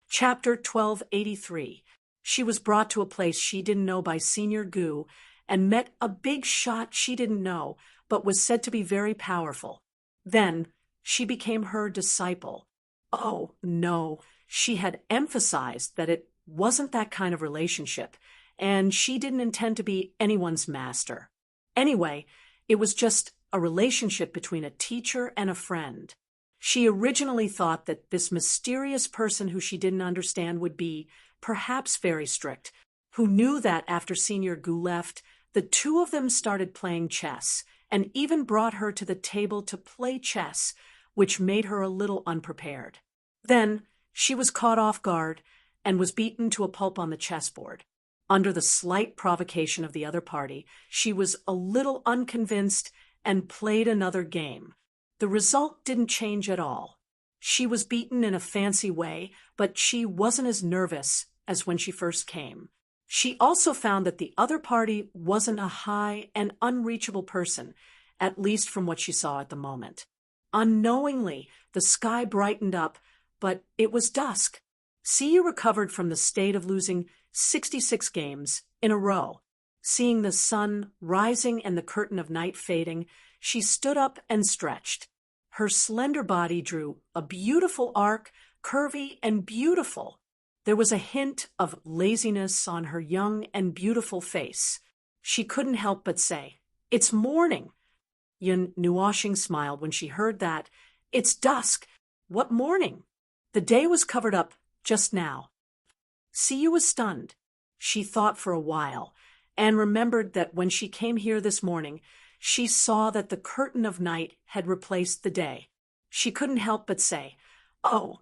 Chapter 1283. She was brought to a place she didn't know by Senior Gu and met a big shot she didn't know, but was said to be very powerful. Then she became her disciple. Oh, no, she had emphasized that it wasn't that kind of relationship, and she didn't intend to be anyone's master. Anyway, it was just a relationship between a teacher and a friend. She originally thought that this mysterious person who she didn't understand would be, perhaps very strict, who knew that after Senior Gu left, the two of them started playing chess, and even brought her to the table to play chess, which made her a little unprepared. Then she was caught off guard and was beaten to a pulp on the chessboard. Under the slight provocation of the other party, she was a little unconvinced and played another game. The result didn't change at all. She was beaten in a fancy way, but she wasn't as nervous as when she first came. She also found that the other party wasn't a high and unreachable person, at least from what she saw at the moment. Unknowingly, the sky brightened up, but it was dusk. Siyu recovered from the state of losing 66 games in a row. Seeing the sun rising and the curtain of night fading, she stood up and stretched. Her slender body drew a beautiful arc, curvy and beautiful. There was a hint of laziness on her young and beautiful face. She couldn't help but say, "It's morning." Yun Nuoshing smiled when she heard that. "It's dusk. What morning?" The day was covered up just now. Siyu was stunned. She thought for a while, and remembered that when she came here this morning, she saw that the curtain of night had replaced the day. She couldn't help but say, "Oh."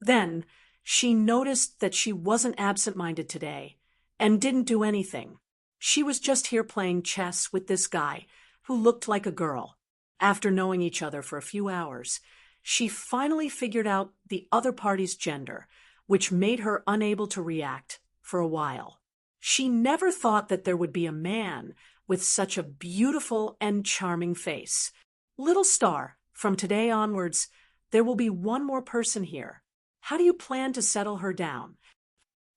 Then she noticed that she wasn't absent-minded today, and didn't do anything. She was just here playing chess with this guy, who looked like a girl. After knowing each other for a few hours, she finally figured out the other party's gender, which made her unable to react for a while. She never thought that there would be a man with such a beautiful and charming face. "Little star, from today onwards, there will be one more person here. How do you plan to settle her down?"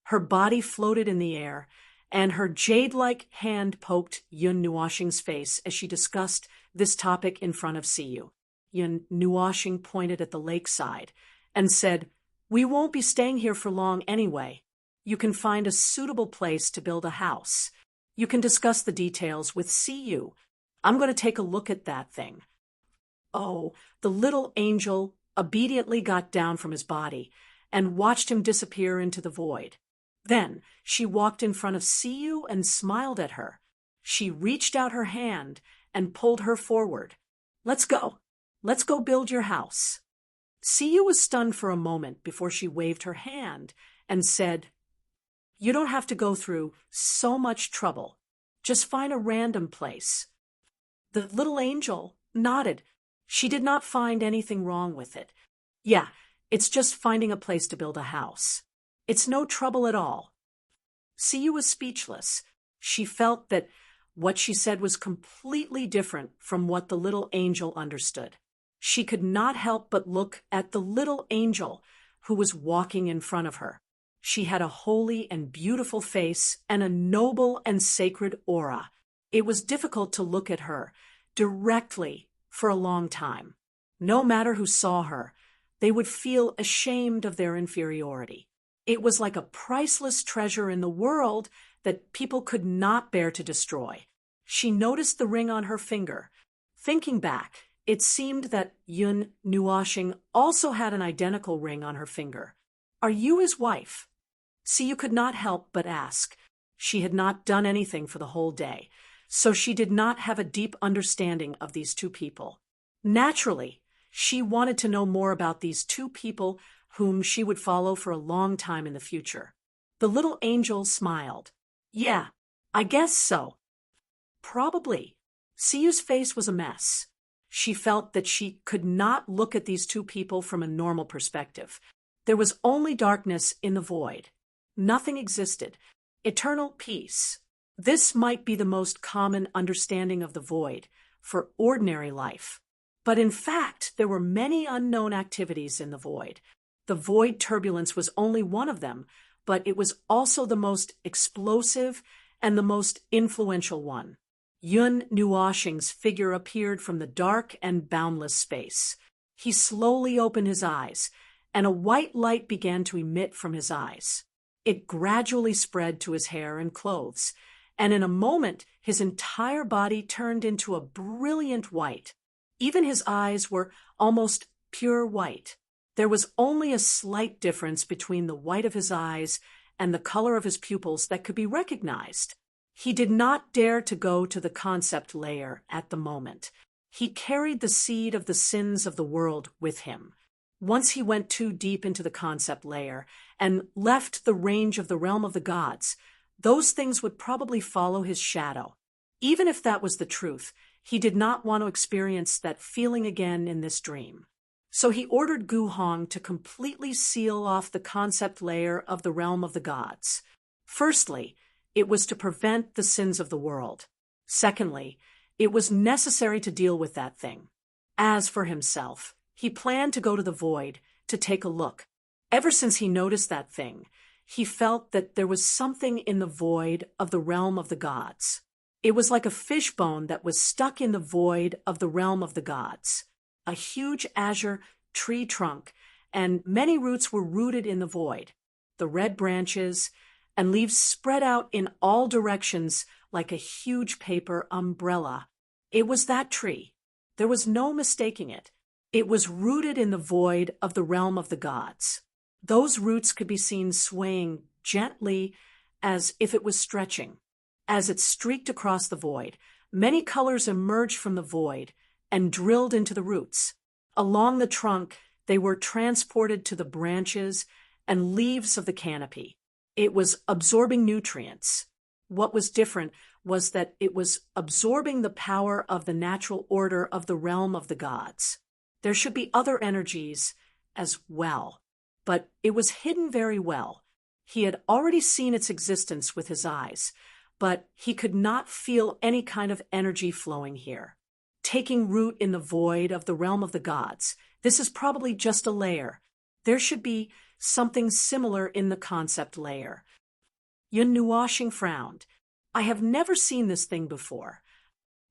Her body floated in the air, and her jade-like hand poked Yun Nuoshing's face as she discussed this topic in front of Siyu. Yun Nuoshing pointed at the lakeside and said, "We won't be staying here for long anyway. You can find a suitable place to build a house. You can discuss the details with Siyu. I'm going to take a look at that thing." Oh, the little angel obediently got down from his body and watched him disappear into the void. Then she walked in front of Siyu and smiled at her. She reached out her hand and pulled her forward. "Let's go. Let's go build your house." Siyu was stunned for a moment before she waved her hand and said, "You don't have to go through so much trouble. Just find a random place." The little angel nodded. She did not find anything wrong with it. "Yeah, it's just finding a place to build a house. It's no trouble at all." Siyu was speechless. She felt that what she said was completely different from what the little angel understood. She could not help but look at the little angel who was walking in front of her. She had a holy and beautiful face and a noble and sacred aura. It was difficult to look at her directly for a long time. No matter who saw her, they would feel ashamed of their inferiority. It was like a priceless treasure in the world that people could not bear to destroy. She noticed the ring on her finger. Thinking back, it seemed that Yun Nuoshing also had an identical ring on her finger. "Are you his wife?" Siyu could not help but ask. She had not done anything for the whole day, so she did not have a deep understanding of these two people. Naturally, she wanted to know more about these two people whom she would follow for a long time in the future. The little angel smiled. "Yeah, I guess so." Probably. Siyu's face was a mess. She felt that she could not look at these two people from a normal perspective. There was only darkness in the void. Nothing existed. Eternal peace. This might be the most common understanding of the void for ordinary life. But in fact, there were many unknown activities in the void. The void turbulence was only one of them, but it was also the most explosive and the most influential one. Yun Nuoshing's figure appeared from the dark and boundless space. He slowly opened his eyes, and a white light began to emit from his eyes. It gradually spread to his hair and clothes, and in a moment his entire body turned into a brilliant white. Even his eyes were almost pure white. There was only a slight difference between the white of his eyes and the color of his pupils that could be recognized. He did not dare to go to the concept layer at the moment. He carried the seed of the sins of the world with him. Once he went too deep into the concept layer and left the range of the realm of the gods, those things would probably follow his shadow. Even if that was the truth, he did not want to experience that feeling again in this dream. So he ordered Gu Hong to completely seal off the concept layer of the realm of the gods. Firstly, it was to prevent the sins of the world. Secondly, it was necessary to deal with that thing. As for himself, he planned to go to the void to take a look. Ever since he noticed that thing, he felt that there was something in the void of the realm of the gods. It was like a fishbone that was stuck in the void of the realm of the gods. A huge azure tree trunk, and many roots were rooted in the void. The red branches and leaves spread out in all directions like a huge paper umbrella. It was that tree. There was no mistaking it. It was rooted in the void of the realm of the gods. Those roots could be seen swaying gently as if it was stretching. As it streaked across the void, many colors emerged from the void and drilled into the roots. Along the trunk, they were transported to the branches and leaves of the canopy. It was absorbing nutrients. What was different was that it was absorbing the power of the natural order of the realm of the gods. There should be other energies as well, but it was hidden very well. He had already seen its existence with his eyes, but he could not feel any kind of energy flowing here. Taking root in the void of the realm of the gods, this is probably just a layer. There should be something similar in the concept layer. Yun Nuoshing frowned. I have never seen this thing before.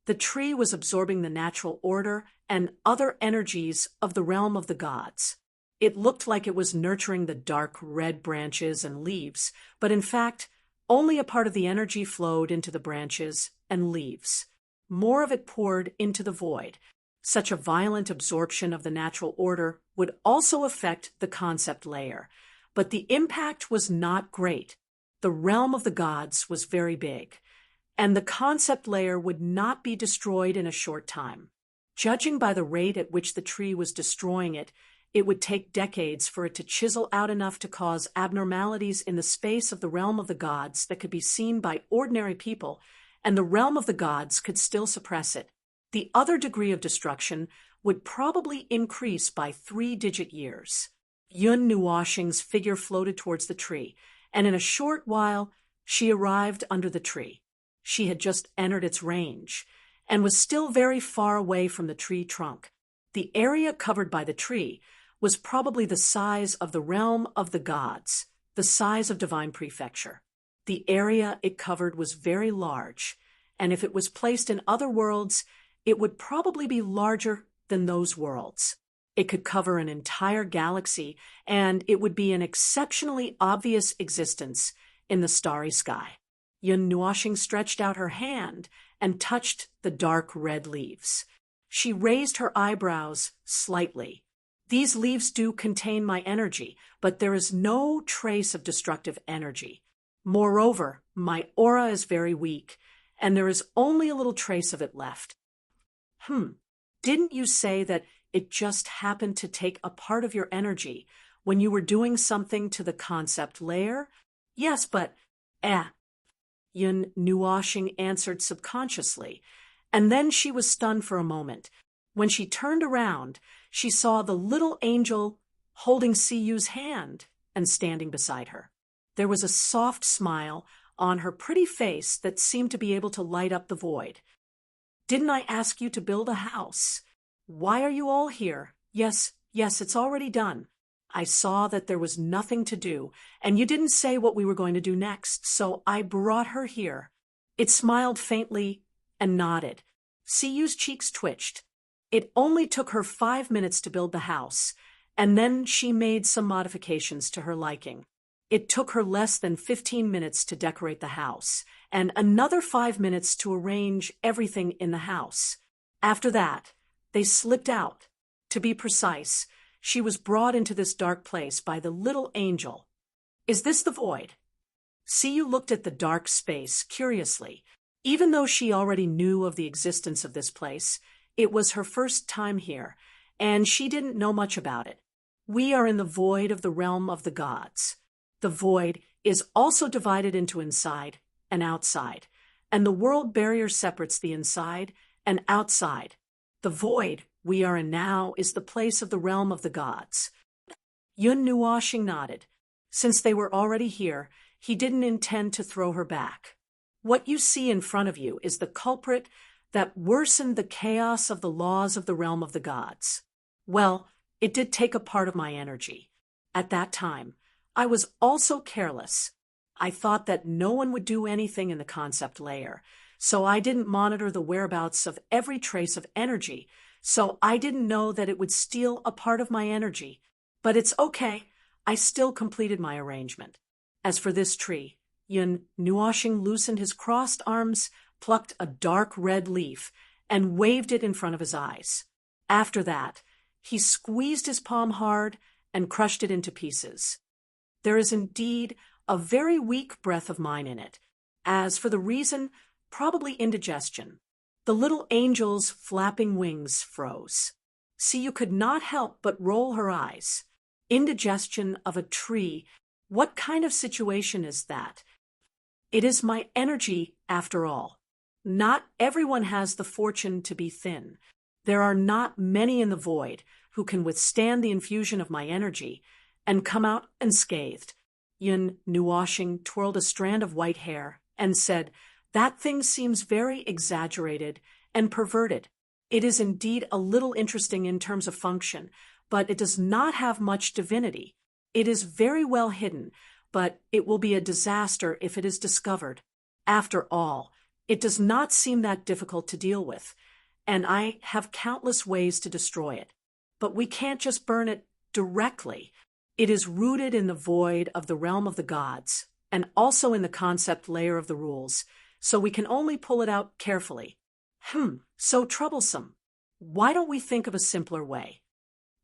The tree was absorbing the natural order and other energies of the realm of the gods. It looked like it was nurturing the dark red branches and leaves, but in fact, only a part of the energy flowed into the branches and leaves. More of it poured into the void. Such a violent absorption of the natural order would also affect the concept layer, but the impact was not great. The realm of the gods was very big, and the concept layer would not be destroyed in a short time. Judging by the rate at which the tree was destroying it, it would take decades for it to chisel out enough to cause abnormalities in the space of the realm of the gods that could be seen by ordinary people, and the realm of the gods could still suppress it. The other degree of destruction would probably increase by 3-digit years. Yun Nuoshing's figure floated towards the tree, and in a short while she arrived under the tree. She had just entered its range, and was still very far away from the tree trunk. The area covered by the tree was probably the size of the realm of the gods, the size of divine prefecture. The area it covered was very large, and if it was placed in other worlds, it would probably be larger than those worlds. It could cover an entire galaxy, and it would be an exceptionally obvious existence in the starry sky. Yun Nuoshing stretched out her hand and touched the dark red leaves. She raised her eyebrows slightly. These leaves do contain my energy, but there is no trace of destructive energy. Moreover, my aura is very weak, and there is only a little trace of it left. Didn't you say that it just happened to take a part of your energy when you were doing something to the concept layer? Yes, but, Yun Nuoshing answered subconsciously, and then she was stunned for a moment. When she turned around, she saw the little angel holding Siyu's hand and standing beside her. There was a soft smile on her pretty face that seemed to be able to light up the void. Didn't I ask you to build a house? Why are you all here? Yes, it's already done. I saw that there was nothing to do, and you didn't say what we were going to do next, so I brought her here." It smiled faintly and nodded. Siyu's cheeks twitched. It only took her 5 minutes to build the house, and then she made some modifications to her liking. It took her less than 15 minutes to decorate the house, and another 5 minutes to arrange everything in the house. After that, they slipped out. To be precise, she was brought into this dark place by the little angel. "Is this the void?" Siyu looked at the dark space curiously. Even though she already knew of the existence of this place, it was her first time here, and she didn't know much about it. "We are in the void of the realm of the gods. The void is also divided into inside and outside, and the world barrier separates the inside and outside. The void we are in now is the place of the realm of the gods." Yun Nuoxing nodded. Since they were already here, he didn't intend to throw her back. "What you see in front of you is the culprit that worsened the chaos of the laws of the realm of the gods. Well, it did take a part of my energy. At that time, I was also careless. I thought that no one would do anything in the concept layer, so I didn't monitor the whereabouts of every trace of energy, so I didn't know that it would steal a part of my energy. But it's okay, I still completed my arrangement. As for this tree," Yun Nuoxing loosened his crossed arms, plucked a dark red leaf, and waved it in front of his eyes. After that, he squeezed his palm hard and crushed it into pieces. "There is indeed a very weak breath of mine in it. As for the reason, probably indigestion." The little angel's flapping wings froze. Siyu could not help but roll her eyes. Indigestion of a tree, what kind of situation is that? "It is my energy, after all. Not everyone has the fortune to be thin. There are not many in the void who can withstand the infusion of my energy and come out unscathed." Yun Nuoxing twirled a strand of white hair and said, "That thing seems very exaggerated and perverted. It is indeed a little interesting in terms of function, but it does not have much divinity. It is very well hidden, but it will be a disaster if it is discovered. After all, it does not seem that difficult to deal with, and I have countless ways to destroy it. But we can't just burn it directly. It is rooted in the void of the realm of the gods, and also in the concept layer of the rules, so we can only pull it out carefully." So troublesome. Why don't we think of a simpler way?"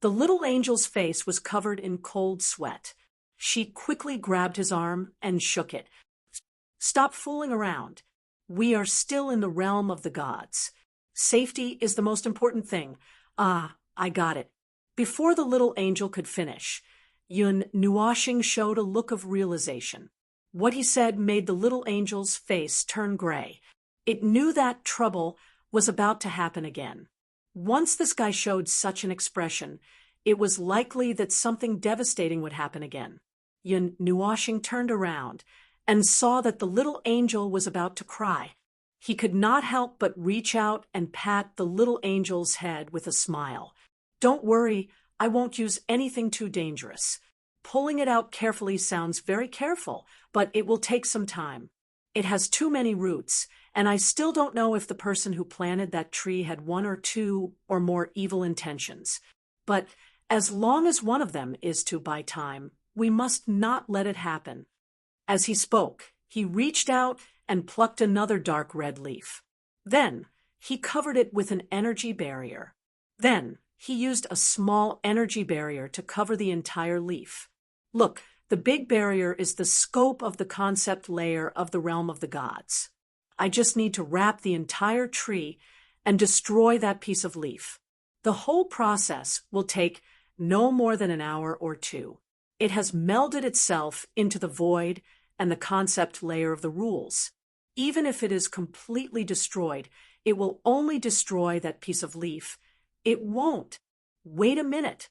The little angel's face was covered in cold sweat. She quickly grabbed his arm and shook it. "Stop fooling around. We are still in the realm of the gods. Safety is the most important thing. Ah, I got it." Before the little angel could finish, Yun Nuoxing showed a look of realization. What he said made the little angel's face turn gray. It knew that trouble was about to happen again. Once this guy showed such an expression, it was likely that something devastating would happen again. Yun Nuoxing turned around and saw that the little angel was about to cry. He could not help but reach out and pat the little angel's head with a smile. "Don't worry, I won't use anything too dangerous. Pulling it out carefully sounds very careful, but it will take some time. It has too many roots, and I still don't know if the person who planted that tree had one or two or more evil intentions. But as long as one of them is to buy time, we must not let it happen." As he spoke, he reached out and plucked another dark red leaf. Then he covered it with an energy barrier. Then he used a small energy barrier to cover the entire leaf. Look, the big barrier is the scope of the concept layer of the realm of the gods. I just need to wrap the entire tree and destroy that piece of leaf. The whole process will take no more than an hour or two. It has melded itself into the void and the concept layer of the rules. Even if it is completely destroyed, it will only destroy that piece of leaf. It won't. Wait a minute.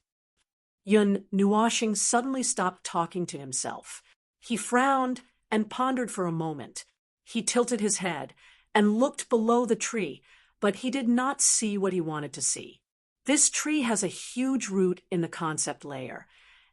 Yun Nuoxing suddenly stopped talking to himself. He frowned and pondered for a moment. He tilted his head and looked below the tree, but he did not see what he wanted to see. This tree has a huge root in the concept layer,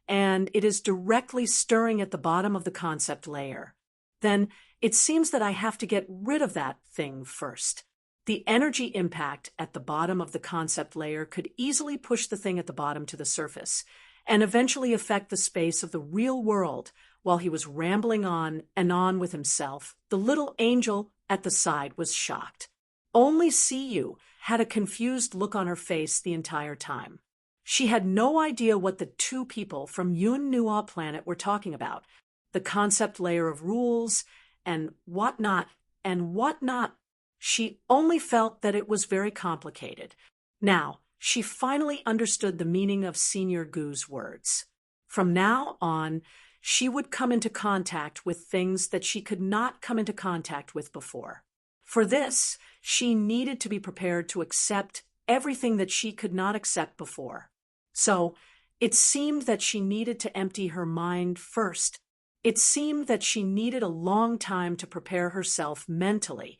and it is directly stirring at the bottom of the concept layer. Then it seems that I have to get rid of that thing first. The energy impact at the bottom of the concept layer could easily push the thing at the bottom to the surface, and eventually affect the space of the real world. While he was rambling on and on with himself, the little angel at the side was shocked. Only Siyu had a confused look on her face the entire time. She had no idea what the two people from Yun Nua planet were talking about. The concept layer of rules and whatnot and whatnot. She only felt that it was very complicated. Now, she finally understood the meaning of Senior Gu's words. From now on, she would come into contact with things that she could not come into contact with before. For this, she needed to be prepared to accept everything that she could not accept before. So, it seemed that she needed to empty her mind first. It seemed that she needed a long time to prepare herself mentally.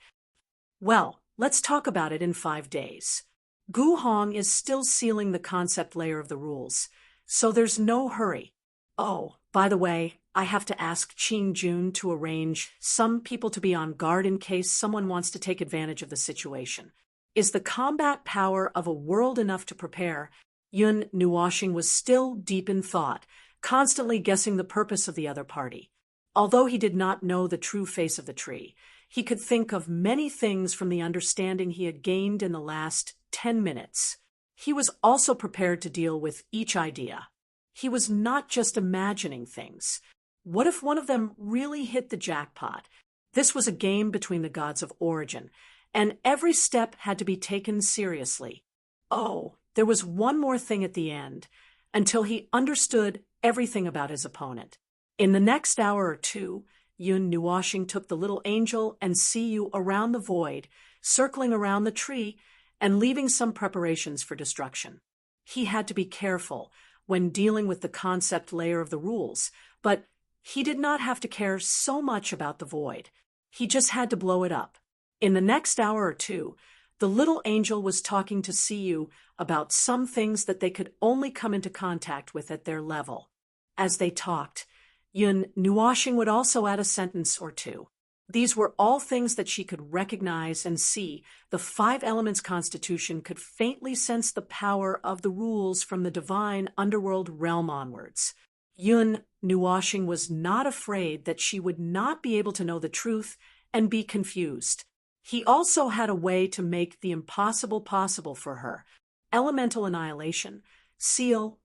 Well, let's talk about it in 5 days. Gu Hong is still sealing the concept layer of the rules, so there's no hurry. Oh, by the way, I have to ask Qing Jun to arrange some people to be on guard in case someone wants to take advantage of the situation. Is the combat power of a world enough to prepare? Yun Nuoshing was still deep in thought, constantly guessing the purpose of the other party. Although he did not know the true face of the tree, he could think of many things from the understanding he had gained in the last 10 minutes. He was also prepared to deal with each idea. He was not just imagining things. What if one of them really hit the jackpot? This was a game between the gods of origin, and every step had to be taken seriously. Oh, there was one more thing at the end, until he understood everything about his opponent. In the next hour or two, Yun Nuoshing took the little angel and Siyu around the void, circling around the tree and leaving some preparations for destruction. He had to be careful when dealing with the concept layer of the rules, but he did not have to care so much about the void. He just had to blow it up. In the next hour or two, the little angel was talking to Siyu about some things that they could only come into contact with at their level. As they talked, Yun Nuoshing would also add a sentence or two. These were all things that she could recognize and see. The 5 elements constitution could faintly sense the power of the rules from the divine underworld realm onwards. Yun Nuoshing was not afraid that she would not be able to know the truth and be confused. He also had a way to make the impossible possible for her. Elemental annihilation. Seal.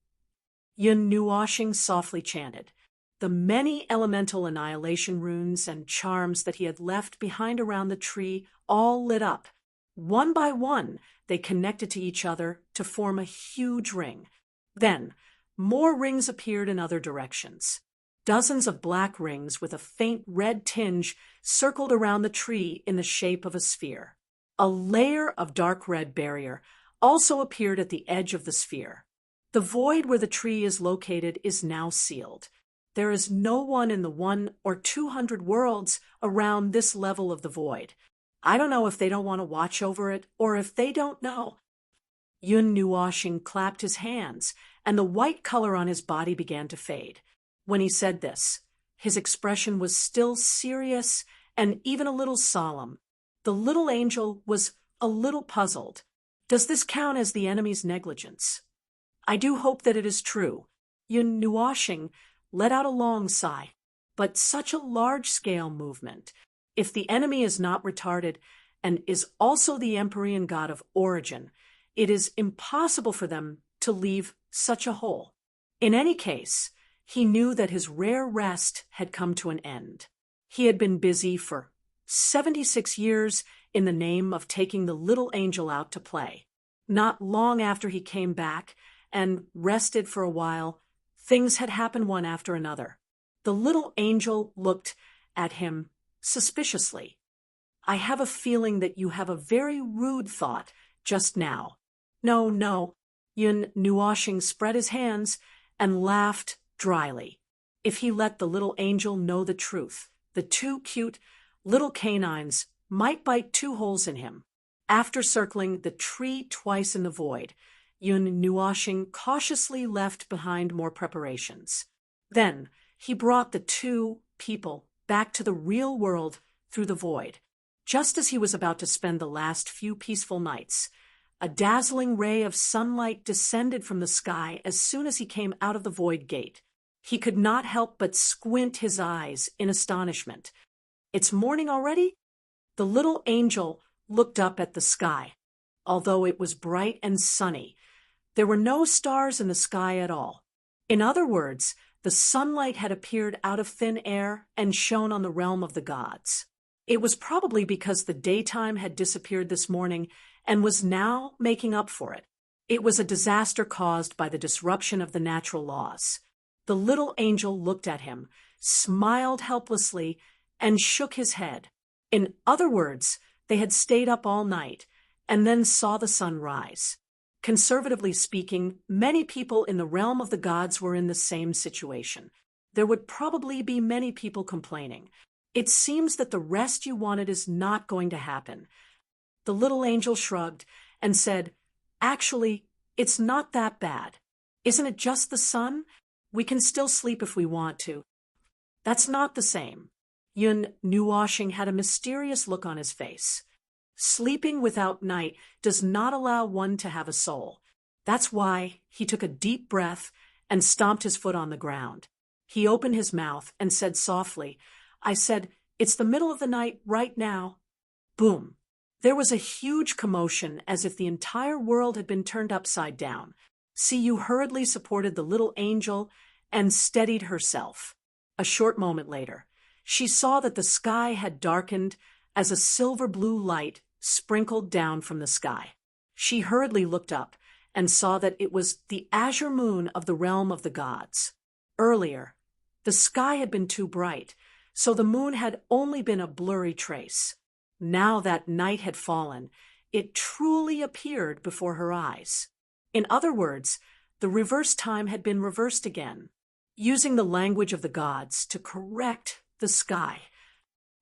Yun Nuoshing softly chanted. The many elemental annihilation runes and charms that he had left behind around the tree all lit up. One by one, they connected to each other to form a huge ring. Then, more rings appeared in other directions. Dozens of black rings with a faint red tinge circled around the tree in the shape of a sphere. A layer of dark red barrier also appeared at the edge of the sphere. The void where the tree is located is now sealed. There is no one in the 100 or 200 worlds around this level of the void. I don't know if they don't want to watch over it or if they don't know. Yun Nuoshing clapped his hands, and the white color on his body began to fade. When he said this, his expression was still serious and even a little solemn. The little angel was a little puzzled. Does this count as the enemy's negligence? I do hope that it is true. Yun Nuoshing let out a long sigh. But such a large-scale movement, if the enemy is not retarded and is also the Empyrean god of origin, it is impossible for them to leave such a hole. In any case, he knew that his rare rest had come to an end. He had been busy for 76 years in the name of taking the little angel out to play. Not long after he came back and rested for a while, things had happened one after another. The little angel looked at him suspiciously. I have a feeling that you have a very rude thought just now. No, no. Yun Nuoshing spread his hands and laughed dryly. If he let the little angel know the truth, the 2 cute little canines might bite 2 holes in him. After circling the tree twice in the void, Yun Nuoshing cautiously left behind more preparations. Then he brought the two people back to the real world through the void. Just as he was about to spend the last few peaceful nights, a dazzling ray of sunlight descended from the sky as soon as he came out of the void gate. He could not help but squint his eyes in astonishment. "It's morning already?" The little angel looked up at the sky. Although it was bright and sunny, there were no stars in the sky at all. In other words, the sunlight had appeared out of thin air and shone on the realm of the gods. It was probably because the daytime had disappeared this morning and was now making up for it. It was a disaster caused by the disruption of the natural laws. The little angel looked at him, smiled helplessly, and shook his head. In other words, they had stayed up all night and then saw the sun rise. Conservatively speaking, many people in the realm of the gods were in the same situation. There would probably be many people complaining. It seems that the rest you wanted is not going to happen. The little angel shrugged and said, "Actually, it's not that bad. Isn't it just the sun? We can still sleep if we want to." "That's not the same." Yun Nuoshing had a mysterious look on his face. "Sleeping without night does not allow one to have a soul. That's why." He took a deep breath and stomped his foot on the ground. He opened his mouth and said softly, "I said, it's the middle of the night right now." Boom. There was a huge commotion, as if the entire world had been turned upside down. Siyu hurriedly supported the little angel and steadied herself. A short moment later, she saw that the sky had darkened as a silver-blue light sprinkled down from the sky. She hurriedly looked up and saw that it was the azure moon of the realm of the gods. Earlier, the sky had been too bright, so the moon had only been a blurry trace. Now that night had fallen, it truly appeared before her eyes. In other words, the reverse time had been reversed again, using the language of the gods to correct the sky.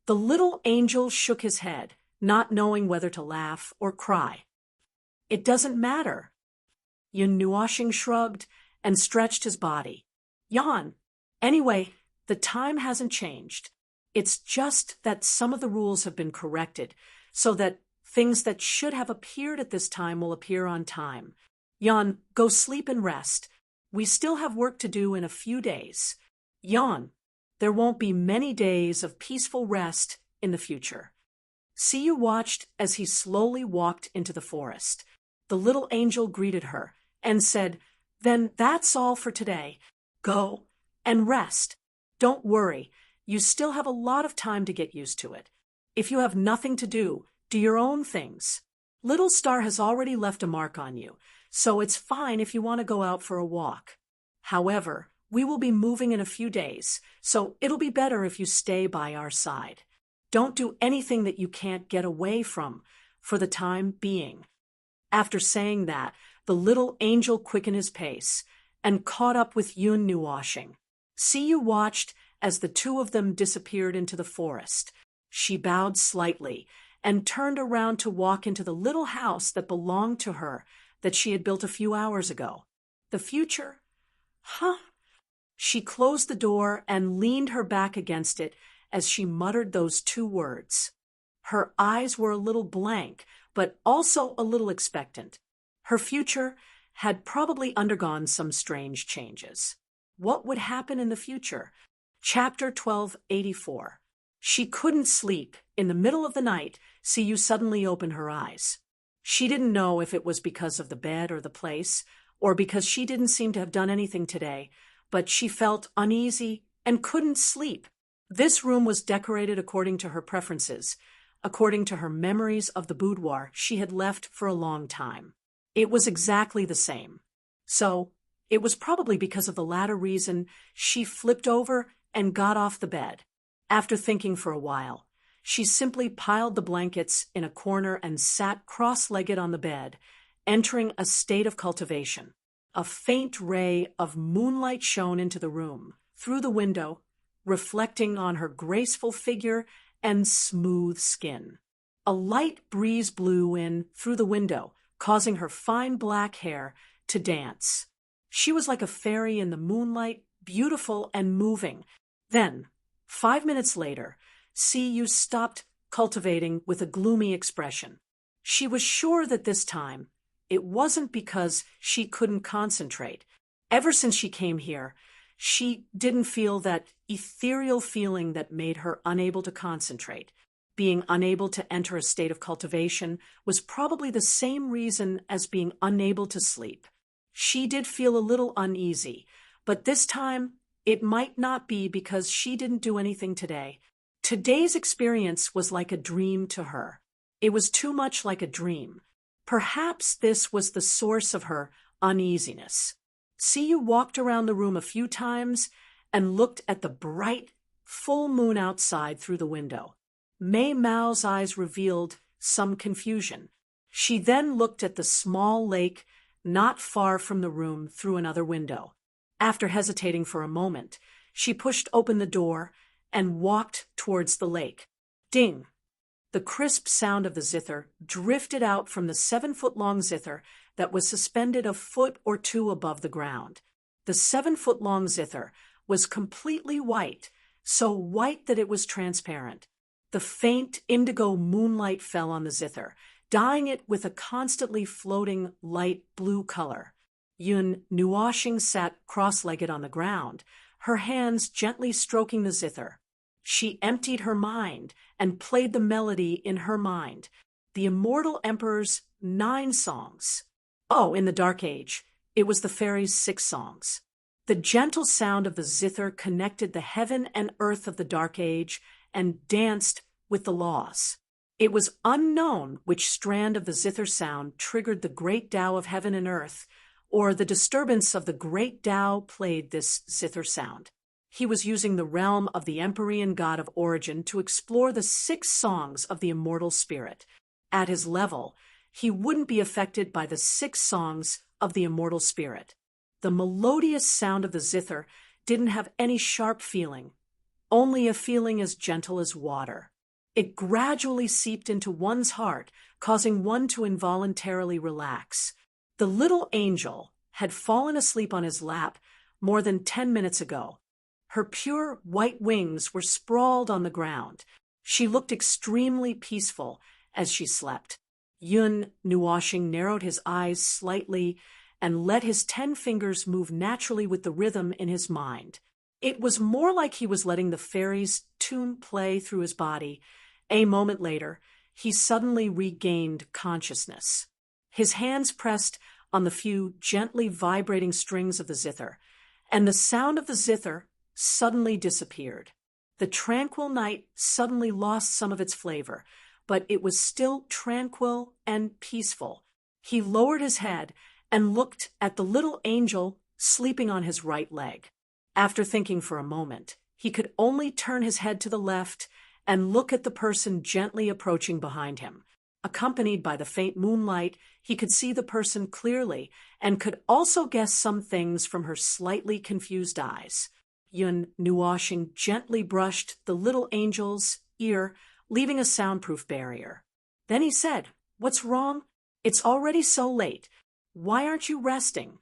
The little angel shook his head, not knowing whether to laugh or cry. "It doesn't matter." Yun Nuoshing shrugged and stretched his body. "Yawn. Anyway, the time hasn't changed. It's just that some of the rules have been corrected, so that things that should have appeared at this time will appear on time. Yan, go sleep and rest. We still have work to do in a few days. Yan, there won't be many days of peaceful rest in the future." Siyu watched as he slowly walked into the forest. The little angel greeted her and said, "Then that's all for today. Go and rest. Don't worry, you still have a lot of time to get used to it. If you have nothing to do, do your own things. Little Star has already left a mark on you, so it's fine if you want to go out for a walk. However, we will be moving in a few days, so it'll be better if you stay by our side. Don't do anything that you can't get away from for the time being." After saying that, the little angel quickened his pace and caught up with Yun Nuoshing. Siyu watched as the two of them disappeared into the forest. She bowed slightly and turned around to walk into the little house that belonged to her that she had built a few hours ago. The future? Huh? She closed the door and leaned her back against it as she muttered those two words. Her eyes were a little blank, but also a little expectant. Her future had probably undergone some strange changes. What would happen in the future? Chapter 1284. She couldn't sleep. In the middle of the night, Siyu suddenly opened her eyes. She didn't know if it was because of the bed or the place, or because she didn't seem to have done anything today, but she felt uneasy and couldn't sleep. This room was decorated according to her preferences, according to her memories of the boudoir she had left for a long time. It was exactly the same. So, it was probably because of the latter reason she flipped over and got off the bed. After thinking for a while, she simply piled the blankets in a corner and sat cross-legged on the bed, entering a state of cultivation. A faint ray of moonlight shone into the room, through the window, reflecting on her graceful figure and smooth skin. A light breeze blew in through the window, causing her fine black hair to dance. She was like a fairy in the moonlight, beautiful and moving. Then, 5 minutes later, Siyu stopped cultivating with a gloomy expression. She was sure that this time it wasn't because she couldn't concentrate. Ever since she came here, she didn't feel that ethereal feeling that made her unable to concentrate. Being unable to enter a state of cultivation was probably the same reason as being unable to sleep. She did feel a little uneasy, but this time it might not be because she didn't do anything today. Today's experience was like a dream to her. It was too much like a dream. Perhaps this was the source of her uneasiness. Siyu walked around the room a few times and looked at the bright, full moon outside through the window. Mei Mao's eyes revealed some confusion. She then looked at the small lake not far from the room through another window. After hesitating for a moment, she pushed open the door and walked towards the lake. Ding! The crisp sound of the zither drifted out from the 7-foot-long zither that was suspended a foot or two above the ground. The 7-foot-long zither was completely white, so white that it was transparent. The faint indigo moonlight fell on the zither, dyeing it with a constantly floating light blue color. Yun Nuoxing sat cross-legged on the ground, her hands gently stroking the zither. She emptied her mind and played the melody in her mind, the immortal emperor's 9 songs. Oh, in the Dark Age, it was the fairy's 6 songs. The gentle sound of the zither connected the heaven and earth of the Dark Age and danced with the laws. It was unknown which strand of the zither sound triggered the great Tao of heaven and earth, or the disturbance of the great Tao played this zither sound. He was using the realm of the Empyrean god of origin to explore the 6 songs of the immortal spirit. At his level, he wouldn't be affected by the 6 songs of the immortal spirit. The melodious sound of the zither didn't have any sharp feeling, only a feeling as gentle as water. It gradually seeped into one's heart, causing one to involuntarily relax. The little angel had fallen asleep on his lap more than 10 minutes ago. Her pure white wings were sprawled on the ground. She looked extremely peaceful as she slept. Yun Nuoxing narrowed his eyes slightly and let his 10 fingers move naturally with the rhythm in his mind. It was more like he was letting the fairy's tune play through his body. A moment later, he suddenly regained consciousness. His hands pressed on the few gently vibrating strings of the zither, and the sound of the zither suddenly disappeared. The tranquil night suddenly lost some of its flavor, but it was still tranquil and peaceful. He lowered his head and looked at the little angel sleeping on his right leg. After thinking for a moment, he could only turn his head to the left and look at the person gently approaching behind him. Accompanied by the faint moonlight, he could see the person clearly and could also guess some things from her slightly confused eyes. Yun Nuoxing gently brushed the little angel's ear, leaving a soundproof barrier. Then he said, "What's wrong? It's already so late. Why aren't you resting?"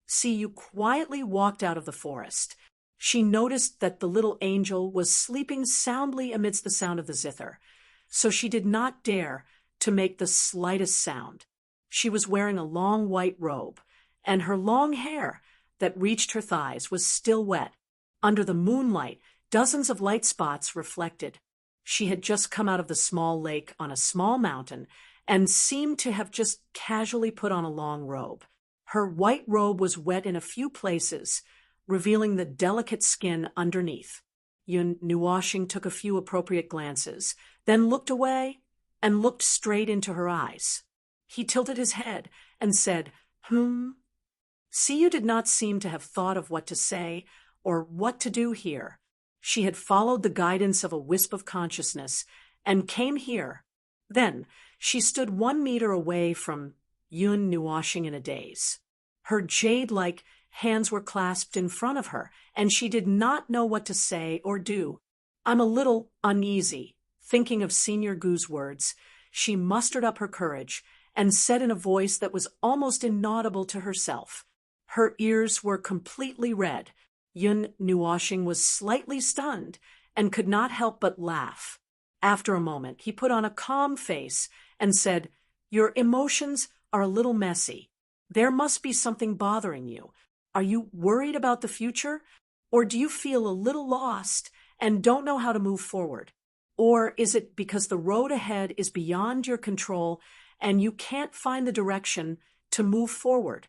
Siyu quietly walked out of the forest. She noticed that the little angel was sleeping soundly amidst the sound of the zither, so she did not dare to make the slightest sound. She was wearing a long white robe, and her long hair that reached her thighs was still wet. Under the moonlight, dozens of light spots reflected. She had just come out of the small lake on a small mountain and seemed to have just casually put on a long robe. Her white robe was wet in a few places, revealing the delicate skin underneath. Yun Nuoxing took a few appropriate glances, then looked away and looked straight into her eyes. He tilted his head and said, Siyu did not seem to have thought of what to say or what to do here. She had followed the guidance of a wisp of consciousness and came here. Then she stood 1 meter away from Yun Nuoxing in a daze. Her jade-like hands were clasped in front of her, and she did not know what to say or do. "I'm a little uneasy." Thinking of Senior Gu's words, she mustered up her courage and said in a voice that was almost inaudible to herself. Her ears were completely red. Yun Nuoshing was slightly stunned and could not help but laugh. After a moment, he put on a calm face and said, "Your emotions are a little messy. There must be something bothering you. Are you worried about the future? Or do you feel a little lost and don't know how to move forward? Or is it because the road ahead is beyond your control and you can't find the direction to move forward?"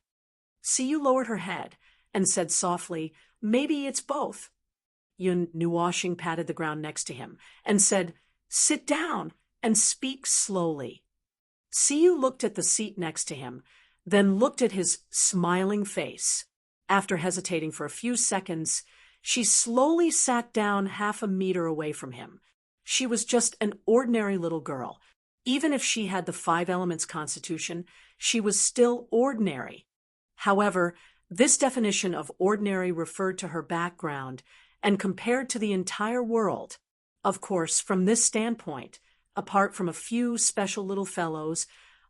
Siyu lowered her head and said softly, "Maybe it's both." Yun Nuoshing patted the ground next to him and said, "Sit down and speak slowly." Siyu looked at the seat next to him, then looked at his smiling face. After hesitating for a few seconds, she slowly sat down 1/2 meter away from him. She was just an ordinary little girl. Even if she had the 5 elements constitution, she was still ordinary. However, this definition of ordinary referred to her background and compared to the entire world. Of course, from this standpoint, apart from a few special little fellows,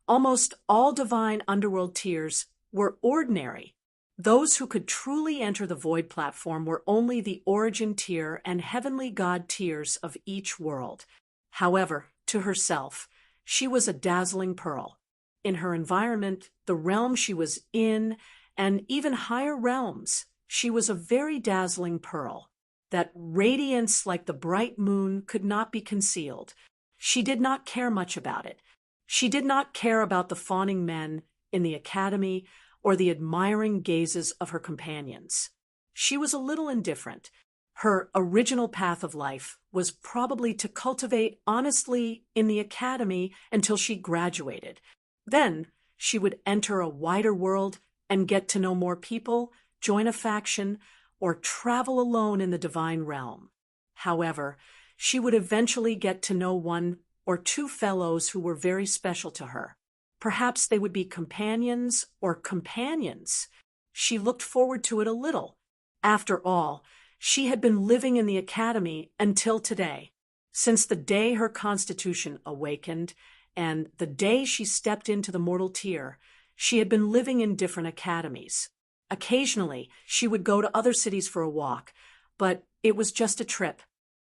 almost all divine underworld tiers were ordinary. Those who could truly enter the void platform were only the origin tier and heavenly god tiers of each world. However, to herself, she was a dazzling pearl. In her environment, the realm she was in, and even higher realms, she was a very dazzling pearl. That radiance like the bright moon could not be concealed. She did not care much about it. She did not care about the fawning men in the academy or the admiring gazes of her companions. She was a little indifferent. Her original path of life was probably to cultivate honestly in the academy until she graduated. Then she would enter a wider world and get to know more people, join a faction, or travel alone in the divine realm. However, she would eventually get to know 1 or 2 fellows who were very special to her. Perhaps they would be companions or companions. She looked forward to it a little. After all, she had been living in the academy until today. Since the day her constitution awakened and the day she stepped into the mortal tier, she had been living in different academies. Occasionally, she would go to other cities for a walk, but it was just a trip.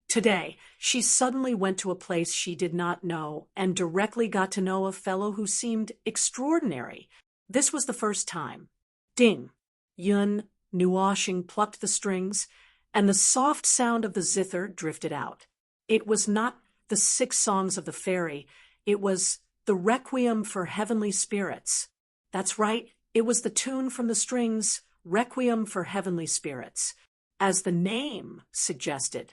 Today, she suddenly went to a place she did not know and directly got to know a fellow who seemed extraordinary. This was the first time. Ding! Yun Nuoshing plucked the strings, and the soft sound of the zither drifted out. It was not the 6 songs of the fairy, it was the requiem for heavenly spirits. That's right, it was the tune from the strings, Requiem for Heavenly Spirits. As the name suggested,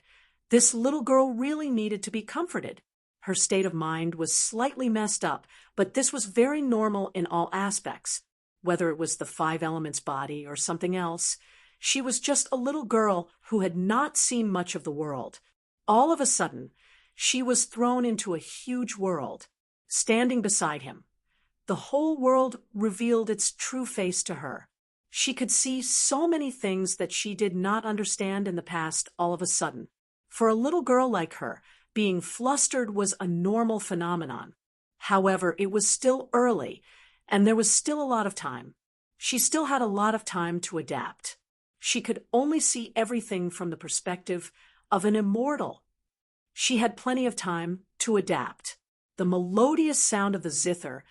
this little girl really needed to be comforted. Her state of mind was slightly messed up, but this was very normal in all aspects. Whether it was the 5 elements body or something else, she was just a little girl who had not seen much of the world. All of a sudden, she was thrown into a huge world, standing beside him. The whole world revealed its true face to her. She could see so many things that she did not understand in the past all of a sudden. For a little girl like her, being flustered was a normal phenomenon. However, it was still early, and there was still a lot of time. She still had a lot of time to adapt. She could only see everything from the perspective of an immortal. She had plenty of time to adapt. The melodious sound of the zither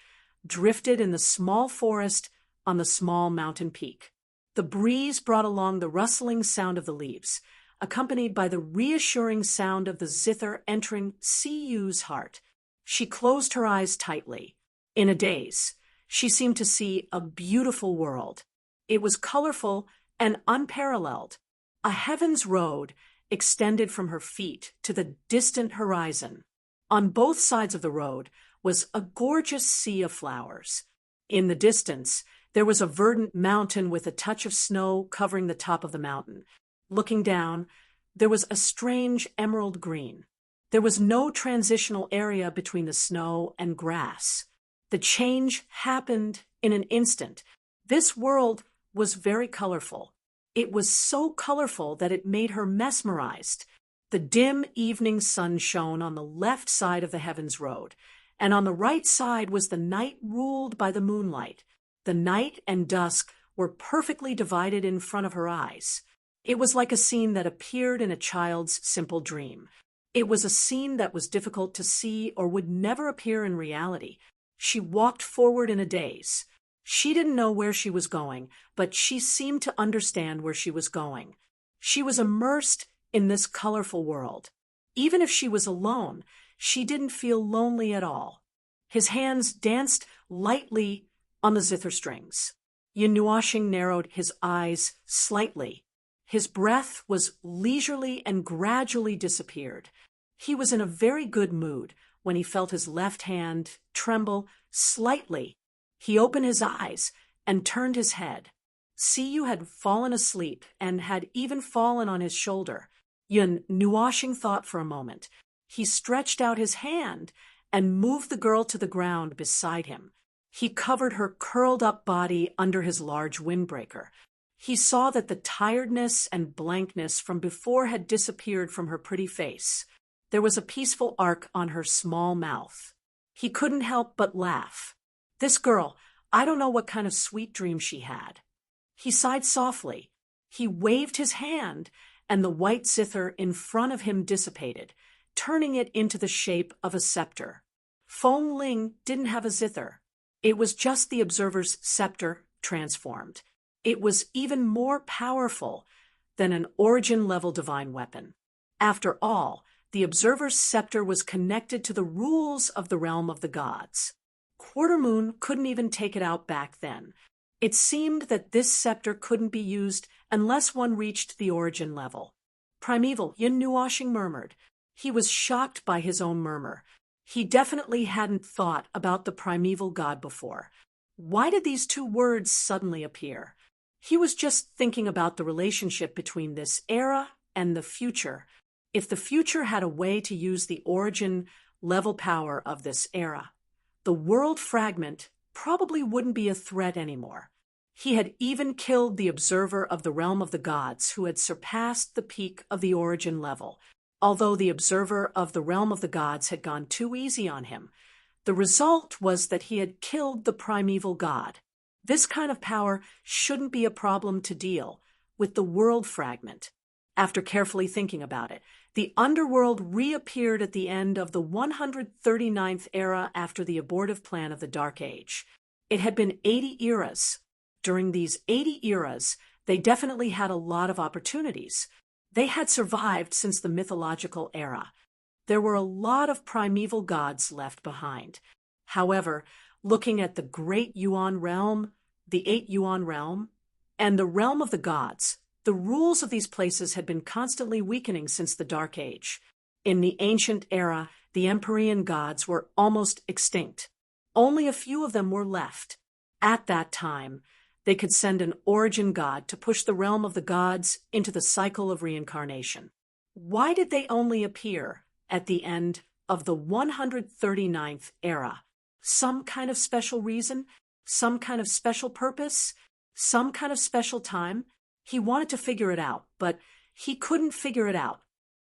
drifted in the small forest on the small mountain peak. The breeze brought along the rustling sound of the leaves, accompanied by the reassuring sound of the zither entering Siyu's heart. She closed her eyes tightly. In a daze, she seemed to see a beautiful world. It was colorful and unparalleled. A heaven's road extended from her feet to the distant horizon. On both sides of the road was a gorgeous sea of flowers. In the distance, there was a verdant mountain with a touch of snow covering the top of the mountain. Looking down, there was a strange emerald green. There was no transitional area between the snow and grass. The change happened in an instant. This world was very colorful. It was so colorful that it made her mesmerized. The dim evening sun shone on the left side of the heavens road, and on the right side was the night ruled by the moonlight. The night and dusk were perfectly divided in front of her eyes. It was like a scene that appeared in a child's simple dream. It was a scene that was difficult to see or would never appear in reality. She walked forward in a daze. She didn't know where she was going, but she seemed to understand where she was going. She was immersed in this colorful world. Even if she was alone, she didn't feel lonely at all. His hands danced lightly on the zither strings. Yinuashing narrowed his eyes slightly. His breath was leisurely and gradually disappeared. He was in a very good mood when he felt his left hand tremble slightly. He opened his eyes and turned his head. Siyu had fallen asleep and had even fallen on his shoulder. Yinuashing thought for a moment. He stretched out his hand and moved the girl to the ground beside him. He covered her curled-up body under his large windbreaker. He saw that the tiredness and blankness from before had disappeared from her pretty face. There was a peaceful arc on her small mouth. He couldn't help but laugh. This girl, I don't know what kind of sweet dream she had. He sighed softly. He waved his hand, and the white zither in front of him dissipated, turning it into the shape of a scepter. Feng Ling didn't have a zither. It was just the observer's scepter transformed. It was even more powerful than an origin-level divine weapon. After all, the observer's scepter was connected to the rules of the realm of the gods. Quartermoon couldn't even take it out back then. It seemed that this scepter couldn't be used unless one reached the origin level. Primeval, Yinuashing murmured. He was shocked by his own murmur. He definitely hadn't thought about the primeval god before. Why did these two words suddenly appear? He was just thinking about the relationship between this era and the future. If the future had a way to use the origin level power of this era, the world fragment probably wouldn't be a threat anymore. He had even killed the observer of the realm of the gods who had surpassed the peak of the origin level. Although the observer of the realm of the gods had gone too easy on him, the result was that he had killed the primeval god. This kind of power shouldn't be a problem to deal with the world fragment. After carefully thinking about it, the underworld reappeared at the end of the 139th era after the abortive plan of the Dark Age. It had been 80 eras. During these 80 eras, they definitely had a lot of opportunities. They had survived since the mythological era. There were a lot of primeval gods left behind. However, looking at the Great Yuan Realm, the 8 Yuan Realm, and the Realm of the Gods, the rules of these places had been constantly weakening since the Dark Age. In the ancient era, the Empyrean gods were almost extinct. Only a few of them were left. At that time, they could send an origin god to push the realm of the gods into the cycle of reincarnation. Why did they only appear at the end of the 139th era? Some kind of special reason? Some kind of special purpose? Some kind of special time? He wanted to figure it out, but he couldn't figure it out.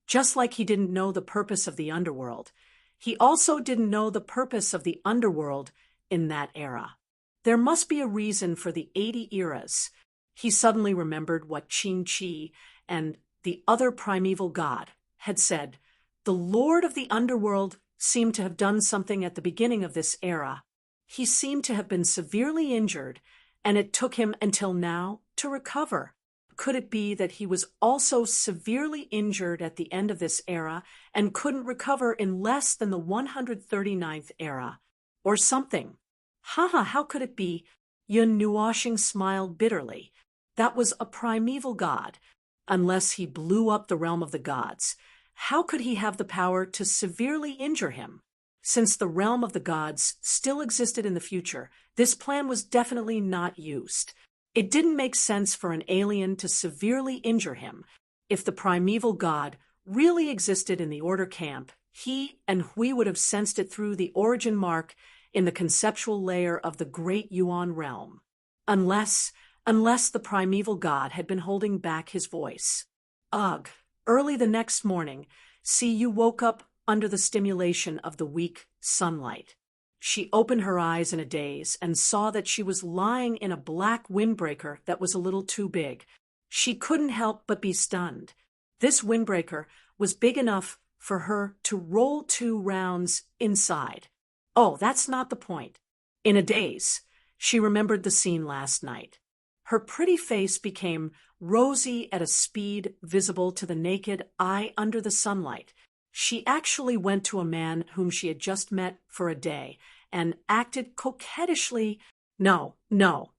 Just like he didn't know the purpose of the underworld, he also didn't know the purpose of the underworld in that era. There must be a reason for the 80 eras. He suddenly remembered what Qin Chi and the other primeval god had said. The lord of the underworld seemed to have done something at the beginning of this era. He seemed to have been severely injured, and it took him until now to recover. Could it be that he was also severely injured at the end of this era and couldn't recover in less than the 139th era? Or something. How could it be? Yinuashing smiled bitterly. That was a primeval god. Unless he blew up the realm of the gods, how could he have the power to severely injure him? Since the realm of the gods still existed in the future, this plan was definitely not used. It didn't make sense for an alien to severely injure him. If the primeval god really existed in the Order camp, he and Hui would have sensed it through the origin mark in the conceptual layer of the Great Yuan Realm. Unless the primeval god had been holding back his voice. Ugh. Early the next morning, Siyu woke up under the stimulation of the weak sunlight. She opened her eyes in a daze and saw that she was lying in a black windbreaker that was a little too big. She couldn't help but be stunned. This windbreaker was big enough for her to roll 2 rounds inside. Oh, that's not the point. In a daze, she remembered the scene last night. Her pretty face became rosy at a speed visible to the naked eye under the sunlight. She actually went to a man whom she had just met for a day and acted coquettishly. No,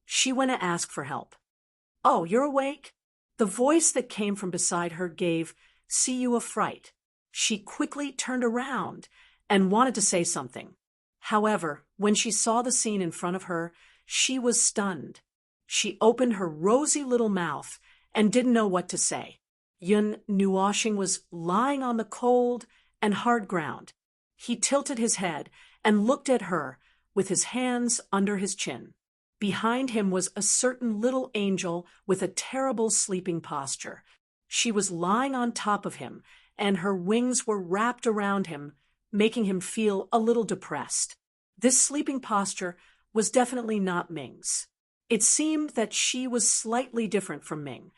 she went to ask for help. "Oh, you're awake?" The voice that came from beside her gave "See you" a fright. She quickly turned around and wanted to say something. However, when she saw the scene in front of her, she was stunned. She opened her rosy little mouth and didn't know what to say. Yun Nuoshing was lying on the cold and hard ground. He tilted his head and looked at her with his hands under his chin. Behind him was a certain little angel with a terrible sleeping posture. She was lying on top of him, and her wings were wrapped around him, making him feel a little depressed. This sleeping posture was definitely not Ming's. It seemed that she was slightly different from Ming.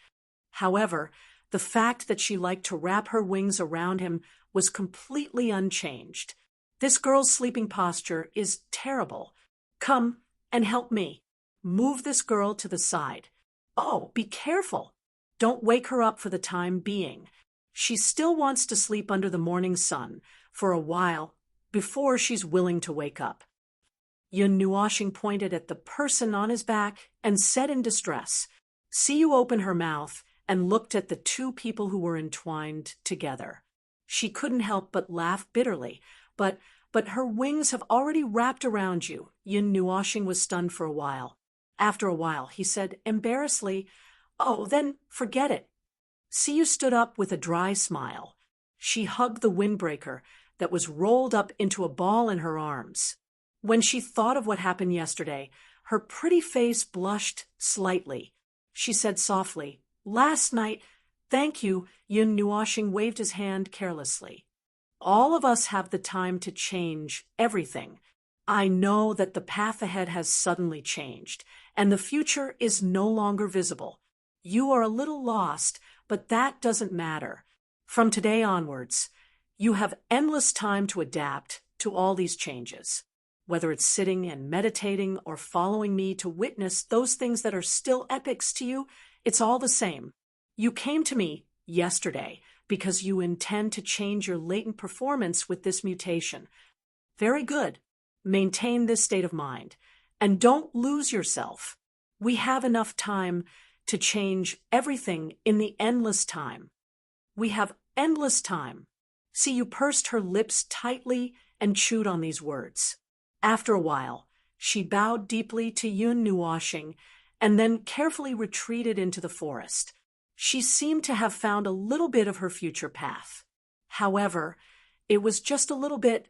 However, the fact that she liked to wrap her wings around him was completely unchanged. This girl's sleeping posture is terrible. Come and help me. Move this girl to the side. Oh, be careful. Don't wake her up for the time being. She still wants to sleep under the morning sun for a while before she's willing to wake up. Yun Nuoshing pointed at the person on his back and said in distress, "See-you" opened her mouth and looked at the 2 people who were entwined together. She couldn't help but laugh bitterly. But her wings have already wrapped around you." Yun Nuoshing was stunned for a while. After a while, he said embarrassedly, "Oh, then forget it." See-you stood up with a dry smile. She hugged the windbreaker that was rolled up into a ball in her arms. When she thought of what happened yesterday, her pretty face blushed slightly. She said softly, "Last night, thank you." Yun Nuoshing waved his hand carelessly. "All of us have the time to change everything. I know that the path ahead has suddenly changed, and the future is no longer visible. You are a little lost, but that doesn't matter. From today onwards, you have endless time to adapt to all these changes. Whether it's sitting and meditating or following me to witness those things that are still epics to you, it's all the same. You came to me yesterday because you intend to change your latent performance with this mutation. Very good. Maintain this state of mind. And don't lose yourself. We have enough time to change everything in the endless time. We have endless time." See-you pursed her lips tightly and chewed on these words. After a while, she bowed deeply to Yun Nuoshing and then carefully retreated into the forest. She seemed to have found a little bit of her future path. However, it was just a little bit.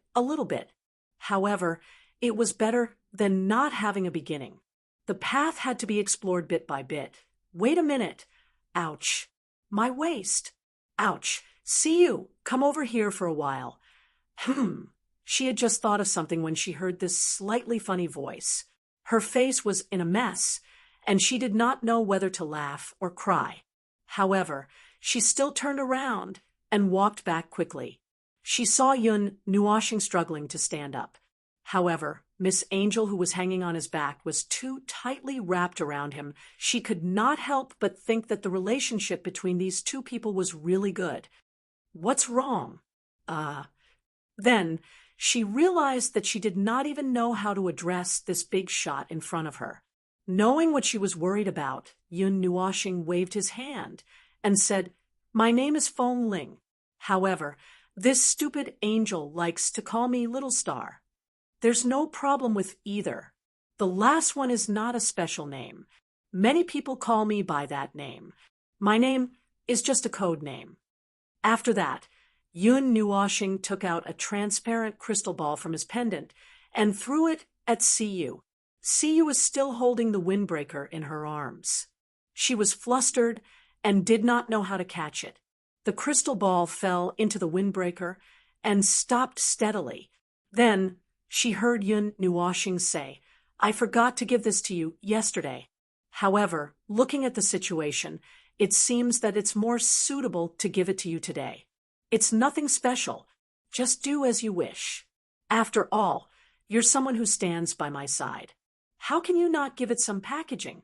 However, it was better than not having a beginning. The path had to be explored bit by bit. Wait a minute. Ouch. My waist. Ouch. See-you. Come over here for a while. She had just thought of something when she heard this slightly funny voice. Her face was in a mess, and she did not know whether to laugh or cry. However, she still turned around and walked back quickly. She saw Yun Nuoshing struggling to stand up. However, Miss Angel, who was hanging on his back, was too tightly wrapped around him. She could not help but think that the relationship between these 2 people was really good. What's wrong? Then she realized that she did not even know how to address this big shot in front of her. Knowing what she was worried about, Yun Nuoshing waved his hand and said, "My name is Feng Ling. However, this stupid angel likes to call me Little Star. There's no problem with either. The last one is not a special name. Many people call me by that name. My name is just a code name." After that, Yun Nuoshing took out a transparent crystal ball from his pendant and threw it at See-you. See-you was still holding the windbreaker in her arms. She was flustered and did not know how to catch it. The crystal ball fell into the windbreaker and stopped steadily. Then She heard Yun Nuoxing say, "I forgot to give this to you yesterday." However, looking at the situation, it seems that it's more suitable to give it to you today. It's nothing special. Just do as you wish. After all, you're someone who stands by my side. How can you not give it some packaging?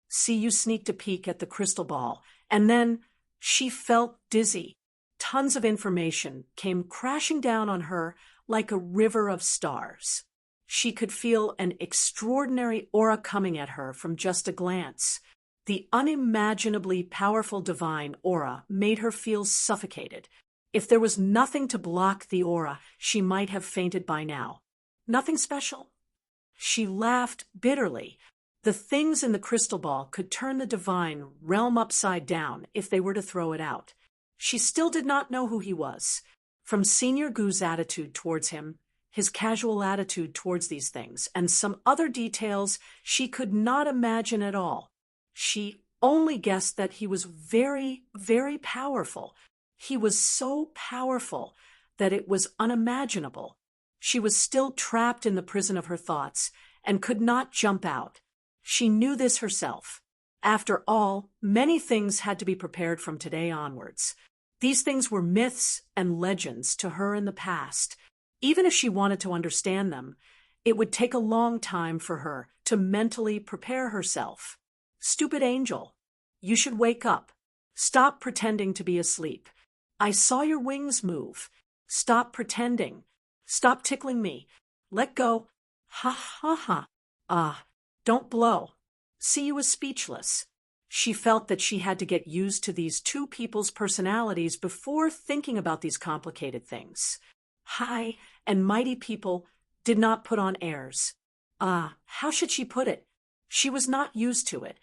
See, you sneaked a peek at the crystal ball, and then she felt dizzy. Tons of information came crashing down on her like a river of stars. She could feel an extraordinary aura coming at her from just a glance. The unimaginably powerful divine aura made her feel suffocated. If there was nothing to block the aura, she might have fainted by now. Nothing special. She laughed bitterly. The things in the crystal ball could turn the divine realm upside down if they were to throw it out. She still did not know who he was. From Senior Gu's attitude towards him, his casual attitude towards these things, and some other details she could not imagine at all. She only guessed that he was very, very powerful. He was so powerful that it was unimaginable. She was still trapped in the prison of her thoughts and could not jump out. She knew this herself. After all, many things had to be prepared from today onwards. These things were myths and legends to her in the past. Even if she wanted to understand them, it would take a long time for her to mentally prepare herself. Stupid angel, you should wake up. Stop pretending to be asleep. I saw your wings move. Stop pretending. Stop tickling me. Let go. Ha ha ha. Don't blow. See, you was speechless. She felt that she had to get used to these two people's personalities before thinking about these complicated things. High and mighty people did not put on airs. How should she put it? She was not used to it.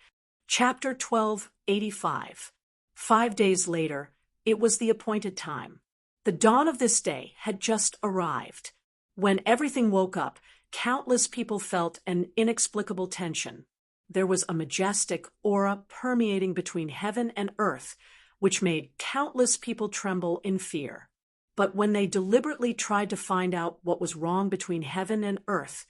Chapter 1285. 5 days later, it was the appointed time. The dawn of this day had just arrived. When everything woke up, countless people felt an inexplicable tension. There was a majestic aura permeating between heaven and earth, which made countless people tremble in fear. But when they deliberately tried to find out what was wrong between heaven and earth,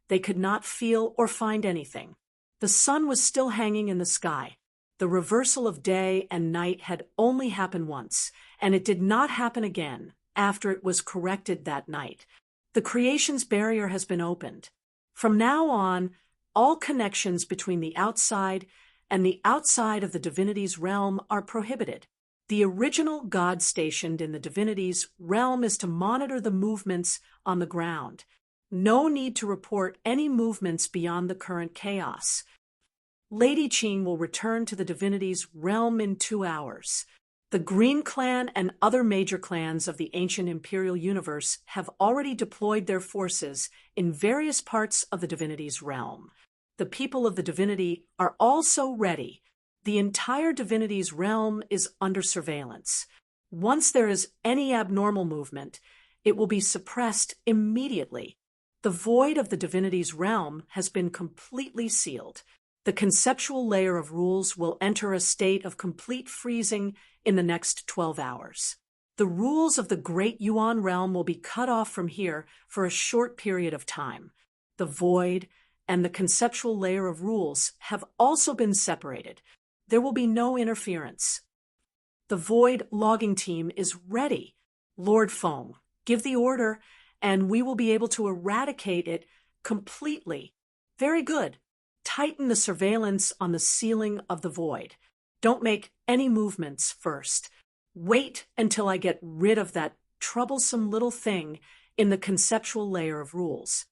they could not feel or find anything. The sun was still hanging in the sky. The reversal of day and night had only happened once, and it did not happen again after it was corrected that night. The creation's barrier has been opened. From now on, all connections between the outside and the outside of the divinity's realm are prohibited. The original God stationed in the divinity's realm is to monitor the movements on the ground. No need to report any movements beyond the current chaos. Lady Qing will return to the divinity's realm in 2 hours. The Green Clan and other major clans of the ancient imperial universe have already deployed their forces in various parts of the divinity's realm. The people of the divinity are also ready. The entire divinity's realm is under surveillance. Once there is any abnormal movement, it will be suppressed immediately. The void of the divinity's realm has been completely sealed. The conceptual layer of rules will enter a state of complete freezing in the next 12 hours. The rules of the Great Yuan realm will be cut off from here for a short period of time. The void and the conceptual layer of rules have also been separated. There will be no interference. The void logging team is ready. Lord Feng, give the order, and we will be able to eradicate it completely. Very good. Tighten the surveillance on the ceiling of the void. Don't make any movements first. Wait until I get rid of that troublesome little thing in the conceptual layer of rules.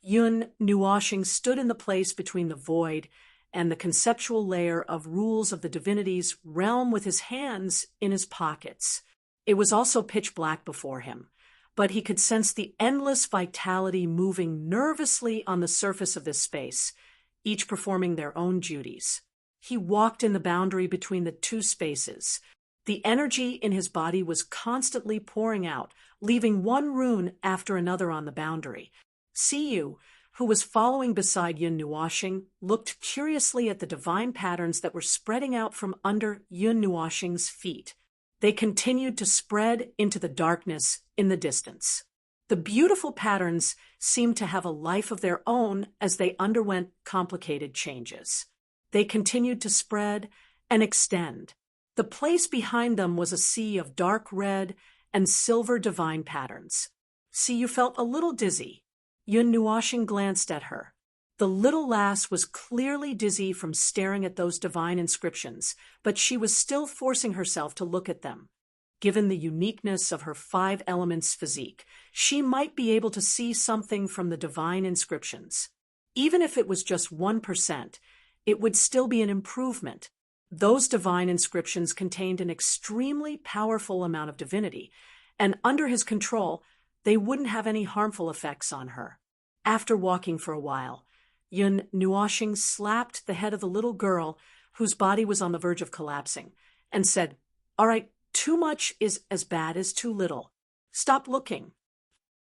Yun Nuoxing stood in the place between the void and the conceptual layer of rules of the divinity's realm with his hands in his pockets. It was also pitch black before him, but he could sense the endless vitality moving nervously on the surface of this space, each performing their own duties. He walked in the boundary between the two spaces. The energy in his body was constantly pouring out, leaving one rune after another on the boundary. Siyu, who was following beside Yun Nuoxing, looked curiously at the divine patterns that were spreading out from under Yun Nuoxing's feet. They continued to spread into the darkness in the distance. The beautiful patterns seemed to have a life of their own as they underwent complicated changes. They continued to spread and extend. The place behind them was a sea of dark red and silver divine patterns. Siyu felt a little dizzy. Yun Nuoxing glanced at her. The little lass was clearly dizzy from staring at those divine inscriptions, but she was still forcing herself to look at them. Given the uniqueness of her 5 elements physique, she might be able to see something from the divine inscriptions. Even if it was just 1%, it would still be an improvement. Those divine inscriptions contained an extremely powerful amount of divinity, and under his control, they wouldn't have any harmful effects on her. After walking for a while, Yun Nuoxing slapped the head of the little girl, whose body was on the verge of collapsing, and said, "All right, too much is as bad as too little. Stop looking."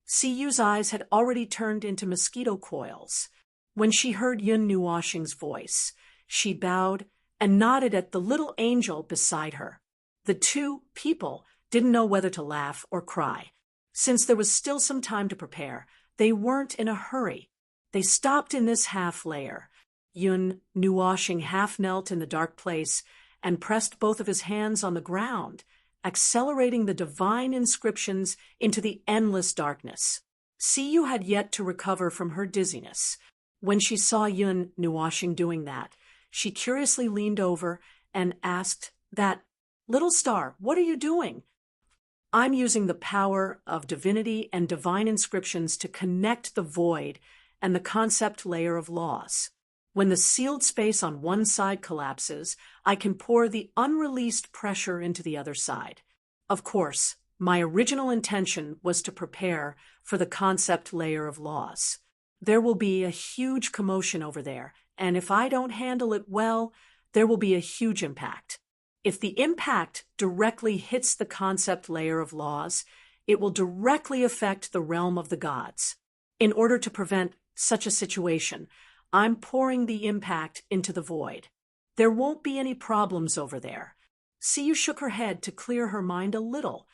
Siyu's eyes had already turned into mosquito coils. When she heard Yun Nuoxing's voice, she bowed and nodded at the little angel beside her. The 2 people didn't know whether to laugh or cry. Since there was still some time to prepare, they weren't in a hurry. They stopped in this half layer. Yun Nuoxing half knelt in the dark place and pressed both of his hands on the ground, accelerating the divine inscriptions into the endless darkness. Siyu had yet to recover from her dizziness. When she saw Yun Nuoxing doing that, she curiously leaned over and asked, "That little star, what are you doing?" "I'm using the power of divinity and divine inscriptions to connect the void and the concept layer of laws. When the sealed space on one side collapses, I can pour the unreleased pressure into the other side. Of course, my original intention was to prepare for the concept layer of laws. There will be a huge commotion over there, and if I don't handle it well, there will be a huge impact. If the impact directly hits the concept layer of laws, it will directly affect the realm of the gods. In order to prevent such a situation, I'm pouring the impact into the void. There won't be any problems over there." Siyu shook her head to clear her mind a little.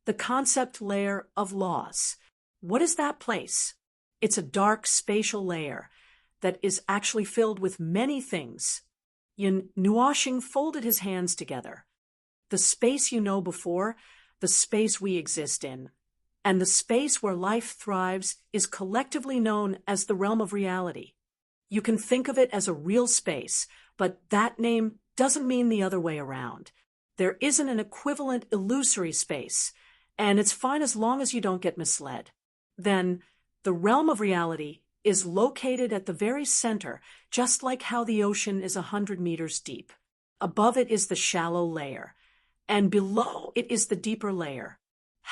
"The concept layer of laws. What is that place?" "It's a dark spatial layer that is actually filled with many things." Yun Nuoxing folded his hands together. "The space you know before, the space we exist in, and the space where life thrives is collectively known as the realm of reality. You can think of it as a real space, but that name doesn't mean the other way around. There isn't an equivalent illusory space, and it's fine as long as you don't get misled. Then, the realm of reality is located at the very center, just like how the ocean is 100 meters deep. Above it is the shallow layer, and below it is the deeper layer.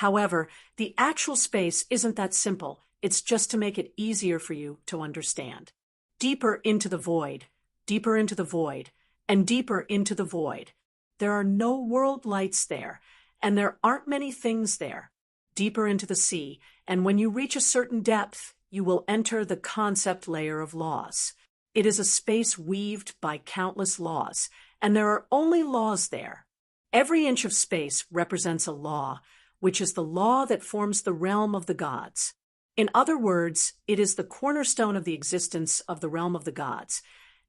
However, the actual space isn't that simple. It's just to make it easier for you to understand. Deeper into the void, deeper into the void, and deeper into the void. There are no world lights there, and there aren't many things there. Deeper into the sea, and when you reach a certain depth, you will enter the concept layer of laws. It is a space weaved by countless laws, and there are only laws there. Every inch of space represents a law, which is the law that forms the realm of the gods. In other words, it is the cornerstone of the existence of the realm of the gods,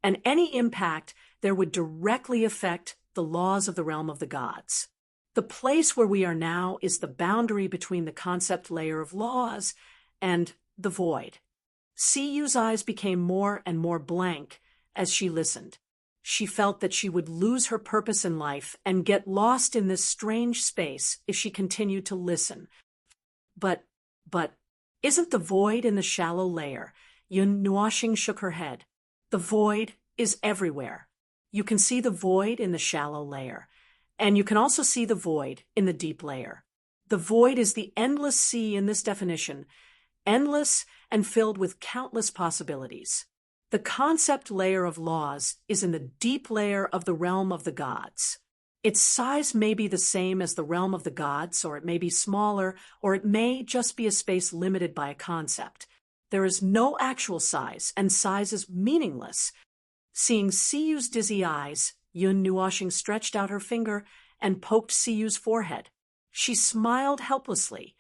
and any impact there would directly affect the laws of the realm of the gods. The place where we are now is the boundary between the concept layer of laws and the void." Siyu's eyes became more and more blank as she listened. She felt that she would lose her purpose in life and get lost in this strange space if she continued to listen. But, isn't the void in the shallow layer? Yun Nuoxing shook her head. The void is everywhere. You can see the void in the shallow layer, and you can also see the void in the deep layer. The void is the endless sea in this definition, endless and filled with countless possibilities. The concept layer of laws is in the deep layer of the realm of the gods. Its size may be the same as the realm of the gods, or it may be smaller, or it may just be a space limited by a concept. There is no actual size, and size is meaningless. Seeing Siyu's dizzy eyes, Yun Nuoxing stretched out her finger and poked Siyu's forehead. She smiled helplessly.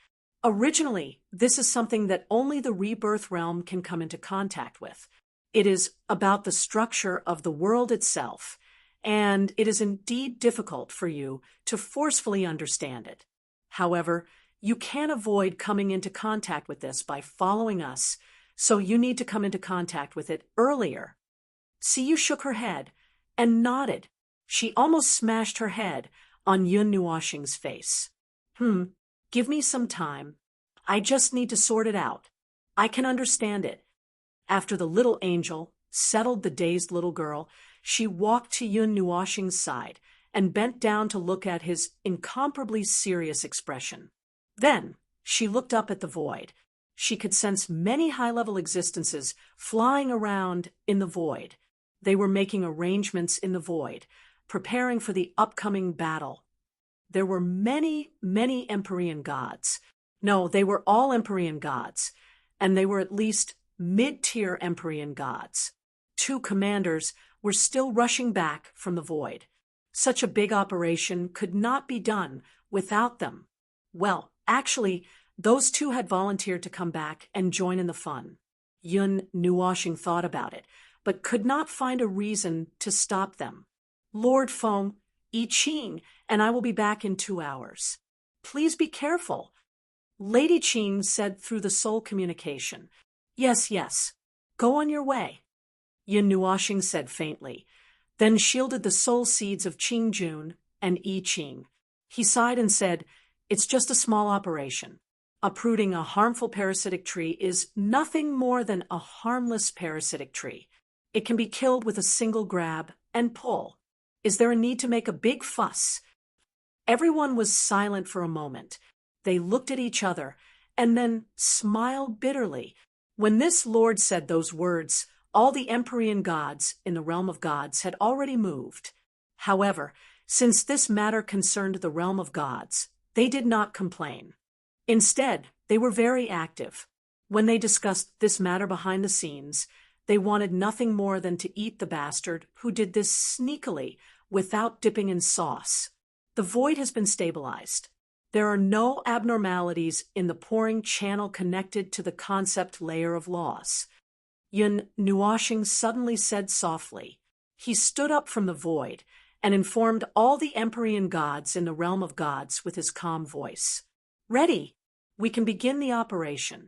Originally, this is something that only the rebirth realm can come into contact with. It is about the structure of the world itself, and it is indeed difficult for you to forcefully understand it. However, you can't avoid coming into contact with this by following us, so you need to come into contact with it earlier. See, you shook her head and nodded. She almost smashed her head on Yun Nuoxing's face. Give me some time. I just need to sort it out. I can understand it. After the little angel settled the dazed little girl, she walked to Yun Nuoxing's side and bent down to look at his incomparably serious expression. Then she looked up at the void. She could sense many high-level existences flying around in the void. They were making arrangements in the void, preparing for the upcoming battle. There were many, many Empyrean gods. No, they were all Empyrean gods, and they were at least mid-tier Empyrean gods. 2 commanders were still rushing back from the void. Such a big operation could not be done without them. Well, actually, those 2 had volunteered to come back and join in the fun. Yun Nuoxing thought about it, but could not find a reason to stop them. Lord Feng, I Ching, and I will be back in 2 hours. Please be careful. Lady Qing said through the soul communication. Yes, yes. Go on your way. Yun Nuoxing said faintly, then shielded the soul seeds of Qing Jun and I Ching. He sighed and said, it's just a small operation. Uprooting a harmful parasitic tree is nothing more than a harmless parasitic tree. It can be killed with a single grab and pull. Is there a need to make a big fuss? Everyone was silent for a moment. They looked at each other and then smiled bitterly. When this lord said those words, all the Empyrean gods in the realm of gods had already moved. However, since this matter concerned the realm of gods, they did not complain. Instead, they were very active. When they discussed this matter behind the scenes, they wanted nothing more than to eat the bastard who did this sneakily without dipping in sauce. The void has been stabilized. There are no abnormalities in the pouring channel connected to the concept layer of laws. Yun Nuoxing suddenly said softly. He stood up from the void and informed all the Empyrean gods in the realm of gods with his calm voice. Ready! We can begin the operation.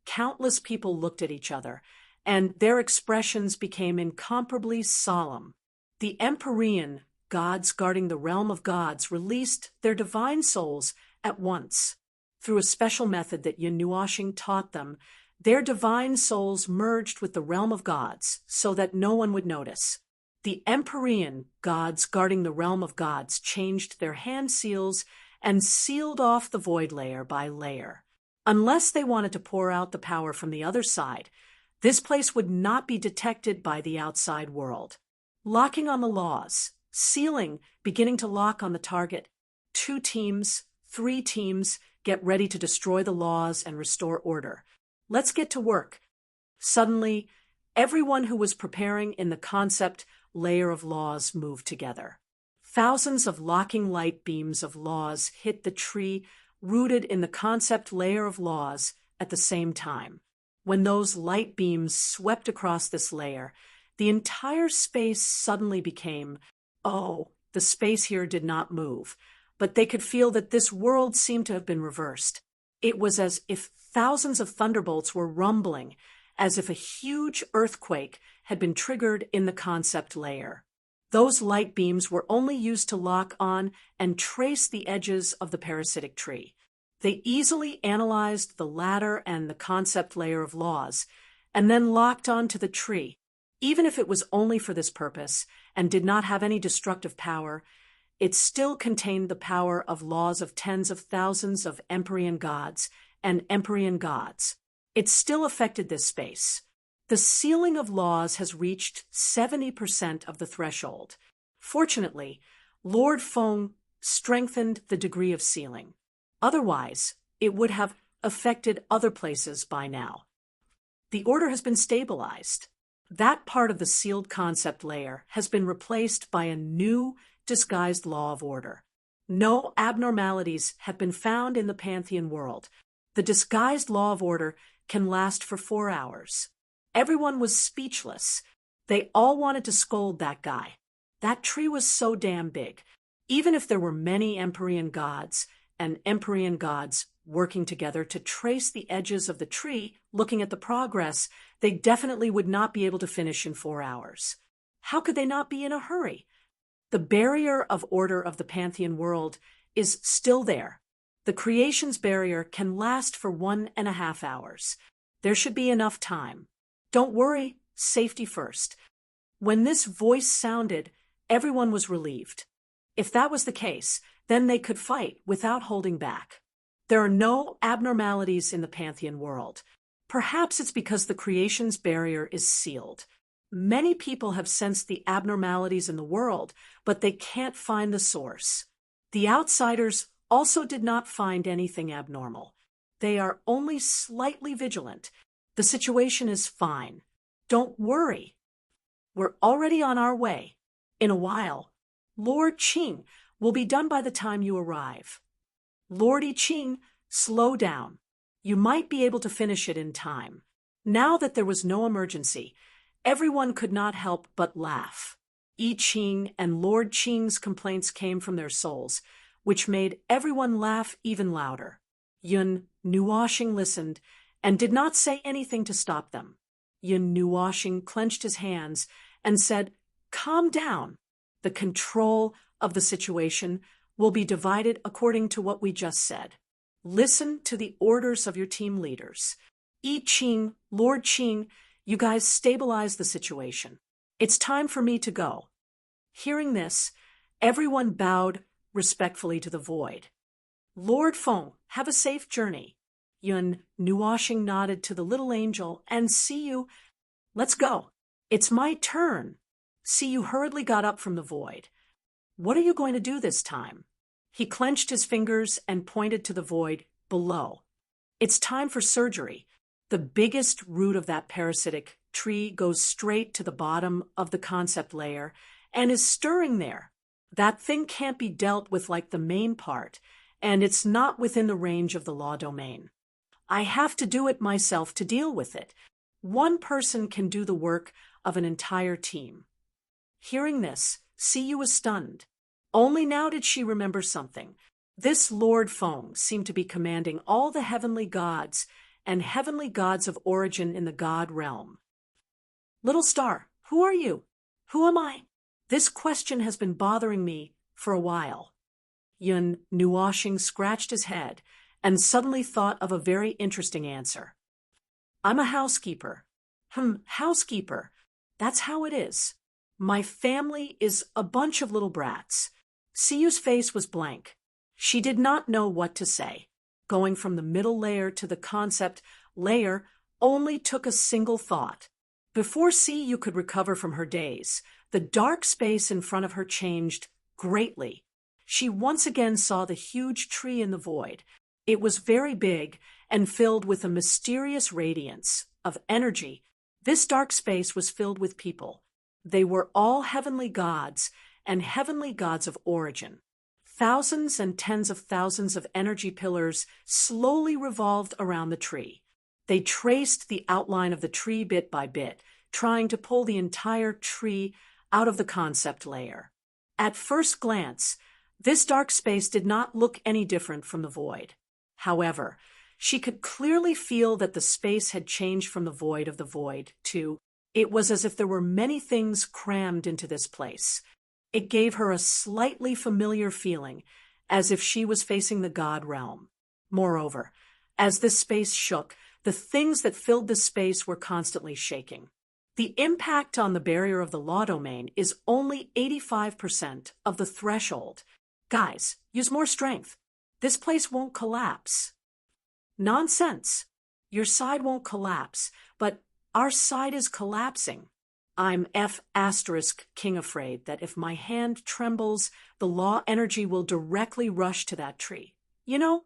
Countless people looked at each other, and their expressions became incomparably solemn. The Empyrean gods guarding the realm of gods released their divine souls at once. Through a special method that Yun Nuoxing taught them, their divine souls merged with the realm of gods so that no one would notice. The Empyrean gods guarding the realm of gods changed their hand seals and sealed off the void layer by layer. Unless they wanted to pour out the power from the other side, this place would not be detected by the outside world. Locking on the laws, sealing beginning to lock on the target. 2 teams, 3 teams, get ready to destroy the laws and restore order. Let's get to work. Suddenly, everyone who was preparing in the concept layer of laws moved together. Thousands of locking light beams of laws hit the tree rooted in the concept layer of laws at the same time. When those light beams swept across this layer, the entire space suddenly became, the space here did not move, but they could feel that this world seemed to have been reversed. It was as if thousands of thunderbolts were rumbling, as if a huge earthquake had been triggered in the concept layer. Those light beams were only used to lock on and trace the edges of the parasitic tree. They easily analyzed the ladder and the concept layer of laws, and then locked onto the tree. Even if it was only for this purpose and did not have any destructive power, it still contained the power of laws of tens of thousands of Empyrean gods and Empyrean gods. It still affected this space. The sealing of laws has reached 70% of the threshold. Fortunately, Lord Feng strengthened the degree of sealing. Otherwise, it would have affected other places by now. The order has been stabilized. That part of the sealed concept layer has been replaced by a new, disguised law of order. No abnormalities have been found in the Pantheon world. The disguised law of order can last for 4 hours. Everyone was speechless. They all wanted to scold that guy. That tree was so damn big. Even if there were many Empyrean gods and Empyrean gods working together to trace the edges of the tree, looking at the progress, they definitely would not be able to finish in 4 hours. How could they not be in a hurry? The barrier of order of the Pantheon world is still there. The creation's barrier can last for 1.5 hours. There should be enough time. Don't worry, safety first. When this voice sounded, everyone was relieved. If that was the case, then they could fight without holding back. There are no abnormalities in the Pantheon world. Perhaps it's because the creation's barrier is sealed. Many people have sensed the abnormalities in the world, but they can't find the source. The outsiders also did not find anything abnormal. They are only slightly vigilant. The situation is fine. Don't worry. We're already on our way. In a while, Lord Qing will be done by the time you arrive. Lordy Qing, slow down. You might be able to finish it in time. Now that there was no emergency, everyone could not help but laugh. I Ching and Lord Qing's complaints came from their souls, which made everyone laugh even louder. Yun Nuoxing listened and did not say anything to stop them. Yun Nuoxing clenched his hands and said, "Calm down. The control of the situation will be divided according to what we just said. Listen to the orders of your team leaders. I Ching, Lord Qing, you guys stabilize the situation. It's time for me to go." Hearing this, everyone bowed respectfully to the void. "Lord Feng, have a safe journey." Yun Nuoxing nodded to the little angel, "And see you. Let's go. It's my turn." See you hurriedly got up from the void. "What are you going to do this time?" He clenched his fingers and pointed to the void below. "It's time for surgery. The biggest root of that parasitic tree goes straight to the bottom of the concept layer and is stirring there. That thing can't be dealt with like the main part, and it's not within the range of the law domain. I have to do it myself to deal with it. One person can do the work of an entire team." Hearing this, Siyu was stunned. Only now did she remember something. This Lord Feng seemed to be commanding all the heavenly gods and heavenly gods of origin in the god realm. "Little star, who are you? Who am I?" This question has been bothering me for a while. Yun Nuoxing scratched his head and suddenly thought of a very interesting answer. "I'm a housekeeper." Housekeeper. That's how it is. My family is a bunch of little brats." Siyu's face was blank. She did not know what to say. Going from the middle layer to the concept layer only took a single thought. Before Siyu could recover from her daze, the dark space in front of her changed greatly. She once again saw the huge tree in the void. It was very big and filled with a mysterious radiance of energy. This dark space was filled with people. They were all heavenly gods and heavenly gods of origin. Thousands and tens of thousands of energy pillars slowly revolved around the tree. They traced the outline of the tree bit by bit, trying to pull the entire tree out of the concept layer. At first glance, this dark space did not look any different from the void. However, she could clearly feel that the space had changed from the void of the void to it was as if there were many things crammed into this place. It gave her a slightly familiar feeling, as if she was facing the god realm. Moreover, as this space shook, the things that filled this space were constantly shaking. The impact on the barrier of the law domain is only 85% of the threshold. Guys, use more strength. This place won't collapse. Nonsense. Your side won't collapse, but our side is collapsing. I'm King afraid that if my hand trembles, the law energy will directly rush to that tree. You know?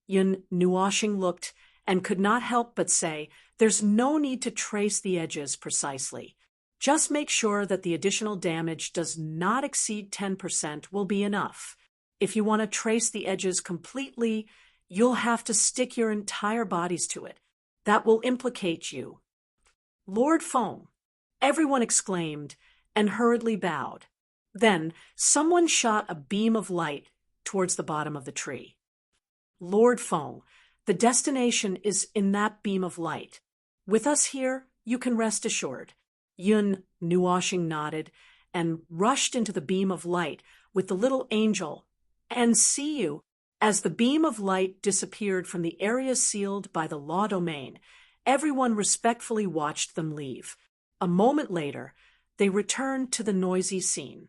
Yun Nuoxing looked and could not help but say, "There's no need to trace the edges precisely. Just make sure that the additional damage does not exceed 10% will be enough. If you want to trace the edges completely, You'll have to stick your entire bodies to it. That will implicate you. Lord Feng, everyone exclaimed and hurriedly bowed. Then someone shot a beam of light towards the bottom of the tree. Lord Feng, the destination is in that beam of light. With us here, you can rest assured. Yun Nuoshing nodded and rushed into the beam of light with the little angel. And see you, as the beam of light disappeared from the area sealed by the law domain, everyone respectfully watched them leave. A moment later, they returned to the noisy scene.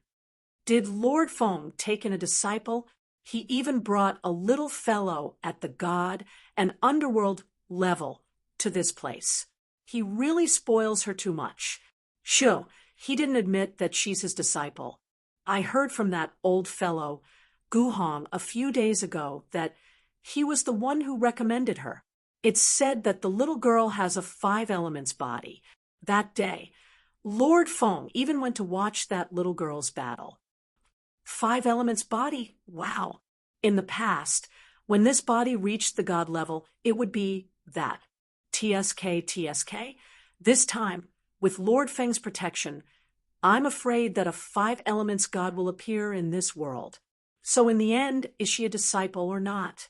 Did Lord Feng take in a disciple? He even brought a little fellow at the god and underworld level to this place. He really spoils her too much. Sure, he didn't admit that she's his disciple. I heard from that old fellow, Gu Hong, a few days ago that he was the one who recommended her. It's said that the little girl has a 5 elements body. That day, Lord Feng even went to watch that little girl's battle. 5 elements body? Wow. In the past, when this body reached the god level, it would be that. TSK. This time, with Lord Feng's protection, I'm afraid that a 5 elements god will appear in this world. So in the end, is she a disciple or not?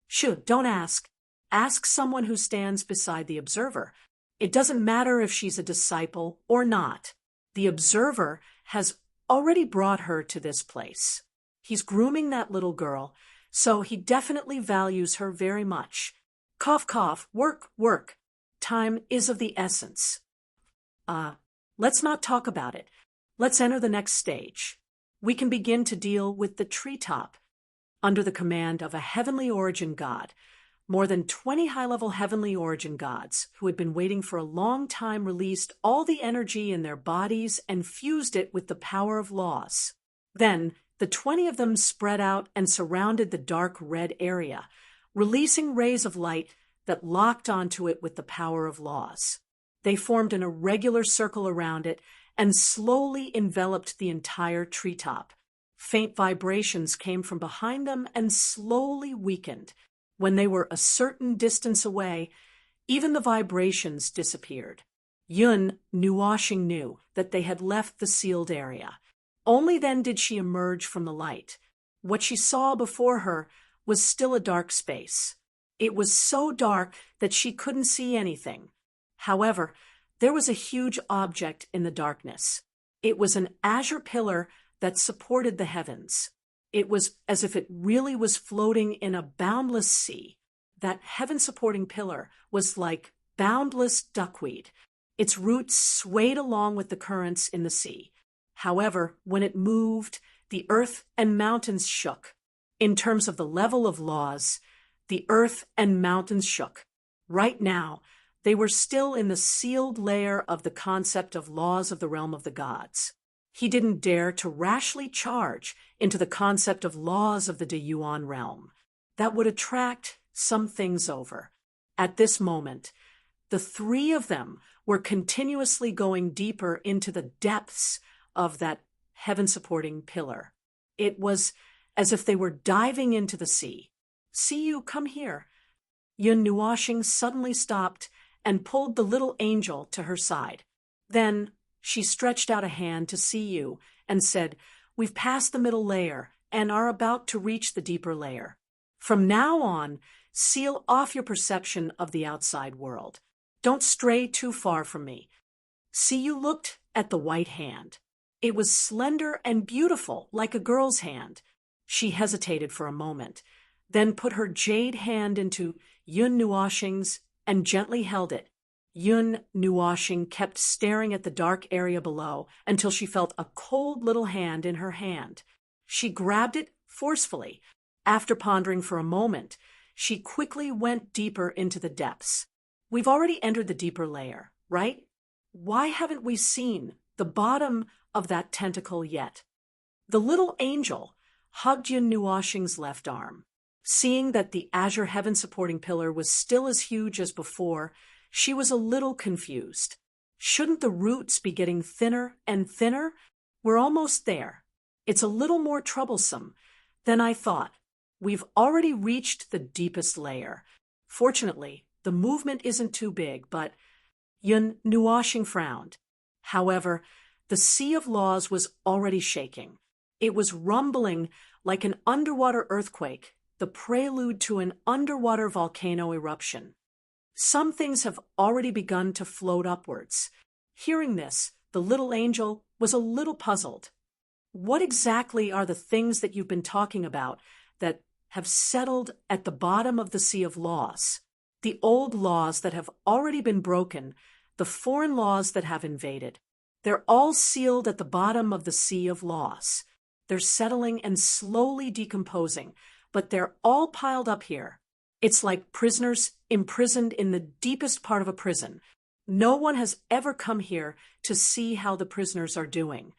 Shoo, don't ask. Ask someone who stands beside the observer. It doesn't matter if she's a disciple or not. The observer has already brought her to this place. He's grooming that little girl, so he definitely values her very much. Cough, cough, work. Time is of the essence. Let's not talk about it. Let's enter the next stage. We can begin to deal with the treetop. Under the command of a heavenly origin god, more than 20 high-level heavenly origin gods who had been waiting for a long time released all the energy in their bodies and fused it with the power of laws. Then, the 20 of them spread out and surrounded the dark red area, releasing rays of light that locked onto it with the power of laws. They formed an irregular circle around it and slowly enveloped the entire treetop. Faint vibrations came from behind them and slowly weakened. When they were a certain distance away, even the vibrations disappeared. Yun Nuoshing knew that they had left the sealed area. Only then did she emerge from the light. What she saw before her was still a dark space. It was so dark that she couldn't see anything. However, there was a huge object in the darkness. It was an azure pillar that supported the heavens. It was as if it really was floating in a boundless sea. That heaven-supporting pillar was like boundless duckweed. Its roots swayed along with the currents in the sea. However, when it moved, the earth and mountains shook. In terms of the level of laws, the earth and mountains shook. Right now, they were still in the sealed layer of the concept of laws of the realm of the gods. He didn't dare to rashly charge into the concept of laws of the Deyuan realm. That would attract some things over. At this moment, the 3 of them were continuously going deeper into the depths of that heaven-supporting pillar. It was as if they were diving into the sea. See you, come here. Yun Nuoshing suddenly stopped and pulled the little angel to her side. Then she stretched out a hand to see you and said, "We've passed the middle layer and are about to reach the deeper layer. From now on, seal off your perception of the outside world. Don't stray too far from me." See you looked at the white hand. It was slender and beautiful, like a girl's hand. She hesitated for a moment, then put her jade hand into Yun Nuoshing's and gently held it. Yun Nuoshing kept staring at the dark area below until she felt a cold little hand in her hand. She grabbed it forcefully. After pondering for a moment, she quickly went deeper into the depths. We've already entered the deeper layer, right? Why haven't we seen the bottom of that tentacle yet? The little angel hugged Yun Nuoshing's left arm. Seeing that the azure heaven-supporting pillar was still as huge as before, she was a little confused. Shouldn't the roots be getting thinner and thinner? We're almost there. It's a little more troublesome than I thought. We've already reached the deepest layer. Fortunately, the movement isn't too big, but Yun Nuashing frowned. However, the sea of laws was already shaking. It was rumbling like an underwater earthquake, the prelude to an underwater volcano eruption. Some things have already begun to float upwards. Hearing this, the little angel was a little puzzled. What exactly are the things that you've been talking about that have settled at the bottom of the sea of laws? The old laws that have already been broken, the foreign laws that have invaded. They're all sealed at the bottom of the sea of laws. They're settling and slowly decomposing, but they're all piled up here. It's like prisoners imprisoned in the deepest part of a prison. No one has ever come here to see how the prisoners are doing.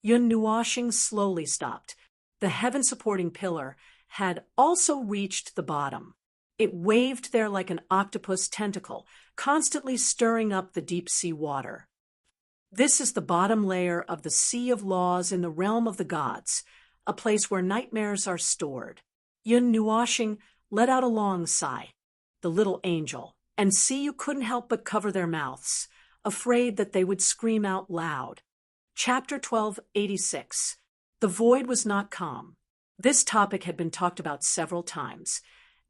Yun Nuashing slowly stopped. The heaven-supporting pillar had also reached the bottom. It waved there like an octopus tentacle, constantly stirring up the deep-sea water. This is the bottom layer of the Sea of Laws in the realm of the gods, a place where nightmares are stored. Yun Nuashing let out a long sigh. The little angel and Siyu couldn't help but cover their mouths, afraid that they would scream out loud. Chapter 1286. The void was not calm. This topic had been talked about several times,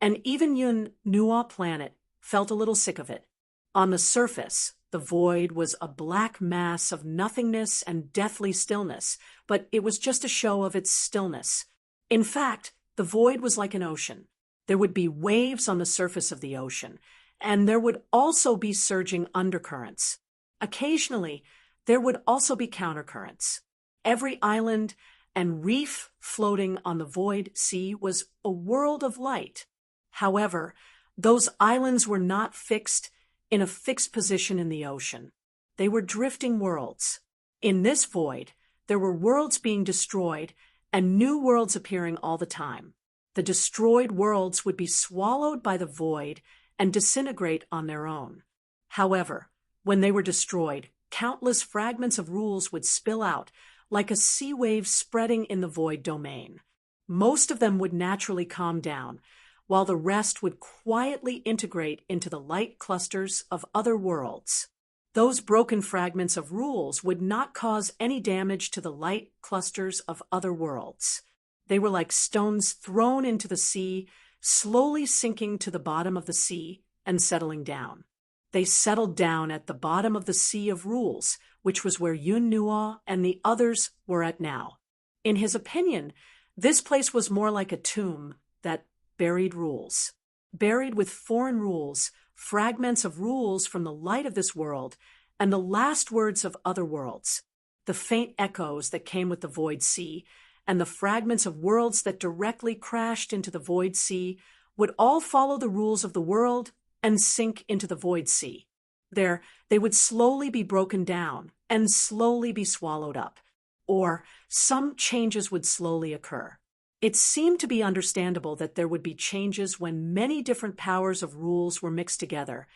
and even Yun Nua planet felt a little sick of it. On the surface, the void was a black mass of nothingness and deathly stillness, but it was just a show of its stillness. In fact, the void was like an ocean. There would be waves on the surface of the ocean, and there would also be surging undercurrents. Occasionally, there would also be countercurrents. Every island and reef floating on the void sea was a world of light. However, those islands were not fixed in a fixed position in the ocean. They were drifting worlds. In this void, there were worlds being destroyed and new worlds appearing all the time. The destroyed worlds would be swallowed by the void and disintegrate on their own. However, when they were destroyed, countless fragments of rules would spill out, like a sea wave spreading in the void domain. Most of them would naturally calm down, while the rest would quietly integrate into the light clusters of other worlds. Those broken fragments of rules would not cause any damage to the light clusters of other worlds. They were like stones thrown into the sea, slowly sinking to the bottom of the sea and settling down. They settled down at the bottom of the sea of rules, which was where Yun Nua and the others were at now. In his opinion, this place was more like a tomb that buried rules. Buried with foreign rules, fragments of rules from the light of this world, and the last words of other worlds. The faint echoes that came with the void sea, and the fragments of worlds that directly crashed into the void sea would all follow the rules of the world and sink into the void sea. There, they would slowly be broken down and slowly be swallowed up, or some changes would slowly occur. It seemed to be understandable that there would be changes when many different powers of rules were mixed together,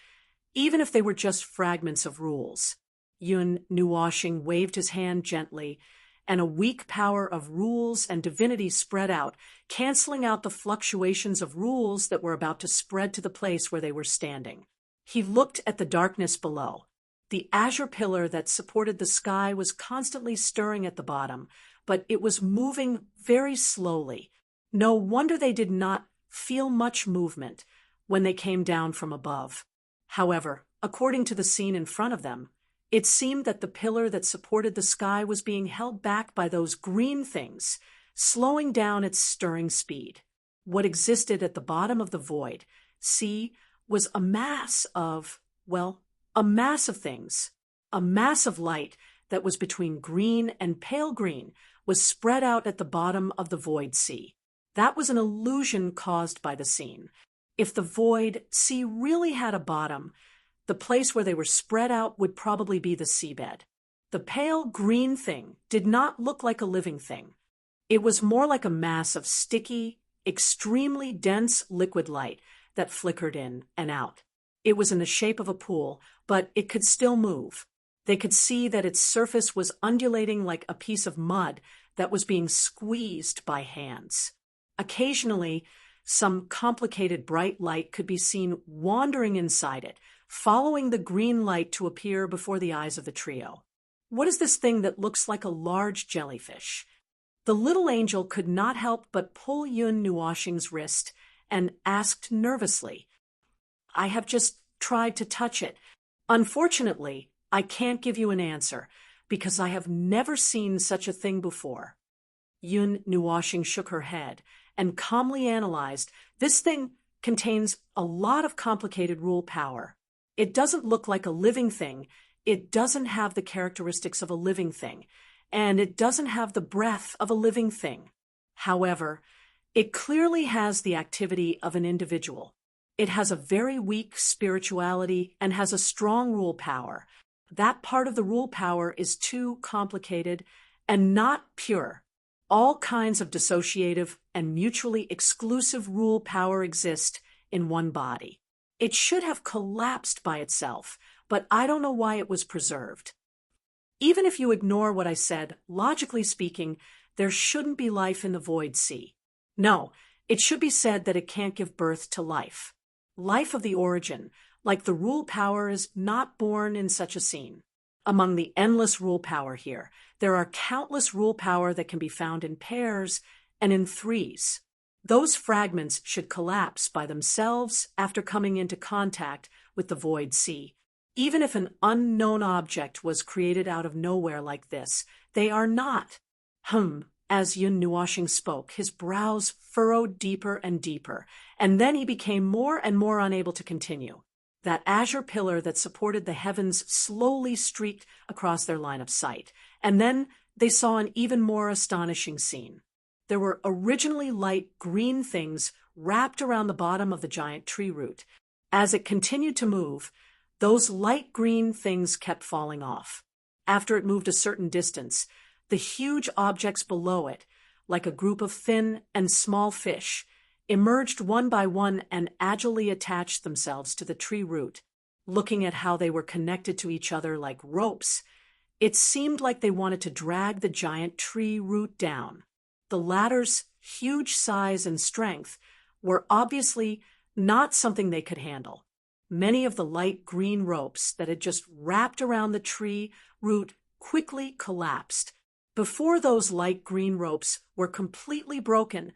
even if they were just fragments of rules. Yun Nuashing waved his hand gently, and a weak power of rules and divinity spread out, canceling out the fluctuations of rules that were about to spread to the place where they were standing. He looked at the darkness below. The azure pillar that supported the sky was constantly stirring at the bottom, but it was moving very slowly. No wonder they did not feel much movement when they came down from above. However, according to the scene in front of them, it seemed that the pillar that supported the sky was being held back by those green things, slowing down its stirring speed. What existed at the bottom of the void sea was a mass of things. A mass of light that was between green and pale green was spread out at the bottom of the void sea. That was an illusion caused by the scene. If the void sea really had a bottom, the place where they were spread out would probably be the seabed. The pale green thing did not look like a living thing. It was more like a mass of sticky, extremely dense liquid light that flickered in and out. It was in the shape of a pool, but it could still move. They could see that its surface was undulating like a piece of mud that was being squeezed by hands. Occasionally, some complicated bright light could be seen wandering inside it, following the green light to appear before the eyes of the trio. What is this thing that looks like a large jellyfish? The little angel could not help but pull Yun Nuoshing's wrist and asked nervously, I have just tried to touch it. Unfortunately, I can't give you an answer because I have never seen such a thing before. Yun Nuoshing shook her head and calmly analyzed, this thing contains a lot of complicated rule power. It doesn't look like a living thing, it doesn't have the characteristics of a living thing, and it doesn't have the breath of a living thing. However, it clearly has the activity of an individual. It has a very weak spirituality and has a strong rule power. That part of the rule power is too complicated and not pure. All kinds of dissociative and mutually exclusive rule power exist in one body. It should have collapsed by itself, but I don't know why it was preserved. Even if you ignore what I said, logically speaking, there shouldn't be life in the void sea. No, it should be said that it can't give birth to life. Life of the origin, like the rule power, is not born in such a scene. Among the endless rule power here, there are countless rule power that can be found in pairs and in threes. Those fragments should collapse by themselves after coming into contact with the void sea. Even if an unknown object was created out of nowhere like this, they are not. As Yun Nuoshing spoke, his brows furrowed deeper and deeper, and then he became more and more unable to continue. That azure pillar that supported the heavens slowly streaked across their line of sight, and then they saw an even more astonishing scene. There were originally light green things wrapped around the bottom of the giant tree root. As it continued to move, those light green things kept falling off. After it moved a certain distance, the huge objects below it, like a group of thin and small fish, emerged one by one and agilely attached themselves to the tree root. Looking at how they were connected to each other like ropes, it seemed like they wanted to drag the giant tree root down. The latter's huge size and strength were obviously not something they could handle. Many of the light green ropes that had just wrapped around the tree root quickly collapsed. Before those light green ropes were completely broken,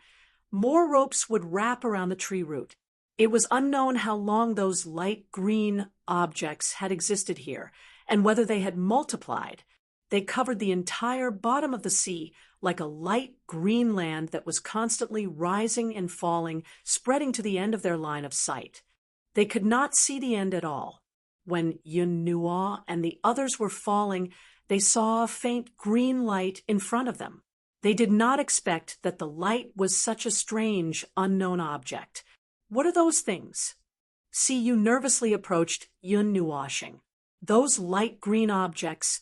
more ropes would wrap around the tree root. It was unknown how long those light green objects had existed here, and whether they had multiplied. They covered the entire bottom of the sea like a light green land that was constantly rising and falling, spreading to the end of their line of sight. They could not see the end at all. When Yun Nuo and the others were falling, they saw a faint green light in front of them. They did not expect that the light was such a strange, unknown object. What are those things? Siyu nervously approached Yun Nuoshing. Those light green objects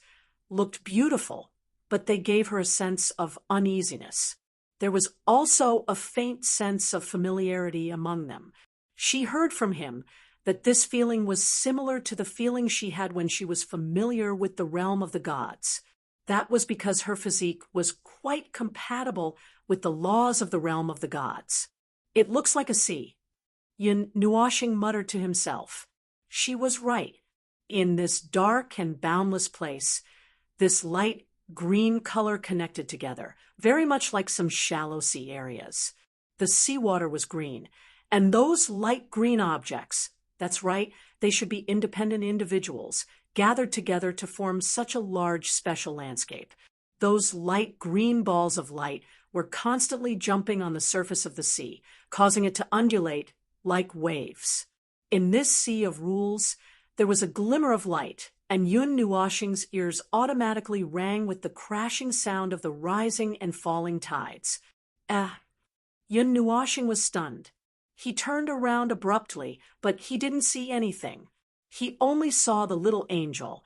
looked beautiful, but they gave her a sense of uneasiness. There was also a faint sense of familiarity among them. She heard from him that this feeling was similar to the feeling she had when she was familiar with the realm of the gods. That was because her physique was quite compatible with the laws of the realm of the gods. It looks like a sea. Yun Nuoshing muttered to himself. She was right. In this dark and boundless place, this light green color connected together, very much like some shallow sea areas. The seawater was green, and those light green objects, that's right, they should be independent individuals, gathered together to form such a large special landscape. Those light green balls of light were constantly jumping on the surface of the sea, causing it to undulate like waves. In this sea of rules, there was a glimmer of light, and Yun Nuoshing's ears automatically rang with the crashing sound of the rising and falling tides. Yun Nuoshing was stunned. He turned around abruptly, but he didn't see anything. He only saw the little angel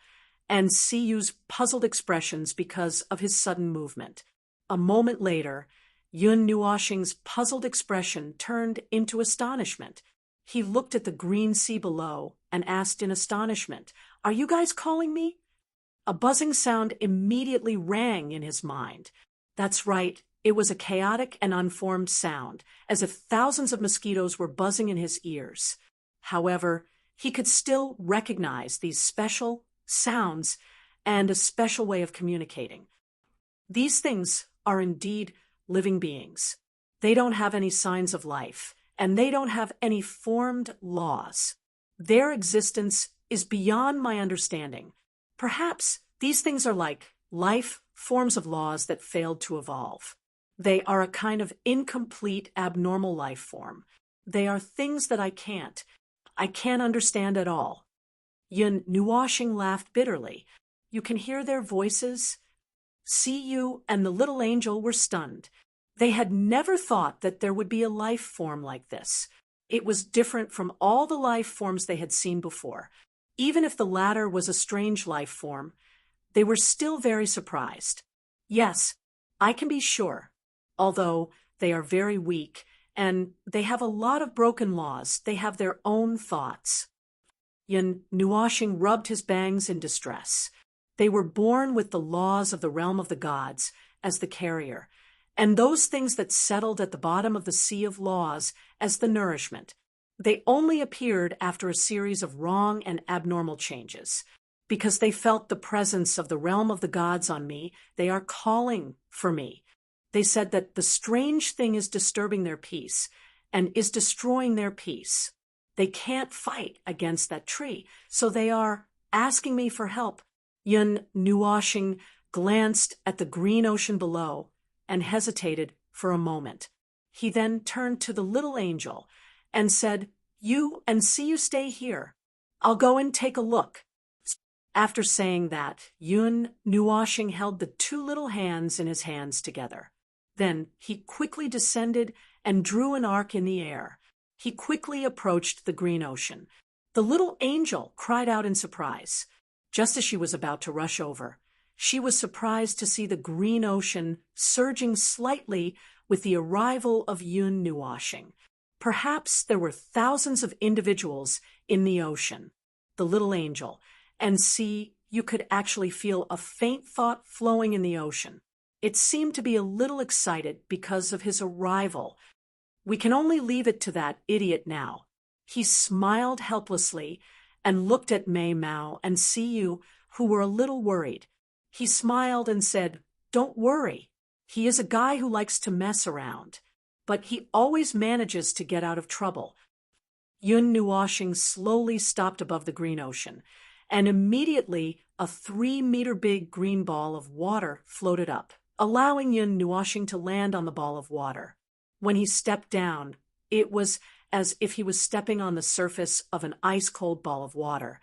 and Siyu's puzzled expressions because of his sudden movement. A moment later, Yun Nuoshing's puzzled expression turned into astonishment. He looked at the green sea below and asked in astonishment, "Are you guys calling me?" A buzzing sound immediately rang in his mind. That's right, It was a chaotic and unformed sound, as if thousands of mosquitoes were buzzing in his ears. However, he could still recognize these special sounds and a special way of communicating. These things are indeed living beings. They don't have any signs of life, and they don't have any formed laws. Their existence is beyond my understanding. Perhaps these things are like life forms of laws that failed to evolve. They are a kind of incomplete, abnormal life form. They are things that I can't understand at all. Yun Nuashing laughed bitterly. You can hear their voices. See you and the little angel were stunned. They had never thought that there would be a life form like this. It was different from all the life forms they had seen before. Even if the latter was a strange life form, they were still very surprised. Yes, I can be sure. Although they are very weak, and they have a lot of broken laws, they have their own thoughts. Yun Nuashing rubbed his bangs in distress. They were born with the laws of the realm of the gods as the carrier, and those things that settled at the bottom of the sea of laws as the nourishment. They only appeared after a series of wrong and abnormal changes. Because they felt the presence of the realm of the gods on me, they are calling for me. They said that the strange thing is disturbing their peace and is destroying their peace. They can't fight against that tree, so they are asking me for help. Yun Nuashing glanced at the green ocean below and hesitated for a moment. He then turned to the little angel and said, See you stay here. I'll go and take a look. After saying that, Yun Nuashing held the two little hands in his hands together. Then he quickly descended and drew an arc in the air. He quickly approached the green ocean. The little angel cried out in surprise. Just as she was about to rush over, she was surprised to see the green ocean surging slightly with the arrival of Yun Nuashing. Perhaps there were thousands of individuals in the ocean. The little angel, and you could actually feel a faint thought flowing in the ocean. It seemed to be a little excited because of his arrival. We can only leave it to that idiot now. He smiled helplessly and looked at Mei Mao and Siyu, who were a little worried. He smiled and said, "Don't worry. He is a guy who likes to mess around, but he always manages to get out of trouble." Yun Nuashing slowly stopped above the green ocean, and immediately a 3-meter-big green ball of water floated up, allowing Yun Nuashing to land on the ball of water. When he stepped down, it was as if he was stepping on the surface of an ice-cold ball of water,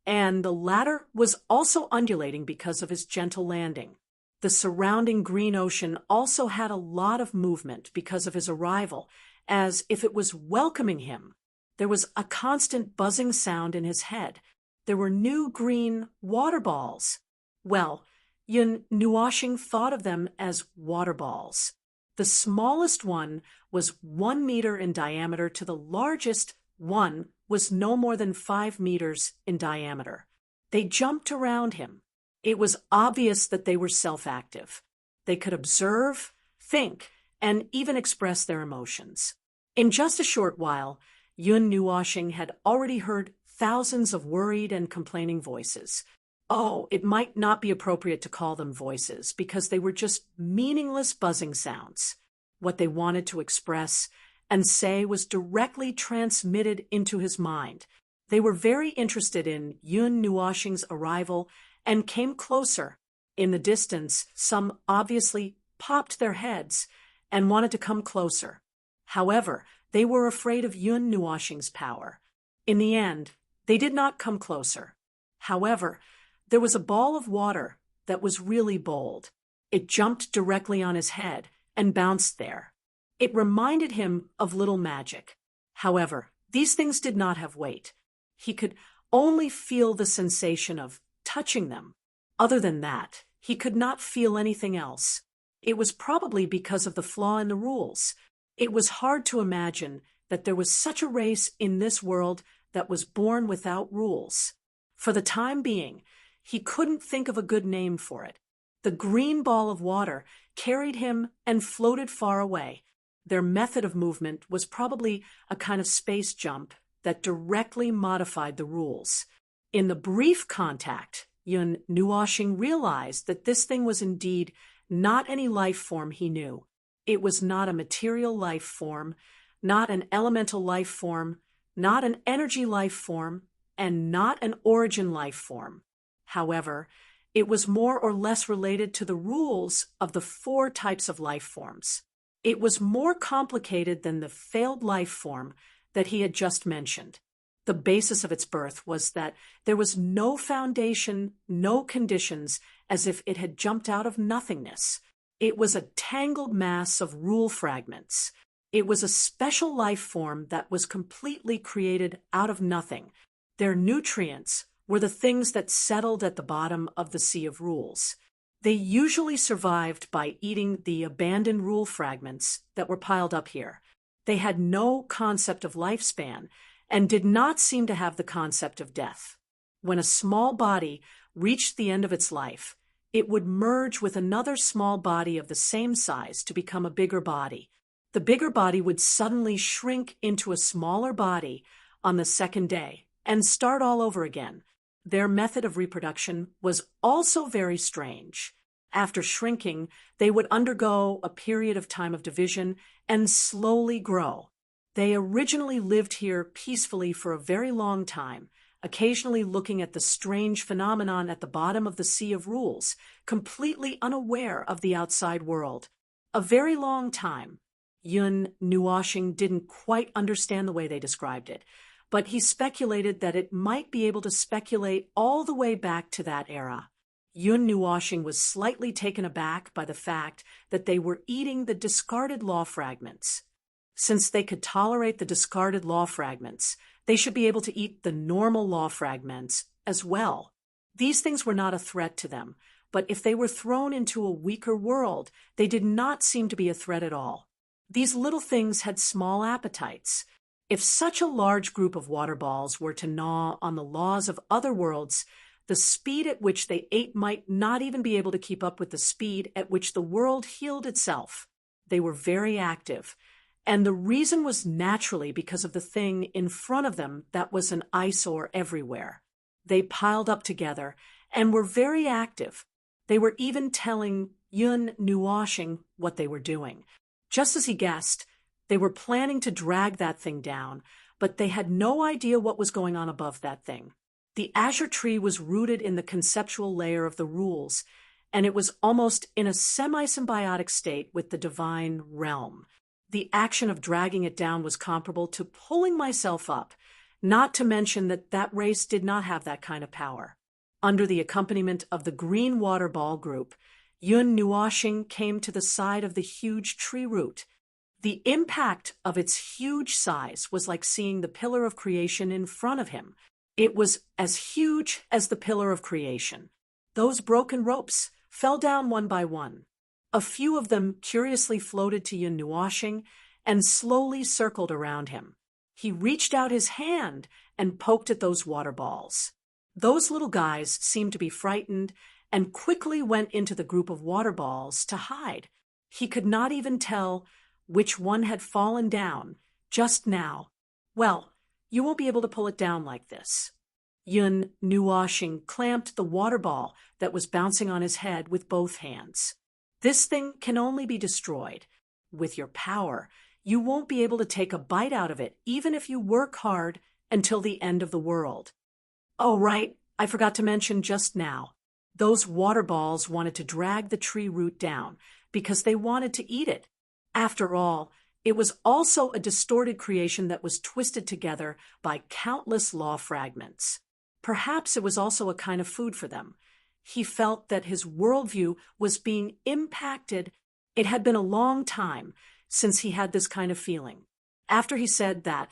and the latter was also undulating because of his gentle landing. The surrounding green ocean also had a lot of movement because of his arrival, as if it was welcoming him. There was a constant buzzing sound in his head. There were new green water balls. Well, Yun Nuashing thought of them as water balls. The smallest one was 1 meter in diameter to the largest one was no more than 5 meters in diameter. They jumped around him. It was obvious that they were self-active. They could observe, think, and even express their emotions. In just a short while, Yun Nuashing had already heard thousands of worried and complaining voices. Oh, it might not be appropriate to call them voices because they were just meaningless buzzing sounds. What they wanted to express and say was directly transmitted into his mind. They were very interested in Yun Nuashing's arrival and came closer. In the distance, some obviously popped their heads and wanted to come closer. However, they were afraid of Yun Nuashing's power. In the end, they did not come closer. However, there was a ball of water that was really bold. It jumped directly on his head and bounced there. It reminded him of little magic. However, these things did not have weight. He could only feel the sensation of touching them. Other than that, he could not feel anything else. It was probably because of the flaw in the rules. It was hard to imagine that there was such a race in this world that was born without rules. For the time being, he couldn't think of a good name for it. The green ball of water carried him and floated far away. Their method of movement was probably a kind of space jump that directly modified the rules. In the brief contact, Yun Nuoxing realized that this thing was indeed not any life form he knew. It was not a material life form, not an elemental life form, not an energy life form, and not an origin life form. However, it was more or less related to the rules of the 4 types of life forms. It was more complicated than the failed life form that he had just mentioned. The basis of its birth was that there was no foundation, no conditions, as if it had jumped out of nothingness. It was a tangled mass of rule fragments. It was a special life form that was completely created out of nothing. Their nutrients were the things that settled at the bottom of the sea of rules. They usually survived by eating the abandoned rule fragments that were piled up here. They had no concept of lifespan and did not seem to have the concept of death. When a small body reached the end of its life, it would merge with another small body of the same size to become a bigger body. The bigger body would suddenly shrink into a smaller body on the second day and start all over again. Their method of reproduction was also very strange. After shrinking, they would undergo a period of time of division and slowly grow. They originally lived here peacefully for a very long time, occasionally looking at the strange phenomenon at the bottom of the sea of rules, completely unaware of the outside world. A very long time. Yun Nuoxing didn't quite understand the way they described it, but he speculated that it might be able to speculate all the way back to that era. Yun Nuoxing was slightly taken aback by the fact that they were eating the discarded law fragments. Since they could tolerate the discarded law fragments, they should be able to eat the normal law fragments as well. These things were not a threat to them, but if they were thrown into a weaker world, they did not seem to be a threat at all. These little things had small appetites. If such a large group of water balls were to gnaw on the laws of other worlds, the speed at which they ate might not even be able to keep up with the speed at which the world healed itself. They were very active, and the reason was naturally because of the thing in front of them that was an eyesore everywhere. They piled up together and were very active. They were even telling Yun Nuoxing what they were doing. Just as he guessed, they were planning to drag that thing down, but they had no idea what was going on above that thing. The azure tree was rooted in the conceptual layer of the rules, and it was almost in a semi-symbiotic state with the divine realm. The action of dragging it down was comparable to pulling myself up, not to mention that that race did not have that kind of power. Under the accompaniment of the green water ball group, Yun Nuoxing came to the side of the huge tree root. The impact of its huge size was like seeing the pillar of creation in front of him. It was as huge as the pillar of creation. Those broken ropes fell down one by one. A few of them curiously floated to Yun Nuoxing and slowly circled around him. He reached out his hand and poked at those water balls. Those little guys seemed to be frightened and quickly went into the group of water balls to hide. He could not even tell which one had fallen down just now. Well, you won't be able to pull it down like this. Yun Nuoxing clamped the water ball that was bouncing on his head with both hands. This thing can only be destroyed. With your power, you won't be able to take a bite out of it, even if you work hard, until the end of the world. Oh, right, I forgot to mention just now. Those water balls wanted to drag the tree root down because they wanted to eat it. After all, it was also a distorted creation that was twisted together by countless law fragments. Perhaps it was also a kind of food for them. He felt that his worldview was being impacted. It had been a long time since he had this kind of feeling. After he said that,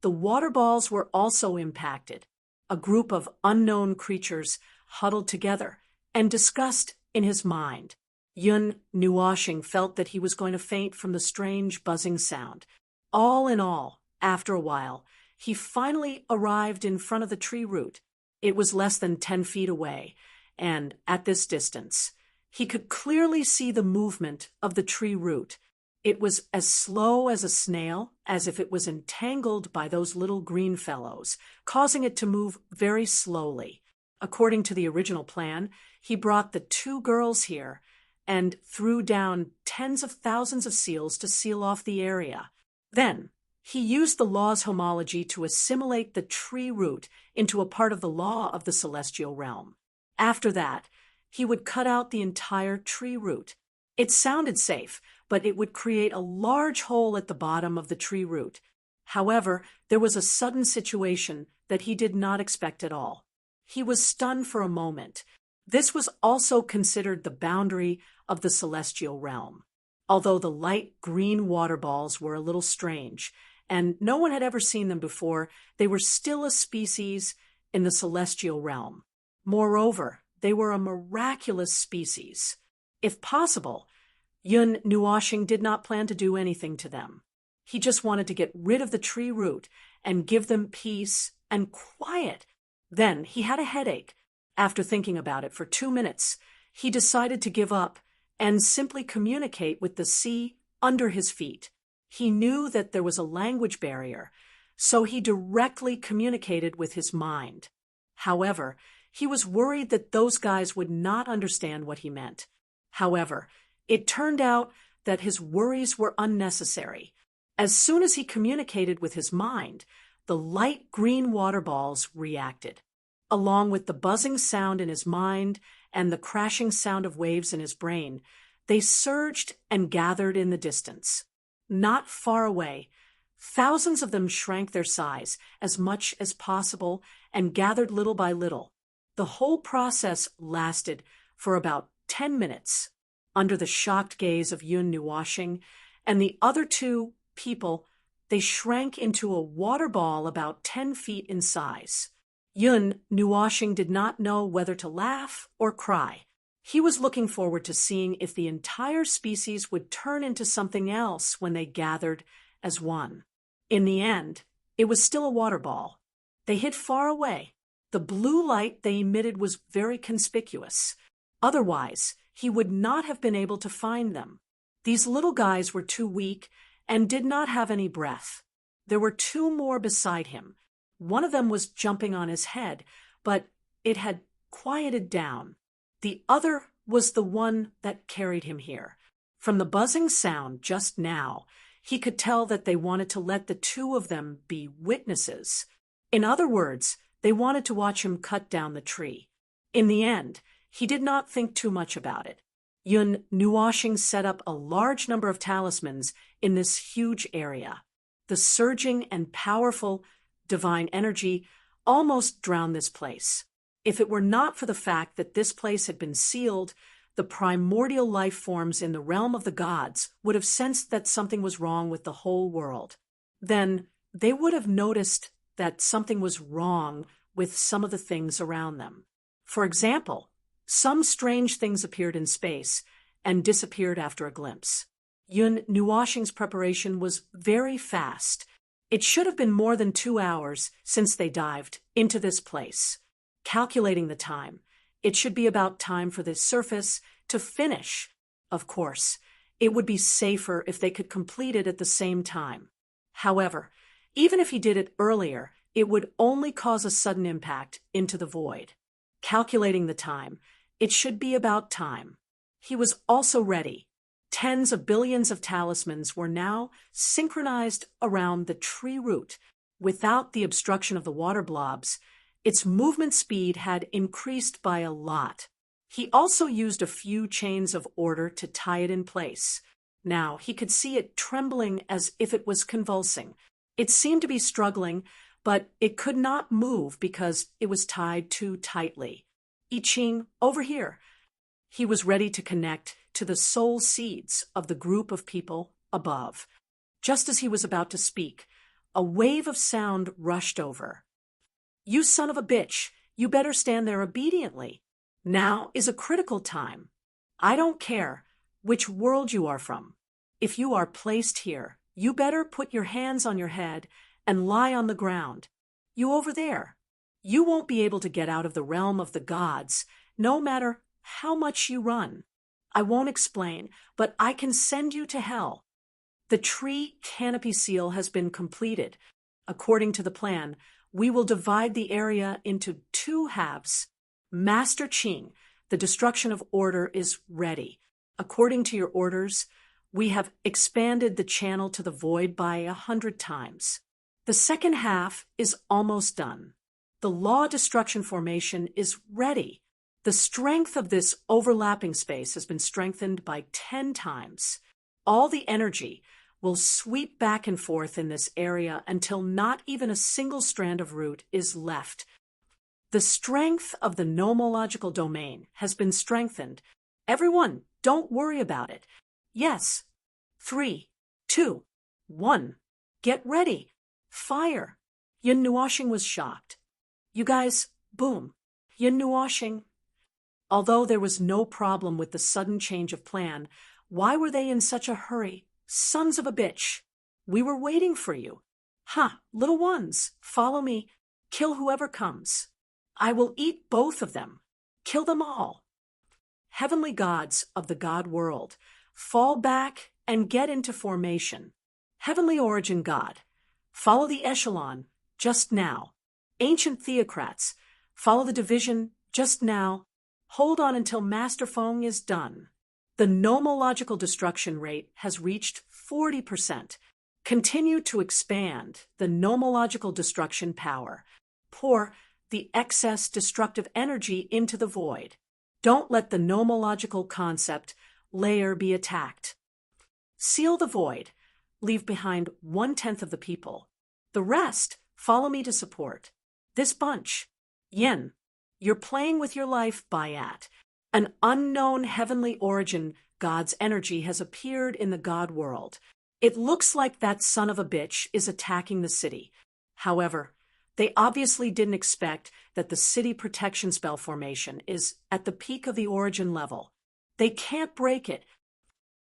the water balls were also impacted. A group of unknown creatures huddled together and discussed in his mind. Yun Nuoxing felt that he was going to faint from the strange buzzing sound. All in all, after a while, he finally arrived in front of the tree root. It was less than 10 feet away, and at this distance, He could clearly see the movement of the tree root. It was as slow as a snail, as if it was entangled by those little green fellows, causing it to move very slowly. According to the original plan, he brought the two girls here and threw down tens of thousands of seals to seal off the area. Then, he used the law's homology to assimilate the tree root into a part of the law of the celestial realm. After that, he would cut out the entire tree root. It sounded safe, but it would create a large hole at the bottom of the tree root. However, there was a sudden situation that he did not expect at all. He was stunned for a moment. This was also considered the boundary of the celestial realm. Although the light green water balls were a little strange, and no one had ever seen them before, they were still a species in the celestial realm. Moreover, they were a miraculous species. If possible, Yun Nuoshing did not plan to do anything to them. He just wanted to get rid of the tree root and give them peace and quiet. Then he had a headache. After thinking about it for 2 minutes, he decided to give up and simply communicate with the sea under his feet. He knew that there was a language barrier, so he directly communicated with his mind. However, he was worried that those guys would not understand what he meant. However, it turned out that his worries were unnecessary. As soon as he communicated with his mind, the light green water balls reacted. Along with the buzzing sound in his mind and the crashing sound of waves in his brain, they surged and gathered in the distance. Not far away, thousands of them shrank their size as much as possible and gathered little by little. The whole process lasted for about 10 minutes. Under the shocked gaze of Yun Nuoshing and the other two people, they shrank into a water ball about 10 feet in size. Yun Nuoshing did not know whether to laugh or cry. He was looking forward to seeing if the entire species would turn into something else when they gathered as one. In the end, it was still a water ball. They hid far away. The blue light they emitted was very conspicuous. Otherwise, he would not have been able to find them. These little guys were too weak and did not have any breath. There were two more beside him. One of them was jumping on his head, but it had quieted down. The other was the one that carried him here. From the buzzing sound just now, he could tell that they wanted to let the two of them be witnesses. In other words, they wanted to watch him cut down the tree. In the end, he did not think too much about it. Yun Nuoshing set up a large number of talismans in this huge area. The surging and powerful divine energy almost drowned this place. If it were not for the fact that this place had been sealed, the primordial life forms in the realm of the gods would have sensed that something was wrong with the whole world. Then they would have noticed that something was wrong with some of the things around them. For example, some strange things appeared in space and disappeared after a glimpse. Yun Nuoshing's preparation was very fast. It should have been more than 2 hours since they dived into this place. Calculating the time, it should be about time for this surface to finish. Of course, it would be safer if they could complete it at the same time. However, even if he did it earlier, it would only cause a sudden impact into the void. Calculating the time, it should be about time. He was also ready. Tens of billions of talismans were now synchronized around the tree root. Without the obstruction of the water blobs, its movement speed had increased by a lot. He also used a few chains of order to tie it in place. Now he could see it trembling as if it was convulsing. It seemed to be struggling, but it could not move because it was tied too tightly. I Ching, over here. He was ready to connect to the soul seeds of the group of people above. Just as he was about to speak, a wave of sound rushed over. "You son of a bitch, you better stand there obediently. Now is a critical time. I don't care which world you are from. If you are placed here, you better put your hands on your head and lie on the ground. You over there. You won't be able to get out of the realm of the gods, no matter how much you run. I won't explain, but I can send you to hell. The tree canopy seal has been completed. According to the plan, we will divide the area into two halves. Master Qing, the destruction of order is ready. According to your orders, we have expanded the channel to the void by 100 times. The second half is almost done. The law destruction formation is ready. The strength of this overlapping space has been strengthened by 10 times. All the energy will sweep back and forth in this area until not even a single strand of root is left. The strength of the nomological domain has been strengthened. Everyone, don't worry about it. Yes. 3, 2, 1. Get ready. Fire. Yin Nuoshing was shocked. You guys, boom. Yin Nuoshing. Although there was no problem with the sudden change of plan, why were they in such a hurry? Sons of a bitch. We were waiting for you. Little ones, follow me. Kill whoever comes. I will eat both of them. Kill them all. Heavenly gods of the god world, fall back and get into formation. Heavenly origin god, follow the echelon just now. Ancient theocrats, follow the division just now. Hold on until Master Feng is done. The nomological destruction rate has reached 40%. Continue to expand the nomological destruction power. Pour the excess destructive energy into the void. Don't let the nomological concept layer be attacked. Seal the void. Leave behind 1/10 of the people. The rest, follow me to support. This bunch. Yin, you're playing with your life, Bayat. An unknown heavenly origin god's energy has appeared in the god world. It looks like that son of a bitch is attacking the city. However, they obviously didn't expect that the city protection spell formation is at the peak of the origin level. They can't break it.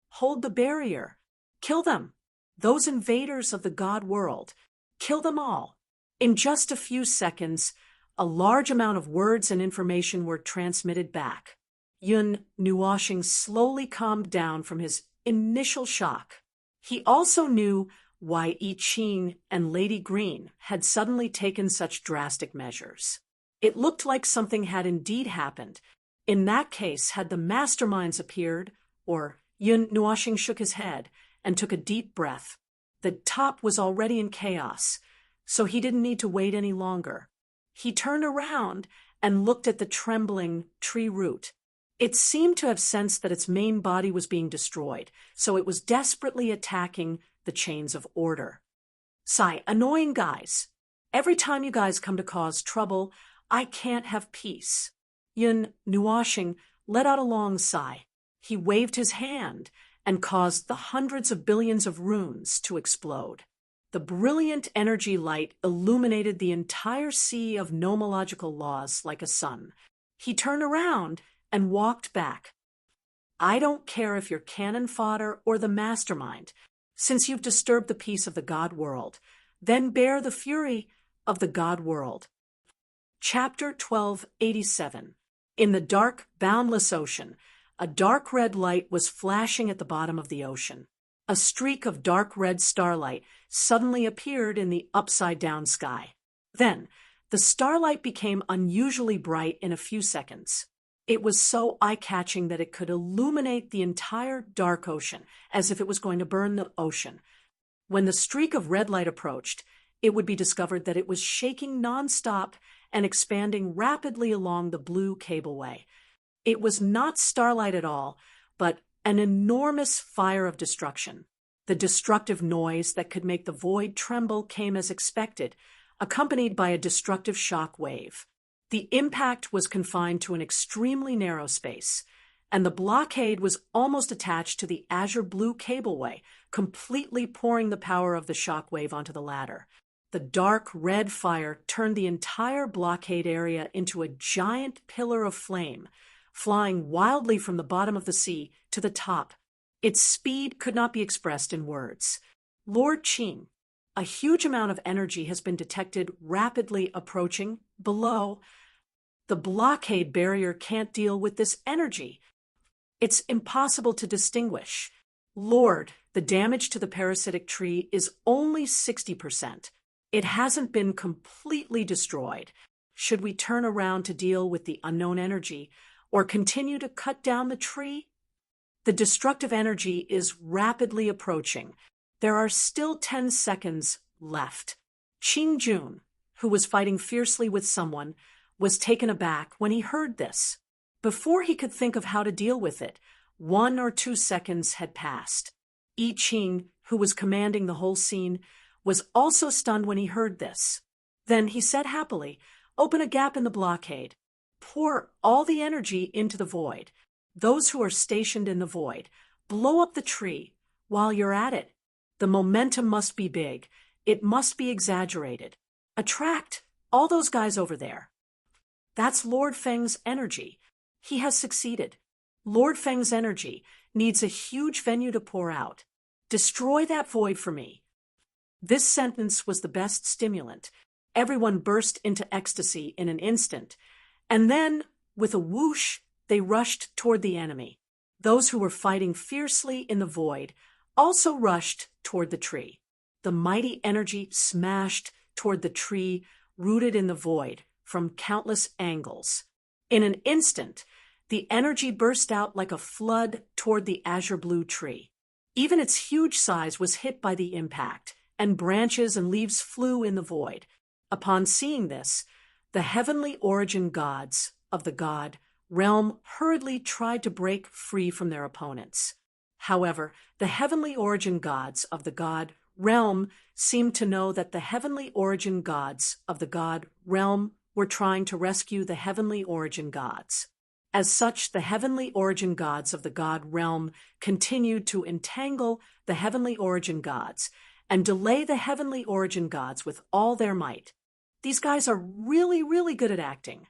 Hold the barrier. Kill them. Those invaders of the god world. Kill them all. In just a few seconds, a large amount of words and information were transmitted back. Yun Nuoshing slowly calmed down from his initial shock. He also knew why I Ching and Lady Green had suddenly taken such drastic measures. It looked like something had indeed happened. In that case, had the masterminds appeared, or Yun Nuoshing shook his head and took a deep breath. The top was already in chaos, so he didn't need to wait any longer. He turned around and looked at the trembling tree root. It seemed to have sensed that its main body was being destroyed, so it was desperately attacking the chains of order. Sigh, annoying guys. Every time you guys come to cause trouble, I can't have peace. Yun Nuoshing let out a long sigh. He waved his hand and caused the hundreds of billions of runes to explode. The brilliant energy light illuminated the entire sea of nomological laws like a sun. He turned around and walked back. I don't care if you're cannon fodder or the mastermind. Since you've disturbed the peace of the god world, then bear the fury of the god world. Chapter 1287. In the dark, boundless ocean, a dark red light was flashing at the bottom of the ocean. A streak of dark red starlight suddenly appeared in the upside-down sky. Then, the starlight became unusually bright in a few seconds. It was so eye-catching that it could illuminate the entire dark ocean, as if it was going to burn the ocean. When the streak of red light approached, it would be discovered that it was shaking nonstop and expanding rapidly along the blue cableway. It was not starlight at all, but an enormous fire of destruction. The destructive noise that could make the void tremble came as expected, accompanied by a destructive shock wave. The impact was confined to an extremely narrow space, and the blockade was almost attached to the azure blue cableway, completely pouring the power of the shock wave onto the latter. The dark red fire turned the entire blockade area into a giant pillar of flame, flying wildly from the bottom of the sea to the top. Its speed could not be expressed in words. Lord Qing, a huge amount of energy has been detected rapidly approaching below. The blockade barrier can't deal with this energy. It's impossible to distinguish. Lord, the damage to the parasitic tree is only 60%. It hasn't been completely destroyed. Should we turn around to deal with the unknown energy or continue to cut down the tree? The destructive energy is rapidly approaching. There are still 10 seconds left. Qing Jun, who was fighting fiercely with someone, was taken aback when he heard this. Before he could think of how to deal with it, 1 or 2 seconds had passed. I Ching, who was commanding the whole scene, was also stunned when he heard this. Then he said happily, "Open a gap in the blockade. Pour all the energy into the void. Those who are stationed in the void, blow up the tree. While you're at it, the momentum must be big. It must be exaggerated. Attract all those guys over there." That's Lord Feng's energy. He has succeeded. Lord Feng's energy needs a huge venue to pour out. Destroy that void for me. This sentence was the best stimulant. Everyone burst into ecstasy in an instant, and then, with a whoosh, they rushed toward the enemy. Those who were fighting fiercely in the void also rushed toward the tree. The mighty energy smashed toward the tree rooted in the void from countless angles. In an instant, the energy burst out like a flood toward the azure blue tree. Even its huge size was hit by the impact, and branches and leaves flew in the void. Upon seeing this, the heavenly origin gods of the god realm hurriedly tried to break free from their opponents. However, the heavenly origin gods of the god realm seemed to know that the heavenly origin gods of the god realm were trying to rescue the heavenly origin gods. As such, the heavenly origin gods of the god realm continued to entangle the heavenly origin gods and delay the heavenly origin gods with all their might. These guys are really, really good at acting.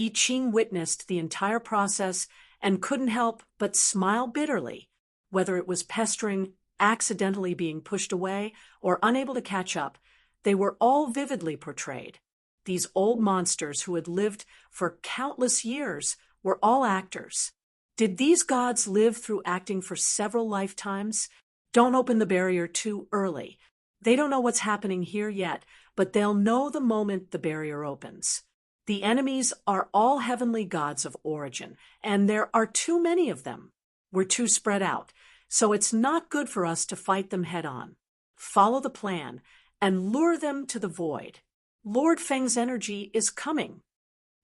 I Ching witnessed the entire process and couldn't help but smile bitterly. Whether it was pestering, accidentally being pushed away, or unable to catch up, they were all vividly portrayed. These old monsters who had lived for countless years were all actors. Did these gods live through acting for several lifetimes? Don't open the barrier too early. They don't know what's happening here yet, but they'll know the moment the barrier opens. The enemies are all heavenly gods of origin, and there are too many of them. We're too spread out, so it's not good for us to fight them head on. Follow the plan and lure them to the void. Lord Feng's energy is coming.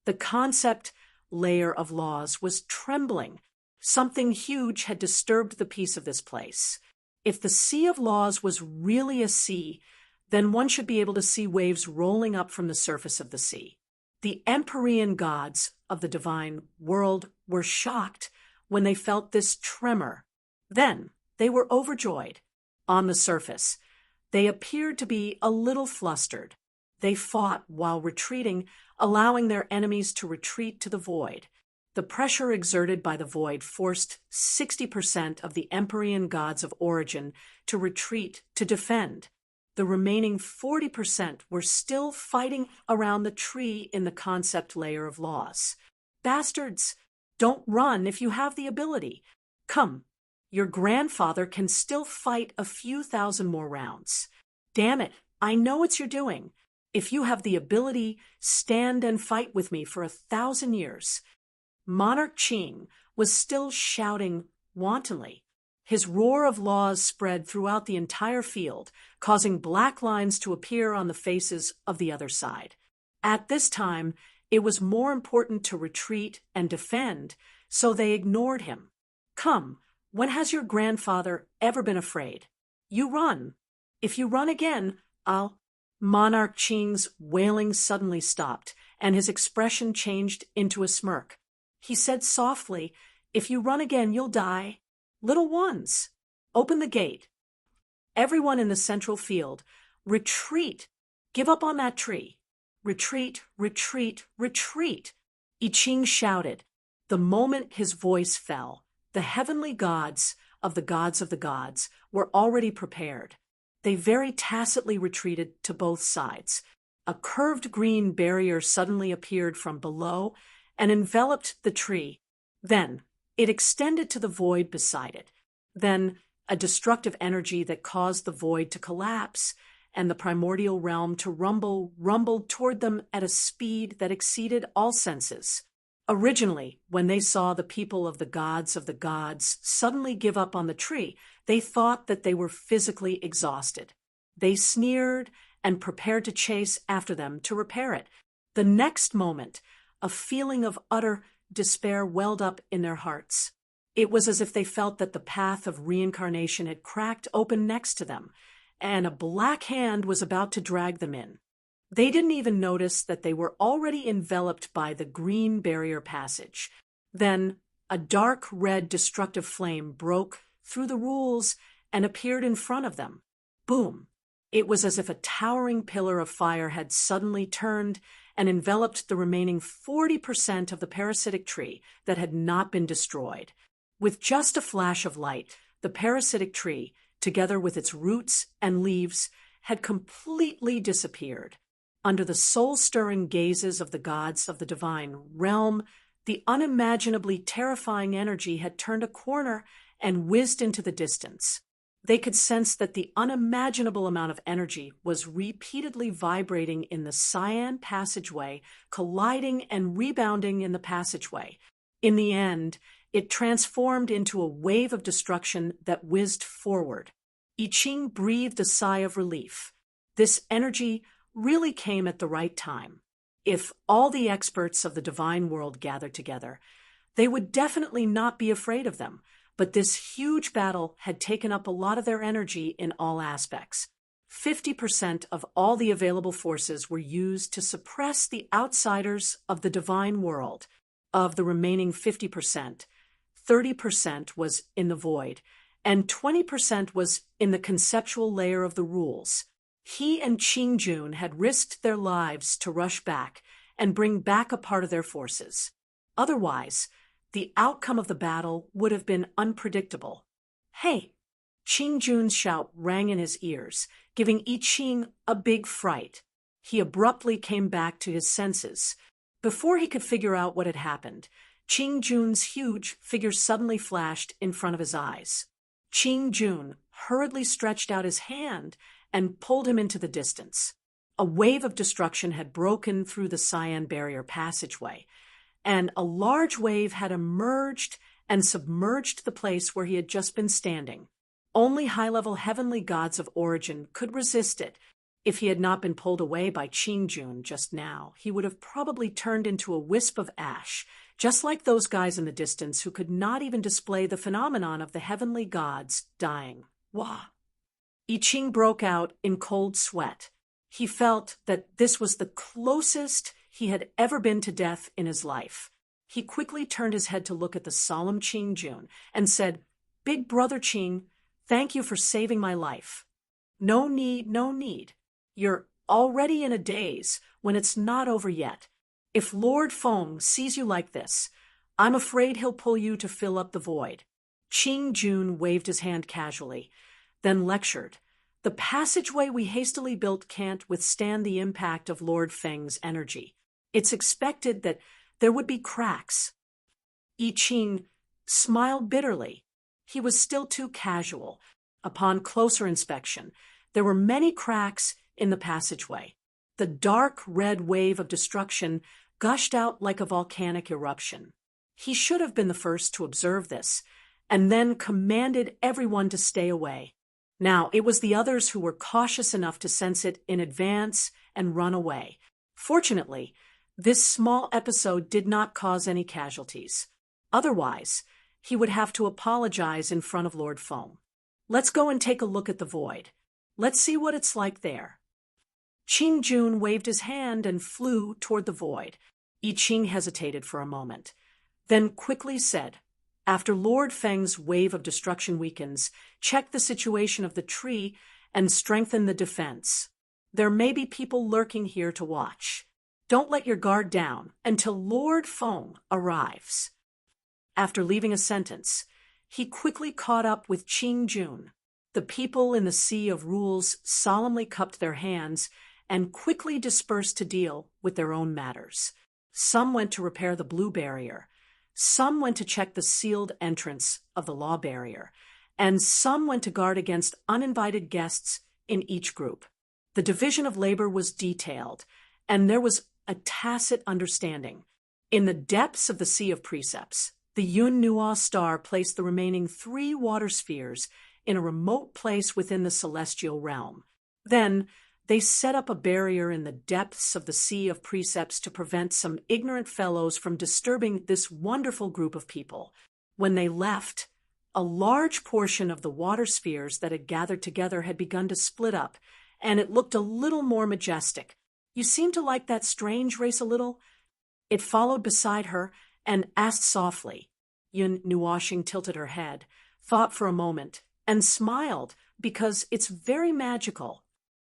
The concept layer of laws was trembling. Something huge had disturbed the peace of this place. If the sea of laws was really a sea, then one should be able to see waves rolling up from the surface of the sea. The Empyrean gods of the divine world were shocked when they felt this tremor. Then they were overjoyed. On the surface, they appeared to be a little flustered. They fought while retreating, allowing their enemies to retreat to the void. The pressure exerted by the void forced 60% of the Empyrean gods of origin to retreat to defend. The remaining 40% were still fighting around the tree in the concept layer of laws. Bastards, don't run if you have the ability. Come, your grandfather can still fight a few thousand more rounds. Damn it, I know what you're doing. If you have the ability, stand and fight with me for 1,000 years. Monarch Qing was still shouting wantonly. His roar of laws spread throughout the entire field, causing black lines to appear on the faces of the other side. At this time, it was more important to retreat and defend, so they ignored him. Come, when has your grandfather ever been afraid? You run. If you run again, I'll... Monarch Qing's wailing suddenly stopped, and his expression changed into a smirk. He said softly, "If you run again, you'll die. Little ones, open the gate. Everyone in the central field, retreat. Give up on that tree. Retreat, retreat, retreat." I Ching shouted. The moment his voice fell, the heavenly gods of the gods were already prepared. They very tacitly retreated to both sides. A curved green barrier suddenly appeared from below and enveloped the tree. Then It extended to the void beside it. Then, a destructive energy that caused the void to collapse and the primordial realm to rumbled toward them at a speed that exceeded all senses. Originally, when they saw the people of the gods suddenly give up on the tree, they thought that they were physically exhausted. They sneered and prepared to chase after them to repair it. The next moment, a feeling of utter despair welled up in their hearts. It was as if they felt that the path of reincarnation had cracked open next to them, and a black hand was about to drag them in. They didn't even notice that they were already enveloped by the green barrier passage. Then, a dark red destructive flame broke through the rules and appeared in front of them. Boom! It was as if a towering pillar of fire had suddenly turned and enveloped the remaining 40% of the parasitic tree that had not been destroyed. With just a flash of light, the parasitic tree, together with its roots and leaves, had completely disappeared. Under the soul-stirring gazes of the gods of the divine realm, the unimaginably terrifying energy had turned a corner and whizzed into the distance. They could sense that the unimaginable amount of energy was repeatedly vibrating in the cyan passageway, colliding and rebounding in the passageway. In the end, it transformed into a wave of destruction that whizzed forward. I Ching breathed a sigh of relief. This energy really came at the right time. If all the experts of the divine world gathered together, they would definitely not be afraid of them, but this huge battle had taken up a lot of their energy in all aspects. 50% of all the available forces were used to suppress the outsiders of the divine world. Of the remaining 50%, 30% was in the void, and 20% was in the conceptual layer of the rules. He and Qing Jun had risked their lives to rush back and bring back a part of their forces. Otherwise, the outcome of the battle would have been unpredictable. "Hey!" Qing Jun's shout rang in his ears, giving I Ching a big fright. He abruptly came back to his senses. Before he could figure out what had happened, Qing Jun's huge figure suddenly flashed in front of his eyes. Qing Jun hurriedly stretched out his hand and pulled him into the distance. A wave of destruction had broken through the cyan barrier passageway, and a large wave had emerged and submerged the place where he had just been standing. Only high-level heavenly gods of origin could resist it. If he had not been pulled away by Qing Jun just now, he would have probably turned into a wisp of ash, just like those guys in the distance who could not even display the phenomenon of the heavenly gods dying. Wah! I Ching broke out in cold sweat. He felt that this was the closest he had ever been to death in his life. He quickly turned his head to look at the solemn Qing Jun and said, "Big brother Qing, thank you for saving my life." "No need, no need. You're already in a daze when it's not over yet. If Lord Feng sees you like this, I'm afraid he'll pull you to fill up the void." Qing Jun waved his hand casually, then lectured. "The passageway we hastily built can't withstand the impact of Lord Feng's energy. It's expected that there would be cracks." I Ching smiled bitterly. He was still too casual. Upon closer inspection, there were many cracks in the passageway. The dark red wave of destruction gushed out like a volcanic eruption. He should have been the first to observe this, and then commanded everyone to stay away. Now, it was the others who were cautious enough to sense it in advance and run away. Fortunately, this small episode did not cause any casualties. Otherwise, he would have to apologize in front of Lord Feng. "Let's go and take a look at the void. Let's see what it's like there." Qing Jun waved his hand and flew toward the void. I Ching hesitated for a moment, then quickly said, "After Lord Feng's wave of destruction weakens, check the situation of the tree and strengthen the defense. There may be people lurking here to watch. Don't let your guard down until Lord Feng arrives." After leaving a sentence, he quickly caught up with Qing Jun. The people in the sea of rules solemnly cupped their hands and quickly dispersed to deal with their own matters. Some went to repair the blue barrier. Some went to check the sealed entrance of the law barrier, and some went to guard against uninvited guests in each group. The division of labor was detailed, and there was a tacit understanding. In the depths of the Sea of Precepts, the Yun Nuo star placed the remaining 3 water spheres in a remote place within the celestial realm. Then, they set up a barrier in the depths of the Sea of Precepts to prevent some ignorant fellows from disturbing this wonderful group of people. When they left, a large portion of the water spheres that had gathered together had begun to split up, and it looked a little more majestic. "You seem to like that strange race a little?" It followed beside her and asked softly. Yun Nuoshing tilted her head, thought for a moment, and smiled because it's very magical.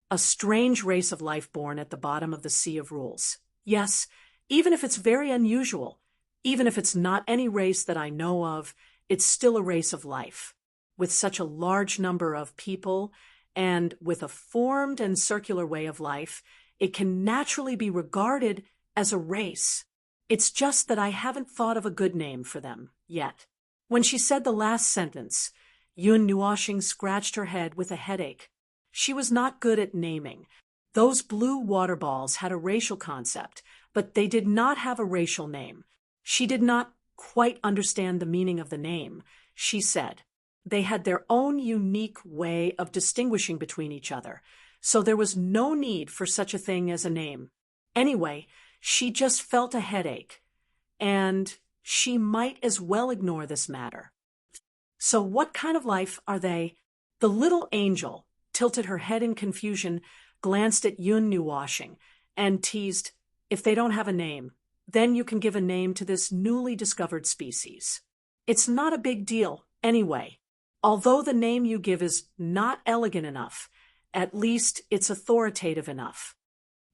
"A strange race of life born at the bottom of the Sea of Rules. Yes, even if it's very unusual, even if it's not any race that I know of, it's still a race of life. With such a large number of people, and with a formed and circular way of life, it can naturally be regarded as a race. It's just that I haven't thought of a good name for them yet." When she said the last sentence, Yun Nuoshing scratched her head with a headache. She was not good at naming. Those blue water balls had a racial concept, but they did not have a racial name. She did not quite understand the meaning of the name. She said, they had their own unique way of distinguishing between each other, so there was no need for such a thing as a name. Anyway, she just felt a headache, and she might as well ignore this matter. "So what kind of life are they?" The little angel tilted her head in confusion, glanced at Yun Nuoshing, and teased, "If they don't have a name, then you can give a name to this newly discovered species. It's not a big deal, anyway. Although the name you give is not elegant enough, at least it's authoritative enough."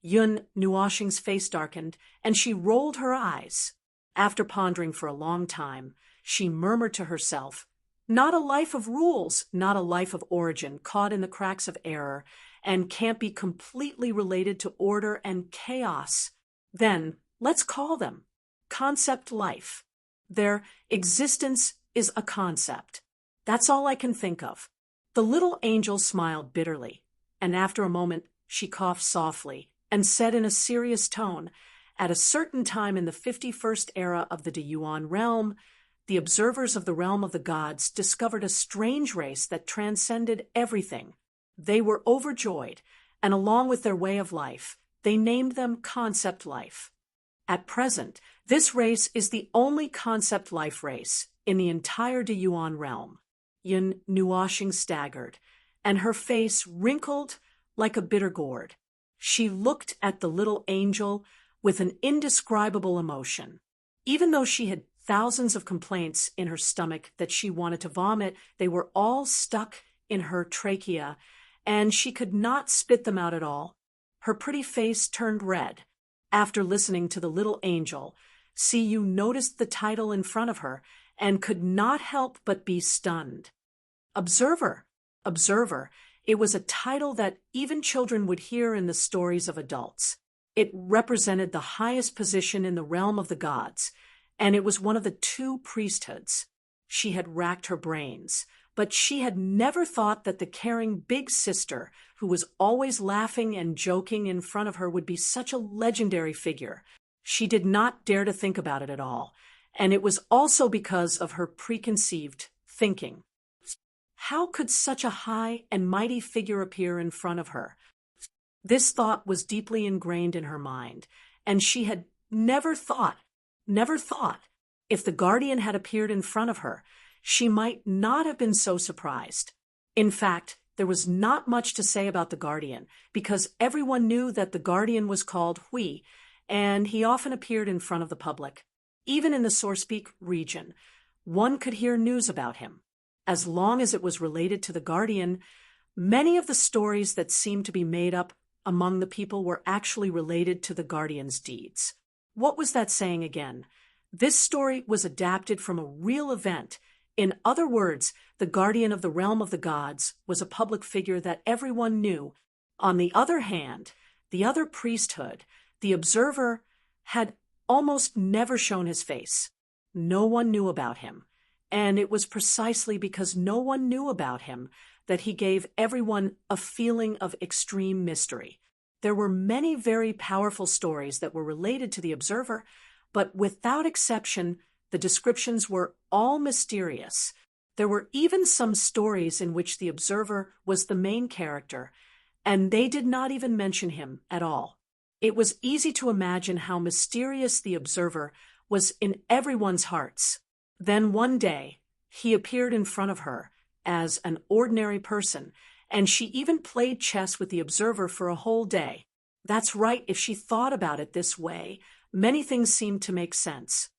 Yun Nuoshing's face darkened, and she rolled her eyes. After pondering for a long time, she murmured to herself, "Not a life of rules, not a life of origin, caught in the cracks of error, and can't be completely related to order and chaos. Then, let's call them concept life. Their existence is a concept. That's all I can think of." The little angel smiled bitterly, and after a moment she coughed softly and said in a serious tone, "At a certain time in the 51st era of the Deyuan realm, the observers of the realm of the gods discovered a strange race that transcended everything. They were overjoyed, and along with their way of life, they named them concept life. At present, this race is the only concept life race in the entire Deyuan realm." Yun Nuoshing staggered, and her face wrinkled like a bitter gourd. She looked at the little angel with an indescribable emotion. Even though she had thousands of complaints in her stomach that she wanted to vomit, they were all stuck in her trachea, and she could not spit them out at all. Her pretty face turned red. After listening to the little angel, Siyu noticed the title in front of her and could not help but be stunned. Observer, observer. It was a title that even children would hear in the stories of adults. It represented the highest position in the realm of the gods, and it was one of the 2 priesthoods. She had racked her brains, but she had never thought that the caring big sister, who was always laughing and joking in front of her, would be such a legendary figure. She did not dare to think about it at all, and it was also because of her preconceived thinking. How could such a high and mighty figure appear in front of her? This thought was deeply ingrained in her mind, and she had never thought, if the guardian had appeared in front of her, she might not have been so surprised. In fact, there was not much to say about the guardian, because everyone knew that the guardian was called Hui, and he often appeared in front of the public. Even in the Sorespeak region, one could hear news about him. As long as it was related to the guardian, many of the stories that seemed to be made up among the people were actually related to the guardian's deeds. What was that saying again? This story was adapted from a real event. In other words, the guardian of the realm of the gods was a public figure that everyone knew. On the other hand, the other priesthood, the observer, had almost never shown his face. No one knew about him, and it was precisely because no one knew about him that he gave everyone a feeling of extreme mystery. There were many very powerful stories that were related to the observer, but without exception, the descriptions were all mysterious. There were even some stories in which the observer was the main character, and they did not even mention him at all. It was easy to imagine how mysterious the observer was in everyone's hearts. Then one day, he appeared in front of her as an ordinary person, and she even played chess with the observer for a whole day. That's right, if she thought about it this way, many things seemed to make sense.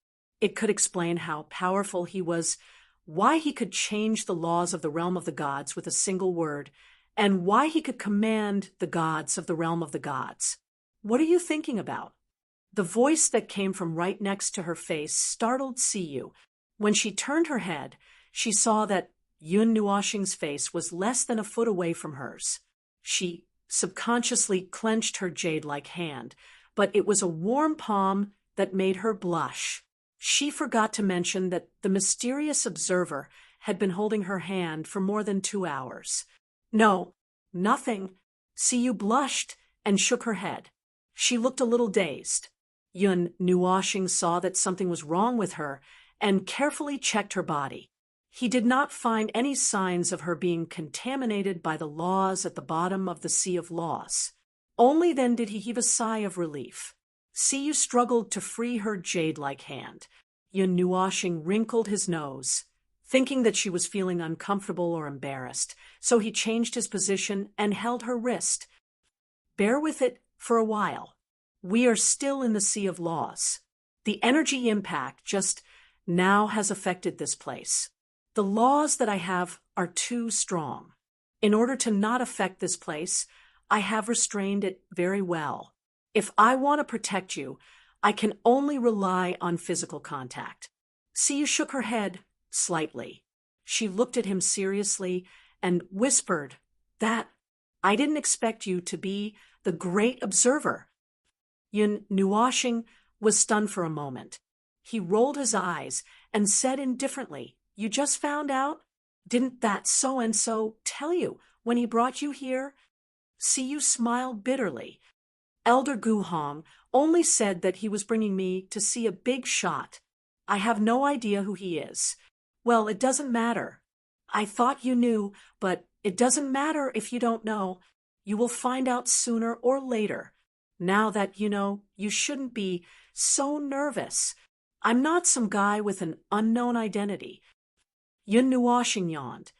It could explain how powerful he was, why he could change the laws of the realm of the gods with a single word, and why he could command the gods of the realm of the gods. What are you thinking about? The voice that came from right next to her face startled Siyu. When she turned her head, she saw that Yun Nuoxing's face was less than a foot away from hers. She subconsciously clenched her jade-like hand, but it was a warm palm that made her blush. She forgot to mention that the mysterious observer had been holding her hand for more than 2 hours. No, nothing. Siyu blushed and shook her head. She looked a little dazed. Yun Nuoxing saw that something was wrong with her and carefully checked her body. He did not find any signs of her being contaminated by the laws at the bottom of the Sea of Laws. Only then did he heave a sigh of relief. Siyu struggled to free her jade-like hand. Yun Nuoxing wrinkled his nose, thinking that she was feeling uncomfortable or embarrassed, so he changed his position and held her wrist. Bear with it for a while. We are still in the Sea of Laws. The energy impact just now has affected this place. The laws that I have are too strong. In order to not affect this place, I have restrained it very well. If I want to protect you, I can only rely on physical contact. Siyu shook her head slightly. She looked at him seriously and whispered that I didn't expect you to be the great observer. Yun Nuoxing was stunned for a moment. He rolled his eyes and said indifferently, "You just found out? Didn't that so-and-so tell you when he brought you here?" Siyu smiled bitterly. "Elder Guhong only said that he was bringing me to see a big shot. I have no idea who he is. Well, it doesn't matter. I thought you knew, but it doesn't matter if you don't know. You will find out sooner or later. Now that you know, you shouldn't be so nervous. I'm not some guy with an unknown identity." Yun Nuoxing yawned.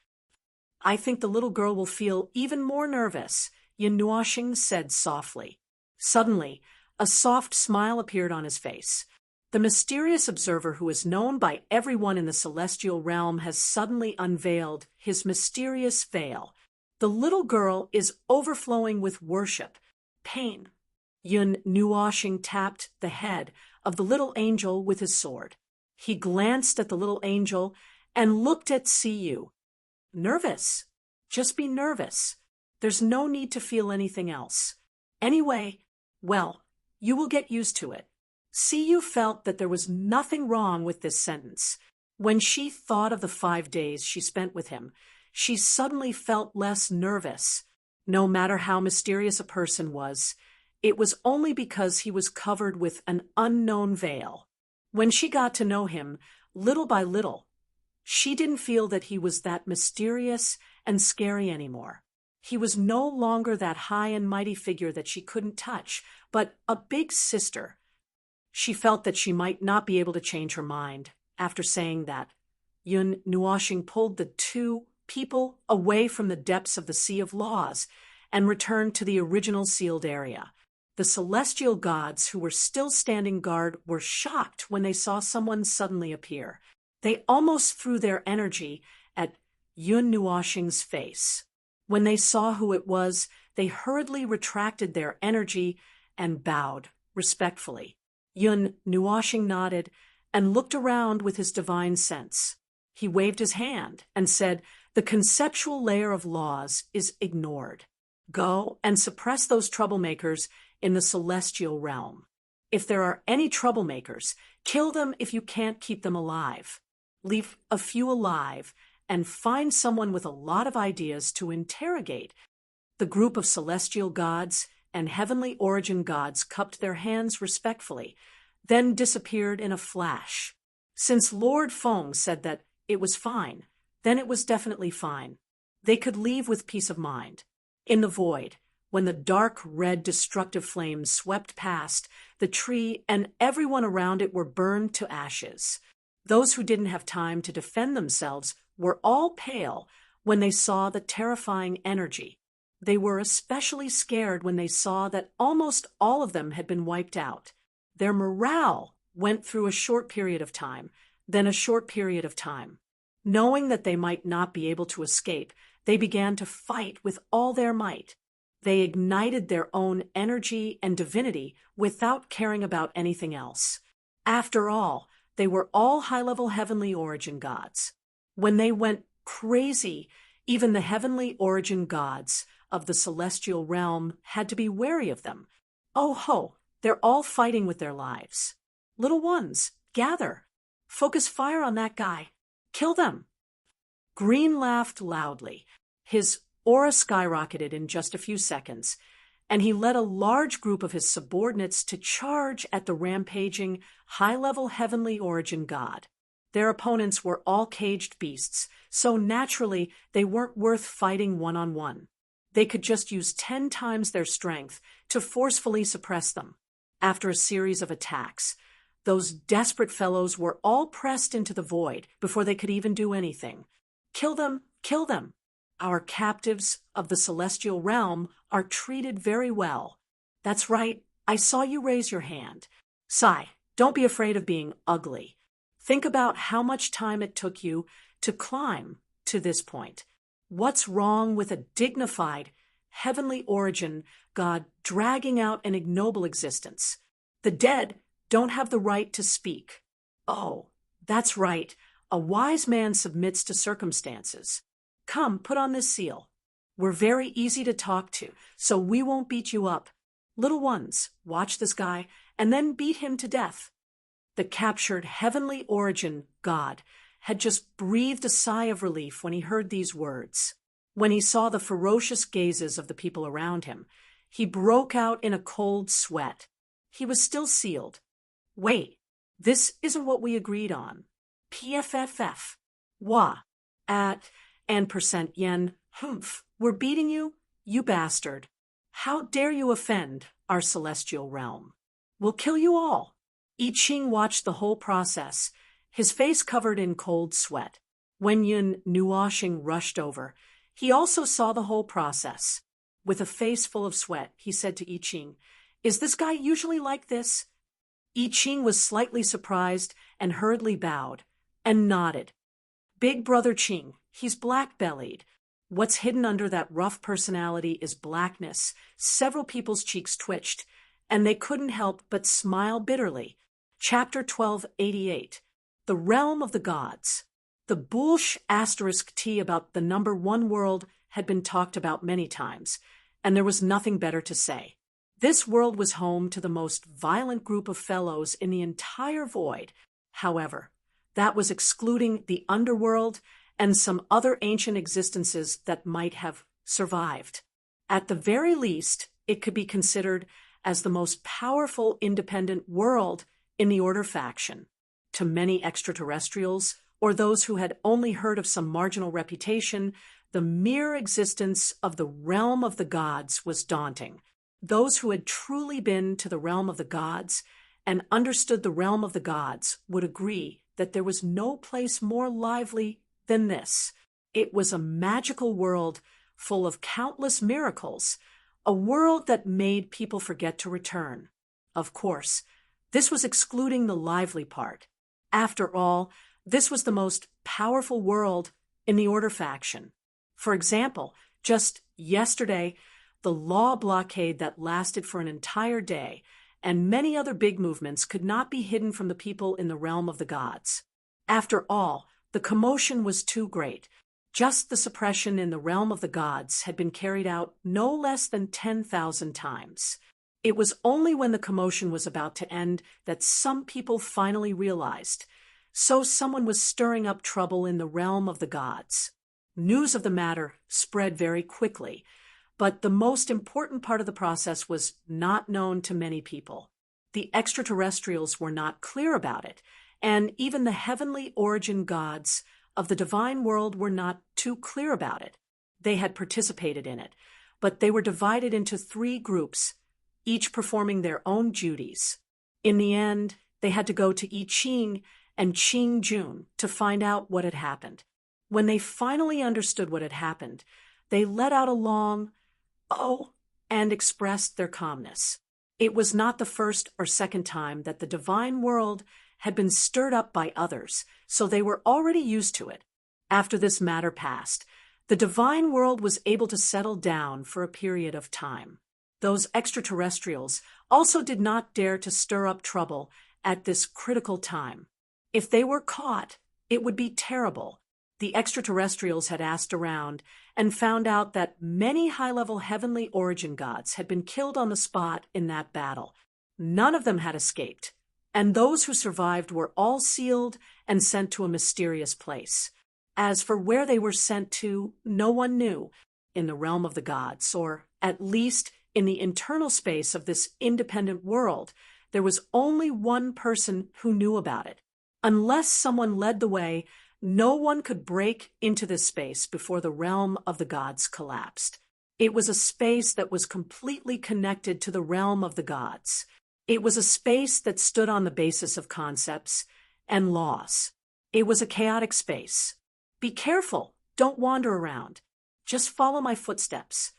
"I think the little girl will feel even more nervous," Yun Nuoxing said softly. Suddenly, a soft smile appeared on his face. The mysterious observer who is known by everyone in the celestial realm has suddenly unveiled his mysterious veil. The little girl is overflowing with worship, pain. Yun Nuoxing tapped the head of the little angel with his sword. He glanced at the little angel and looked at Siyu. "Nervous? Just be nervous. There's no need to feel anything else. Anyway, well, you will get used to it." Siyu felt that there was nothing wrong with this sentence. When she thought of the 5 days she spent with him, she suddenly felt less nervous. No matter how mysterious a person was, it was only because he was covered with an unknown veil. When she got to know him, little by little, she didn't feel that he was that mysterious and scary anymore. He was no longer that high and mighty figure that she couldn't touch, but a big sister. She felt that she might not be able to change her mind. After saying that, Yun Nuoxing pulled the 2 people away from the depths of the Sea of Laws and returned to the original sealed area. The celestial gods who were still standing guard were shocked when they saw someone suddenly appear. They almost threw their energy at Yun Nuoxing's face. When they saw who it was, they hurriedly retracted their energy and bowed respectfully. Yun Nuoxing nodded and looked around with his divine sense. He waved his hand and said, "The conceptual layer of laws is ignored. Go and suppress those troublemakers in the celestial realm." If there are any troublemakers, kill them if you can't keep them alive. Leave a few alive and find someone with a lot of ideas to interrogate. The group of celestial gods and heavenly origin gods cupped their hands respectfully, then disappeared in a flash. Since Lord Feng said that it was fine, then it was definitely fine. They could leave with peace of mind. In the void, when the dark red destructive flames swept past, the tree and everyone around it were burned to ashes. Those who didn't have time to defend themselves were all pale when they saw the terrifying energy. They were especially scared when they saw that almost all of them had been wiped out. Their morale went through a short period of time, then a short period of time. Knowing that they might not be able to escape, they began to fight with all their might. They ignited their own energy and divinity without caring about anything else. After all, they were all high-level heavenly origin gods. When they went crazy, even the heavenly origin gods of the celestial realm had to be wary of them. Oh ho, they're all fighting with their lives. Little ones, gather. Focus fire on that guy. Kill them. Green laughed loudly. His aura skyrocketed in just a few seconds, and he led a large group of his subordinates to charge at the rampaging, high-level heavenly origin god. Their opponents were all caged beasts, so naturally they weren't worth fighting one-on-one. They could just use 10 times their strength to forcefully suppress them. After a series of attacks, those desperate fellows were all pressed into the void before they could even do anything. Kill them, kill them. Our captives of the celestial realm are treated very well. That's right, I saw you raise your hand. Sai, don't be afraid of being ugly. Think about how much time it took you to climb to this point. What's wrong with a dignified, heavenly origin god dragging out an ignoble existence? The dead don't have the right to speak. Oh, that's right. A wise man submits to circumstances. Come, put on this seal. We're very easy to talk to, so we won't beat you up. Little ones, watch this guy, and then beat him to death. The captured heavenly origin god had just breathed a sigh of relief when he heard these words. When he saw the ferocious gazes of the people around him, he broke out in a cold sweat. He was still sealed. Wait, this isn't what we agreed on. PFFF. Wah. At and percent yen. Humph. We're beating you? You bastard. How dare you offend our celestial realm? We'll kill you all. I Ching watched the whole process, his face covered in cold sweat. When Yun Nuoshing rushed over, he also saw the whole process. With a face full of sweat, he said to I Ching, "Is this guy usually like this?" I Ching was slightly surprised and hurriedly bowed and nodded. Big brother Ching, he's black-bellied. What's hidden under that rough personality is blackness. Several people's cheeks twitched, and they couldn't help but smile bitterly. Chapter 1288. The Realm of the Gods. The bullsh asterisk T about the number 1 world had been talked about many times, and there was nothing better to say. This world was home to the most violent group of fellows in the entire void. However, that was excluding the underworld and some other ancient existences that might have survived. At the very least, it could be considered as the most powerful independent world in the Order faction. To many extraterrestrials, or those who had only heard of some marginal reputation, the mere existence of the realm of the gods was daunting. Those who had truly been to the realm of the gods and understood the realm of the gods would agree that there was no place more lively than this. It was a magical world full of countless miracles, a world that made people forget to return. Of course, this was excluding the lively part. After all, this was the most powerful world in the Order faction. For example, just yesterday, the law blockade that lasted for an entire day and many other big movements could not be hidden from the people in the realm of the gods. After all, the commotion was too great. Just the suppression in the realm of the gods had been carried out no less than 10,000 times. It was only when the commotion was about to end that some people finally realized. So someone was stirring up trouble in the realm of the gods. News of the matter spread very quickly, but the most important part of the process was not known to many people. The extraterrestrials were not clear about it, and even the heavenly origin gods of the divine world were not too clear about it. They had participated in it, but they were divided into 3 groups, each performing their own duties. In the end, they had to go to I Ching and Qing Jun to find out what had happened. When they finally understood what had happened, they let out a long, "Oh," and expressed their calmness. It was not the first or second time that the divine world had been stirred up by others, so they were already used to it. After this matter passed, the divine world was able to settle down for a period of time. Those extraterrestrials also did not dare to stir up trouble at this critical time. If they were caught, it would be terrible. The extraterrestrials had asked around and found out that many high-level heavenly origin gods had been killed on the spot in that battle. None of them had escaped, and those who survived were all sealed and sent to a mysterious place. As for where they were sent to, no one knew, in the realm of the gods, or at least in the internal space of this independent world. There was only one person who knew about it. Unless someone led the way, no one could break into this space before the realm of the gods collapsed. It was a space that was completely connected to the realm of the gods. It was a space that stood on the basis of concepts and laws. It was a chaotic space. Be careful, don't wander around. Just follow my footsteps.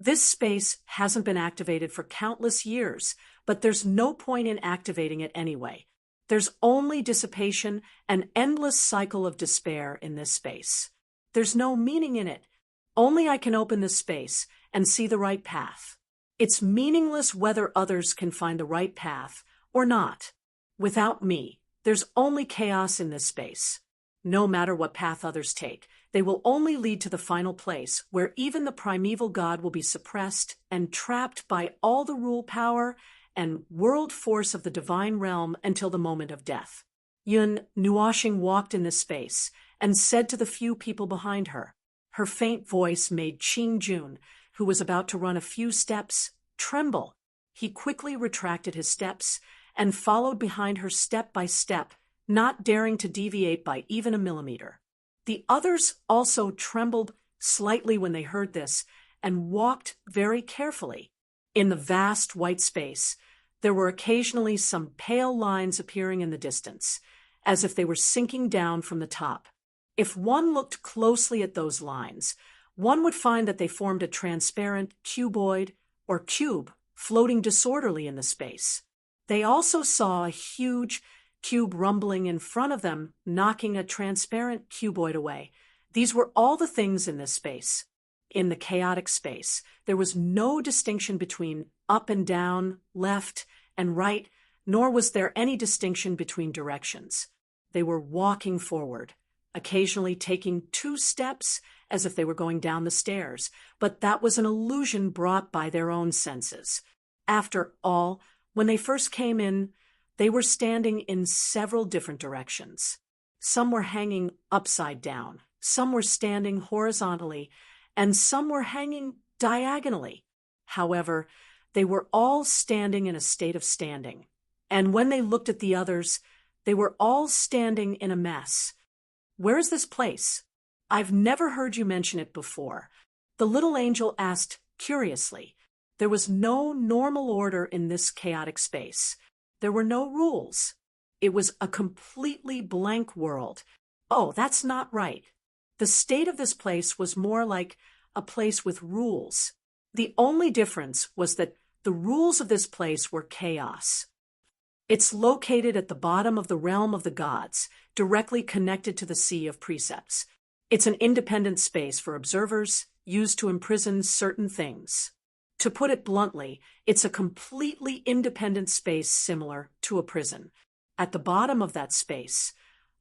This space hasn't been activated for countless years, but there's no point in activating it anyway. There's only dissipation, an endless cycle of despair in this space. There's no meaning in it. Only I can open this space and see the right path. It's meaningless whether others can find the right path or not. Without me, there's only chaos in this space. No matter what path others take, they will only lead to the final place where even the primeval god will be suppressed and trapped by all the rule power and world force of the divine realm until the moment of death. Yun Nuoxing walked in this space and said to the few people behind her. Her faint voice made Qing Jun, who was about to run a few steps, tremble. He quickly retracted his steps and followed behind her step by step, not daring to deviate by even a millimeter. The others also trembled slightly when they heard this and walked very carefully. In the vast white space, there were occasionally some pale lines appearing in the distance, as if they were sinking down from the top. If one looked closely at those lines, one would find that they formed a transparent cuboid or cube floating disorderly in the space. They also saw a huge cube rumbling in front of them, knocking a transparent cuboid away. These were all the things in this space. In the chaotic space, there was no distinction between up and down, left and right, nor was there any distinction between directions. They were walking forward, occasionally taking 2 steps as if they were going down the stairs, but that was an illusion brought by their own senses. After all, when they first came in, they were standing in several different directions. Some were hanging upside down, some were standing horizontally, and some were hanging diagonally. However, they were all standing in a state of standing, and when they looked at the others, they were all standing in a mess. "Where is this place? I've never heard you mention it before," the little angel asked curiously. There was no normal order in this chaotic space. There were no rules. It was a completely blank world. Oh, that's not right. The state of this place was more like a place with rules. The only difference was that the rules of this place were chaos. It's located at the bottom of the realm of the gods, directly connected to the sea of precepts. It's an independent space for observers, used to imprison certain things. To put it bluntly, it's a completely independent space similar to a prison. At the bottom of that space,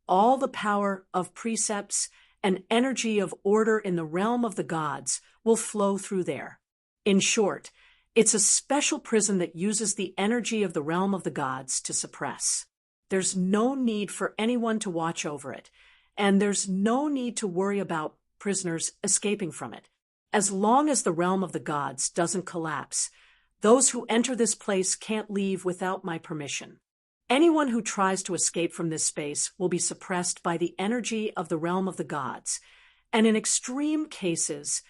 all the power of precepts and energy of order in the realm of the gods will flow through there. In short, It's a special prison that uses the energy of the realm of the gods to suppress. There's no need for anyone to watch over it, and there's no need to worry about prisoners escaping from it. As long as the realm of the gods doesn't collapse, those who enter this place can't leave without my permission. Anyone who tries to escape from this space will be suppressed by the energy of the realm of the gods, and in extreme cases,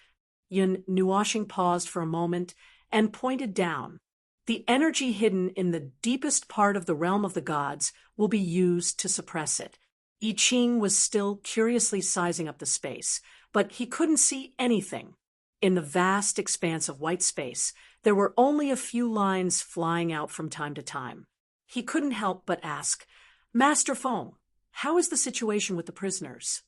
Yun Nuashing paused for a moment and pointed down. The energy hidden in the deepest part of the realm of the gods will be used to suppress it. I Ching was still curiously sizing up the space, but he couldn't see anything. In the vast expanse of white space, there were only a few lines flying out from time to time. He couldn't help but ask, "Master Feng, how is the situation with the prisoners?"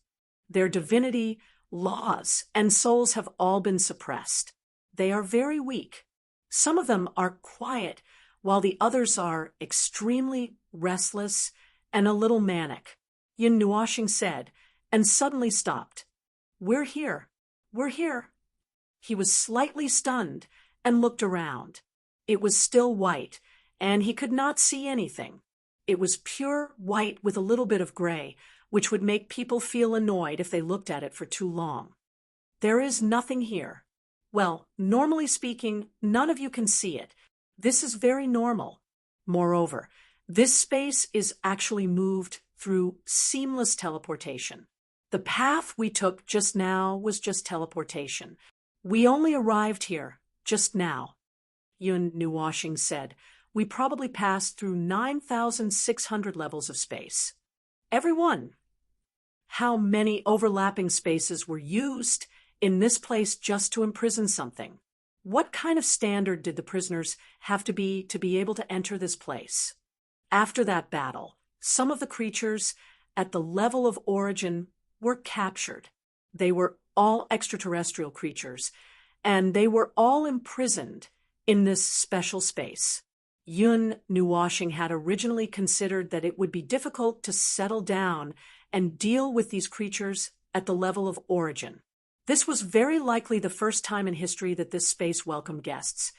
Their divinity, laws, and souls have all been suppressed. They are very weak. Some of them are quiet, while the others are extremely restless and a little manic, Yin Nuashing said, and suddenly stopped. "We're here. We're here." He was slightly stunned and looked around. It was still white, and he could not see anything. It was pure white with a little bit of gray, which would make people feel annoyed if they looked at it for too long. "There is nothing here. Well, normally speaking, none of you can see it. This is very normal. Moreover, this space is actually moved through seamless teleportation. The path we took just now was just teleportation. We only arrived here just now," Yun Nuashing said. "We probably passed through 9,600 levels of space. Everyone. How many overlapping spaces were used in this place just to imprison something? What kind of standard did the prisoners have to be able to enter this place?" After that battle, some of the creatures at the level of origin were captured. They were all extraterrestrial creatures, and they were all imprisoned in this special space. Yun Nuashing had originally considered that it would be difficult to settle down and deal with these creatures at the level of origin. This was very likely the first time in history that this space welcomed guests,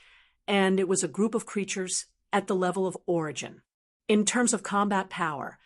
and it was a group of creatures at the level of origin. In terms of combat power,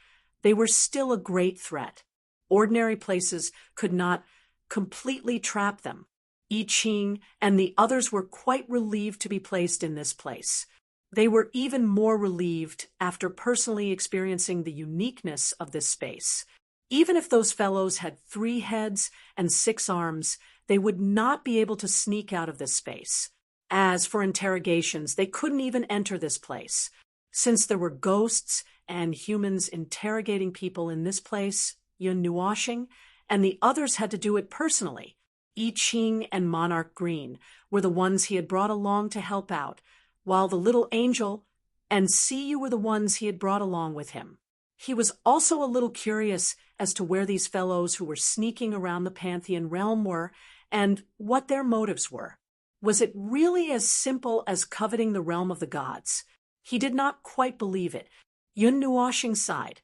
they were still a great threat. Ordinary places could not completely trap them. I Ching and the others were quite relieved to be placed in this place. They were even more relieved after personally experiencing the uniqueness of this space. Even if those fellows had 3 heads and 6 arms, they would not be able to sneak out of this space. As for interrogations, they couldn't even enter this place. Since there were ghosts and humans interrogating people in this place, Yun Nuashing and the others had to do it personally. I Ching and Monarch Green were the ones he had brought along to help out, while the little angel and See You were the ones he had brought along with him. He was also a little curious as to where these fellows who were sneaking around the Pantheon realm were and what their motives were. Was it really as simple as coveting the realm of the gods? He did not quite believe it. Yun Nuashing sighed.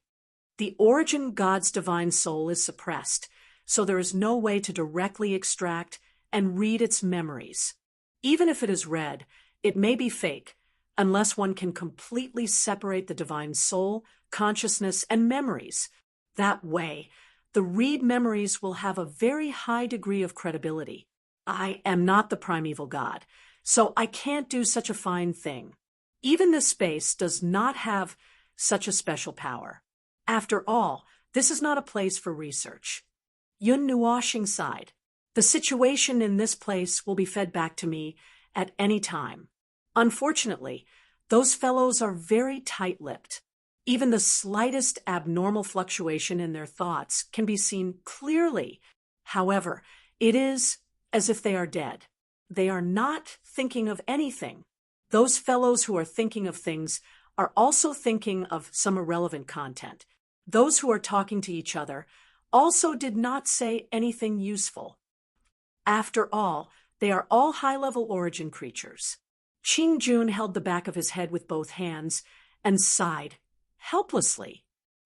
The origin god's divine soul is suppressed, so there is no way to directly extract and read its memories. Even if it is read, it may be fake, unless one can completely separate the divine soul, consciousness, and memories. That way, the read memories will have a very high degree of credibility. I am not the primeval god, so I can't do such a fine thing. Even this space does not have such a special power. After all, this is not a place for research. Yun Nuashing sighed. The situation in this place will be fed back to me at any time. Unfortunately, those fellows are very tight-lipped. Even the slightest abnormal fluctuation in their thoughts can be seen clearly. However, it is as if they are dead. They are not thinking of anything. Those fellows who are thinking of things are also thinking of some irrelevant content. Those who are talking to each other also did not say anything useful. After all, they are all high-level origin creatures. Qing Jun held the back of his head with both hands and sighed helplessly.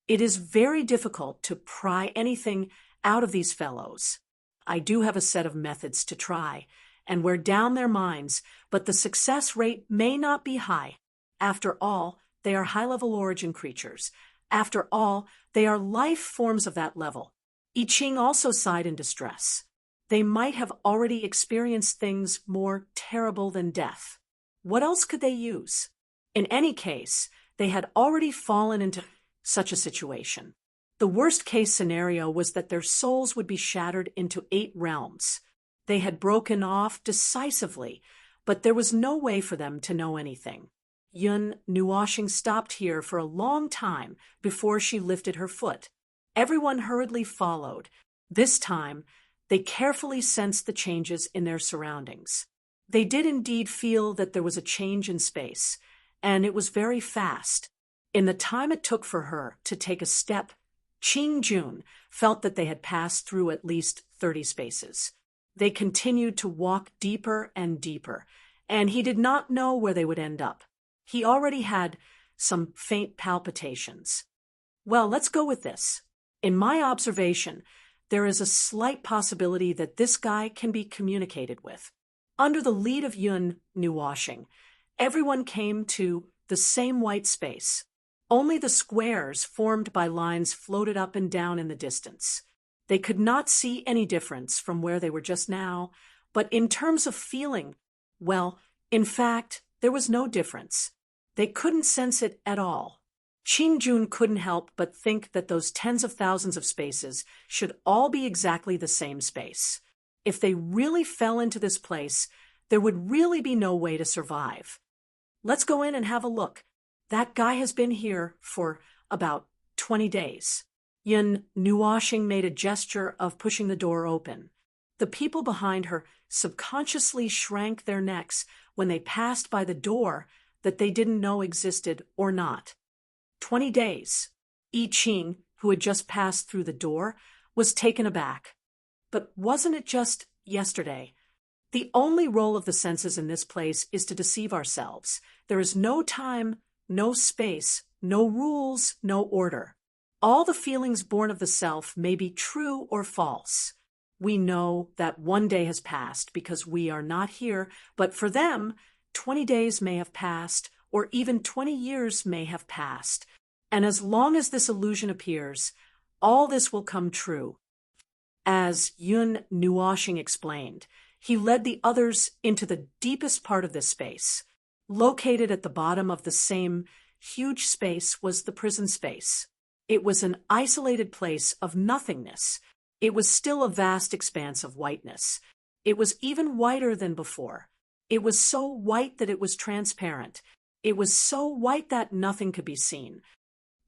It is very difficult to pry anything out of these fellows. I do have a set of methods to try, and wear down their minds, but the success rate may not be high. After all, they are high-level origin creatures. After all, they are life forms of that level. I Ching also sighed in distress. They might have already experienced things more terrible than death. What else could they use? In any case, they had already fallen into such a situation. The worst-case scenario was that their souls would be shattered into 8 realms. They had broken off decisively, but there was no way for them to know anything. Yun Nuoshing stopped here for a long time before she lifted her foot. Everyone hurriedly followed. This time, they carefully sensed the changes in their surroundings. They did indeed feel that there was a change in space, and it was very fast. In the time it took for her to take a step, Qing Jun felt that they had passed through at least 30 spaces. They continued to walk deeper and deeper, and he did not know where they would end up. He already had some faint palpitations. Well, let's go with this. In my observation, there is a slight possibility that this guy can be communicated with. Under the lead of Yun Nuoshing, everyone came to the same white space. Only the squares formed by lines floated up and down in the distance. They could not see any difference from where they were just now, but in terms of feeling, well, in fact, there was no difference. They couldn't sense it at all. Qing Jun couldn't help but think that those tens of thousands of spaces should all be exactly the same space. If they really fell into this place, there would really be no way to survive. Let's go in and have a look. That guy has been here for about 20 days. Yun Nuoshing made a gesture of pushing the door open. The people behind her subconsciously shrank their necks when they passed by the door that they didn't know existed or not. 20 days. I Ching, who had just passed through the door, was taken aback. But wasn't it just yesterday? The only role of the senses in this place is to deceive ourselves. There is no time, no space, no rules, no order. All the feelings born of the self may be true or false. We know that one day has passed because we are not here, but for them, 20 days may have passed, or even 20 years may have passed. And as long as this illusion appears, all this will come true. As Yun Nuoshing explained, he led the others into the deepest part of this space. Located at the bottom of the same huge space was the prison space. It was an isolated place of nothingness. It was still a vast expanse of whiteness. It was even whiter than before. It was so white that it was transparent. It was so white that nothing could be seen.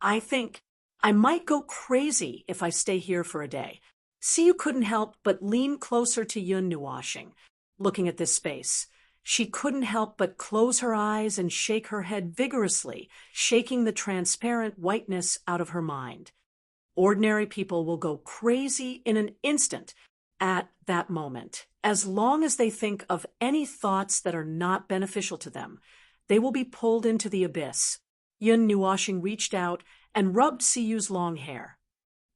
I think I might go crazy if I stay here for a day. Siyu couldn't help but lean closer to Yun Nuoshing, looking at this space. She couldn't help but close her eyes and shake her head vigorously, shaking the transparent whiteness out of her mind. Ordinary people will go crazy in an instant at that moment. As long as they think of any thoughts that are not beneficial to them, they will be pulled into the abyss. Yun Nuoshing reached out and rubbed Siyu's long hair.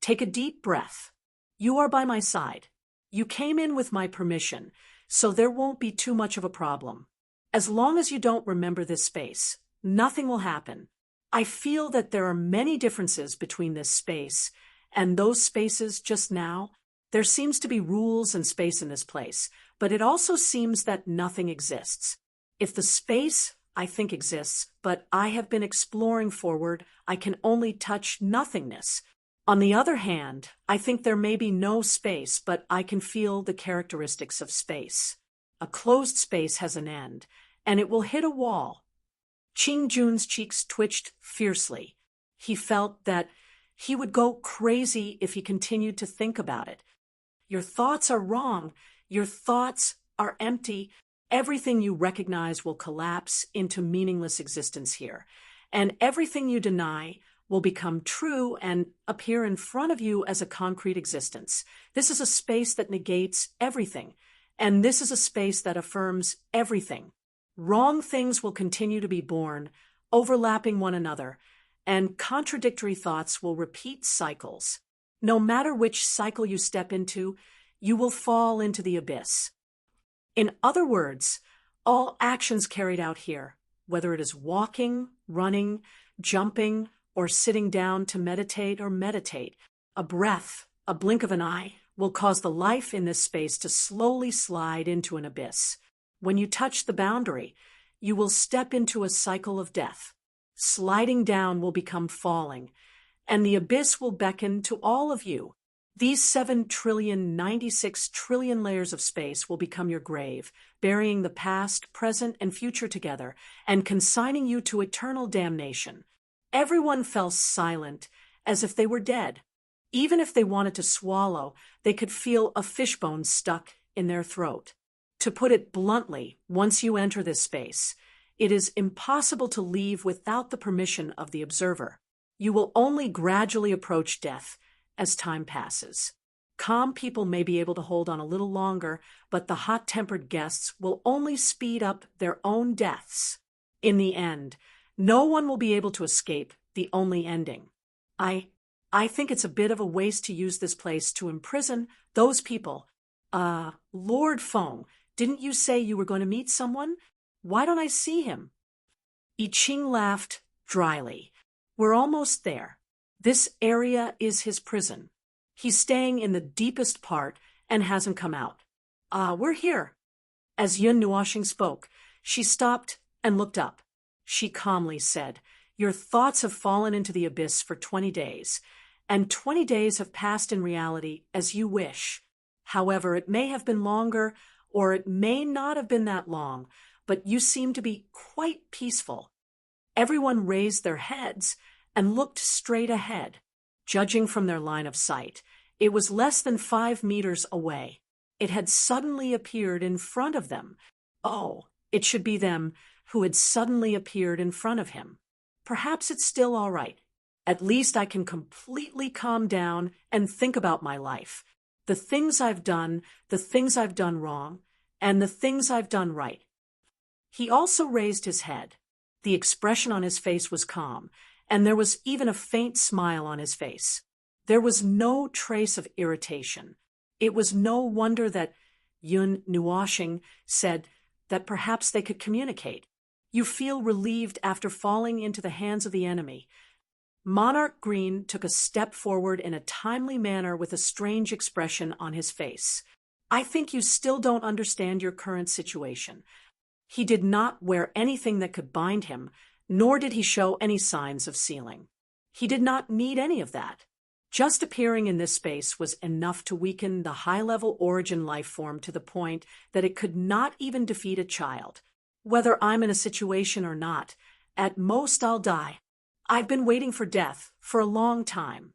Take a deep breath. You are by my side. You came in with my permission, so there won't be too much of a problem. As long as you don't remember this space, nothing will happen. I feel that there are many differences between this space and those spaces just now. There seems to be rules and space in this place, but it also seems that nothing exists. If the space, I think, exists, but I have been exploring forward, I can only touch nothingness. On the other hand, I think there may be no space, but I can feel the characteristics of space. A closed space has an end, and it will hit a wall. Qing Jun's cheeks twitched fiercely. He felt that he would go crazy if he continued to think about it. Your thoughts are wrong. Your thoughts are empty. Everything you recognize will collapse into meaningless existence here, and everything you deny will become true and appear in front of you as a concrete existence. This is a space that negates everything, and this is a space that affirms everything. Wrong things will continue to be born, overlapping one another, and contradictory thoughts will repeat cycles. No matter which cycle you step into, you will fall into the abyss. In other words, all actions carried out here, whether it is walking, running, jumping, or sitting down to meditate or meditate, a breath, a blink of an eye, will cause the life in this space to slowly slide into an abyss. When you touch the boundary, you will step into a cycle of death. Sliding down will become falling, and the abyss will beckon to all of you. These 7,096,000,000,000,000 layers of space will become your grave, burying the past, present, and future together, and consigning you to eternal damnation. Everyone fell silent, as if they were dead. Even if they wanted to swallow, they could feel a fishbone stuck in their throat. To put it bluntly, once you enter this space, it is impossible to leave without the permission of the observer. You will only gradually approach death as time passes. Calm people may be able to hold on a little longer, but the hot-tempered guests will only speed up their own deaths. In the end, no one will be able to escape the only ending. I think it's a bit of a waste to use this place to imprison those people. Lord Feng, didn't you say you were going to meet someone? Why don't I see him? I Ching laughed dryly. We're almost there. This area is his prison. He's staying in the deepest part and hasn't come out. We're here. As Yun Nuoxing spoke, she stopped and looked up. She calmly said, Your thoughts have fallen into the abyss for 20 days, and 20 days have passed in reality as you wish. However, it may have been longer, or it may not have been that long, but you seem to be quite peaceful. Everyone raised their heads and looked straight ahead. Judging from their line of sight, it was less than 5 meters away. It had suddenly appeared in front of them. Oh, it should be them who had suddenly appeared in front of him. Perhaps it's still all right. At least I can completely calm down and think about my life. The things I've done, the things I've done wrong, and the things I've done right. He also raised his head. The expression on his face was calm, and there was even a faint smile on his face. There was no trace of irritation. It was no wonder that Yun Nuoxing said that perhaps they could communicate. You feel relieved after falling into the hands of the enemy. Monarch Green took a step forward in a timely manner with a strange expression on his face. I think you still don't understand your current situation. He did not wear anything that could bind him, nor did he show any signs of sealing. He did not need any of that. Just appearing in this space was enough to weaken the high-level origin life form to the point that it could not even defeat a child. Whether I'm in a situation or not, at most I'll die. I've been waiting for death for a long time.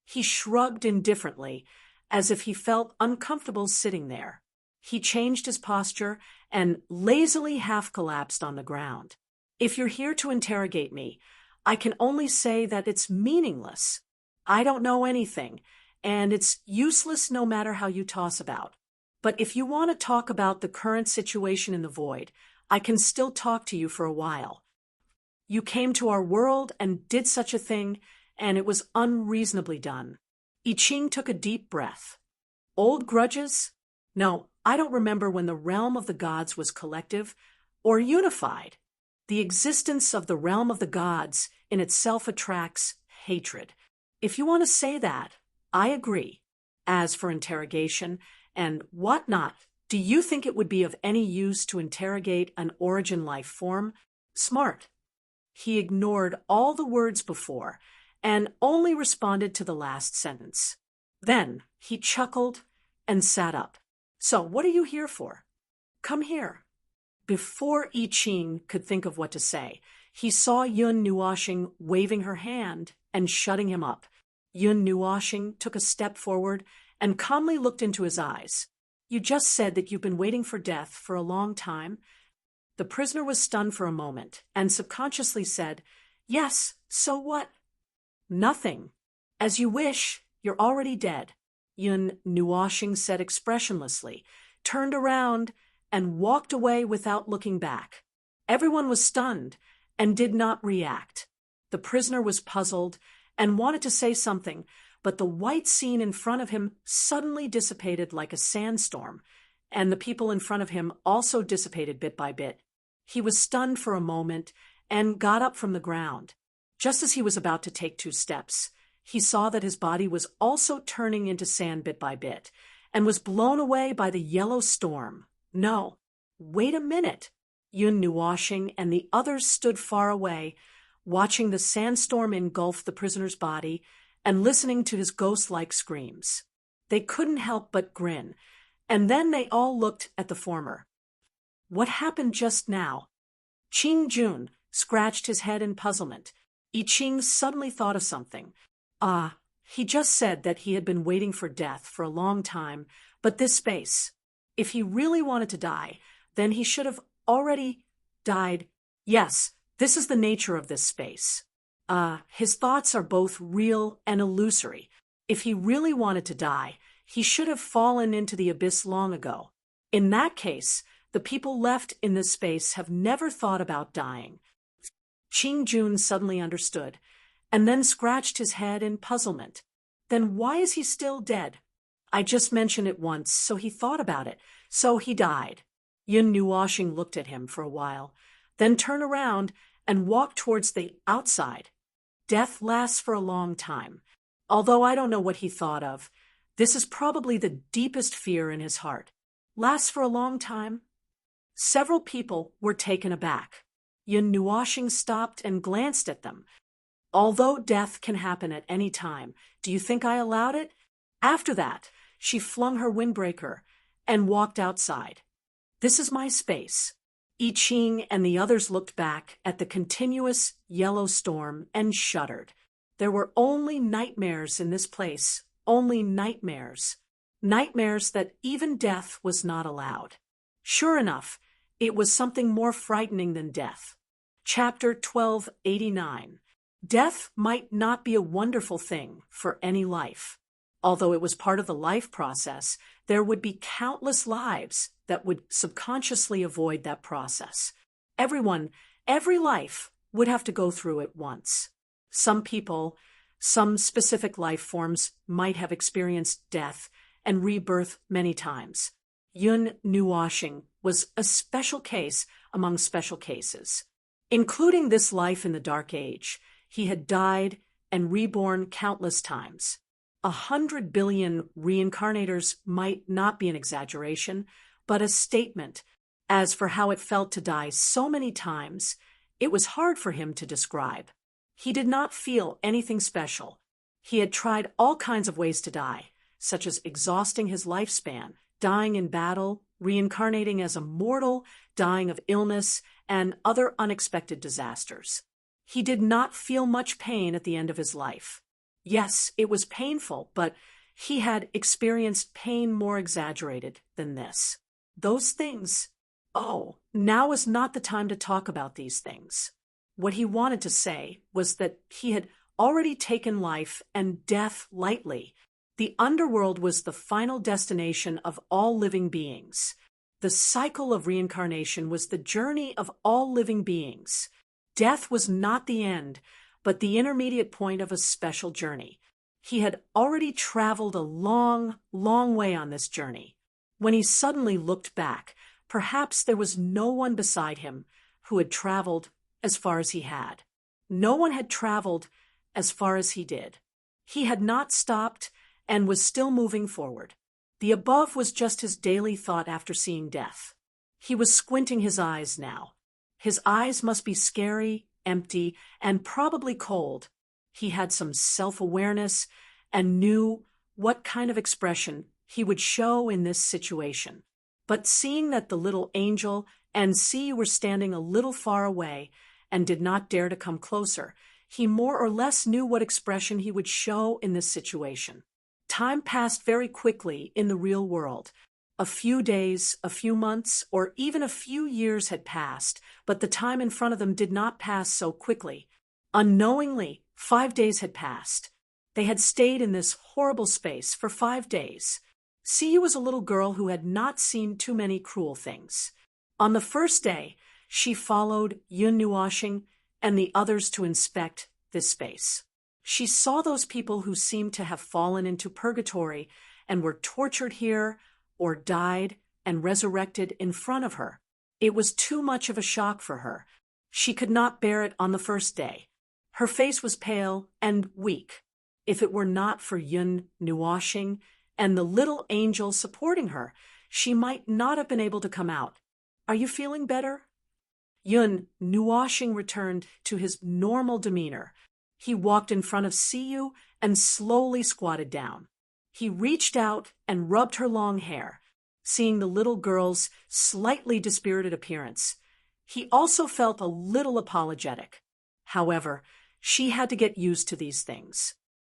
He shrugged indifferently, as if he felt uncomfortable sitting there. He changed his posture and lazily half-collapsed on the ground. If you're here to interrogate me, I can only say that it's meaningless. I don't know anything, and it's useless no matter how you toss about. But if you want to talk about the current situation in the void, I can still talk to you for a while. You came to our world and did such a thing, and it was unreasonably done. I Ching took a deep breath. Old grudges? No, I don't remember when the realm of the gods was collective or unified. The existence of the realm of the gods in itself attracts hatred. If you want to say that, I agree. As for interrogation and whatnot, do you think it would be of any use to interrogate an origin life form? Smart. He ignored all the words before and only responded to the last sentence. Then he chuckled and sat up. So what are you here for? Come here. Before I Ching could think of what to say, he saw Yun Nuoxing waving her hand and shutting him up. Yun Nuoxing took a step forward and calmly looked into his eyes. You just said that you've been waiting for death for a long time. The prisoner was stunned for a moment and subconsciously said, Yes, so what? Nothing. As you wish, you're already dead. Yun Nuoxing said expressionlessly, turned around, and walked away without looking back. Everyone was stunned and did not react. The prisoner was puzzled and wanted to say something, but the white scene in front of him suddenly dissipated like a sandstorm, and the people in front of him also dissipated bit by bit. He was stunned for a moment and got up from the ground. Just as he was about to take 2 steps, he saw that his body was also turning into sand bit by bit and was blown away by the yellow storm. No, wait a minute. Yun Nuoshing and the others stood far away, watching the sandstorm engulf the prisoner's body and listening to his ghost-like screams. They couldn't help but grin, and then they all looked at the former. What happened just now? Qing Jun scratched his head in puzzlement. I Ching suddenly thought of something. He just said that he had been waiting for death for a long time, but this space. If he really wanted to die, then he should have already died. Yes, this is the nature of this space. His thoughts are both real and illusory. If he really wanted to die, he should have fallen into the abyss long ago. In that case, the people left in this space have never thought about dying. Qing Jun suddenly understood, and then scratched his head in puzzlement. Then why is he still dead? I just mentioned it once, so he thought about it. So he died. Yun Nuoshing looked at him for a while, then turned around and walked towards the outside. Death lasts for a long time. Although I don't know what he thought of, this is probably the deepest fear in his heart. Lasts for a long time? Several people were taken aback. Yun Nuoshing stopped and glanced at them. Although death can happen at any time, do you think I allowed it? After that, she flung her windbreaker and walked outside. This is my space. I Ching and the others looked back at the continuous yellow storm and shuddered. There were only nightmares in this place, only nightmares. Nightmares that even death was not allowed. Sure enough, it was something more frightening than death. Chapter 1289. Death might not be a wonderful thing for any life. Although it was part of the life process, there would be countless lives that would subconsciously avoid that process. Everyone, every life would have to go through it once. Some people, some specific life forms might have experienced death and rebirth many times. Yun Nuoshing was a special case among special cases. Including this life in the Dark Age, he had died and reborn countless times. 100 billion reincarnators might not be an exaggeration, but a statement. As for how it felt to die so many times, it was hard for him to describe. He did not feel anything special. He had tried all kinds of ways to die, such as exhausting his lifespan, dying in battle, reincarnating as a mortal, dying of illness, and other unexpected disasters. He did not feel much pain at the end of his life. Yes, it was painful, but he had experienced pain more exaggerated than this. Those things, now is not the time to talk about these things. What he wanted to say was that he had already taken life and death lightly. The underworld was the final destination of all living beings. The cycle of reincarnation was the journey of all living beings. Death was not the end, but the intermediate point of a special journey. He had already traveled a long, long way on this journey. When he suddenly looked back, perhaps there was no one beside him who had traveled as far as he had. No one had traveled as far as he did. He had not stopped and was still moving forward. The above was just his daily thought after seeing death. He was squinting his eyes now. His eyes must be scary, empty, and probably cold. He had some self-awareness and knew what kind of expression he would show in this situation. But seeing that the little angel and sea were standing a little far away and did not dare to come closer, he more or less knew what expression he would show in this situation. Time passed very quickly in the real world. A few days, a few months, or even a few years had passed, but the time in front of them did not pass so quickly. Unknowingly, 5 days had passed. They had stayed in this horrible space for 5 days. Siyu was a little girl who had not seen too many cruel things. On the first day, she followed Yun Nuoshing and the others to inspect this space. She saw those people who seemed to have fallen into purgatory and were tortured here or died and resurrected in front of her. It was too much of a shock for her. She could not bear it on the first day. Her face was pale and weak. If it were not for Yun Nuoshing and the little angel supporting her, she might not have been able to come out. "Are you feeling better?" Yun Nuoshing returned to his normal demeanor. He walked in front of Siyu and slowly squatted down. He reached out and rubbed her long hair, seeing the little girl's slightly dispirited appearance. He also felt a little apologetic. However, she had to get used to these things.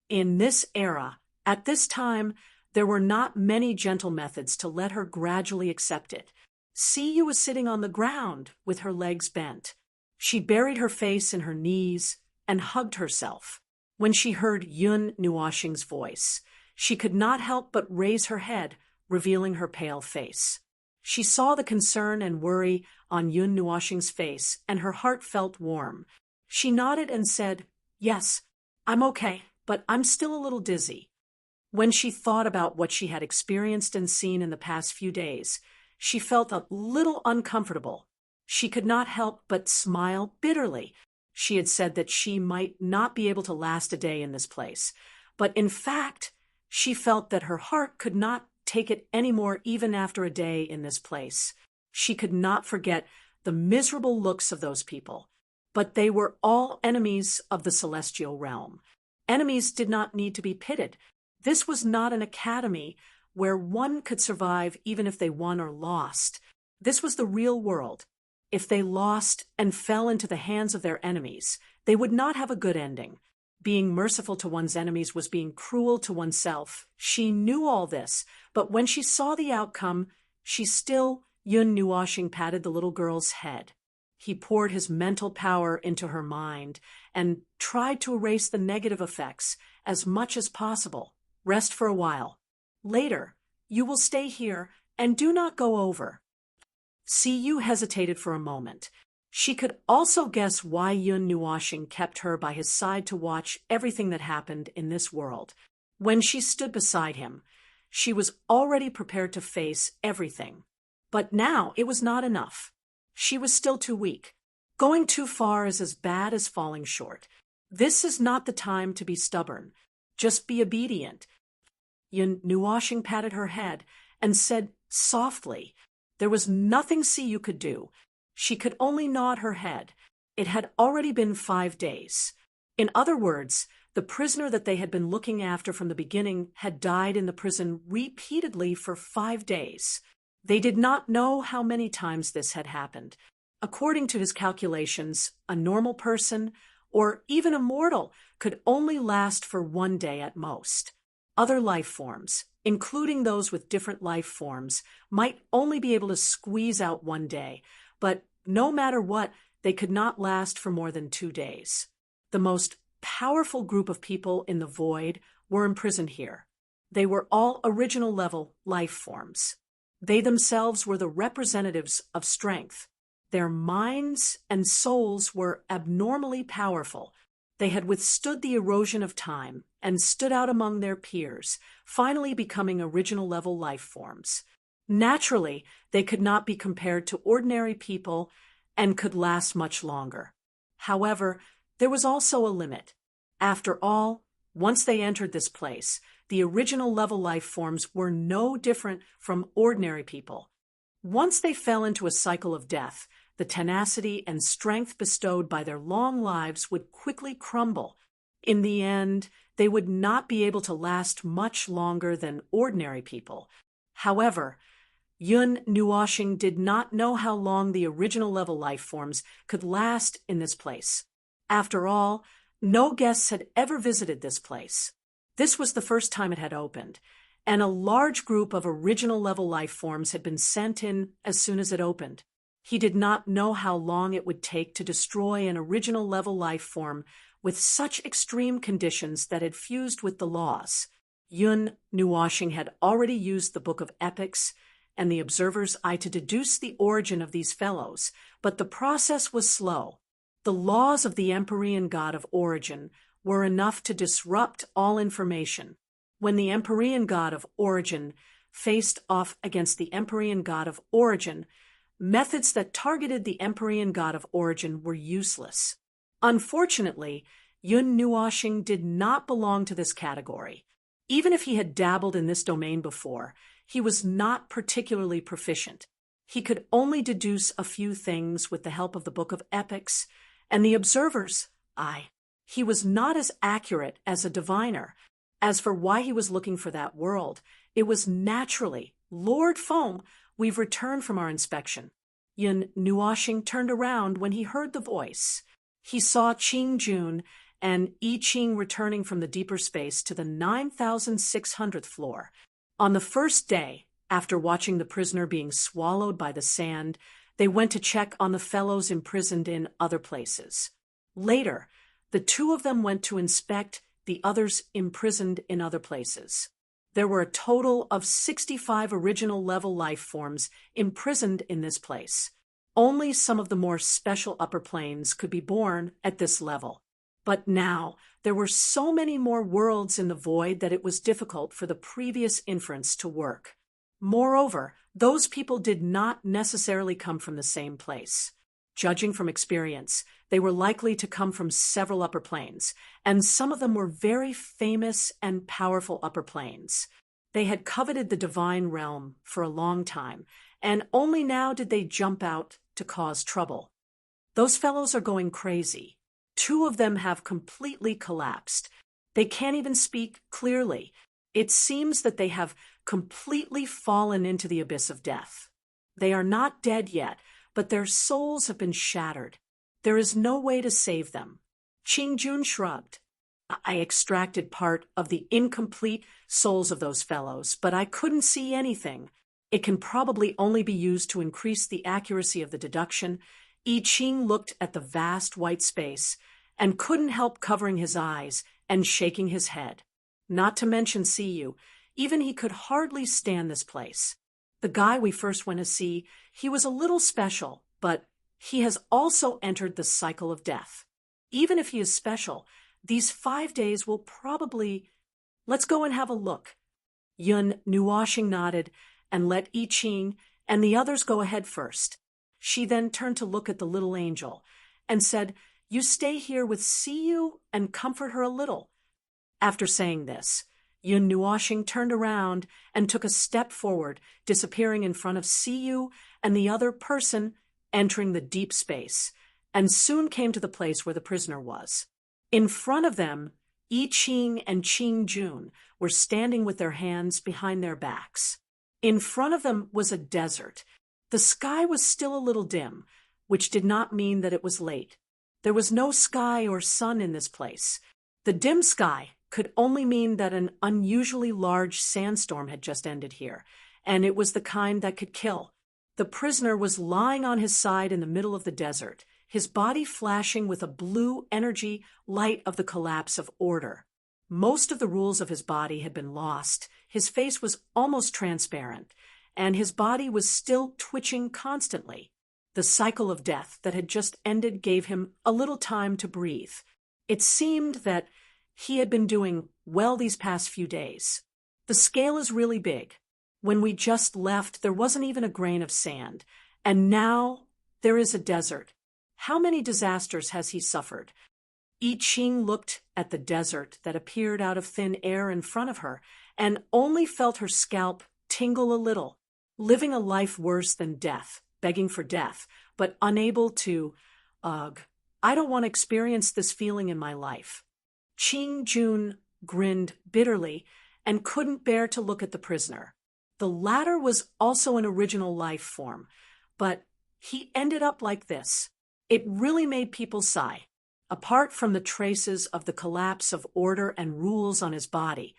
In this era, at this time, there were not many gentle methods to let her gradually accept it. Siyu was sitting on the ground with her legs bent. She buried her face in her knees and hugged herself. When she heard Yun Nuoshing's voice, she could not help but raise her head, revealing her pale face. She saw the concern and worry on Yun Nuoshing's face, and her heart felt warm. She nodded and said, "Yes, I'm okay, but I'm still a little dizzy." When she thought about what she had experienced and seen in the past few days, she felt a little uncomfortable. She could not help but smile bitterly. She had said that she might not be able to last a day in this place, but in fact, she felt that her heart could not take it anymore even after a day in this place. She could not forget the miserable looks of those people, but they were all enemies of the celestial realm. Enemies did not need to be pitted. This was not an academy where one could survive even if they won or lost. This was the real world. If they lost and fell into the hands of their enemies, they would not have a good ending. Being merciful to one's enemies was being cruel to oneself. She knew all this, but when she saw the outcome, Yun Nuoshing patted the little girl's head. He poured his mental power into her mind and tried to erase the negative effects as much as possible. "Rest for a while. Later, you will stay here and do not go over." Siyu hesitated for a moment. She could also guess why Yun Nuoshing kept her by his side to watch everything that happened in this world. When she stood beside him, she was already prepared to face everything. But now it was not enough. She was still too weak. Going too far is as bad as falling short. This is not the time to be stubborn. Just be obedient. Yun Nuoshing patted her head and said softly, there was nothing Siyu could do. She could only nod her head. It had already been 5 days. In other words, the prisoner that they had been looking after from the beginning had died in the prison repeatedly for 5 days. They did not know how many times this had happened. According to his calculations, a normal person, or even a mortal, could only last for 1 day at most. Other life forms, including those with different life forms, might only be able to squeeze out 1 day, but no matter what, they could not last for more than 2 days. The most powerful group of people in the void were imprisoned here. They were all original level life forms. They themselves were the representatives of strength. Their minds and souls were abnormally powerful. They had withstood the erosion of time and stood out among their peers, finally becoming original level life forms. Naturally, they could not be compared to ordinary people and could last much longer. However, there was also a limit. After all, once they entered this place, the original level life forms were no different from ordinary people. Once they fell into a cycle of death, the tenacity and strength bestowed by their long lives would quickly crumble. In the end, they would not be able to last much longer than ordinary people. However, Yun Nuoshing did not know how long the original level life forms could last in this place. After all, no guests had ever visited this place. This was the first time it had opened, and a large group of original level life forms had been sent in as soon as it opened. He did not know how long it would take to destroy an original level life form with such extreme conditions that had fused with the laws. Yun Nuoshing had already used the Book of Epics and the Observer's Eye to deduce the origin of these fellows, but the process was slow. The laws of the Empyrean God of Origin were enough to disrupt all information. When the Empyrean God of Origin faced off against the Empyrean god of origin. Methods that targeted the Empyrean god of origin were useless. Unfortunately, Yun Nuoxing did not belong to this category. Even if he had dabbled in this domain before, he was not particularly proficient. He could only deduce a few things with the help of the Book of Epics and the Observer's Eye. He was not as accurate as a diviner. As for why he was looking for that world, it was naturally, Lord Foam, we've returned from our inspection. Yun Nuoxing turned around when he heard the voice. He saw Qing Jun and I Ching returning from the deeper space to the 9,600th floor. On the first day, after watching the prisoner being swallowed by the sand, they went to check on the fellows imprisoned in other places. Later, the two of them went to inspect the others imprisoned in other places. There were a total of 65 original level life forms imprisoned in this place. Only some of the more special upper planes could be born at this level. But now, there were so many more worlds in the void that it was difficult for the previous inference to work. Moreover, those people did not necessarily come from the same place. Judging from experience, they were likely to come from several upper planes, and some of them were very famous and powerful upper planes. They had coveted the divine realm for a long time, and only now did they jump out to cause trouble. Those fellows are going crazy. Two of them have completely collapsed. They can't even speak clearly. It seems that they have completely fallen into the abyss of death. They are not dead yet, but their souls have been shattered. There is no way to save them. Qing Jun shrugged. I extracted part of the incomplete souls of those fellows, but I couldn't see anything. It can probably only be used to increase the accuracy of the deduction. I Ching looked at the vast white space and couldn't help covering his eyes and shaking his head. Not to mention Siyu, even he could hardly stand this place. The guy we first went to see, he was a little special, but he has also entered the cycle of death. Even if he is special, these 5 days will probably... Let's go and have a look. Yun Nuoxing nodded and let I Ching and the others go ahead first. She then turned to look at the little angel and said, "You stay here with Siyu and comfort her a little." After saying this, Yun Nuoxing turned around and took a step forward, disappearing in front of Siyu and the other person, entering the deep space, and soon came to the place where the prisoner was. In front of them, I Ching and Qing Jun were standing with their hands behind their backs. In front of them was a desert. The sky was still a little dim, which did not mean that it was late. There was no sky or sun in this place. The dim sky could only mean that an unusually large sandstorm had just ended here, and it was the kind that could kill. The prisoner was lying on his side in the middle of the desert, his body flashing with a blue energy light of the collapse of order. Most of the rules of his body had been lost. His face was almost transparent, and his body was still twitching constantly. The cycle of death that had just ended gave him a little time to breathe. It seemed that he had been doing well these past few days. The scale is really big. When we just left, there wasn't even a grain of sand, and now there is a desert. How many disasters has he suffered? I Ching looked at the desert that appeared out of thin air in front of her and only felt her scalp tingle a little. Living a life worse than death, begging for death, but unable to, ugh, I don't want to experience this feeling in my life. Qing Jun grinned bitterly and couldn't bear to look at the prisoner. The latter was also an original life form, but he ended up like this. It really made people sigh. Apart from the traces of the collapse of order and rules on his body,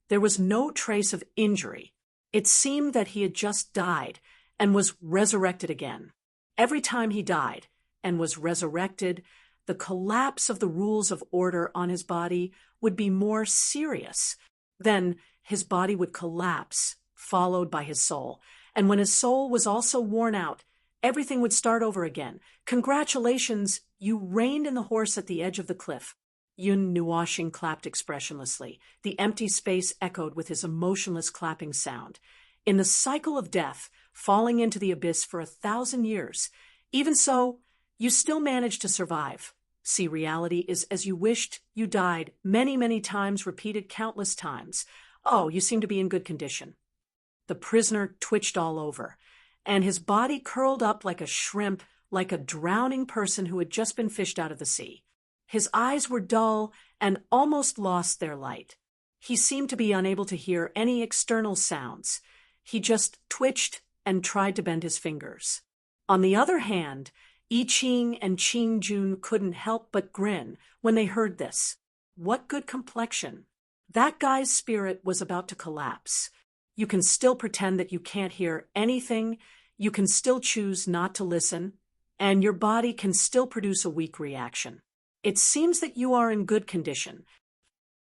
there was no trace of injury. It seemed that he had just died and was resurrected again. Every time he died and was resurrected, the collapse of the rules of order on his body would be more serious. Then his body would collapse, followed by his soul. And when his soul was also worn out, everything would start over again. Congratulations, you reined in the horse at the edge of the cliff. Yun Nuoxing clapped expressionlessly. The empty space echoed with his emotionless clapping sound. in the cycle of death, falling into the abyss for 1,000 years. Even so, you still managed to survive. See, reality is as you wished. You died many, many times, repeated countless times. Oh, you seem to be in good condition. The prisoner twitched all over, and his body curled up like a shrimp, like a drowning person who had just been fished out of the sea. His eyes were dull and almost lost their light. He seemed to be unable to hear any external sounds. He just twitched and tried to bend his fingers. On the other hand, I Ching and Ching Jun couldn't help but grin when they heard this. What good complexion! That guy's spirit was about to collapse. You can still pretend that you can't hear anything, you can still choose not to listen, and your body can still produce a weak reaction. It seems that you are in good condition.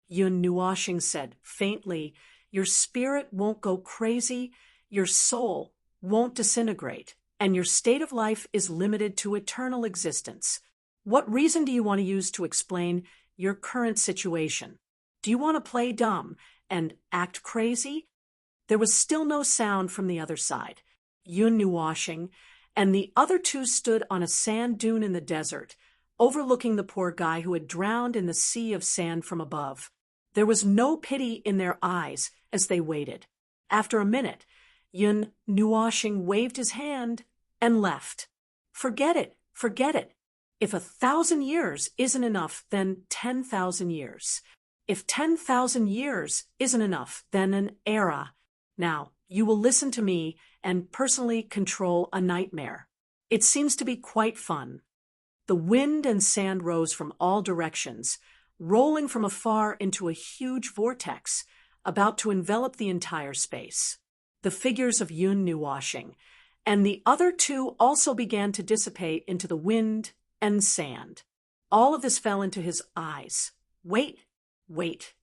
Yun Nuoshing said faintly, your spirit won't go crazy, your soul won't disintegrate, and your state of life is limited to eternal existence. What reason do you want to use to explain your current situation? Do you want to play dumb and act crazy? There was still no sound from the other side. Yun Nuoshing and the other two stood on a sand dune in the desert, overlooking the poor guy who had drowned in the sea of sand from above. There was no pity in their eyes as they waited. After a minute, Yun Nuoshing waved his hand and left. Forget it, forget it. If 1,000 years isn't enough, then 10,000 years. If 10,000 years isn't enough, then an era. Now, you will listen to me and personally control a nightmare. It seems to be quite fun. The wind and sand rose from all directions, rolling from afar into a huge vortex, about to envelop the entire space. The figures of Yun Nuoshing and the other two also began to dissipate into the wind and sand. All of this fell into his eyes. Wait.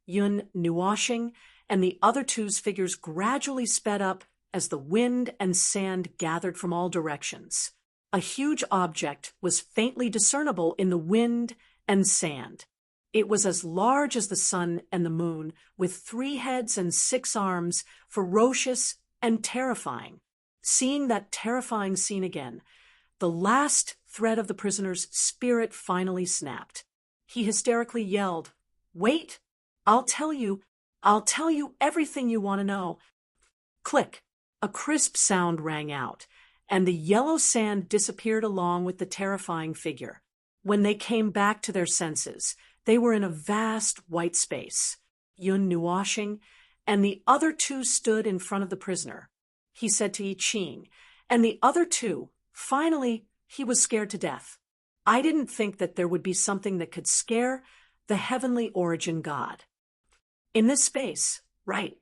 Yun Nuoshing and the other two's figures gradually sped up as the wind and sand gathered from all directions. A huge object was faintly discernible in the wind and sand. It was as large as the sun and the moon, with 3 heads and 6 arms, ferocious and terrifying. Seeing that terrifying scene again, the last thread of the prisoner's spirit finally snapped. He hysterically yelled, "Wait! I'll tell you everything you want to know." Click! A crisp sound rang out, and the yellow sand disappeared along with the terrifying figure. When they came back to their senses, they were in a vast white space. Yun Nuoshing and the other two stood in front of the prisoner. He said to I Ching, and the other two, finally, he was scared to death. I didn't think that there would be something that could scare the heavenly origin God. In this space, right,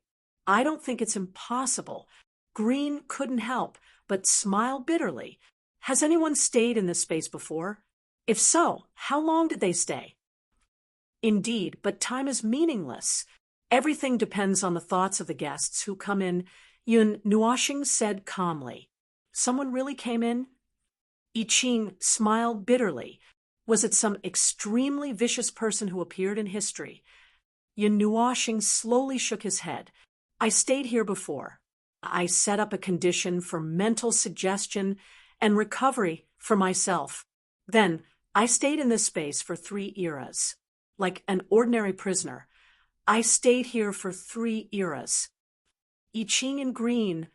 I don't think it's impossible. Green couldn't help but smile bitterly. Has anyone stayed in this space before? If so, how long did they stay? Indeed, but time is meaningless. Everything depends on the thoughts of the guests who come in, Yun Nuoshing said calmly. Someone really came in? I Ching smiled bitterly. Was it some extremely vicious person who appeared in history? Yun Nuoshing slowly shook his head. I stayed here before. I set up a condition for mental suggestion and recovery for myself. Then I stayed in this space for 3 eras. Like an ordinary prisoner, I stayed here for 3 eras. I Ching and Green,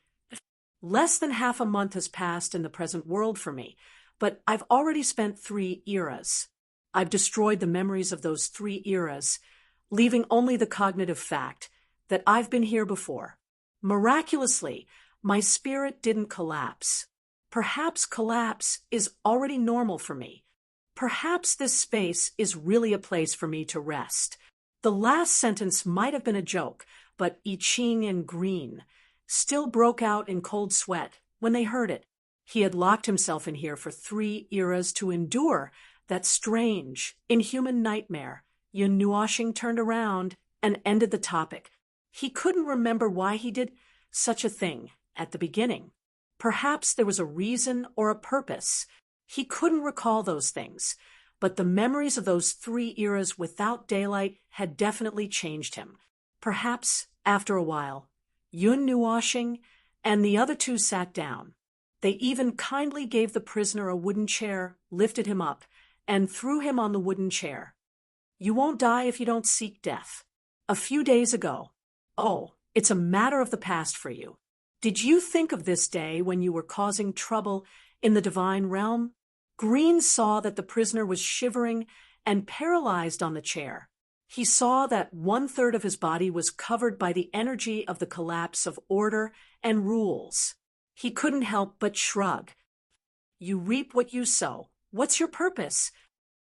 less than half a month has passed in the present world for me, but I've already spent 3 eras. I've destroyed the memories of those 3 eras, leaving only the cognitive fact that I've been here before. Miraculously, my spirit didn't collapse. Perhaps collapse is already normal for me. Perhaps this space is really a place for me to rest. The last sentence might have been a joke, but I Ching and Green still broke out in cold sweat when they heard it. He had locked himself in here for 3 eras to endure that strange, inhuman nightmare. Yun Nuoshing turned around and ended the topic. He couldn't remember why he did such a thing at the beginning. Perhaps there was a reason or a purpose. He couldn't recall those things, but the memories of those 3 eras without daylight had definitely changed him. Perhaps, after a while, Yun Nuoshing and the other two sat down. They even kindly gave the prisoner a wooden chair, lifted him up, and threw him on the wooden chair. You won't die if you don't seek death. A few days ago. Oh, it's a matter of the past for you. Did you think of this day when you were causing trouble in the divine realm? Green saw that the prisoner was shivering and paralyzed on the chair. He saw that 1/3 of his body was covered by the energy of the collapse of order and rules. He couldn't help but shrug. You reap what you sow. What's your purpose?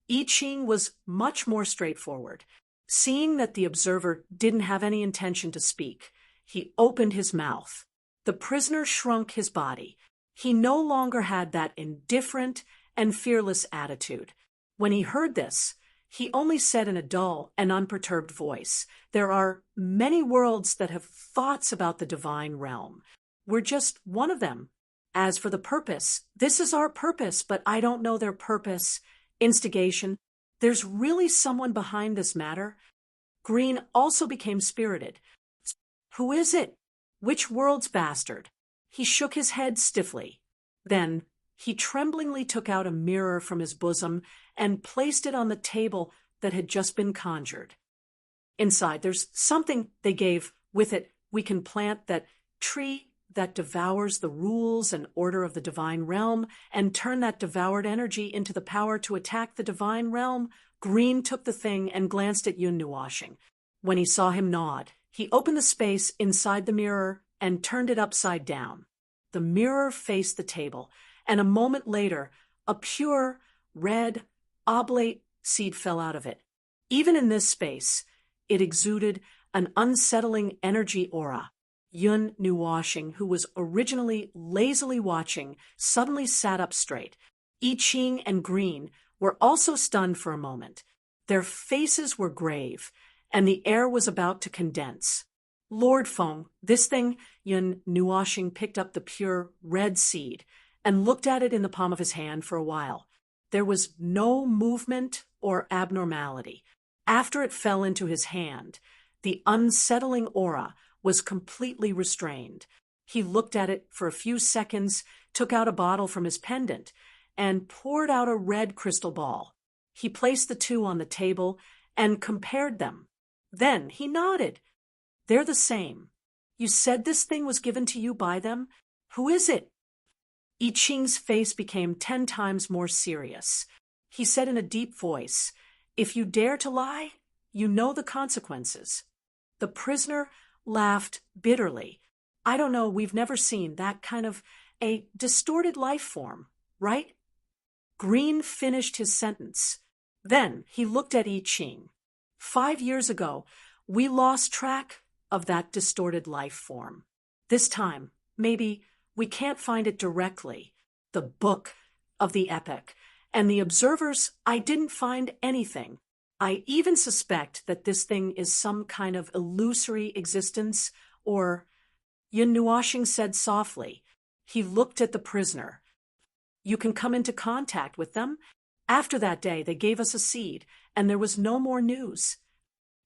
I Ching was much more straightforward. Seeing that the observer didn't have any intention to speak, he opened his mouth. The prisoner shrunk his body. He no longer had that indifferent and fearless attitude. When he heard this, he only said in a dull and unperturbed voice, "There are many worlds that have thoughts about the divine realm. We're just one of them. As for the purpose, this is our purpose, but I don't know their purpose. Instigation. There's really someone behind this matter." Green also became spirited. Who is it? Which world's bastard? He shook his head stiffly. Then he tremblingly took out a mirror from his bosom and placed it on the table that had just been conjured. Inside, there's something they gave with it. We can plant that tree that devours the rules and order of the divine realm and turn that devoured energy into the power to attack the divine realm. Green took the thing and glanced at Yun Nuashing. When he saw him nod, he opened the space inside the mirror and turned it upside down. The mirror faced the table, and a moment later, a pure, red, oblate seed fell out of it. Even in this space, it exuded an unsettling energy aura. Yun Nuashing, who was originally lazily watching, suddenly sat up straight. I Ching and Green were also stunned for a moment. Their faces were grave, and the air was about to condense. Lord Feng, this thing, Yun Nuashing picked up the pure red seed and looked at it in the palm of his hand for a while. There was no movement or abnormality. After it fell into his hand, the unsettling aura was completely restrained. He looked at it for a few seconds, took out a bottle from his pendant, and poured out a red crystal ball. He placed the two on the table and compared them. Then he nodded. They're the same. You said this thing was given to you by them? Who is it? I Ching's face became 10 times more serious. He said in a deep voice, "If you dare to lie, you know the consequences." The prisoner laughed bitterly. "I don't know, we've never seen that kind of a distorted life form, right?" Green finished his sentence. Then he looked at I Ching. 5 years ago, we lost track of that distorted life form. This time, maybe we can't find it directly. The book of the epic. And the observers, I didn't find anything. I even suspect that this thing is some kind of illusory existence, or, Yun Nuashing said softly. He looked at the prisoner. You can come into contact with them. After that day, they gave us a seed, and there was no more news.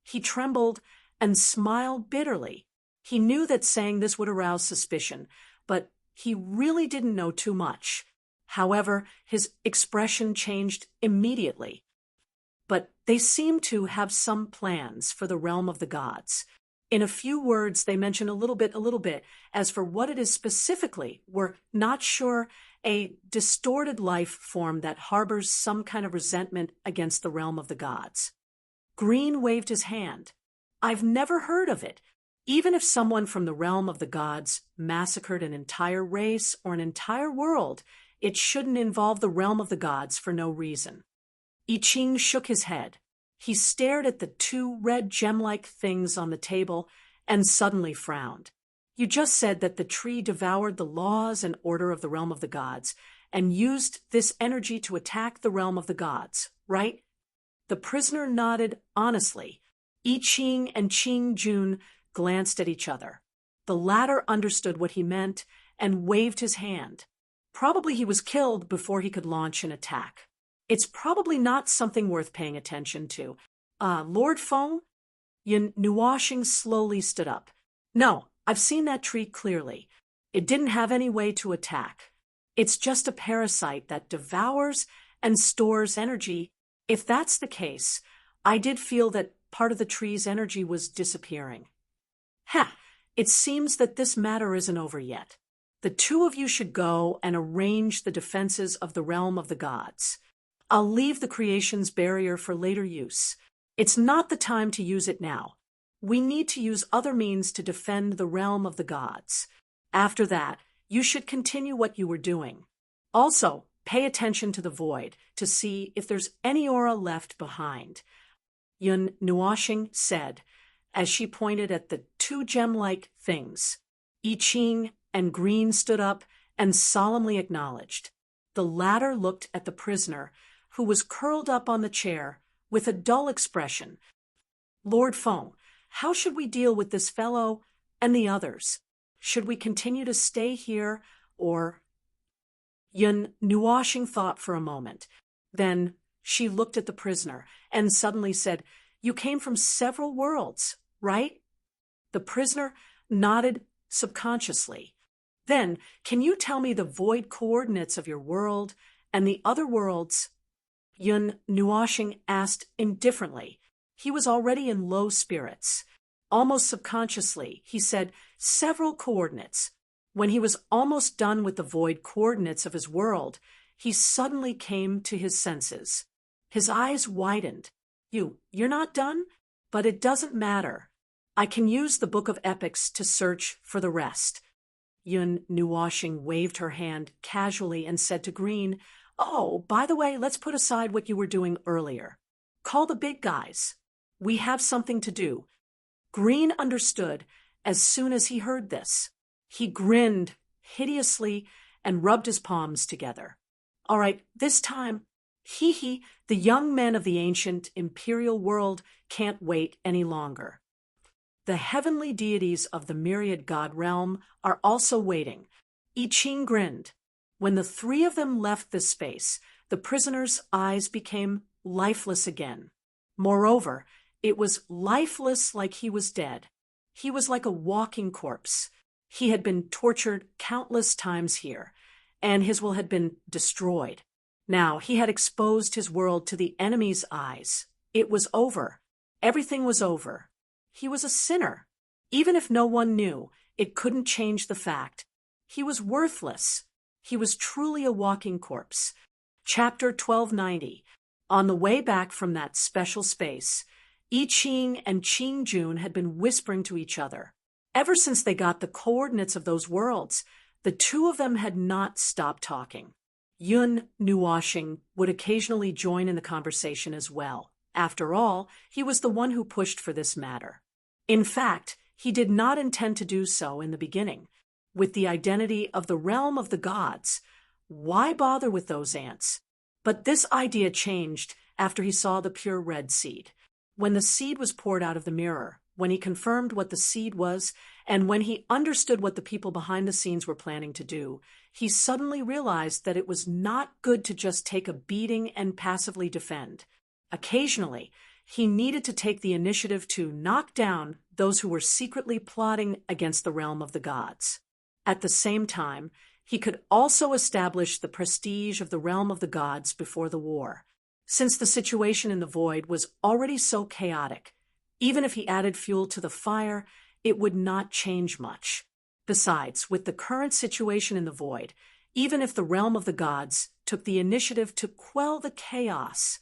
He trembled and smiled bitterly. He knew that saying this would arouse suspicion, but he really didn't know too much. However, his expression changed immediately. But they seemed to have some plans for the realm of the gods. In a few words, they mention a little bit. As for what it is specifically, we're not sure. A distorted life form that harbors some kind of resentment against the realm of the gods. Green waved his hand. I've never heard of it. Even if someone from the realm of the gods massacred an entire race or an entire world, it shouldn't involve the realm of the gods for no reason. I Ching shook his head. He stared at the 2 red gem-like things on the table and suddenly frowned. You just said that the tree devoured the laws and order of the realm of the gods and used this energy to attack the realm of the gods, right? The prisoner nodded honestly. I Ching and Ching Jun glanced at each other. The latter understood what he meant and waved his hand. Probably he was killed before he could launch an attack. It's probably not something worth paying attention to. Lord Feng? Yun Nuashing slowly stood up. No, I've seen that tree clearly. It didn't have any way to attack. It's just a parasite that devours and stores energy. If that's the case, I did feel that part of the tree's energy was disappearing. Ha! It seems that this matter isn't over yet. The two of you should go and arrange the defenses of the realm of the gods. I'll leave the creation's barrier for later use. It's not the time to use it now. We need to use other means to defend the realm of the gods. After that, you should continue what you were doing. Also, pay attention to the void to see if there's any aura left behind. Yun Nuoshing said, as she pointed at the two gem-like things. I Ching and Green stood up and solemnly acknowledged. The latter looked at the prisoner, who was curled up on the chair, with a dull expression. Lord Feng, how should we deal with this fellow and the others? Should we continue to stay here, or... Yun Nuoshing thought for a moment. Then she looked at the prisoner and suddenly said, You came from several worlds, right? The prisoner nodded subconsciously. Then, can you tell me the void coordinates of your world and the other worlds? Yun Nuoshing asked indifferently. He was already in low spirits. Almost subconsciously, he said several coordinates. When he was almost done with the void coordinates of his world, he suddenly came to his senses. His eyes widened. You're not done? But it doesn't matter. I can use the Book of Epics to search for the rest. Yun Nuoshing waved her hand casually and said to Green, Oh, by the way, let's put aside what you were doing earlier. Call the big guys. We have something to do. Green understood as soon as he heard this. He grinned hideously and rubbed his palms together. All right, this time, the young men of the ancient imperial world can't wait any longer. The heavenly deities of the myriad god realm are also waiting. I Ching grinned. When the three of them left this space, the prisoner's eyes became lifeless again. Moreover, it was lifeless like he was dead. He was like a walking corpse. He had been tortured countless times here, and his will had been destroyed. Now he had exposed his world to the enemy's eyes. It was over. Everything was over. He was a sinner. Even if no one knew, it couldn't change the fact. He was worthless. He was truly a walking corpse. Chapter 1290. On the way back from that special space, I Ching and Qing Jun had been whispering to each other. Ever since they got the coordinates of those worlds, the two of them had not stopped talking. Yun Nuoshing would occasionally join in the conversation as well. After all, he was the one who pushed for this matter. In fact, he did not intend to do so in the beginning. With the identity of the realm of the gods, why bother with those ants? But this idea changed after he saw the pure red seed. When the seed was poured out of the mirror, when he confirmed what the seed was, and when he understood what the people behind the scenes were planning to do, he suddenly realized that it was not good to just take a beating and passively defend. Occasionally, he needed to take the initiative to knock down those who were secretly plotting against the realm of the gods. At the same time, he could also establish the prestige of the realm of the gods before the war. Since the situation in the void was already so chaotic, even if he added fuel to the fire, it would not change much. Besides, with the current situation in the void, even if the realm of the gods took the initiative to quell the chaos,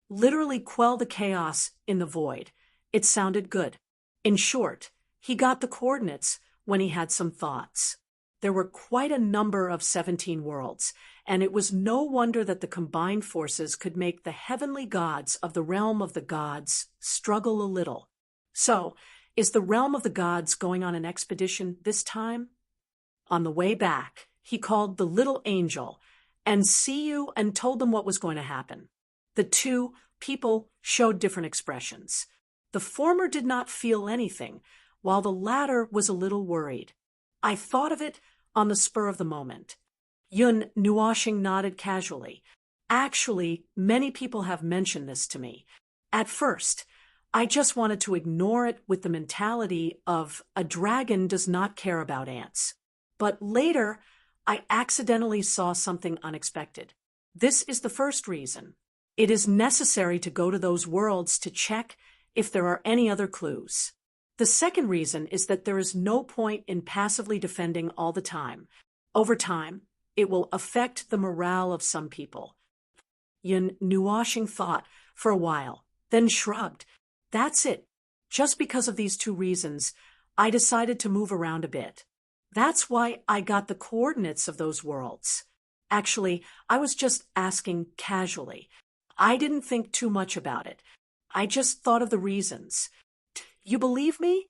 literally quell the chaos in the void, it sounded good. In short, he got the coordinates when he had some thoughts. There were quite a number of 17 worlds, and it was no wonder that the combined forces could make the heavenly gods of the realm of the gods struggle a little. So, is the realm of the gods going on an expedition this time? On the way back, he called the little angel and Siyu and told them what was going to happen. The two people showed different expressions. The former did not feel anything, while the latter was a little worried. I thought of it on the spur of the moment. Yun Nuoshing nodded casually. Actually, many people have mentioned this to me. At first, I just wanted to ignore it with the mentality of a dragon does not care about ants. But later, I accidentally saw something unexpected. This is the first reason. It is necessary to go to those worlds to check if there are any other clues. The second reason is that there is no point in passively defending all the time. Over time, it will affect the morale of some people. Yun Nuashing thought for a while, then shrugged. That's it. Just because of these two reasons, I decided to move around a bit. That's why I got the coordinates of those worlds. Actually, I was just asking casually. I didn't think too much about it. I just thought of the reasons. You believe me?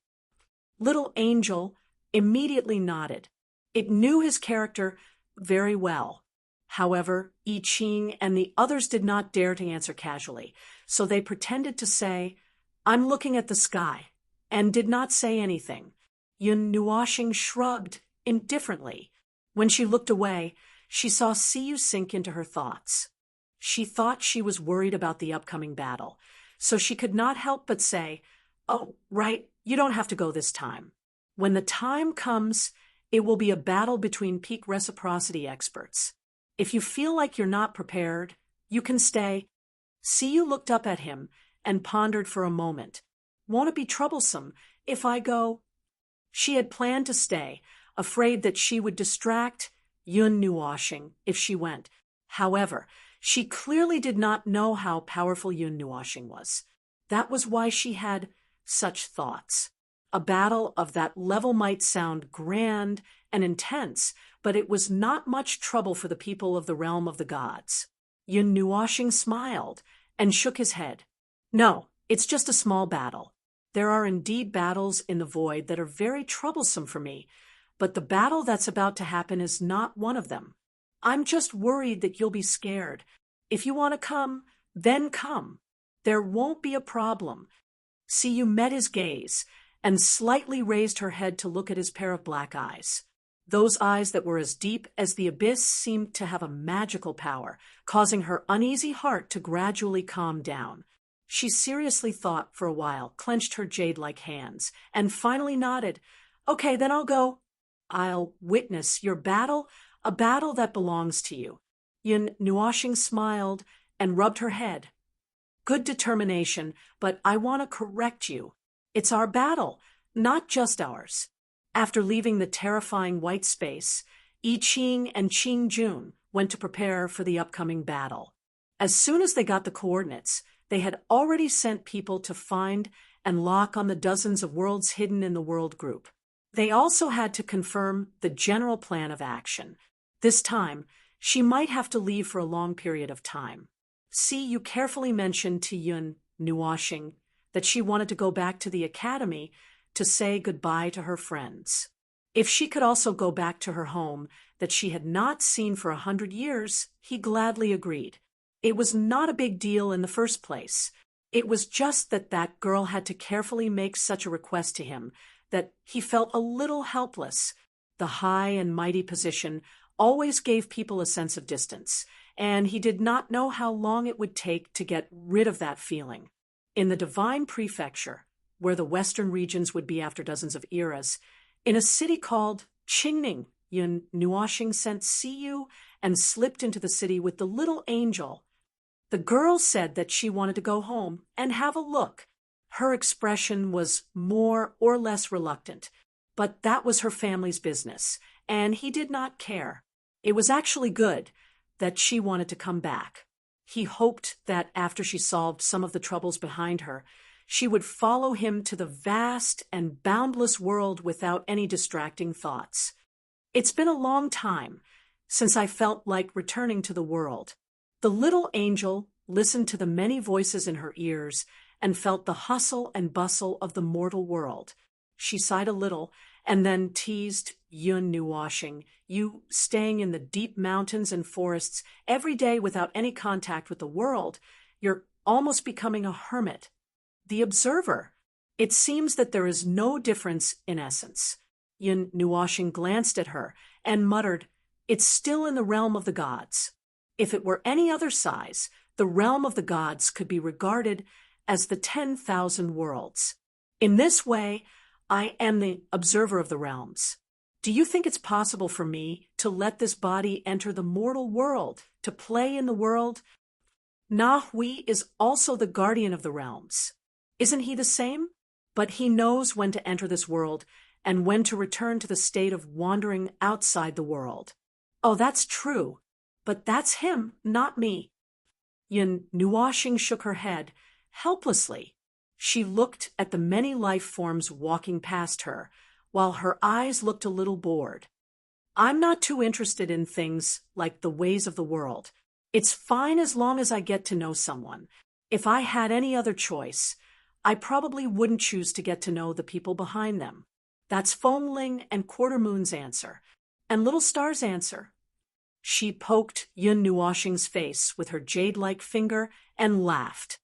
Little Angel immediately nodded. It knew his character very well. However, I Ching and the others did not dare to answer casually, so they pretended to say, "I'm looking at the sky," and did not say anything. Yun Nuashing shrugged indifferently. When she looked away, she saw Siyu sink into her thoughts. She thought she was worried about the upcoming battle, so she could not help but say, "Oh, right, you don't have to go this time. When the time comes, it will be a battle between peak reciprocity experts. If you feel like you're not prepared, you can stay." Siyu looked up at him and pondered for a moment. "Won't it be troublesome if I go?" She had planned to stay, afraid that she would distract Yun Nuashing if she went. However, she clearly did not know how powerful Yun Nuashing was. That was why she had such thoughts. A battle of that level might sound grand and intense, but it was not much trouble for the people of the realm of the gods. Yun Nuashing smiled and shook his head. "No, it's just a small battle. There are indeed battles in the void that are very troublesome for me, but the battle that's about to happen is not one of them. I'm just worried that you'll be scared. If you want to come, then come. There won't be a problem." Siyu met his gaze and slightly raised her head to look at his pair of black eyes. Those eyes that were as deep as the abyss seemed to have a magical power, causing her uneasy heart to gradually calm down. She seriously thought for a while, clenched her jade-like hands, and finally nodded. "Okay, then I'll go. I'll witness your battle, a battle that belongs to you." Yun Nuashing smiled and rubbed her head. "Good determination, but I want to correct you. It's our battle, not just ours." After leaving the terrifying white space, I Ching and Ching Jun went to prepare for the upcoming battle. As soon as they got the coordinates, they had already sent people to find and lock on the dozens of worlds hidden in the world group. They also had to confirm the general plan of action. This time, she might have to leave for a long period of time. You carefully mentioned to Yun Nuashing that she wanted to go back to the academy to say goodbye to her friends. If she could also go back to her home that she had not seen for 100 years, he gladly agreed. It was not a big deal in the first place. It was just that that girl had to carefully make such a request to him that he felt a little helpless. The high and mighty position always gave people a sense of distance, and he did not know how long it would take to get rid of that feeling. In the Divine Prefecture, where the western regions would be after dozens of eras, in a city called Qingning, Yun Nuashing sent Siyu and slipped into the city with the little angel. The girl said that she wanted to go home and have a look. Her expression was more or less reluctant, but that was her family's business, and he did not care. It was actually good that she wanted to come back. He hoped that after she solved some of the troubles behind her, she would follow him to the vast and boundless world without any distracting thoughts. It's been a long time since I felt like returning to the world. The little angel listened to the many voices in her ears and felt the hustle and bustle of the mortal world. She sighed a little and then teased Yun Nuashing, "You staying in the deep mountains and forests every day without any contact with the world, you're almost becoming a hermit." The observer. It seems that there is no difference in essence. Yun Nuashing glanced at her and muttered, "It's still in the realm of the gods." If it were any other size, the realm of the gods could be regarded as the 10,000 worlds. In this way, I am the observer of the realms. Do you think it's possible for me to let this body enter the mortal world, to play in the world? Na Hui is also the guardian of the realms. Isn't he the same? But he knows when to enter this world and when to return to the state of wandering outside the world. Oh, that's true. But that's him, not me. Yin Nuoxing shook her head, helplessly. She looked at the many life forms walking past her, while her eyes looked a little bored. I'm not too interested in things like the ways of the world. It's fine as long as I get to know someone. If I had any other choice, I probably wouldn't choose to get to know the people behind them. That's Feng Ling and Quarter Moon's answer, and Little Star's answer. She poked Yun Nuoxing's face with her jade-like finger and laughed.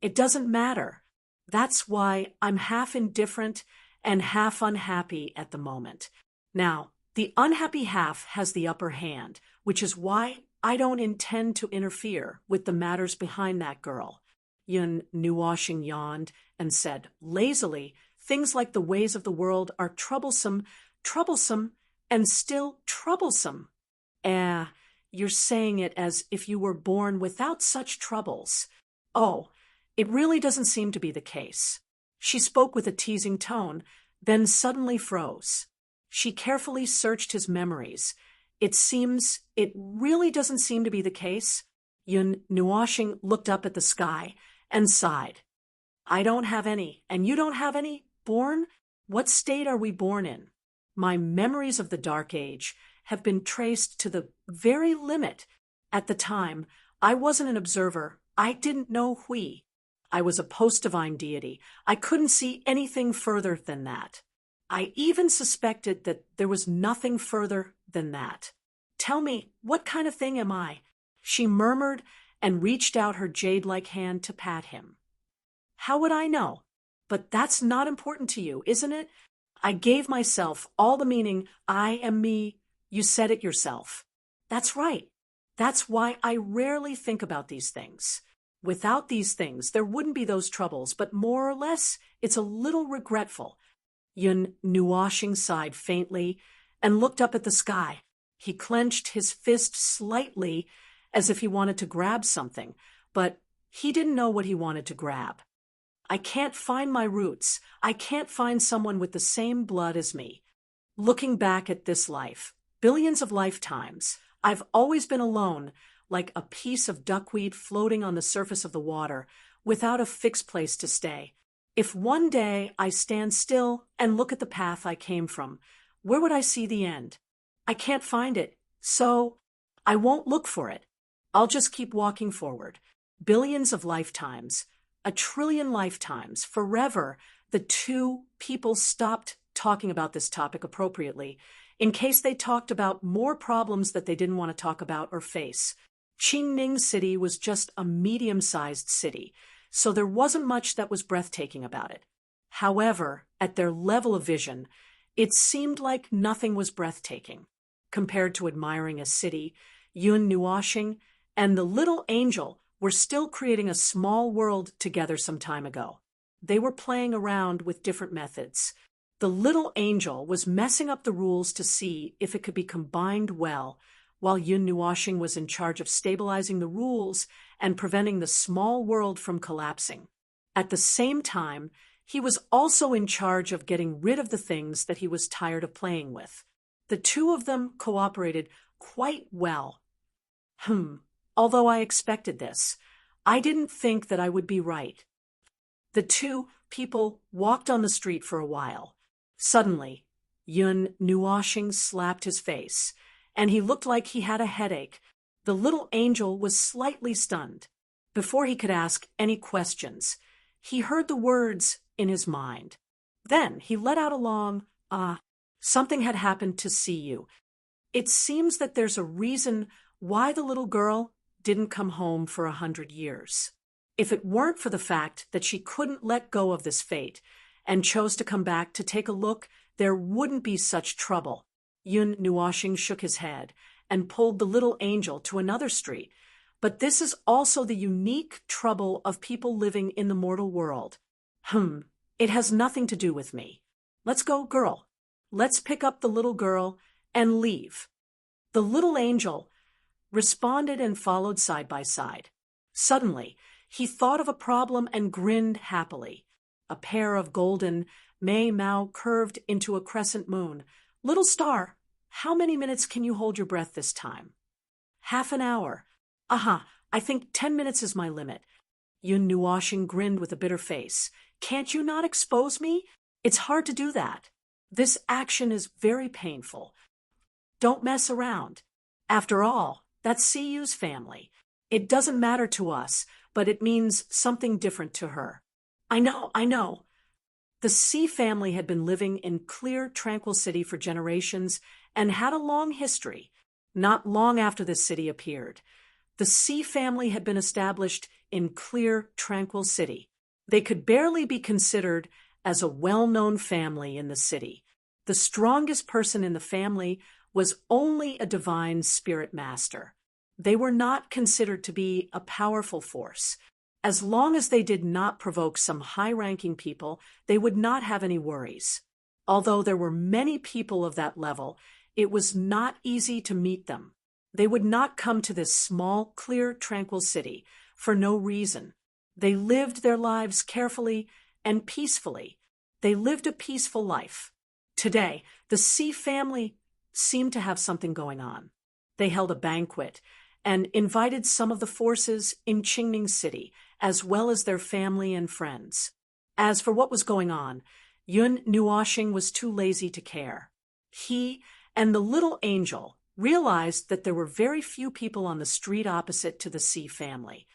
It doesn't matter. That's why I'm half indifferent and half unhappy at the moment. Now, the unhappy half has the upper hand, which is why I don't intend to interfere with the matters behind that girl. Yun Nuoxing yawned and said, lazily, things like the ways of the world are troublesome, and still troublesome. You're saying it as if you were born without such troubles. Oh, it really doesn't seem to be the case. She spoke with a teasing tone, then suddenly froze. She carefully searched his memories. It really doesn't seem to be the case. Yun Nuoxing looked up at the sky and sighed. I don't have any, and you don't have any? Born? What state are we born in? My memories of the Dark Age have been traced to the very limit. At the time, I wasn't an observer. I didn't know Hui. I was a post-divine deity. I couldn't see anything further than that. I even suspected that there was nothing further than that. Tell me, what kind of thing am I? She murmured and reached out her jade-like hand to pat him. How would I know? But that's not important to you, isn't it? I gave myself all the meaning, I am me. You said it yourself. That's right. That's why I rarely think about these things. Without these things, there wouldn't be those troubles, but more or less, it's a little regretful. Yun Nuoxing sighed faintly and looked up at the sky. He clenched his fist slightly as if he wanted to grab something, but he didn't know what he wanted to grab. I can't find my roots. I can't find someone with the same blood as me. Looking back at this life, billions of lifetimes, I've always been alone, like a piece of duckweed floating on the surface of the water, without a fixed place to stay. If one day I stand still and look at the path I came from, where would I see the end? I can't find it, so I won't look for it. I'll just keep walking forward. Billions of lifetimes, 1,000,000,000,000 lifetimes, forever. The two people stopped talking about this topic appropriately, in case they talked about more problems that they didn't want to talk about or face. Qingning City was just a medium-sized city, so there wasn't much that was breathtaking about it. However, at their level of vision, it seemed like nothing was breathtaking. Compared to admiring a city, Yun Nuoxing and the little angel were still creating a small world together some time ago. They were playing around with different methods. The little angel was messing up the rules to see if it could be combined well, while Yun Nuoxing was in charge of stabilizing the rules and preventing the small world from collapsing. At the same time, he was also in charge of getting rid of the things that he was tired of playing with. The two of them cooperated quite well. Although I expected this, I didn't think that I would be right. The two people walked on the street for a while. Suddenly, Yun Nuoxing slapped his face, and he looked like he had a headache. The little angel was slightly stunned. Before he could ask any questions, he heard the words in his mind. Then he let out a long, something had happened to see you. It seems that there's a reason why the little girl didn't come home for 100 years. If it weren't for the fact that she couldn't let go of this fate and chose to come back to take a look, there wouldn't be such trouble. Yun Nuoxing shook his head and pulled the little angel to another street. But this is also the unique trouble of people living in the mortal world. It has nothing to do with me. Let's go, girl. Let's pick up the little girl and leave." The little angel responded and followed side by side. Suddenly, he thought of a problem and grinned happily. A pair of golden May-Mao curved into a crescent moon. "Little star, how many minutes can you hold your breath this time?" "Half an hour." "Aha, I think 10 minutes is my limit." Yun Nuoshing grinned with a bitter face. "Can't you not expose me? It's hard to do that. This action is very painful. Don't mess around. After all, that's CU's family. It doesn't matter to us, but it means something different to her." I know. The C family had been living in clear, tranquil city for generations and had a long history. Not long after this city appeared, the C family had been established in clear, tranquil city. They could barely be considered as a well-known family in the city. The strongest person in the family was only a divine spirit master. They were not considered to be a powerful force. As long as they did not provoke some high-ranking people, they would not have any worries. Although there were many people of that level, it was not easy to meet them. They would not come to this small, clear, tranquil city for no reason. They lived their lives carefully and peacefully. They lived a peaceful life. Today, the C family seemed to have something going on. They held a banquet and invited some of the forces in Qingning City, as well as their family and friends. As for what was going on, Yun Nuoshing was too lazy to care. He and the little angel realized that there were very few people on the street opposite to the C family.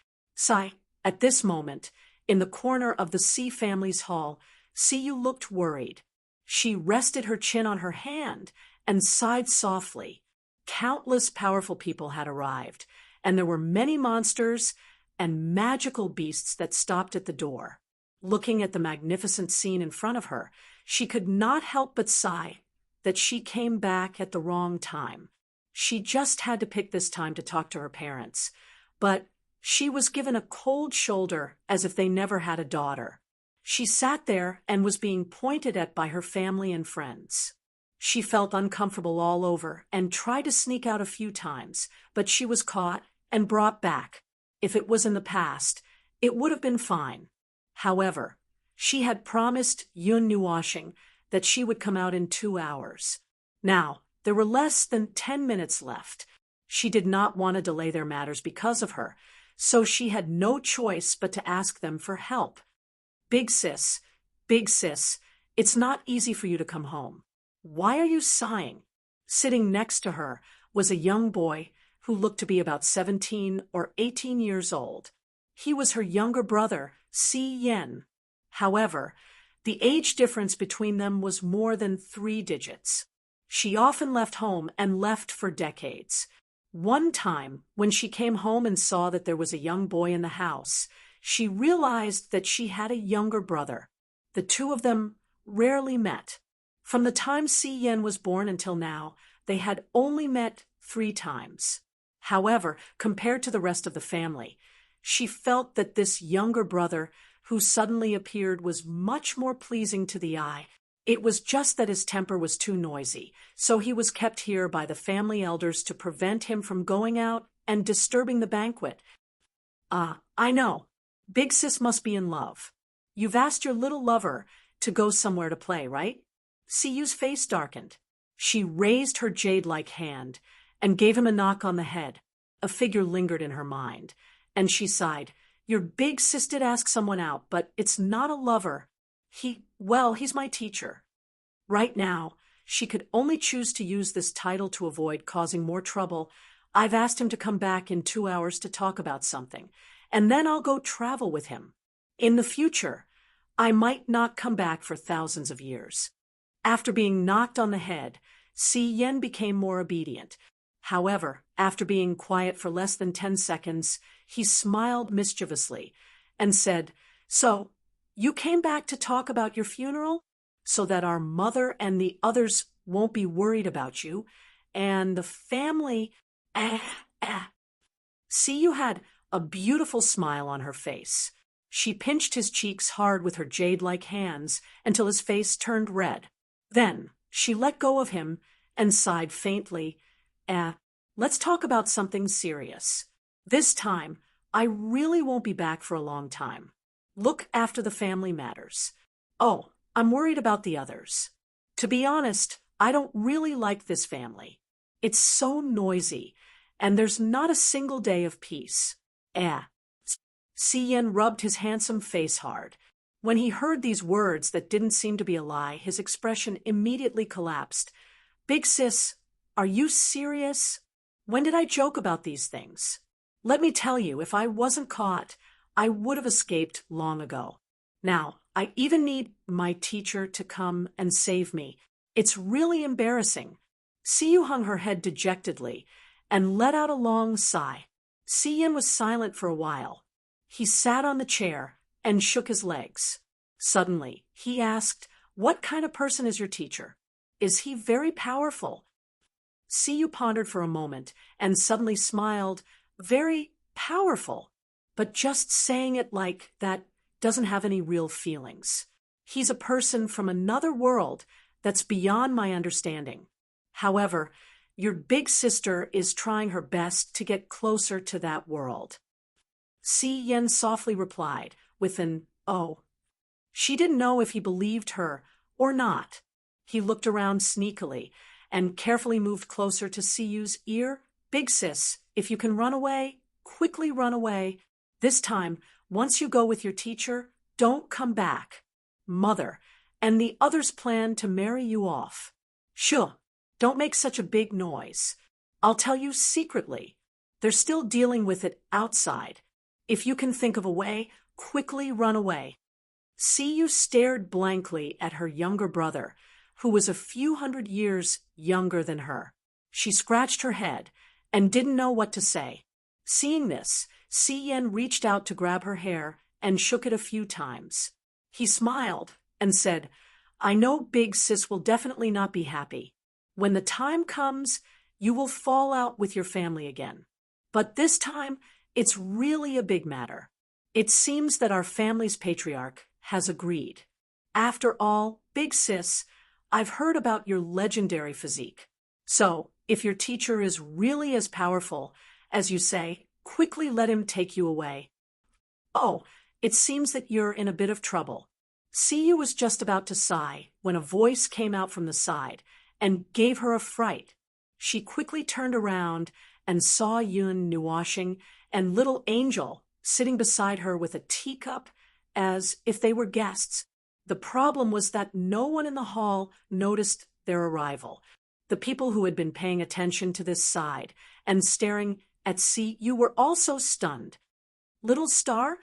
At this moment, in the corner of the C family's hall, Siyu looked worried. She rested her chin on her hand and sighed softly. Countless powerful people had arrived, and there were many monsters and magical beasts that stopped at the door. Looking at the magnificent scene in front of her, she could not help but sigh that she came back at the wrong time. She just had to pick this time to talk to her parents, but she was given a cold shoulder as if they never had a daughter. She sat there and was being pointed at by her family and friends. She felt uncomfortable all over and tried to sneak out a few times, but she was caught and brought back. If it was in the past, it would have been fine. However, she had promised Yun Nuoshing that she would come out in 2 hours. Now, there were less than 10 minutes left. She did not want to delay their matters because of her, so she had no choice but to ask them for help. Big sis, it's not easy for you to come home. Why are you sighing?" Sitting next to her was a young boy who looked to be about 17 or 18 years old. He was her younger brother, Si Yen. However, the age difference between them was more than 3 digits. She often left home and left for decades. One time, when she came home and saw that there was a young boy in the house, she realized that she had a younger brother. The two of them rarely met. From the time Si Yen was born until now, they had only met 3 times. However, compared to the rest of the family, she felt that this younger brother who suddenly appeared was much more pleasing to the eye. It was just that his temper was too noisy, so he was kept here by the family elders to prevent him from going out and disturbing the banquet. I know. Big sis must be in love. You've asked your little lover to go somewhere to play, right? Siyu's face darkened. She raised her jade-like hand and gave him a knock on the head. A figure lingered in her mind, and she sighed. Your big sis did ask someone out, but it's not a lover. He's my teacher. Right now, she could only choose to use this title to avoid causing more trouble. I've asked him to come back in 2 hours to talk about something, and then I'll go travel with him. In the future, I might not come back for thousands of years. After being knocked on the head, Si Yen became more obedient. However, after being quiet for less than 10 seconds, he smiled mischievously and said, So, you came back to talk about your funeral? So that our mother and the others won't be worried about you, and the family... Siyu had a beautiful smile on her face. She pinched his cheeks hard with her jade-like hands until his face turned red. Then, She let go of him and sighed faintly. Let's talk about something serious. This time, I really won't be back for a long time. Look after the family matters. Oh, I'm worried about the others. To be honest, I don't really like this family. It's so noisy, and there's not a single day of peace. Si Yen rubbed his handsome face hard. When he heard these words that didn't seem to be a lie, his expression immediately collapsed. Big sis, are you serious? When did I joke about these things? Let me tell you, if I wasn't caught, I would have escaped long ago. Now, I even need my teacher to come and save me. It's really embarrassing. Siyu hung her head dejectedly and let out a long sigh. Si Yen was silent for a while. He sat on the chair and shook his legs. Suddenly, he asked, "What kind of person is your teacher? Is he very powerful?" Siyu pondered for a moment and suddenly smiled. "Very powerful. But just saying it like that doesn't have any real feelings. He's a person from another world that's beyond my understanding. However, your big sister is trying her best to get closer to that world." Si Yen softly replied with an "oh." She didn't know if he believed her or not. He looked around sneakily and carefully moved closer to Siyu's ear. "Big sis, if you can run away, quickly run away. This time, once you go with your teacher, don't come back. Mother and the others plan to marry you off. Sure, don't make such a big noise. I'll tell you secretly. They're still dealing with it outside. If you can think of a way, quickly run away." Siyu stared blankly at her younger brother, who was a few hundred years younger than her. She scratched her head and didn't know what to say. Seeing this, Si Yen reached out to grab her hair and shook it a few times. He smiled and said, "I know Big Sis will definitely not be happy. When the time comes, you will fall out with your family again. But this time, it's really a big matter. It seems that our family's patriarch has agreed. After all, Big Sis, I've heard about your legendary physique. So, if your teacher is really as powerful as you say, quickly let him take you away." "Oh, it seems that you're in a bit of trouble." Siyu was just about to sigh when a voice came out from the side and gave her a fright. She quickly turned around and saw Yun Nuwashing and little Angel sitting beside her with a teacup as if they were guests. The problem was that no one in the hall noticed their arrival. The people who had been paying attention to this side and staring at Siyu were also stunned. "Little Star,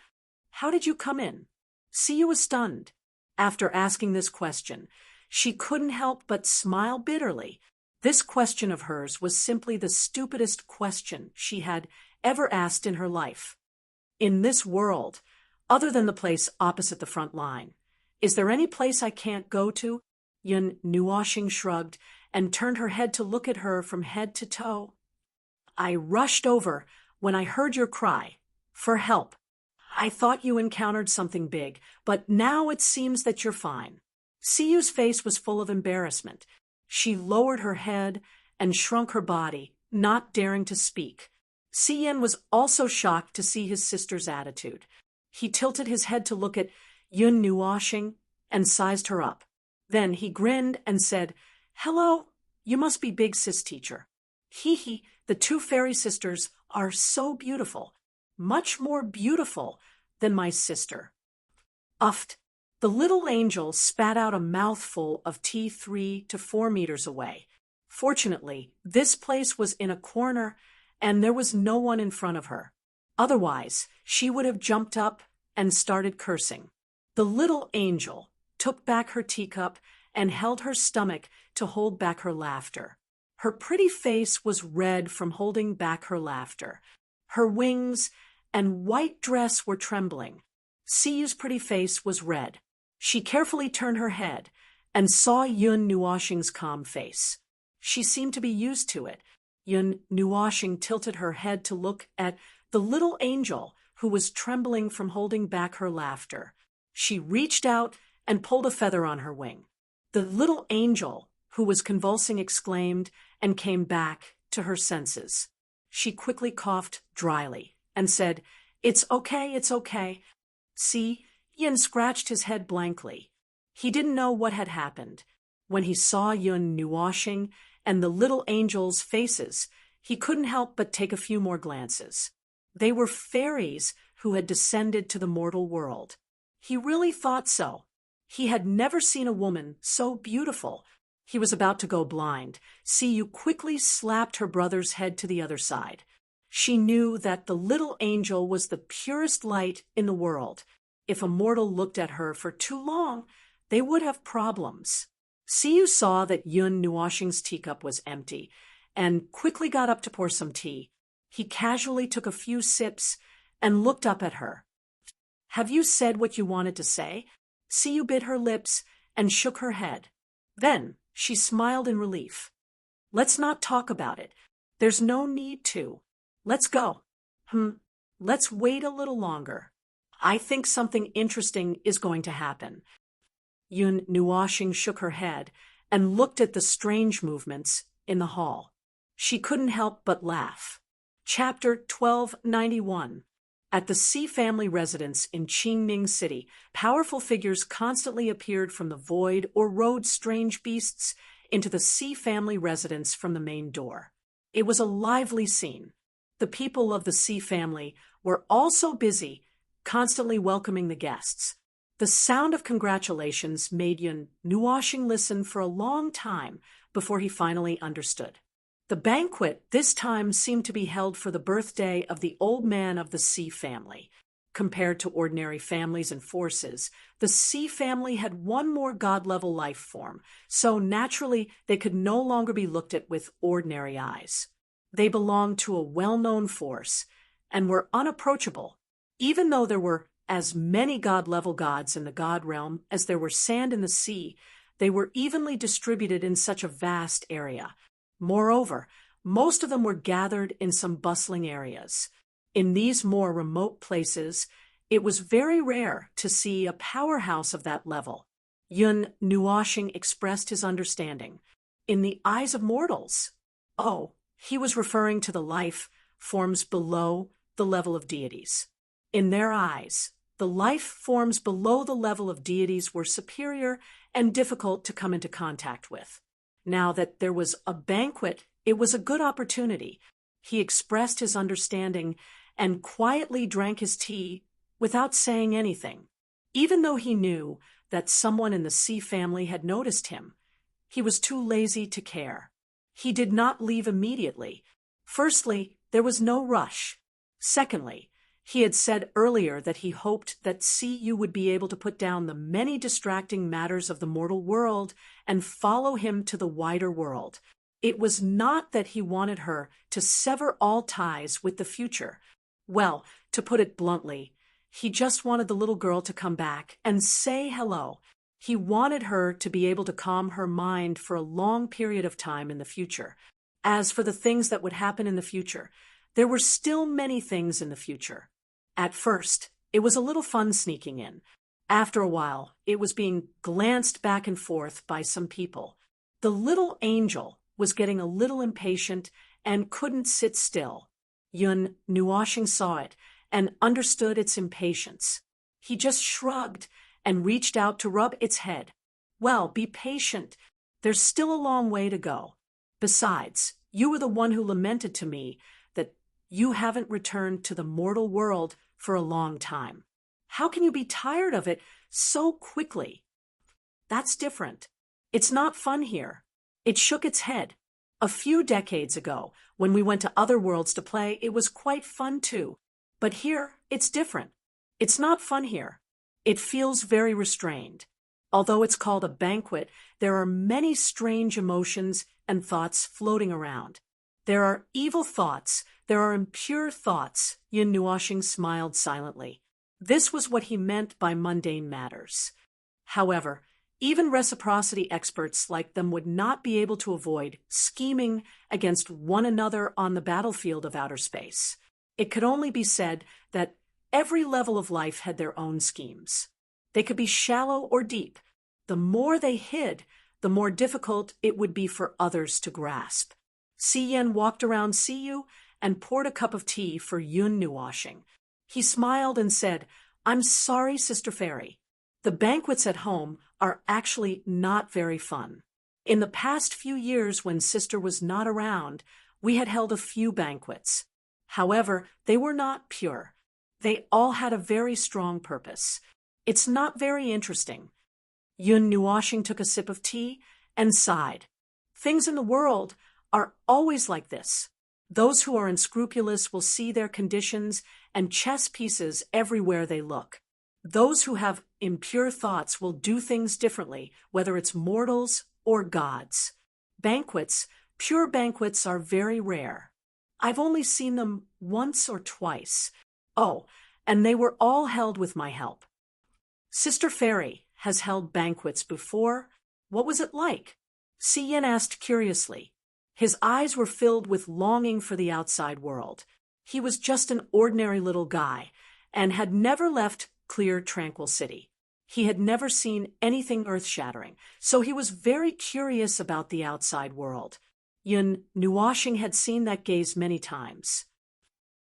how did you come in?" Siyu was stunned. After asking this question, she couldn't help but smile bitterly. This question of hers was simply the stupidest question she had ever asked in her life. "In this world, other than the place opposite the front line, is there any place I can't go to?" Yun Nuwashing shrugged and turned her head to look at her from head to toe. "I rushed over when I heard your cry for help. I thought you encountered something big, but now it seems that you're fine." Siyu's face was full of embarrassment. She lowered her head and shrunk her body, not daring to speak. Si Yen was also shocked to see his sister's attitude. He tilted his head to look at Yun Nuwashing and sized her up. Then he grinned and said, "Hello, you must be Big Sis teacher. Hee, the two fairy sisters are so beautiful, much more beautiful than my sister." Uffed. The little angel spat out a mouthful of tea 3 to 4 meters away. Fortunately, this place was in a corner and there was no one in front of her. Otherwise, she would have jumped up and started cursing. The little angel took back her teacup and held her stomach to hold back her laughter. Her pretty face was red from holding back her laughter. Her wings and white dress were trembling. Siyu's pretty face was red. She carefully turned her head and saw Yun Nuwashing's calm face. She seemed to be used to it. Yun Nuwashing tilted her head to look at the little angel who was trembling from holding back her laughter. She reached out and pulled a feather on her wing. The little angel, who was convulsing, exclaimed and came back to her senses. She quickly coughed dryly and said, "It's okay, it's okay." See, Yin scratched his head blankly. He didn't know what had happened. When he saw Yun Nuoshing and the little angels' faces, he couldn't help but take a few more glances. They were fairies who had descended to the mortal world. He really thought so. He had never seen a woman so beautiful. He was about to go blind. Siyu quickly slapped her brother's head to the other side. She knew that the little angel was the purest light in the world. If a mortal looked at her for too long, they would have problems. Siyu saw that Yun Nuoshing's teacup was empty and quickly got up to pour some tea. He casually took a few sips and looked up at her. "Have you said what you wanted to say?" Siyu bit her lips and shook her head. Then she smiled in relief. "Let's not talk about it. There's no need to. Let's go." Let's wait a little longer. I think something interesting is going to happen." Yun Nuoshing shook her head and looked at the strange movements in the hall. She couldn't help but laugh. Chapter 1291. At the Xi family residence in Qingning City, powerful figures constantly appeared from the void or rode strange beasts into the Xi family residence from the main door. It was a lively scene. The people of the Xi family were also busy, constantly welcoming the guests. The sound of congratulations made Yun Nuoshing listen for a long time before he finally understood. The banquet this time seemed to be held for the birthday of the old man of the Xi family. Compared to ordinary families and forces, the Xi family had one more god-level life form, so naturally they could no longer be looked at with ordinary eyes. They belonged to a well-known force and were unapproachable. Even though there were as many god-level gods in the god realm as there were sand in the sea, they were evenly distributed in such a vast area. Moreover, most of them were gathered in some bustling areas. In these more remote places, it was very rare to see a powerhouse of that level. Yun Nuoshing expressed his understanding. In the eyes of mortals. Oh, he was referring to the life forms below the level of deities. In their eyes, the life forms below the level of deities were superior and difficult to come into contact with. Now that there was a banquet, it was a good opportunity. He expressed his understanding and quietly drank his tea without saying anything. Even though he knew that someone in the Xi family had noticed him, he was too lazy to care. He did not leave immediately. Firstly, there was no rush. Secondly, he had said earlier that he hoped that Siyu would be able to put down the many distracting matters of the mortal world and follow him to the wider world. It was not that he wanted her to sever all ties with the future. Well, to put it bluntly, he just wanted the little girl to come back and say hello. He wanted her to be able to calm her mind for a long period of time in the future. As for the things that would happen in the future, there were still many things in the future. At first, it was a little fun sneaking in. After a while, it was being glanced back and forth by some people. The little angel was getting a little impatient and couldn't sit still. Yun Nuoshing saw it and understood its impatience. He just shrugged and reached out to rub its head. "Well, be patient. There's still a long way to go. Besides, you were the one who lamented to me that you haven't returned to the mortal world for a long time. How can you be tired of it so quickly?" "That's different. It's not fun here." It shook its head. "A few decades ago, when we went to other worlds to play, it was quite fun too. But here, it's different. It's not fun here. It feels very restrained. Although it's called a banquet, there are many strange emotions and thoughts floating around. There are evil thoughts, there are impure thoughts." Yun Nuoshing smiled silently. This was what he meant by mundane matters. However, even reciprocity experts like them would not be able to avoid scheming against one another on the battlefield of outer space. It could only be said that every level of life had their own schemes. They could be shallow or deep. The more they hid, the more difficult it would be for others to grasp. Si Yen walked around Siyu and poured a cup of tea for Yun Nuwashing. He smiled and said, "I'm sorry, Sister Fairy. The banquets at home are actually not very fun. In the past few years when Sister was not around, we had held a few banquets. However, they were not pure. They all had a very strong purpose. It's not very interesting." Yun Nuwashing took a sip of tea and sighed. Things in the world are always like this. Those who are unscrupulous will see their conditions and chess pieces everywhere they look. Those who have impure thoughts will do things differently, whether it's mortals or gods. Banquets, pure banquets, are very rare. I've only seen them once or twice. Oh, and they were all held with my help. Sister Fairy has held banquets before. What was it like? Si Yen asked curiously. His eyes were filled with longing for the outside world. He was just an ordinary little guy and had never left clear, tranquil city. He had never seen anything earth-shattering, so he was very curious about the outside world. Yun Nuwashing had seen that gaze many times.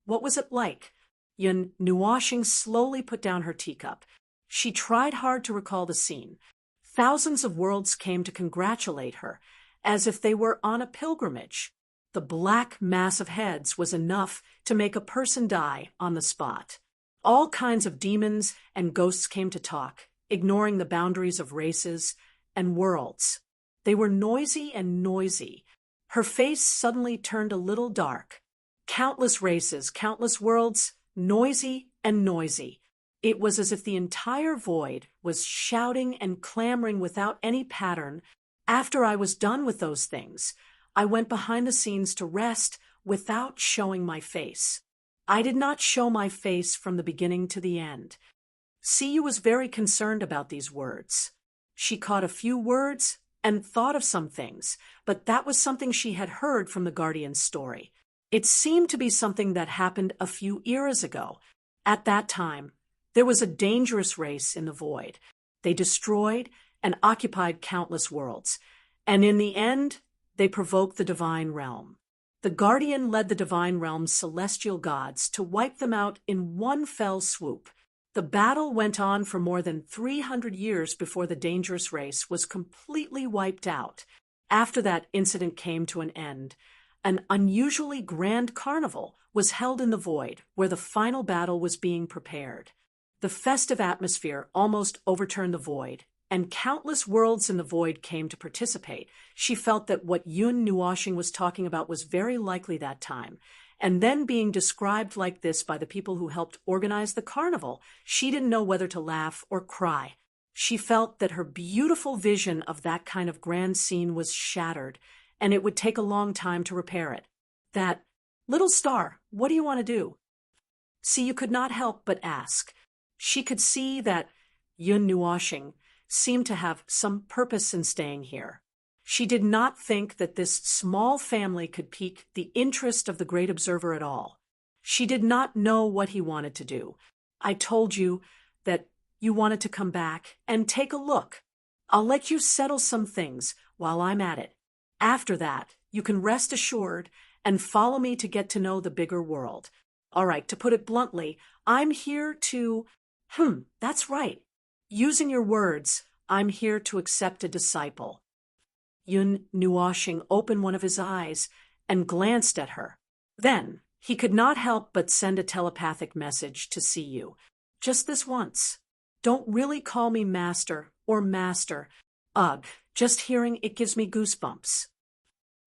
What was it like? Yun Nuwashing slowly put down her teacup. She tried hard to recall the scene. Thousands of worlds came to congratulate her, as if they were on a pilgrimage. The black mass of heads was enough to make a person die on the spot. All kinds of demons and ghosts came to talk, ignoring the boundaries of races and worlds. They were noisy and noisy. Her face suddenly turned a little dark. Countless races, countless worlds, noisy and noisy. It was as if the entire void was shouting and clamoring without any pattern. After I was done with those things, I went behind the scenes to rest without showing my face. I did not show my face from the beginning to the end. Siyu was very concerned about these words. She caught a few words and thought of some things, but that was something she had heard from the Guardian's story. It seemed to be something that happened a few eras ago. At that time, there was a dangerous race in the void. They destroyed and occupied countless worlds, and in the end, they provoked the divine realm. The Guardian led the divine realm's celestial gods to wipe them out in one fell swoop. The battle went on for more than 300 years before the dangerous race was completely wiped out. After that incident came to an end, an unusually grand carnival was held in the void where the final battle was being prepared. The festive atmosphere almost overturned the void, and countless worlds in the void came to participate. She felt that what Yun Nuwashing was talking about was very likely that time. And then being described like this by the people who helped organize the carnival, she didn't know whether to laugh or cry. She felt that her beautiful vision of that kind of grand scene was shattered, and it would take a long time to repair it. That, "Little star, what do you want to do?" Siyu could not help but ask. She could see that Yun Nuwashing seemed to have some purpose in staying here. She did not think that this small family could pique the interest of the great observer at all. She did not know what he wanted to do. "I told you that you wanted to come back and take a look. I'll let you settle some things while I'm at it. After that, you can rest assured and follow me to get to know the bigger world. All right, to put it bluntly, I'm here to..." That's right. Using your words, I'm here to accept a disciple. Yun Nuwashing opened one of his eyes and glanced at her. Then he could not help but send a telepathic message to Siyu. "Just this once. Don't really call me master or master. Ugh, just hearing it gives me goosebumps."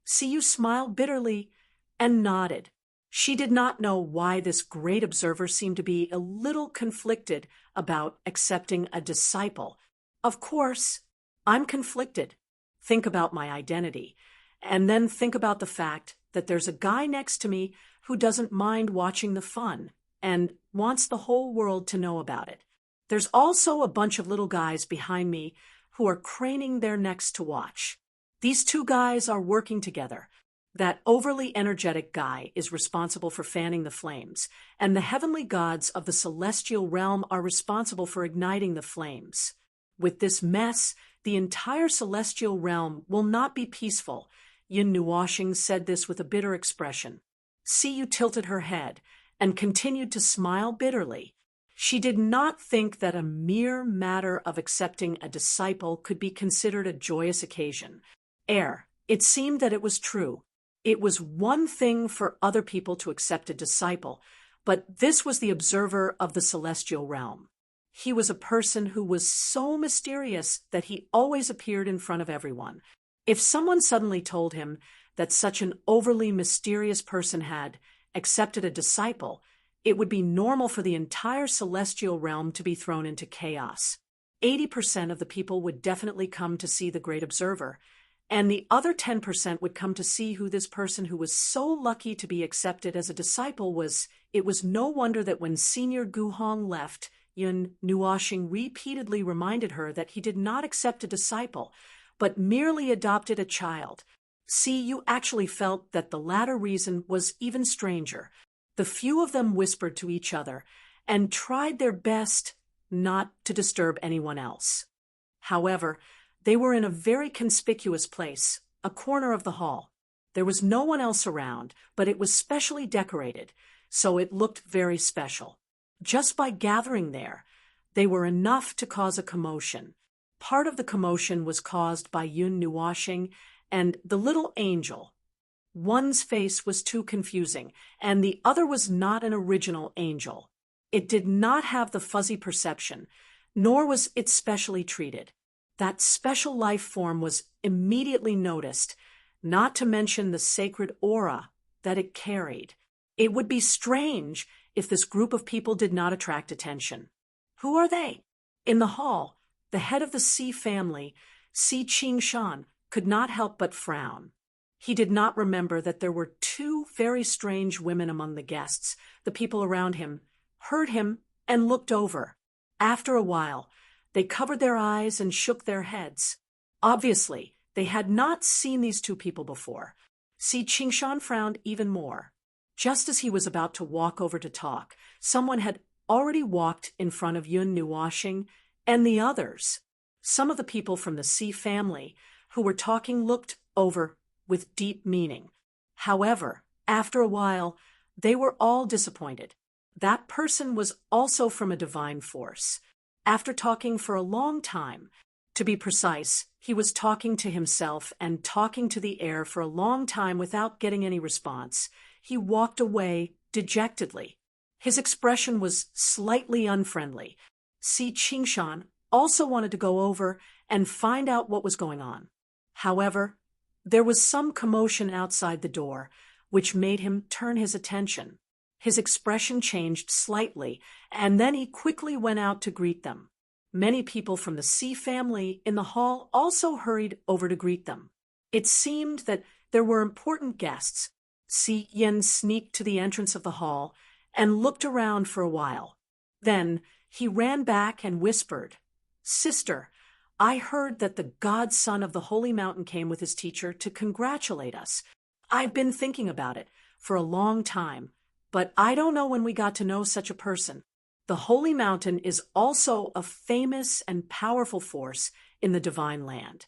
Siyu smiled bitterly and nodded. She did not know why this great observer seemed to be a little conflicted about accepting a disciple. Of course, I'm conflicted. Think about my identity, and then think about the fact that there's a guy next to me who doesn't mind watching the fun and wants the whole world to know about it. There's also a bunch of little guys behind me who are craning their necks to watch. These two guys are working together. That overly energetic guy is responsible for fanning the flames, and the heavenly gods of the celestial realm are responsible for igniting the flames. With this mess, the entire celestial realm will not be peaceful. Yin Nuoshing said this with a bitter expression. Siyu tilted her head and continued to smile bitterly. She did not think that a mere matter of accepting a disciple could be considered a joyous occasion. It seemed that it was true. It was one thing for other people to accept a disciple, but this was the observer of the celestial realm. He was a person who was so mysterious that he always appeared in front of everyone. If someone suddenly told him that such an overly mysterious person had accepted a disciple, it would be normal for the entire celestial realm to be thrown into chaos. 80% of the people would definitely come to see the great observer, and the other 10% would come to see who this person who was so lucky to be accepted as a disciple was. It was no wonder that when Senior Guhong left, Yun Nuoshing repeatedly reminded her that he did not accept a disciple, but merely adopted a child. See, you actually felt that the latter reason was even stranger. The few of them whispered to each other and tried their best not to disturb anyone else. However, they were in a very conspicuous place, a corner of the hall. There was no one else around, but it was specially decorated, so it looked very special. Just by gathering there, they were enough to cause a commotion. Part of the commotion was caused by Yun Nuoshing and the little angel. One's face was too confusing, and the other was not an original angel. It did not have the fuzzy perception, nor was it specially treated. That special life form was immediately noticed, not to mention the sacred aura that it carried. It would be strange if this group of people did not attract attention. Who are they? In the hall, the head of the Si family, Si Qingshan, could not help but frown. He did not remember that there were two very strange women among the guests. The people around him heard him and looked over. After a while, they covered their eyes and shook their heads. Obviously, they had not seen these two people before. Si Qingshan frowned even more. Just as he was about to walk over to talk, someone had already walked in front of Yun Nuoshing and the others. Some of the people from the Si family who were talking looked over with deep meaning. However, after a while, they were all disappointed. That person was also from a divine force. After talking for a long time, to be precise, he was talking to himself and talking to the air for a long time without getting any response. He walked away dejectedly. His expression was slightly unfriendly. Si Qingshan also wanted to go over and find out what was going on. However, there was some commotion outside the door, which made him turn his attention. His expression changed slightly, and then he quickly went out to greet them. Many people from the Si family in the hall also hurried over to greet them. It seemed that there were important guests. Si Yin sneaked to the entrance of the hall and looked around for a while. Then he ran back and whispered, "Sister, I heard that the godson of the Holy Mountain came with his teacher to congratulate us. I've been thinking about it for a long time, but I don't know when we got to know such a person. The Holy Mountain is also a famous and powerful force in the divine land.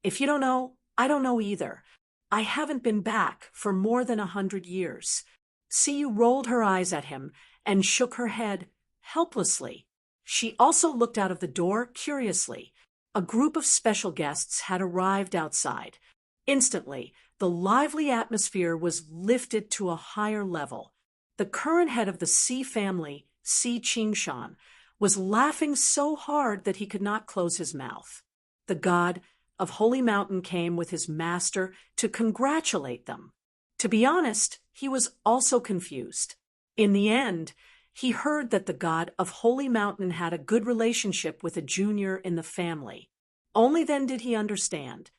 If you don't know, I don't know either. I haven't been back for more than 100 years. Siyu rolled her eyes at him and shook her head helplessly. She also looked out of the door curiously. A group of special guests had arrived outside. Instantly, the lively atmosphere was lifted to a higher level. The current head of the Si family, Si Qingshan, was laughing so hard that he could not close his mouth. The god of Holy Mountain came with his master to congratulate them. To be honest, he was also confused. In the end, he heard that the god of Holy Mountain had a good relationship with a junior in the family. Only then did he understand.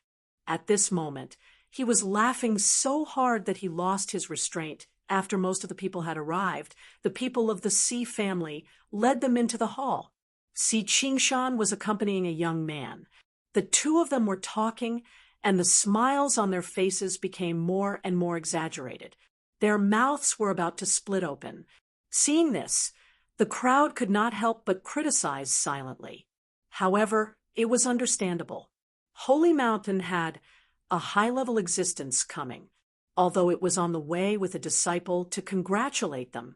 At this moment, he was laughing so hard that he lost his restraint. After most of the people had arrived, the people of the Si family led them into the hall. Si Qingshan was accompanying a young man. The two of them were talking, and the smiles on their faces became more and more exaggerated. Their mouths were about to split open. Seeing this, the crowd could not help but criticize silently. However, it was understandable. Holy Mountain had a high-level existence coming. Although it was on the way with a disciple to congratulate them,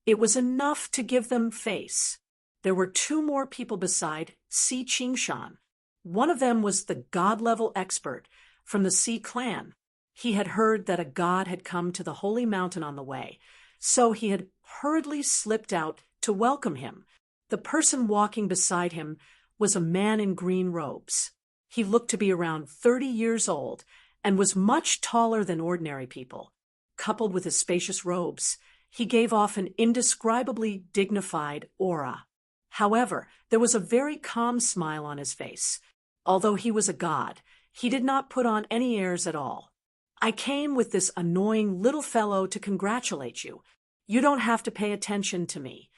it was enough to give them face. There were two more people beside Si Qingshan. One of them was the god-level expert from the Si clan. He had heard that a god had come to the Holy Mountain on the way, so he had hurriedly slipped out to welcome him. The person walking beside him was a man in green robes. He looked to be around 30 years old and was much taller than ordinary people. Coupled with his spacious robes, he gave off an indescribably dignified aura. However, there was a very calm smile on his face. Although he was a god, he did not put on any airs at all. I came with this annoying little fellow to congratulate you. You don't have to pay attention to me.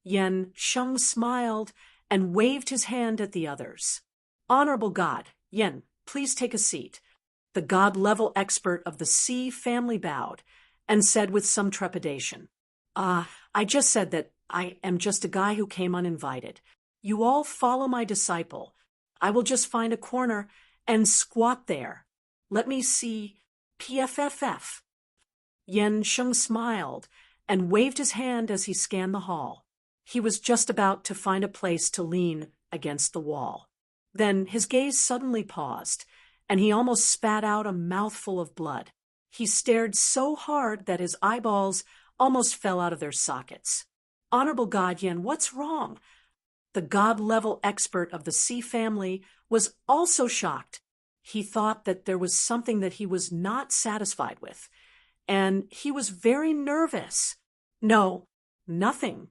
Yen Sheng smiled and waved his hand at the others. Honorable God, Yen, please take a seat. The god-level expert of the Si family bowed and said with some trepidation, I just said that I am just a guy who came uninvited. You all follow my disciple. I will just find a corner and squat there. Let me see PFFF. Yen Sheng smiled and waved his hand as he scanned the hall. He was just about to find a place to lean against the wall. Then his gaze suddenly paused, and he almost spat out a mouthful of blood. He stared so hard that his eyeballs almost fell out of their sockets. Honorable God, Yen, what's wrong? The god-level expert of the Si family was also shocked. He thought that there was something that he was not satisfied with, and he was very nervous. No, nothing.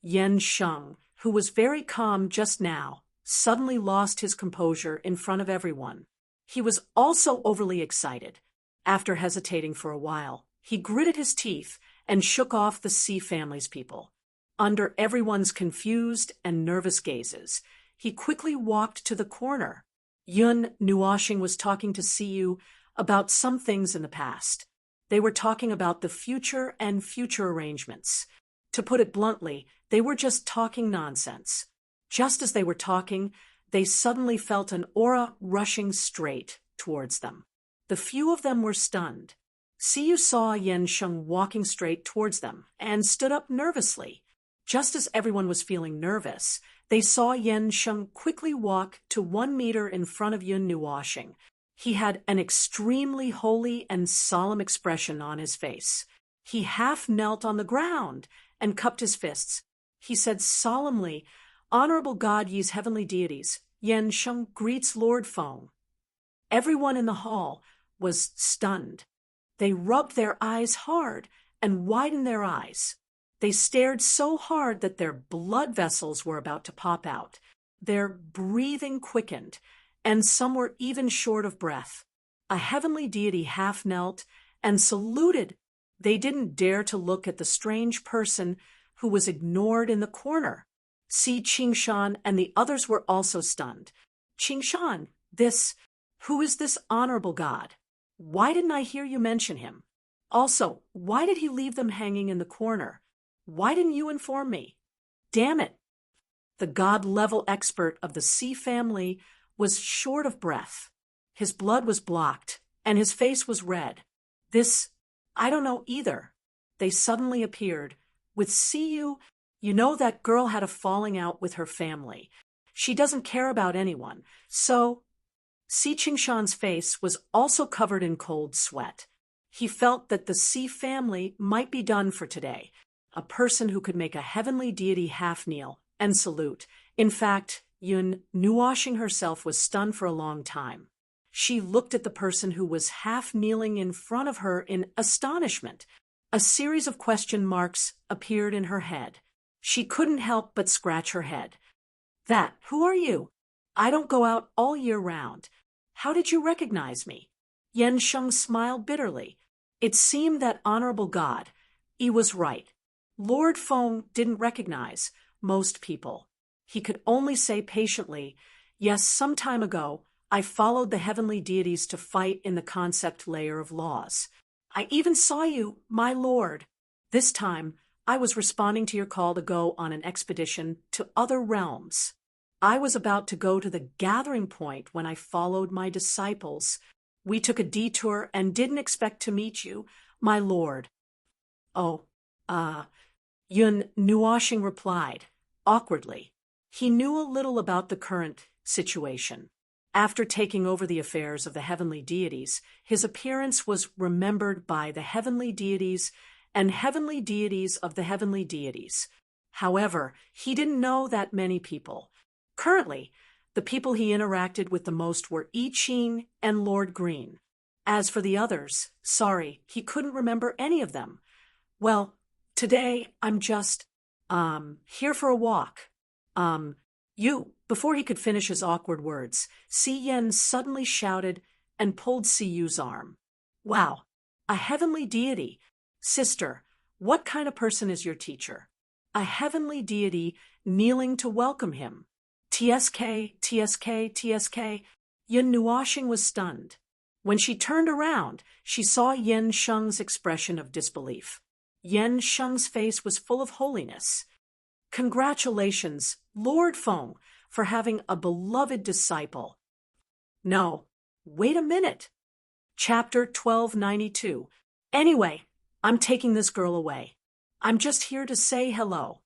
Yen Sheng, who was very calm just now, suddenly lost his composure in front of everyone. He was also overly excited. After hesitating for a while, he gritted his teeth and shook off the Si family's people. Under everyone's confused and nervous gazes, he quickly walked to the corner. Yun Nuoshing was talking to Siyu about some things in the past. They were talking about the future and future arrangements. To put it bluntly, they were just talking nonsense. Just as they were talking, they suddenly felt an aura rushing straight towards them. The few of them were stunned. Siyu saw Yen Sheng walking straight towards them and stood up nervously. Just as everyone was feeling nervous, they saw Yen Sheng quickly walk to 1 meter in front of Yun Nuoshing. He had an extremely holy and solemn expression on his face. He half knelt on the ground and cupped his fists. He said solemnly, Honorable God, ye's heavenly deities, Yen Sheng greets Lord Feng. Everyone in the hall was stunned. They rubbed their eyes hard and widened their eyes. They stared so hard that their blood vessels were about to pop out. Their breathing quickened, and some were even short of breath. A heavenly deity half knelt and saluted. They didn't dare to look at the strange person who was ignored in the corner. Si Qingshan and the others were also stunned. Qingshan, who is this honorable god? Why didn't I hear you mention him? Also, why did he leave them hanging in the corner? Why didn't you inform me? Damn it! The god-level expert of the Si family was short of breath. His blood was blocked, and his face was red. I don't know either. They suddenly appeared. With Siyu, you know that girl had a falling out with her family. She doesn't care about anyone, so... Si Qingshan's face was also covered in cold sweat. He felt that the Si family might be done for today. A person who could make a heavenly deity half kneel and salute. In fact, Yun Nuoshing herself was stunned for a long time. She looked at the person who was half kneeling in front of her in astonishment. A series of question marks appeared in her head. She couldn't help but scratch her head. Who are you? I don't go out all year round. How did you recognize me? Yen Sheng smiled bitterly. It seemed that honorable God, he was right. Lord Feng didn't recognize most people. He could only say patiently, yes, some time ago, I followed the heavenly deities to fight in the concept layer of laws. I even saw you, my lord. This time, I was responding to your call to go on an expedition to other realms. I was about to go to the gathering point when I followed my disciples. We took a detour and didn't expect to meet you, my lord. Oh, Yun Nuashing replied, awkwardly. He knew a little about the current situation. After taking over the affairs of the heavenly deities, his appearance was remembered by the heavenly deities and heavenly deities of the heavenly deities. However, he didn't know that many people. Currently, the people he interacted with the most were I Ching and Lord Green. As for the others, sorry, he couldn't remember any of them. Well, today I'm just, here for a walk. Before he could finish his awkward words, Si Yen suddenly shouted and pulled Si Yu's arm. Wow, a heavenly deity. Sister, what kind of person is your teacher? A heavenly deity kneeling to welcome him. TSK, TSK, TSK. Yin Nuashing was stunned. When she turned around, she saw Yen Sheng's expression of disbelief. Yen Sheng's face was full of holiness. Congratulations, Lord Feng, for having a beloved disciple. No, wait a minute. Chapter 1292. Anyway, I'm taking this girl away. I'm just here to say hello.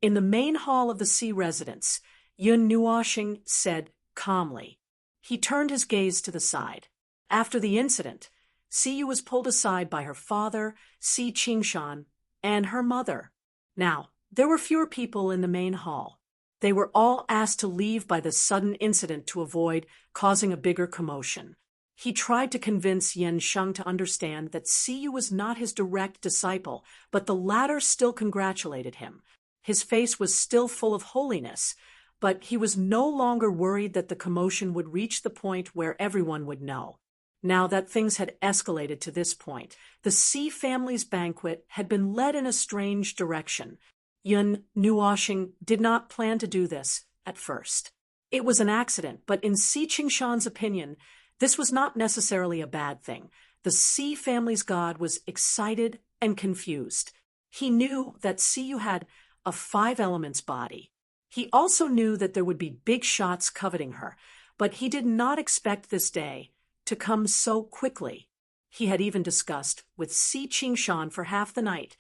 In the main hall of the sea residence, Yun Nuashing said calmly. He turned his gaze to the side. After the incident, Siyu was pulled aside by her father, Si Qingshan, and her mother. Now, there were fewer people in the main hall. They were all asked to leave by the sudden incident to avoid causing a bigger commotion. He tried to convince Yen Sheng to understand that Siyu was not his direct disciple, but the latter still congratulated him. His face was still full of holiness, but he was no longer worried that the commotion would reach the point where everyone would know. Now that things had escalated to this point, the Si family's banquet had been led in a strange direction. Yun Nuashing did not plan to do this at first. It was an accident, but in Si Qingshan's opinion, this was not necessarily a bad thing. The Si family's god was excited and confused. He knew that Siyu had a 5 elements body. He also knew that there would be big shots coveting her, but he did not expect this day to come so quickly. He had even discussed with Si Qingshan for half the night.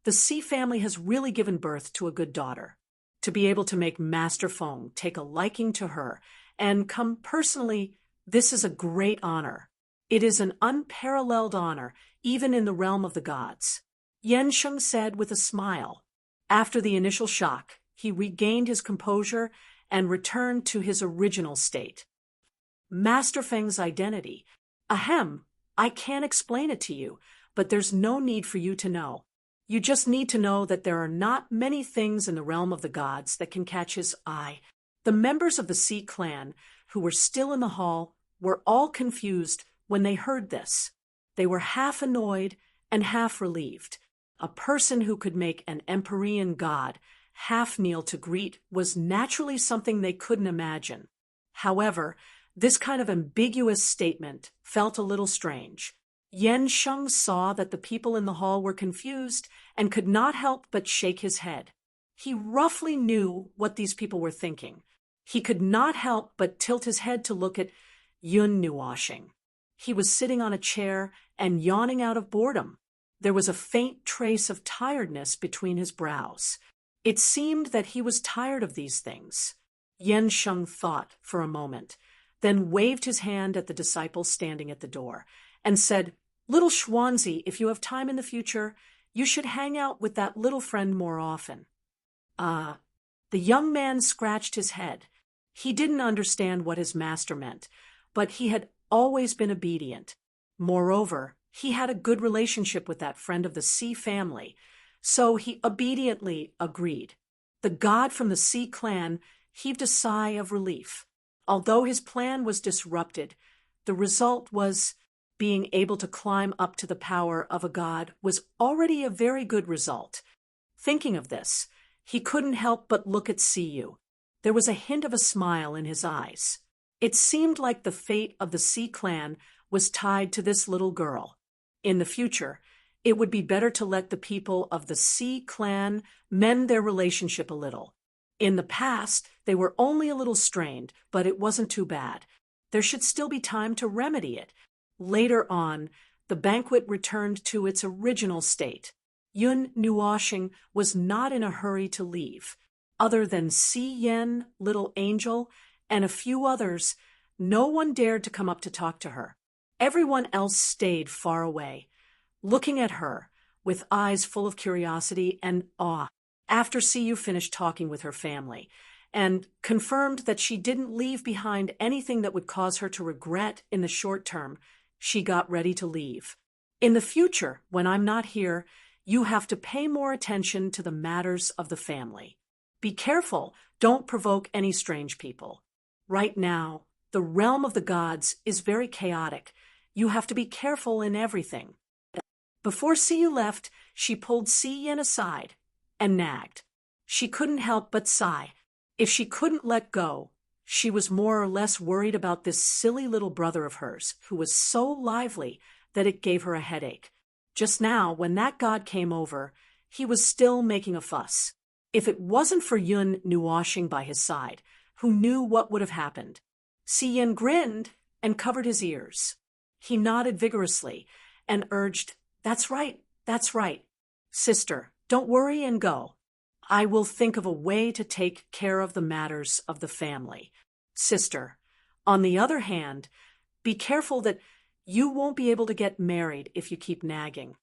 The Si family has really given birth to a good daughter. To be able to make Master Feng take a liking to her and come personally, this is a great honor. It is an unparalleled honor, even in the realm of the gods. Yen Sheng said with a smile. After the initial shock, he regained his composure and returned to his original state. Master Feng's identity. Ahem, I can't explain it to you, but there's no need for you to know. You just need to know that there are not many things in the realm of the gods that can catch his eye. The members of the Si clan, who were still in the hall, were all confused when they heard this. They were half annoyed and half relieved. A person who could make an Empyrean god half kneel to greet was naturally something they couldn't imagine. However, this kind of ambiguous statement felt a little strange. Yen Sheng saw that the people in the hall were confused and could not help but shake his head. He roughly knew what these people were thinking. He could not help but tilt his head to look at Yun Nuashing. He was sitting on a chair and yawning out of boredom. There was a faint trace of tiredness between his brows. It seemed that he was tired of these things. Yen Sheng thought for a moment, then waved his hand at the disciple standing at the door, and said, "Little Schwanzi, if you have time in the future, you should hang out with that little friend more often." The young man scratched his head. He didn't understand what his master meant, but he had always been obedient. Moreover, he had a good relationship with that friend of the Si family, so he obediently agreed. The god from the Si clan heaved a sigh of relief. Although his plan was disrupted, the result was being able to climb up to the power of a god was already a very good result. Thinking of this, he couldn't help but look at Siyu. There was a hint of a smile in his eyes. It seemed like the fate of the Si clan was tied to this little girl. In the future, it would be better to let the people of the Si clan mend their relationship a little. In the past, they were only a little strained, but it wasn't too bad. There should still be time to remedy it. Later on, the banquet returned to its original state. Yun Nuoshing was not in a hurry to leave. Other than Si Yen, Little Angel, and a few others, no one dared to come up to talk to her. Everyone else stayed far away, looking at her with eyes full of curiosity and awe. After Siyu finished talking with her family and confirmed that she didn't leave behind anything that would cause her to regret in the short term, she got ready to leave. In the future, when I'm not here, you have to pay more attention to the matters of the family. Be careful, don't provoke any strange people. Right now, the realm of the gods is very chaotic. You have to be careful in everything. Before Siyu left, she pulled Si Yen aside and nagged. She couldn't help but sigh. If she couldn't let go, she was more or less worried about this silly little brother of hers, who was so lively that it gave her a headache. Just now, when that god came over, he was still making a fuss. If it wasn't for Yun Nuoshing by his side, who knew what would have happened? Si Yen grinned and covered his ears. He nodded vigorously and urged, "That's right, that's right. Sister, don't worry and go. I will think of a way to take care of the matters of the family. Sister, on the other hand, be careful that you won't be able to get married if you keep nagging."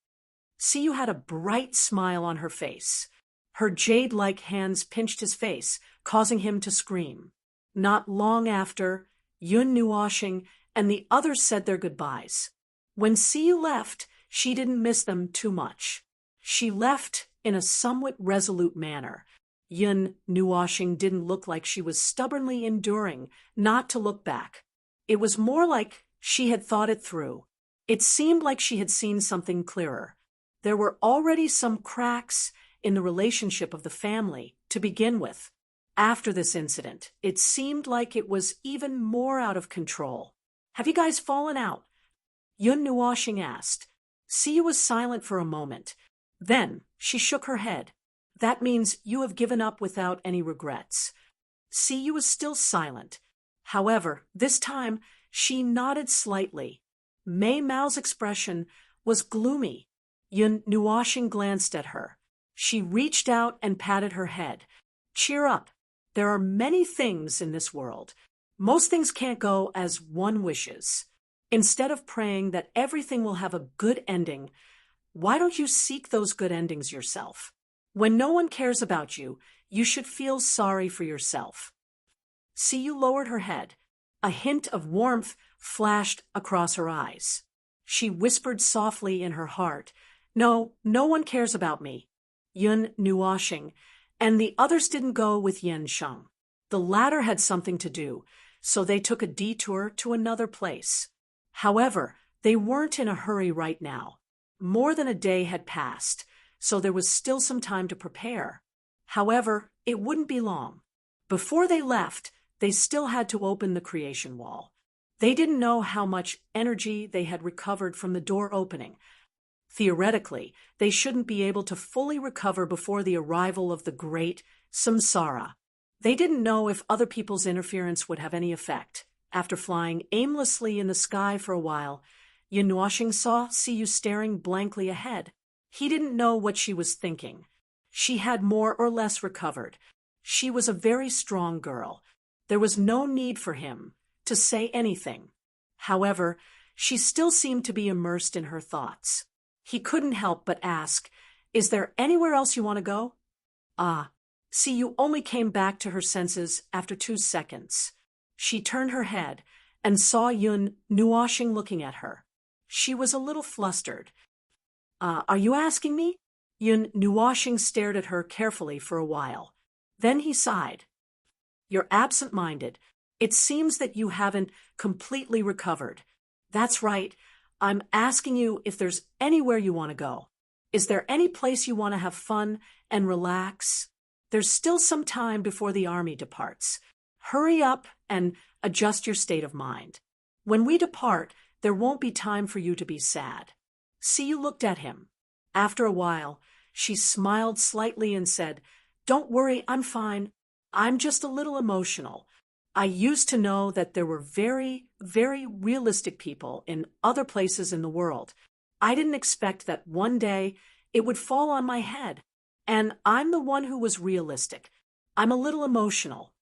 Siyu had a bright smile on her face. Her jade-like hands pinched his face, causing him to scream. Not long after, Yun Nuoshing and the others said their goodbyes. When Siyu left, she didn't miss them too much. She left in a somewhat resolute manner. Yun Nuoshing didn't look like she was stubbornly enduring not to look back. It was more like she had thought it through. It seemed like she had seen something clearer. There were already some cracks in the relationship of the family to begin with. After this incident, it seemed like it was even more out of control. "Have you guys fallen out?" Yun Nuoshing asked. Siyu was silent for a moment. Then she shook her head. "That means you have given up without any regrets." Siyu was still silent. However, this time she nodded slightly. Mei Mao's expression was gloomy. Yun Nuoshing glanced at her. She reached out and patted her head. "Cheer up. There are many things in this world. Most things can't go as one wishes. Instead of praying that everything will have a good ending, why don't you seek those good endings yourself? When no one cares about you, you should feel sorry for yourself." Siyu lowered her head. A hint of warmth flashed across her eyes. She whispered softly in her heart, "No, no one cares about me." Yun Nuoshing and the others didn't go with Yen Sheng. The latter had something to do, so they took a detour to another place. However, they weren't in a hurry right now. More than a day had passed, so there was still some time to prepare. However, it wouldn't be long. Before they left, they still had to open the creation wall. They didn't know how much energy they had recovered from the door opening. Theoretically, they shouldn't be able to fully recover before the arrival of the great samsara. They didn't know if other people's interference would have any effect. After flying aimlessly in the sky for a while, Yun Nuoshing saw Siyu staring blankly ahead. He didn't know what she was thinking. She had more or less recovered. She was a very strong girl. There was no need for him to say anything. However, she still seemed to be immersed in her thoughts. He couldn't help but ask, "Is there anywhere else you want to go?" Siyu only came back to her senses after 2 seconds. She turned her head and saw Yun Nuoshing looking at her. She was a little flustered. Are you asking me?" Yun Nuoshing stared at her carefully for a while. Then he sighed. "You're absent-minded. It seems that you haven't completely recovered." "That's right. I'm asking you if there's anywhere you want to go. Is there any place you want to have fun and relax? There's still some time before the army departs. Hurry up and adjust your state of mind. When we depart, there won't be time for you to be sad." Siyu looked at him. After a while, she smiled slightly and said, "Don't worry, I'm fine. I'm just a little emotional. I used to know that there were very, very realistic people in other places in the world. I didn't expect that one day it would fall on my head. And I'm the one who was realistic. I'm a little emotional.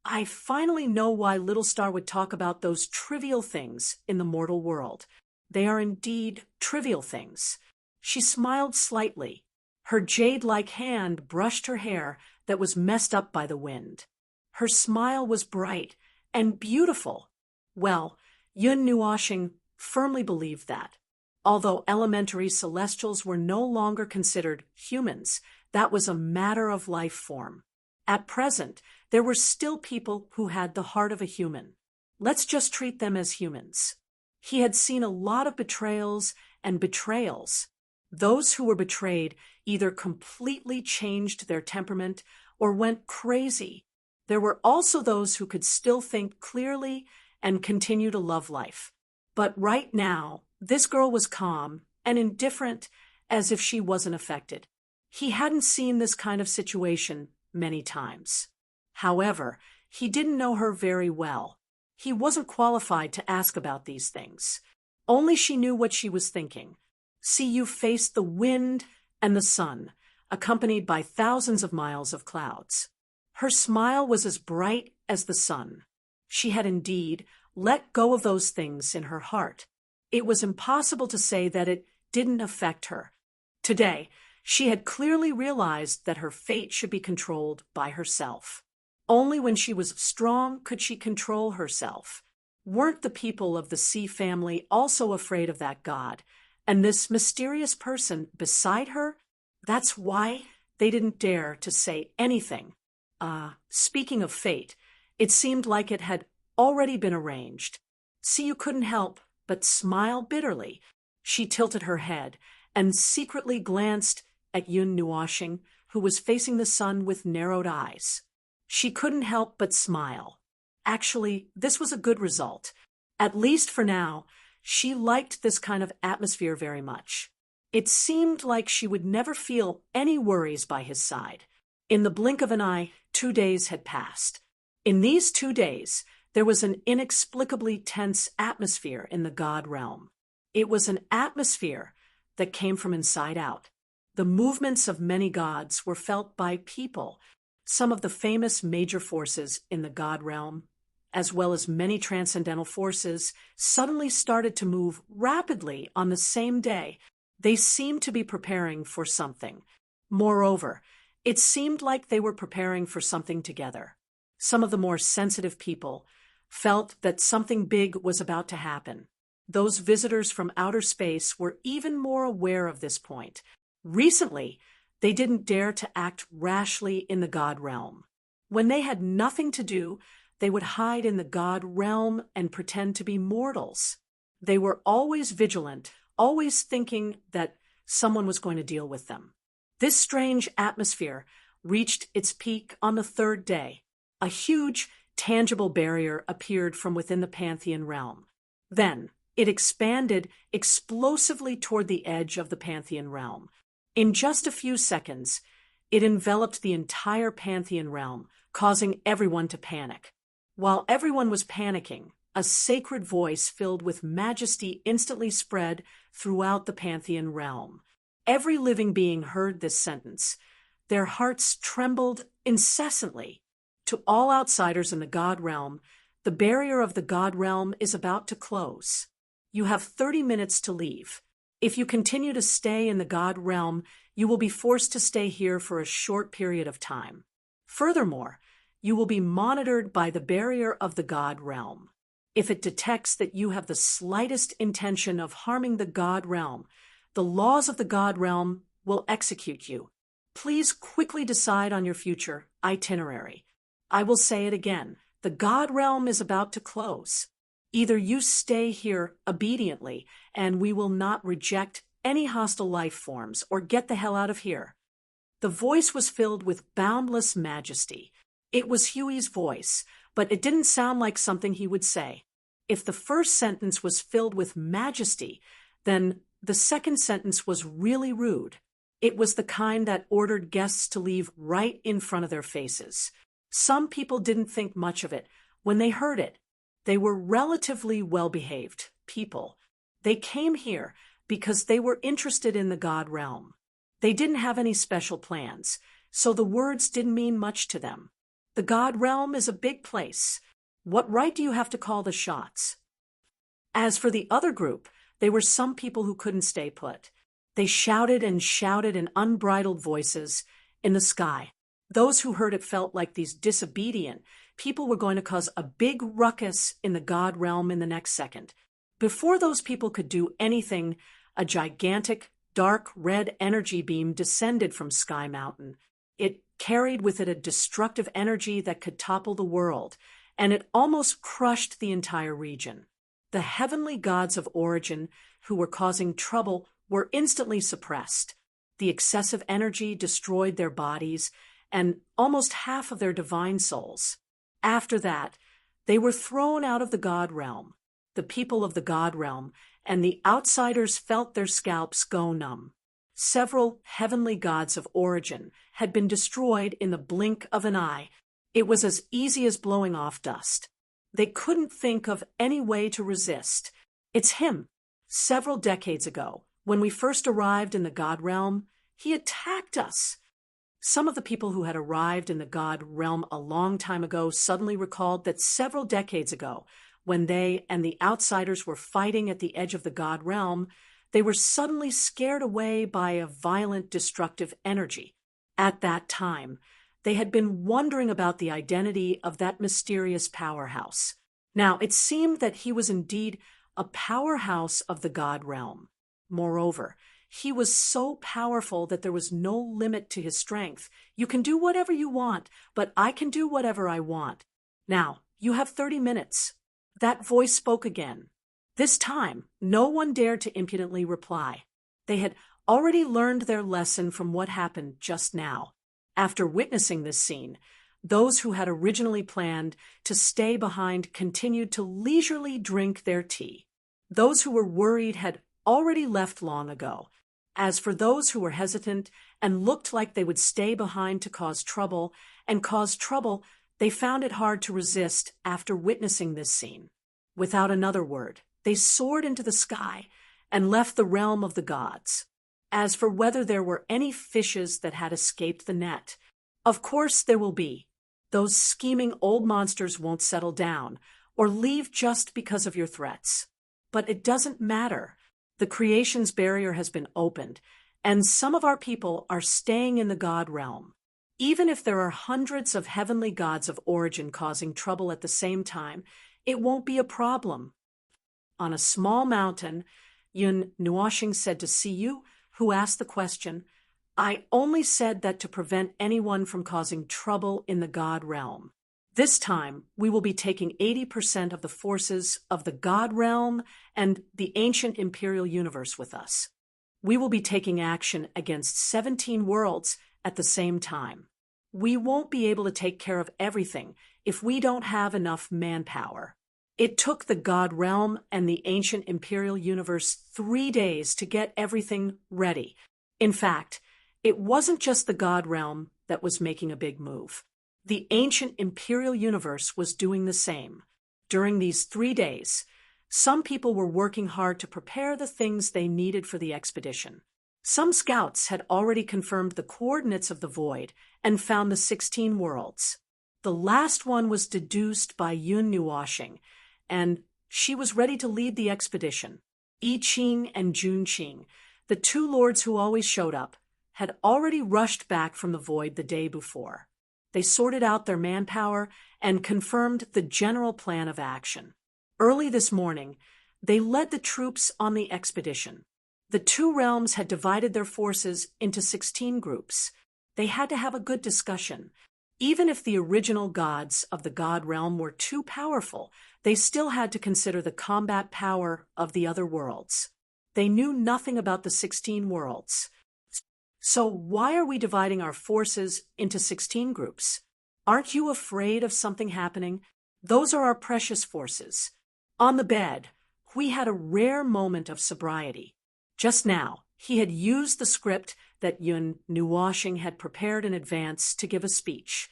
I finally know why Little Star would talk about those trivial things in the mortal world. They are indeed trivial things. She smiled slightly. Her jade-like hand brushed her hair that was messed up by the wind. Her smile was bright and beautiful. Well, Yun Nuoshing firmly believed that. Although elementary celestials were no longer considered humans, that was a matter of life form. At present, there were still people who had the heart of a human. Let's just treat them as humans. He had seen a lot of betrayals and betrayals. Those who were betrayed either completely changed their temperament or went crazy. There were also those who could still think clearly and continue to love life. But right now, this girl was calm and indifferent, as if she wasn't affected. He hadn't seen this kind of situation many times. However, he didn't know her very well. He wasn't qualified to ask about these things. Only she knew what she was thinking. See, you faced the wind and the sun, accompanied by thousands of miles of clouds. Her smile was as bright as the sun. She had indeed let go of those things in her heart. It was impossible to say that it didn't affect her. Today, she had clearly realized that her fate should be controlled by herself. Only when she was strong could she control herself. Weren't the people of the Sea family also afraid of that god? And this mysterious person beside her? That's why they didn't dare to say anything. Speaking of fate, it seemed like it had already been arranged. See, you couldn't help but smile bitterly. She tilted her head and secretly glanced at Yun Nuoshing, who was facing the sun with narrowed eyes. She couldn't help but smile. Actually, this was a good result. At least for now, she liked this kind of atmosphere very much. It seemed like she would never feel any worries by his side. In the blink of an eye, 2 days had passed. In these 2 days, there was an inexplicably tense atmosphere in the god realm. It was an atmosphere that came from inside out. The movements of many gods were felt by people, some of the famous major forces in the god realm, as well as many transcendental forces, suddenly started to move rapidly on the same day. They seemed to be preparing for something. Moreover, it seemed like they were preparing for something together. Some of the more sensitive people felt that something big was about to happen. Those visitors from outer space were even more aware of this point. Recently, they didn't dare to act rashly in the god realm. When they had nothing to do, they would hide in the god realm and pretend to be mortals. They were always vigilant, always thinking that someone was going to deal with them. This strange atmosphere reached its peak on the 3rd day. A huge, tangible barrier appeared from within the Pantheon realm. Then, it expanded explosively toward the edge of the Pantheon realm. In just a few seconds, it enveloped the entire Pantheon realm, causing everyone to panic. While everyone was panicking, a sacred voice filled with majesty instantly spread throughout the Pantheon realm. Every living being heard this sentence. Their hearts trembled incessantly. To all outsiders in the god realm, the barrier of the god realm is about to close. You have 30 minutes to leave. If you continue to stay in the god realm, you will be forced to stay here for a short period of time. Furthermore, you will be monitored by the barrier of the god realm. If it detects that you have the slightest intention of harming the god realm, the laws of the god realm will execute you. Please quickly decide on your future itinerary. I will say it again. The god realm is about to close. Either you stay here obediently, and we will not reject any hostile life forms, or get the hell out of here. The voice was filled with boundless majesty. It was Huey's voice, but it didn't sound like something he would say. If the first sentence was filled with majesty, then the second sentence was really rude. It was the kind that ordered guests to leave right in front of their faces. Some people didn't think much of it when they heard it. They were relatively well-behaved people. They came here because they were interested in the God realm. They didn't have any special plans, so the words didn't mean much to them. The God realm is a big place. What right do you have to call the shots? As for the other group, they were some people who couldn't stay put. They shouted and shouted in unbridled voices in the sky. Those who heard it felt like these disobedient people were going to cause a big ruckus in the God realm in the next second. Before those people could do anything, a gigantic, dark red energy beam descended from Sky Mountain. It carried with it a destructive energy that could topple the world, and it almost crushed the entire region. The heavenly gods of origin who were causing trouble were instantly suppressed. The excessive energy destroyed their bodies and almost half of their divine souls. After that, they were thrown out of the God realm. The people of the God realm and the outsiders felt their scalps go numb. Several heavenly gods of origin had been destroyed in the blink of an eye. It was as easy as blowing off dust. They couldn't think of any way to resist. It's him. Several decades ago, when we first arrived in the God realm, he attacked us. Some of the people who had arrived in the God realm a long time ago suddenly recalled that several decades ago, when they and the outsiders were fighting at the edge of the God realm, they were suddenly scared away by a violent, destructive energy. At that time, they had been wondering about the identity of that mysterious powerhouse. Now, it seemed that he was indeed a powerhouse of the God realm. Moreover, he was so powerful that there was no limit to his strength. You can do whatever you want, but I can do whatever I want. Now, you have 30 minutes. That voice spoke again. This time, no one dared to impudently reply. They had already learned their lesson from what happened just now. After witnessing this scene, those who had originally planned to stay behind continued to leisurely drink their tea. Those who were worried had already left long ago. As for those who were hesitant and looked like they would stay behind to cause trouble, they found it hard to resist after witnessing this scene. Without another word, they soared into the sky and left the realm of the gods. As for whether there were any fishes that had escaped the net, of course there will be. Those scheming old monsters won't settle down or leave just because of your threats. But it doesn't matter. The creation's barrier has been opened, and some of our people are staying in the God realm. Even if there are hundreds of heavenly gods of origin causing trouble at the same time, it won't be a problem. On a small mountain, Yun Nuoshing said to Siyu, who asked the question, "I only said that to prevent anyone from causing trouble in the God realm. This time, we will be taking 80% of the forces of the God realm and the ancient imperial universe with us. We will be taking action against 17 worlds at the same time. We won't be able to take care of everything if we don't have enough manpower." It took the God realm and the ancient imperial universe 3 days to get everything ready. In fact, it wasn't just the God realm that was making a big move. The ancient imperial universe was doing the same. During these 3 days, some people were working hard to prepare the things they needed for the expedition. Some scouts had already confirmed the coordinates of the void and found the 16 worlds. The last one was deduced by Yun Nuoshing, and she was ready to lead the expedition. I Ching and Jun Qing, the two lords who always showed up, had already rushed back from the void the day before. They sorted out their manpower and confirmed the general plan of action. Early this morning, they led the troops on the expedition. The two realms had divided their forces into 16 groups. They had to have a good discussion. Even if the original gods of the God realm were too powerful, they still had to consider the combat power of the other worlds. They knew nothing about the 16 worlds. So why are we dividing our forces into 16 groups? Aren't you afraid of something happening? Those are our precious forces. On the bed, we had a rare moment of sobriety. Just now, he had used the script that Yun Nuoshing had prepared in advance to give a speech.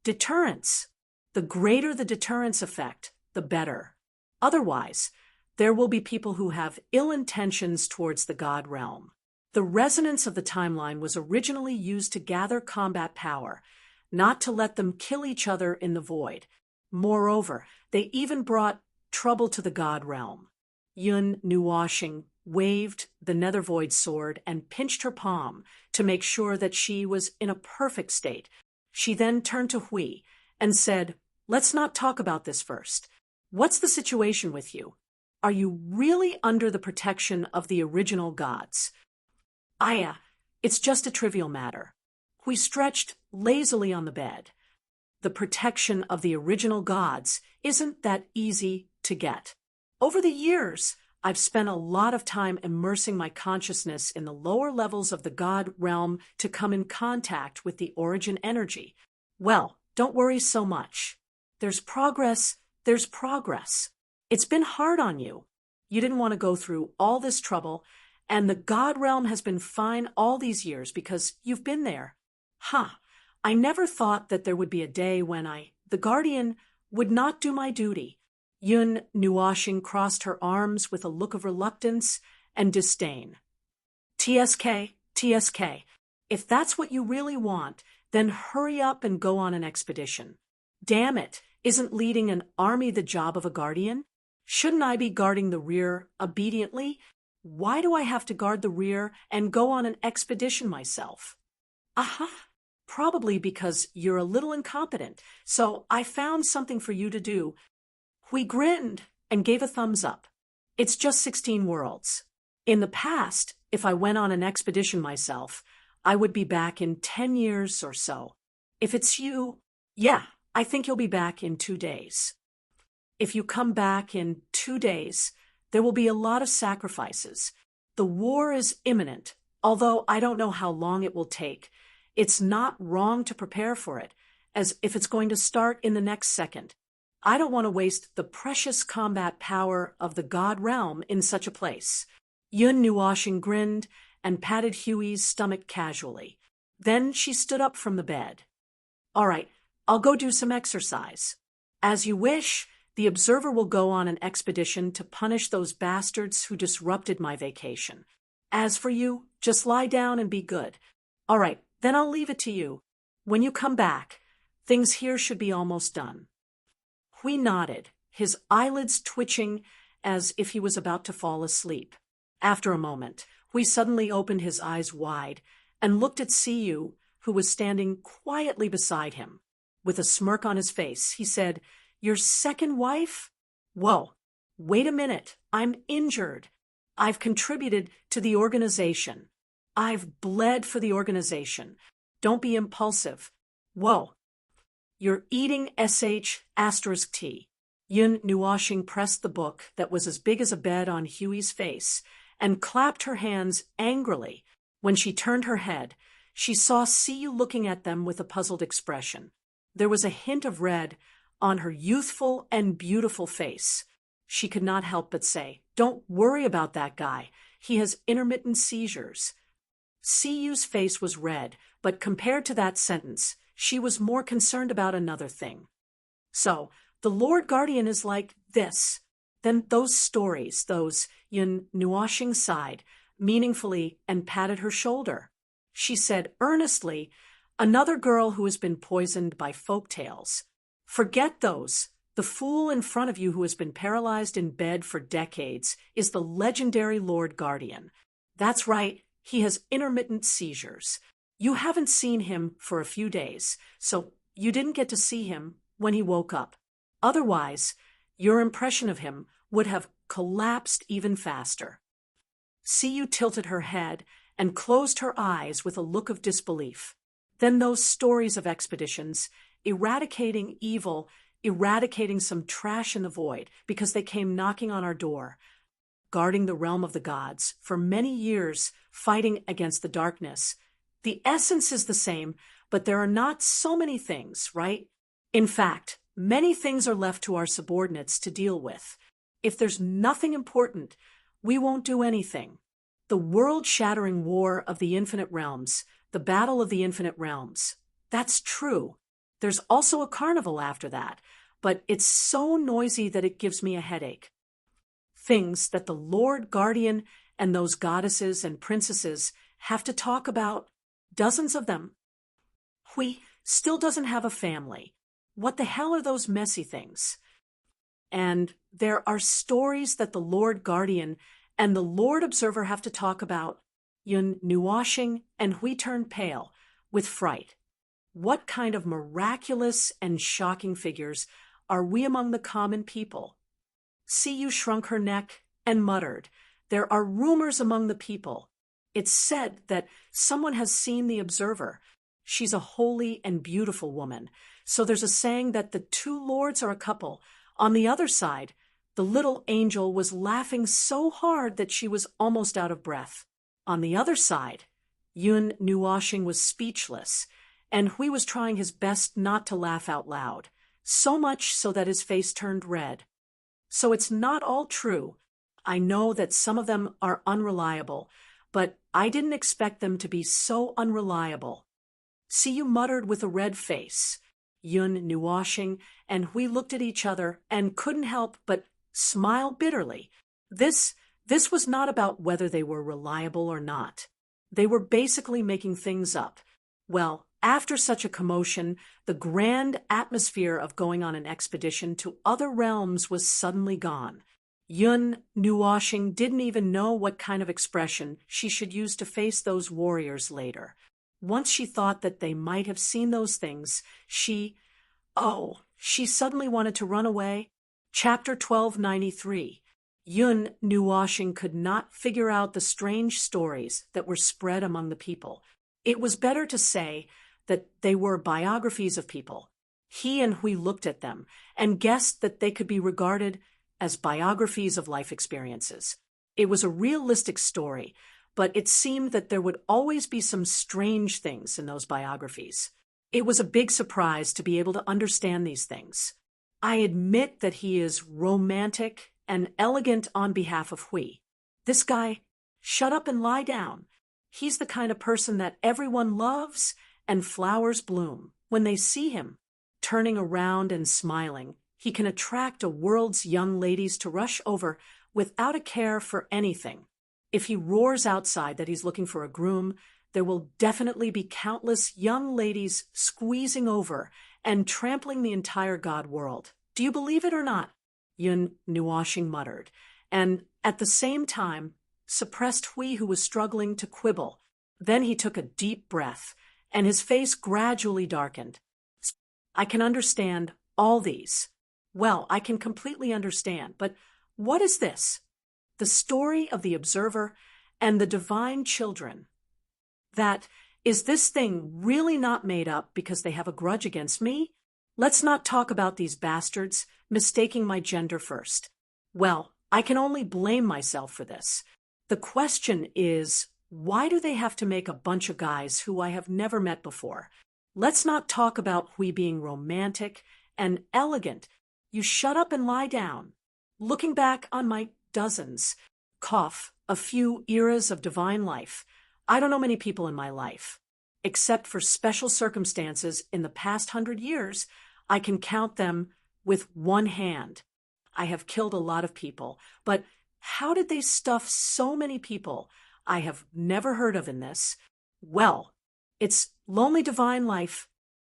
Deterrence. The greater the deterrence effect, the better. Otherwise, there will be people who have ill intentions towards the God realm. The resonance of the timeline was originally used to gather combat power, not to let them kill each other in the void. Moreover, they even brought trouble to the God realm. Yun Nuoshing waved the Nethervoid sword and pinched her palm to make sure that she was in a perfect state. She then turned to Hui and said, "Let's not talk about this first. What's the situation with you? Are you really under the protection of the original gods?" "Aya, it's just a trivial matter." Hui stretched lazily on the bed. The protection of the original gods isn't that easy to get. Over the years, I've spent a lot of time immersing my consciousness in the lower levels of the God realm to come in contact with the origin energy. Well, don't worry so much. There's progress. It's been hard on you. You didn't want to go through all this trouble, and the God realm has been fine all these years because you've been there. I never thought that there would be a day when the guardian, would not do my duty. Yun Nuoshing crossed her arms with a look of reluctance and disdain. TSK, if that's what you really want, then hurry up and go on an expedition. Damn it, isn't leading an army the job of a guardian? Shouldn't I be guarding the rear obediently? Why do I have to guard the rear and go on an expedition myself? Probably because you're a little incompetent, so I found something for you to do. We grinned and gave a thumbs up. It's just 16 worlds. In the past, if I went on an expedition myself, I would be back in 10 years or so. If it's you, yeah, I think you'll be back in 2 days. If you come back in 2 days, there will be a lot of sacrifices. The war is imminent, although I don't know how long it will take. It's not wrong to prepare for it, as if it's going to start in the next second. I don't want to waste the precious combat power of the God realm in such a place. Yun Nuoshing grinned and patted Huey's stomach casually. Then she stood up from the bed. "All right, I'll go do some exercise." "As you wish. The observer will go on an expedition to punish those bastards who disrupted my vacation. As for you, just lie down and be good. All right, then I'll leave it to you. When you come back, things here should be almost done." Hui nodded, his eyelids twitching as if he was about to fall asleep. After a moment, Hui suddenly opened his eyes wide and looked at Siyu, who was standing quietly beside him. With a smirk on his face, he said, "Your second wife? Whoa, wait a minute, I'm injured. I've contributed to the organization. I've bled for the organization. Don't be impulsive. Whoa. You're eating *T. Yun Nuoshing pressed the book that was as big as a bed on Huey's face and clapped her hands angrily. When she turned her head, she saw Siyu looking at them with a puzzled expression. There was a hint of red on her youthful and beautiful face. She could not help but say, "Don't worry about that guy. He has intermittent seizures." Siyu's face was red, but compared to that sentence, she was more concerned about another thing. "So, the Lord Guardian is like this." Then those stories, Yun Nuoshing sighed, meaningfully, and patted her shoulder. She said earnestly, "Another girl who has been poisoned by folk tales. Forget those. The fool in front of you who has been paralyzed in bed for decades is the legendary Lord Guardian. That's right, he has intermittent seizures. You haven't seen him for a few days, so you didn't get to see him when he woke up. Otherwise, your impression of him would have collapsed even faster." Siyu tilted her head and closed her eyes with a look of disbelief. Then those stories of expeditions, eradicating evil, eradicating some trash in the void because they came knocking on our door, guarding the realm of the gods, for many years fighting against the darkness. The essence is the same, but there are not so many things, right? In fact, many things are left to our subordinates to deal with. If there's nothing important, we won't do anything. The world-shattering war of the infinite realms, the battle of the infinite realms. That's true. There's also a carnival after that, but it's so noisy that it gives me a headache. Things that the Lord Guardian and those goddesses and princesses have to talk about, dozens of them. Hui still doesn't have a family. What the hell are those messy things? And there are stories that the Lord Guardian and the Lord Observer have to talk about. Yun Nuashing and Hui turned pale with fright. What kind of miraculous and shocking figures are we among the common people? Siyu shrunk her neck and muttered, "There are rumors among the people. It's said that someone has seen the Observer. She's a holy and beautiful woman. So there's a saying that the two lords are a couple. On the other side, the little angel was laughing so hard that she was almost out of breath. On the other side, Yun Nuashing was speechless, and Hui was trying his best not to laugh out loud, so much so that his face turned red. So it's not all true. I know that some of them are unreliable, but I didn't expect them to be so unreliable." Siyu muttered with a red face. Yun Nuashing and Hui looked at each other and couldn't help but smile bitterly. This was not about whether they were reliable or not. They were basically making things up. Well, after such a commotion, the grand atmosphere of going on an expedition to other realms was suddenly gone. Yun Nuashing didn't even know what kind of expression she should use to face those warriors later. Once she thought that they might have seen those things, she suddenly wanted to run away. Chapter 1293. Yun Nuashing could not figure out the strange stories that were spread among the people. It was better to say that they were biographies of people. He and Hui looked at them and guessed that they could be regarded as biographies of life experiences. It was a realistic story, but it seemed that there would always be some strange things in those biographies. It was a big surprise to be able to understand these things. I admit that he is romantic and elegant on behalf of Hui. This guy, shut up and lie down. He's the kind of person that everyone loves and flowers bloom when they see him. Turning around and smiling, he can attract a world's young ladies to rush over without a care for anything. If he roars outside that he's looking for a groom, there will definitely be countless young ladies squeezing over and trampling the entire god world. Do you believe it or not? Yun Nuashing muttered, and at the same time suppressed Hui, who was struggling to quibble. Then he took a deep breath, and his face gradually darkened. I can understand all these. Well, I can completely understand, but what is this? The story of the Observer and the divine children. Is this thing really not made up because they have a grudge against me? Let's not talk about these bastards mistaking my gender first. Well, I can only blame myself for this. The question is, why do they have to make a bunch of guys who I have never met before? Let's not talk about Hui being romantic and elegant. You shut up and lie down. Looking back on my dozens, a few eras of divine life, I don't know many people in my life. Except for special circumstances in the past 100 years, I can count them with one hand. I have killed a lot of people, but how did they stuff so many people I have never heard of in this? Well, it's lonely divine life.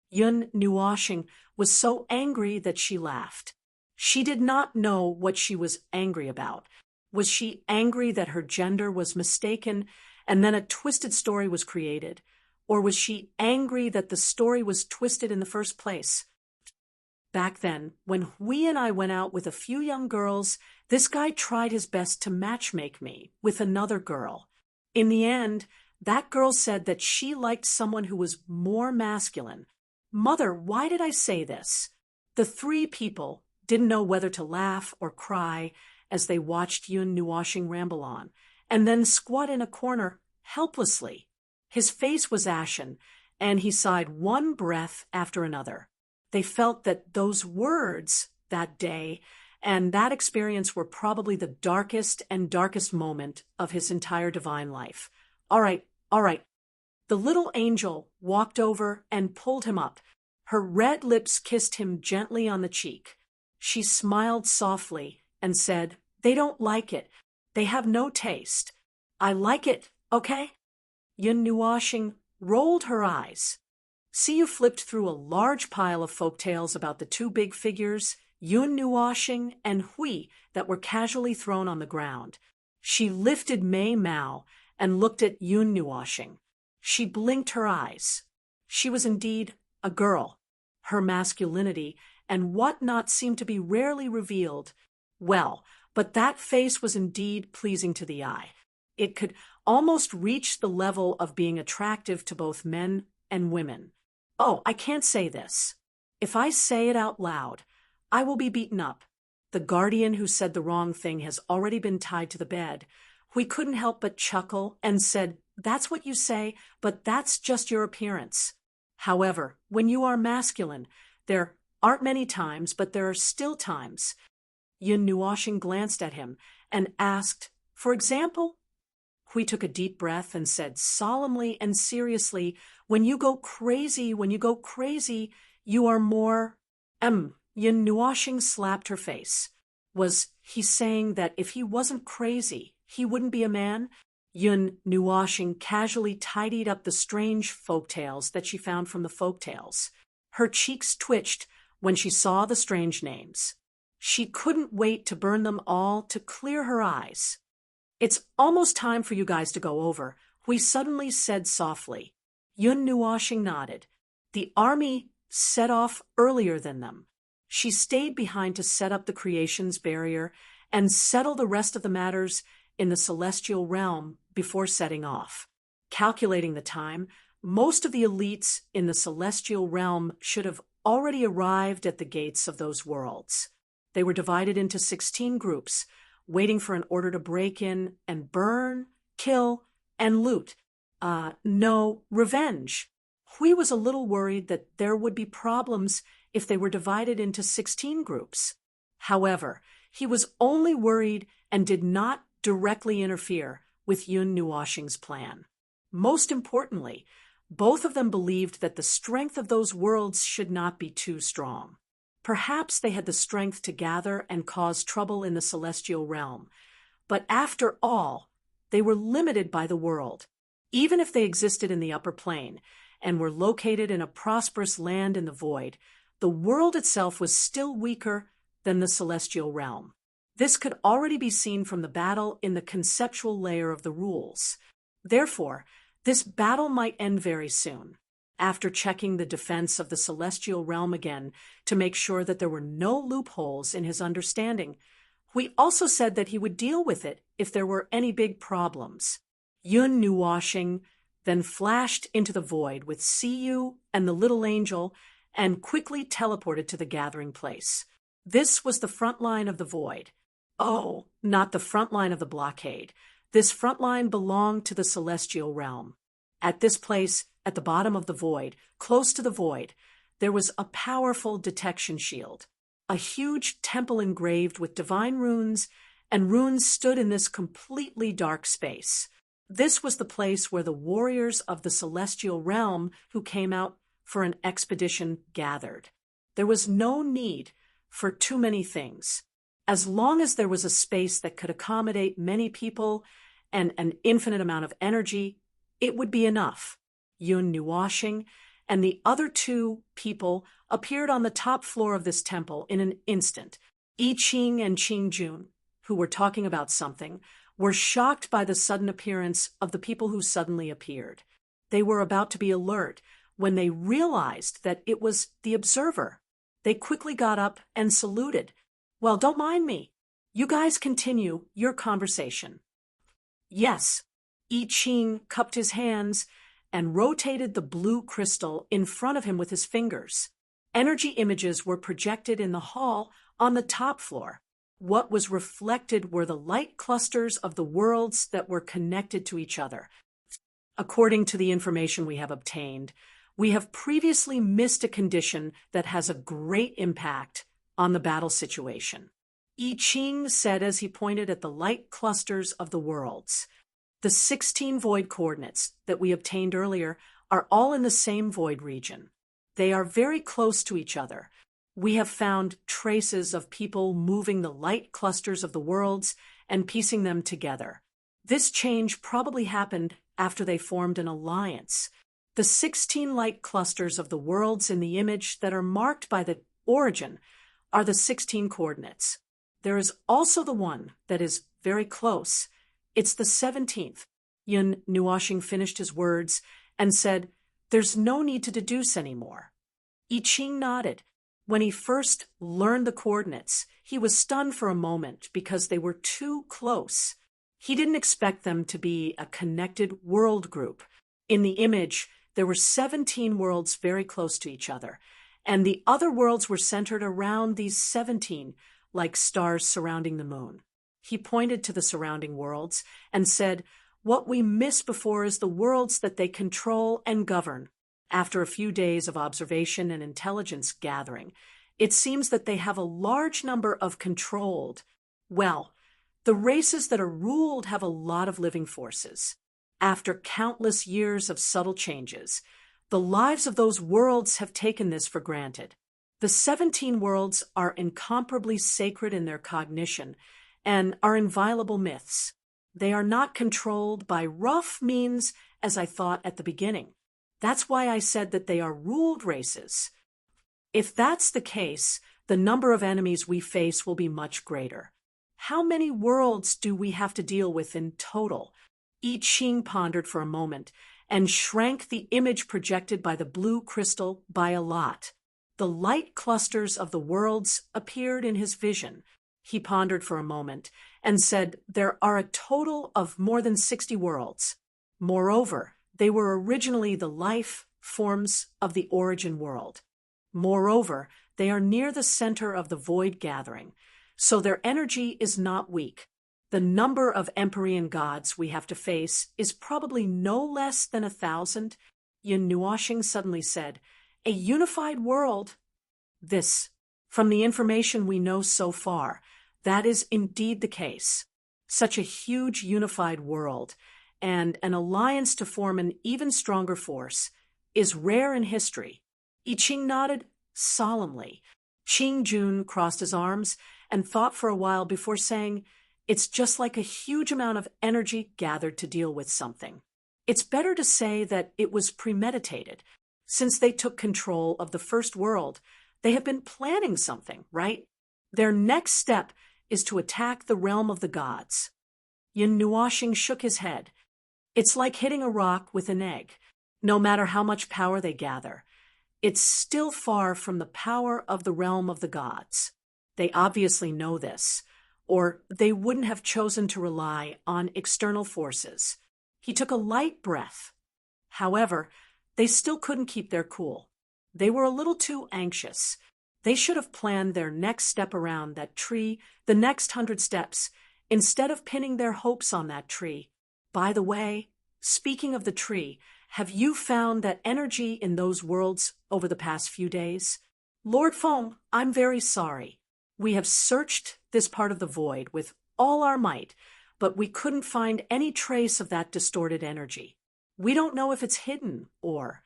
Yun Nuashing was so angry that she laughed. She did not know what she was angry about. Was she angry that her gender was mistaken and then a twisted story was created? Or was she angry that the story was twisted in the first place? Back then, when Hui and I went out with a few young girls, this guy tried his best to matchmake me with another girl. In the end, that girl said that she liked someone who was more masculine. Mother, why did I say this? The three people didn't know whether to laugh or cry as they watched Yun Nuashing ramble on, and then squat in a corner helplessly. His face was ashen, and he sighed one breath after another. They felt that those words that day and that experience were probably the darkest and darkest moment of his entire divine life. All right. The little angel walked over and pulled him up. Her red lips kissed him gently on the cheek. She smiled softly and said, "They don't like it. They have no taste. I like it, okay?" Yun Nuoxing rolled her eyes. Siyu flipped through a large pile of folktales about the two big figures, Yun Nuoxing and Hui, that were casually thrown on the ground. She lifted Mei Mao and looked at Yun Nuoxing. She blinked her eyes. She was indeed a girl. Her masculinity and whatnot seemed to be rarely revealed. Well, but that face was indeed pleasing to the eye. It could almost reach the level of being attractive to both men and women. Oh, I can't say this. If I say it out loud, I will be beaten up. The guardian who said the wrong thing has already been tied to the bed. We couldn't help but chuckle and said, "That's what you say, but that's just your appearance." However, when you are masculine, there aren't many times, but there are still times. Yun Nuoxing glanced at him and asked, "For example?" Hui took a deep breath and said solemnly and seriously, when you go crazy, you are more... Yun Nuoxing slapped her face. Was he saying that if he wasn't crazy, he wouldn't be a man? Yun Nuoxing casually tidied up the strange folktales that she found from the folktales. Her cheeks twitched when she saw the strange names. She couldn't wait to burn them all to clear her eyes. "It's almost time for you guys to go over," Hui suddenly said softly. Yun Nuoxing nodded. The army set off earlier than them. She stayed behind to set up the creation's barrier and settle the rest of the matters in the celestial realm before setting off. Calculating the time, most of the elites in the celestial realm should have already arrived at the gates of those worlds. They were divided into 16 groups, waiting for an order to break in and burn, kill, and loot. No revenge. Hui was a little worried that there would be problems if they were divided into 16 groups. However, he was only worried and did not directly interfere with Yun Nuoxing's plan. Most importantly, both of them believed that the strength of those worlds should not be too strong. Perhaps they had the strength to gather and cause trouble in the celestial realm. But after all, they were limited by the world. Even if they existed in the upper plane and were located in a prosperous land in the void, the world itself was still weaker than the celestial realm. This could already be seen from the battle in the conceptual layer of the rules. Therefore, this battle might end very soon. After checking the defense of the celestial realm again to make sure that there were no loopholes in his understanding, Hui also said that he would deal with it if there were any big problems. Yun Nuoxing then flashed into the void with Siyu and the little angel and quickly teleported to the gathering place. This was the front line of the void. Oh, not the front line of the blockade. This front line belonged to the celestial realm. At this place, at the bottom of the void, close to the void, there was a powerful detection shield. A huge temple engraved with divine runes, and runes stood in this completely dark space. This was the place where the warriors of the celestial realm who came out for an expedition gathered. There was no need for too many things. As long as there was a space that could accommodate many people and an infinite amount of energy, it would be enough. Yun Nuoxing and the other two people appeared on the top floor of this temple in an instant. I Ching and Qing Jun, who were talking about something, were shocked by the sudden appearance of the people who suddenly appeared. They were about to be alert when they realized that it was the observer. They quickly got up and saluted. "Well, don't mind me. You guys continue your conversation." "Yes." I Ching cupped his hands and rotated the blue crystal in front of him with his fingers. Energy images were projected in the hall on the top floor. What was reflected were the light clusters of the worlds that were connected to each other. According to the information we have obtained, we have previously missed a condition that has a great impact on the battle situation. I Ching said as he pointed at the light clusters of the worlds. The 16 void coordinates that we obtained earlier are all in the same void region. They are very close to each other. We have found traces of people moving the light clusters of the worlds and piecing them together. This change probably happened after they formed an alliance. The 16 light clusters of the worlds in the image that are marked by the origin are the 16 coordinates. There is also the one that is very close. It's the 17th. Yun Nuoshing finished his words and said, "There's no need to deduce anymore." I Ching nodded. When he first learned the coordinates, he was stunned for a moment because they were too close. He didn't expect them to be a connected world group. In the image, there were 17 worlds very close to each other, and the other worlds were centered around these 17, like stars surrounding the moon. He pointed to the surrounding worlds and said, "What we missed before is the worlds that they control and govern." After a few days of observation and intelligence gathering, it seems that they have a large number of controlled. Well, the races that are ruled have a lot of living forces. After countless years of subtle changes, the lives of those worlds have taken this for granted. The 17 worlds are incomparably sacred in their cognition and are inviolable myths. They are not controlled by rough means as I thought at the beginning. That's why I said that they are ruled races. If that's the case, the number of enemies we face will be much greater. How many worlds do we have to deal with in total? I Ching pondered for a moment and shrank the image projected by the blue crystal by a lot. The light clusters of the worlds appeared in his vision. He pondered for a moment and said, "There are a total of more than 60 worlds. Moreover, they were originally the life forms of the origin world. Moreover, they are near the center of the void gathering, so their energy is not weak. The number of Empyrean gods we have to face is probably no less than 1,000. Yun Nuoshing suddenly said, "A unified world." This, from the information we know so far, that is indeed the case. Such a huge unified world, and an alliance to form an even stronger force, is rare in history. I Ching nodded solemnly. Ching Jun crossed his arms and thought for a while before saying, "It's just like a huge amount of energy gathered to deal with something. It's better to say that it was premeditated. Since they took control of the first world, they have been planning something, right? Their next step is to attack the realm of the gods." Yun Nuoshing shook his head. "It's like hitting a rock with an egg. No matter how much power they gather, it's still far from the power of the realm of the gods. They obviously know this, or they wouldn't have chosen to rely on external forces." He took a light breath. However, they still couldn't keep their cool. They were a little too anxious. They should have planned their next step around that tree, the next 100 steps, instead of pinning their hopes on that tree. By the way, speaking of the tree, have you found that energy in those worlds over the past few days? Lord Feng, I'm very sorry. We have searched this part of the void with all our might, but we couldn't find any trace of that distorted energy. We don't know if it's hidden or...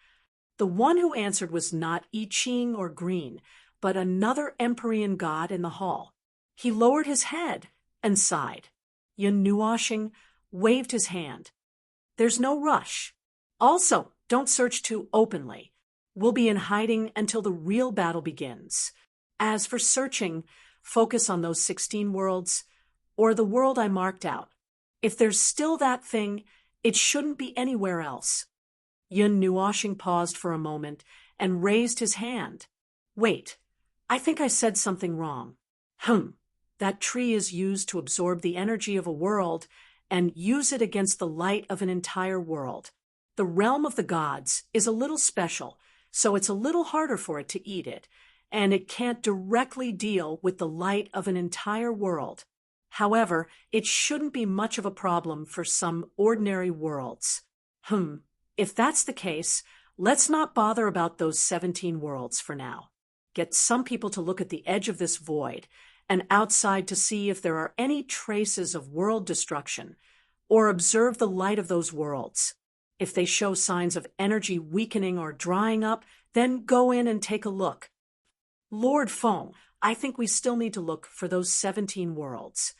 The one who answered was not I Ching or Green, but another Empyrean god in the hall. He lowered his head and sighed. Yun Nuoshing waved his hand. "There's no rush. Also, don't search too openly. We'll be in hiding until the real battle begins. As for searching, focus on those 16 worlds, or the world I marked out. If there's still that thing, it shouldn't be anywhere else." Yun Nuoshing paused for a moment and raised his hand. "Wait, I think I said something wrong. That tree is used to absorb the energy of a world and use it against the light of an entire world. The realm of the gods is a little special, so it's a little harder for it to eat it, and it can't directly deal with the light of an entire world. However, it shouldn't be much of a problem for some ordinary worlds. If that's the case, let's not bother about those 17 worlds for now. Get some people to look at the edge of this void and outside to see if there are any traces of world destruction, or observe the light of those worlds. If they show signs of energy weakening or drying up, Then go in and take a look. Lord Feng, I think we still need to look for those 17 worlds.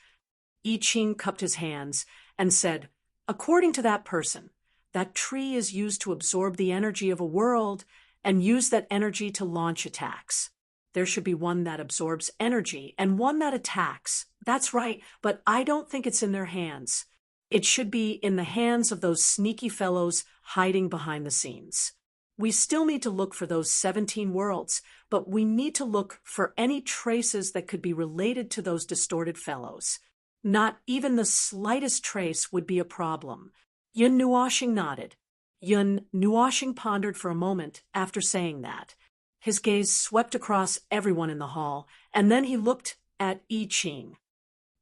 I Ching cupped his hands and said, according to that person, that tree is used to absorb the energy of a world and use that energy to launch attacks. There should be one that absorbs energy and one that attacks. That's right, but I don't think it's in their hands. It should be in the hands of those sneaky fellows hiding behind the scenes. We still need to look for those 17 worlds, but we need to look for any traces that could be related to those distorted fellows. Not even the slightest trace would be a problem. Yun Nuoshing nodded. Yun Nuoshing pondered for a moment after saying that. His gaze swept across everyone in the hall, and then he looked at I Ching.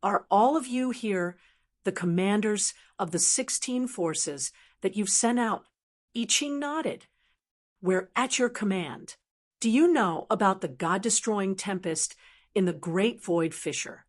Are all of you here the commanders of the 16 forces that you've sent out? I Ching nodded. We're at your command. Do you know about the god-destroying tempest in the Great Void Fissure?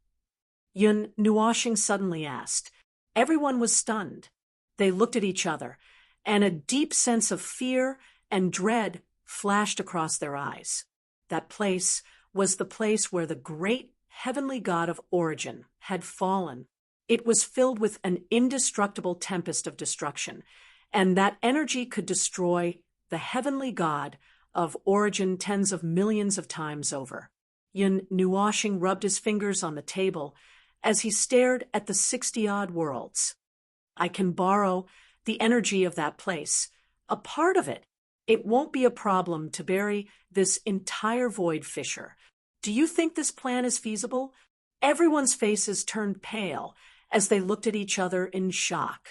Yun Nuoshing suddenly asked. Everyone was stunned. They looked at each other, and a deep sense of fear and dread flashed across their eyes. That place was the place where the great heavenly god of origin had fallen. It was filled with an indestructible tempest of destruction, and that energy could destroy the heavenly god of origin tens of millions of times over. Yun Nuoshing rubbed his fingers on the table as he stared at the 60-odd worlds. I can borrow the energy of that place, a part of it. It won't be a problem to bury this entire void fissure. Do you think this plan is feasible? Everyone's faces turned pale as they looked at each other in shock.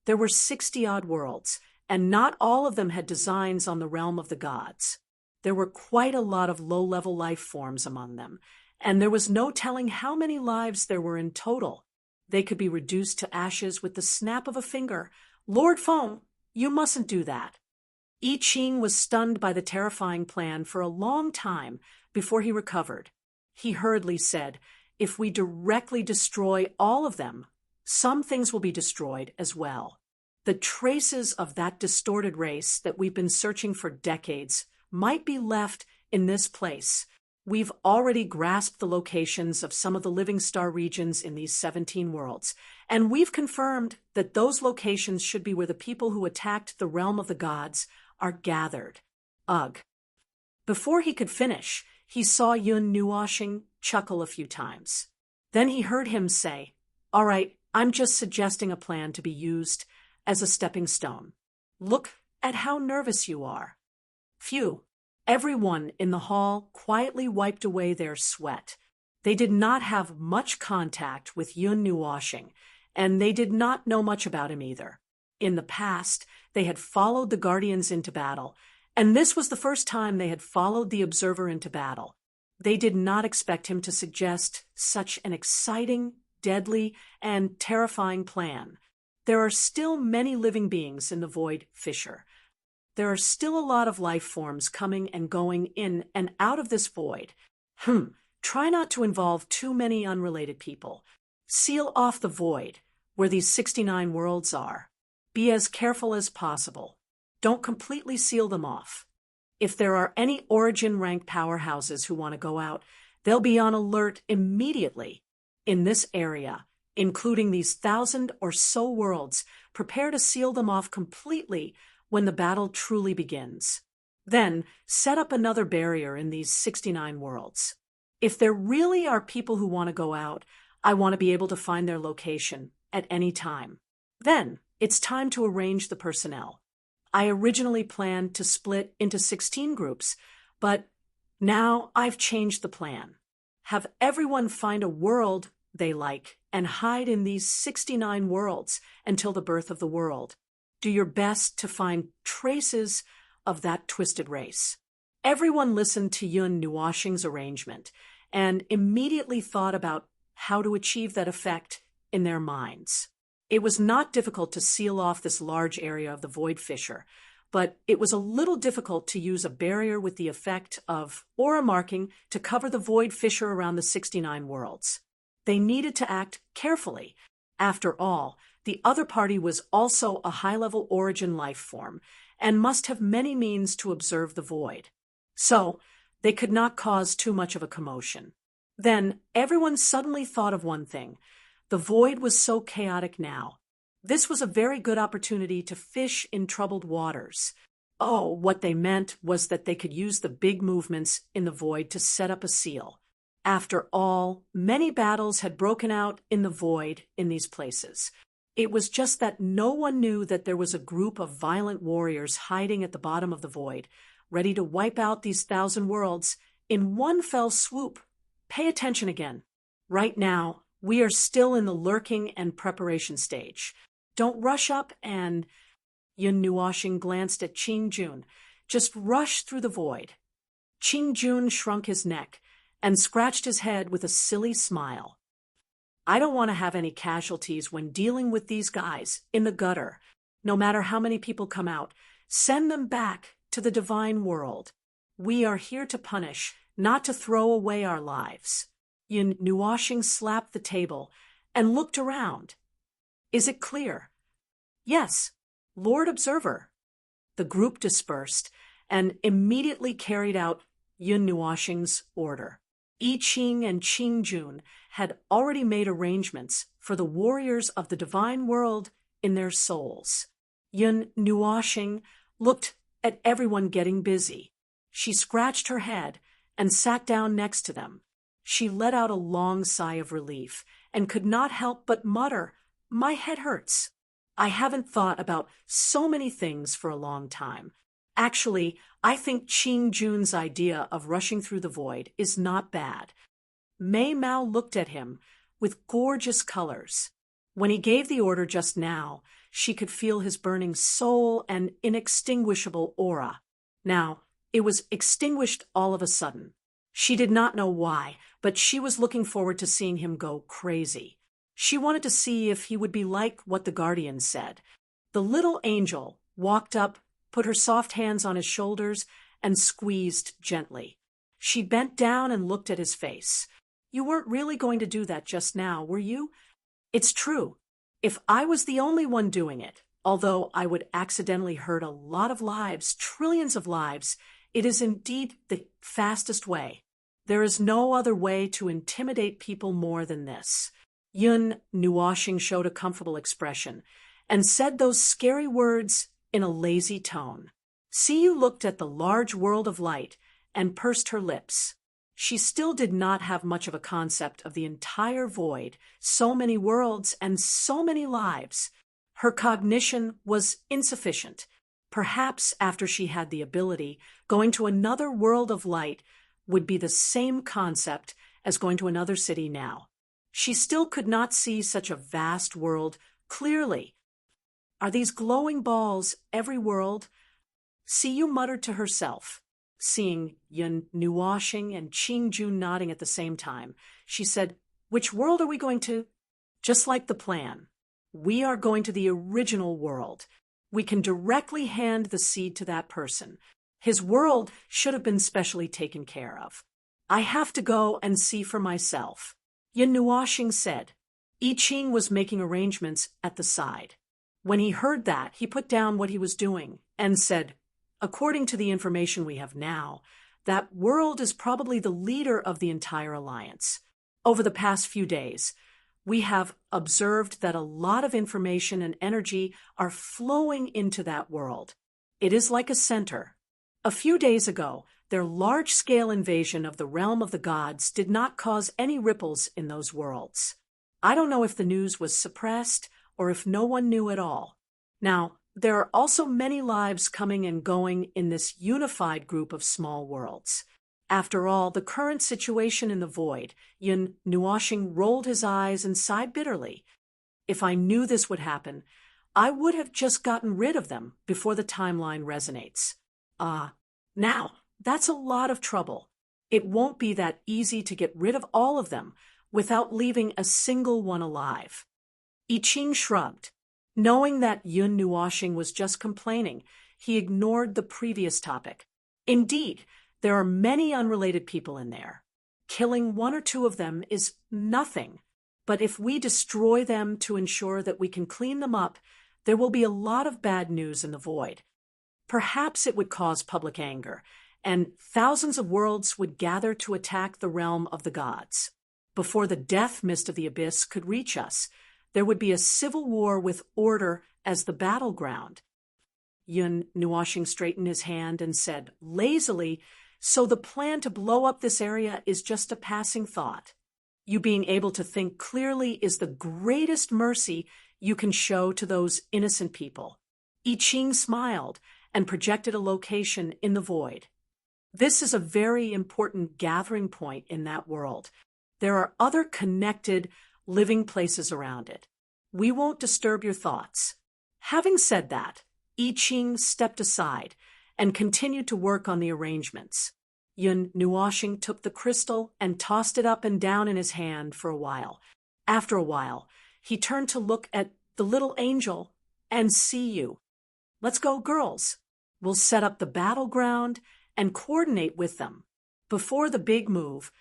There were 60-odd worlds, and not all of them had designs on the realm of the gods. There were quite a lot of low-level life forms among them, and there was no telling how many lives there were in total. They could be reduced to ashes with the snap of a finger. Lord Feng, you mustn't do that. I Ching was stunned by the terrifying plan for a long time before he recovered. He hurriedly said, if we directly destroy all of them, some things will be destroyed as well. The traces of that distorted race that we've been searching for decades might be left in this place. We've already grasped the locations of some of the living star regions in these 17 worlds, and we've confirmed that those locations should be where the people who attacked the realm of the gods are gathered. Ugh. Before he could finish, he saw Yun Nuoshing chuckle a few times. Then he heard him say, all right, I'm just suggesting a plan to be used as a stepping stone. Look at how nervous you are. Phew. Everyone in the hall quietly wiped away their sweat. They did not have much contact with Yun Nuoshing, and they did not know much about him either. In the past, they had followed the Guardians into battle, and this was the first time they had followed the Observer into battle. They did not expect him to suggest such an exciting, deadly, and terrifying plan. There are still many living beings in the Void Fissure. There are still a lot of life forms coming and going in and out of this void. Try not to involve too many unrelated people. Seal off the void, where these 69 worlds are. Be as careful as possible. Don't completely seal them off. If there are any origin-ranked powerhouses who want to go out, they'll be on alert immediately. In this area, including these 1,000 or so worlds, prepare to seal them off completely when the battle truly begins. Then, set up another barrier in these 69 worlds. If there really are people who want to go out, I want to be able to find their location at any time. Then, it's time to arrange the personnel. I originally planned to split into 16 groups, but now I've changed the plan. Have everyone find a world they like and hide in these 69 worlds until the birth of the world. Do your best to find traces of that twisted race. Everyone listened to Yun Nuoshing's arrangement and immediately thought about how to achieve that effect in their minds. It was not difficult to seal off this large area of the void fissure, but it was a little difficult to use a barrier with the effect of aura marking to cover the void fissure around the 69 worlds. They needed to act carefully. After all, The other party was also a high-level origin life form and must have many means to observe the void. So, they could not cause too much of a commotion. Then, everyone suddenly thought of one thing. The void was so chaotic now. This was a very good opportunity to fish in troubled waters. Oh, what they meant was that they could use the big movements in the void to set up a seal. After all, many battles had broken out in the void in these places. It was just that no one knew that there was a group of violent warriors hiding at the bottom of the void, ready to wipe out these 1,000 worlds in one fell swoop. Pay attention again. Right now, we are still in the lurking and preparation stage. Don't rush up and... Yun Nuoxing glanced at Qing Jun. Just rush through the void. Qing Jun shrunk his neck and scratched his head with a silly smile. I don't want to have any casualties when dealing with these guys in the gutter. No matter how many people come out, send them back to the divine world. We are here to punish, not to throw away our lives. Yun Nuoxing slapped the table and looked around. Is it clear? Yes, Lord Observer. The group dispersed and immediately carried out Yun Nuoxing's order. I Ching and Qing Jun had already made arrangements for the warriors of the divine world in their souls. Yun Nuoxing looked at everyone getting busy. She scratched her head and sat down next to them. She let out a long sigh of relief and could not help but mutter, "My head hurts. I haven't thought about so many things for a long time. Actually, I think Qing Jun's idea of rushing through the void is not bad." Mei Mao looked at him with gorgeous colors. When he gave the order just now, she could feel his burning soul and inextinguishable aura. Now, it was extinguished all of a sudden. She did not know why, but she was looking forward to seeing him go crazy. She wanted to see if he would be like what the Guardian said. The little angel walked up, put her soft hands on his shoulders, and squeezed gently. She bent down and looked at his face. "You weren't really going to do that just now, were you?" "It's true. If I was the only one doing it, although I would accidentally hurt a lot of lives, trillions of lives, it is indeed the fastest way. There is no other way to intimidate people more than this." Yun Nuoxing showed a comfortable expression and said those scary words in a lazy tone. Siyu looked at the large world of light and pursed her lips. She still did not have much of a concept of the entire void, so many worlds and so many lives. Her cognition was insufficient. Perhaps after she had the ability, going to another world of light would be the same concept as going to another city now. She still could not see such a vast world clearly. Are these glowing balls every world? Siyu muttered to herself. Seeing Yun Nuoxing and Qing Jun nodding at the same time, she said, "Which world are we going to?" "Just like the plan. We are going to the original world. We can directly hand the seed to that person. His world should have been specially taken care of. I have to go and see for myself." Yun Nuoxing said. I Ching was making arrangements at the side. When he heard that, he put down what he was doing and said, "According to the information we have now, that world is probably the leader of the entire alliance. Over the past few days, we have observed that a lot of information and energy are flowing into that world. It is like a center. A few days ago, their large-scale invasion of the realm of the gods did not cause any ripples in those worlds. I don't know if the news was suppressed or if no one knew at all. Now, there are also many lives coming and going in this unified group of small worlds. After all, the current situation in the void," Yun Nuoxing rolled his eyes and sighed bitterly. "If I knew this would happen, I would have just gotten rid of them before the timeline resonates. Now, that's a lot of trouble. It won't be that easy to get rid of all of them without leaving a single one alive." I Ching shrugged. Knowing that Yun Nuoxing was just complaining, he ignored the previous topic. Indeed, there are many unrelated people in there. Killing one or two of them is nothing. But if we destroy them to ensure that we can clean them up, there will be a lot of bad news in the void. Perhaps it would cause public anger, and thousands of worlds would gather to attack the realm of the gods. Before the death mist of the abyss could reach us, there would be a civil war with order as the battleground. Yun Nuashing straightened his hand and said, lazily, so the plan to blow up this area is just a passing thought. You being able to think clearly is the greatest mercy you can show to those innocent people. I Ching smiled and projected a location in the void. This is a very important gathering point in that world. There are other connected, living places around it. We won't disturb your thoughts. Having said that, I Ching stepped aside and continued to work on the arrangements. Yun Nuashing took the crystal and tossed it up and down in his hand for a while. After a while, he turned to look at the little angel and see you. Let's go, girls. We'll set up the battleground and coordinate with them. Before the big move,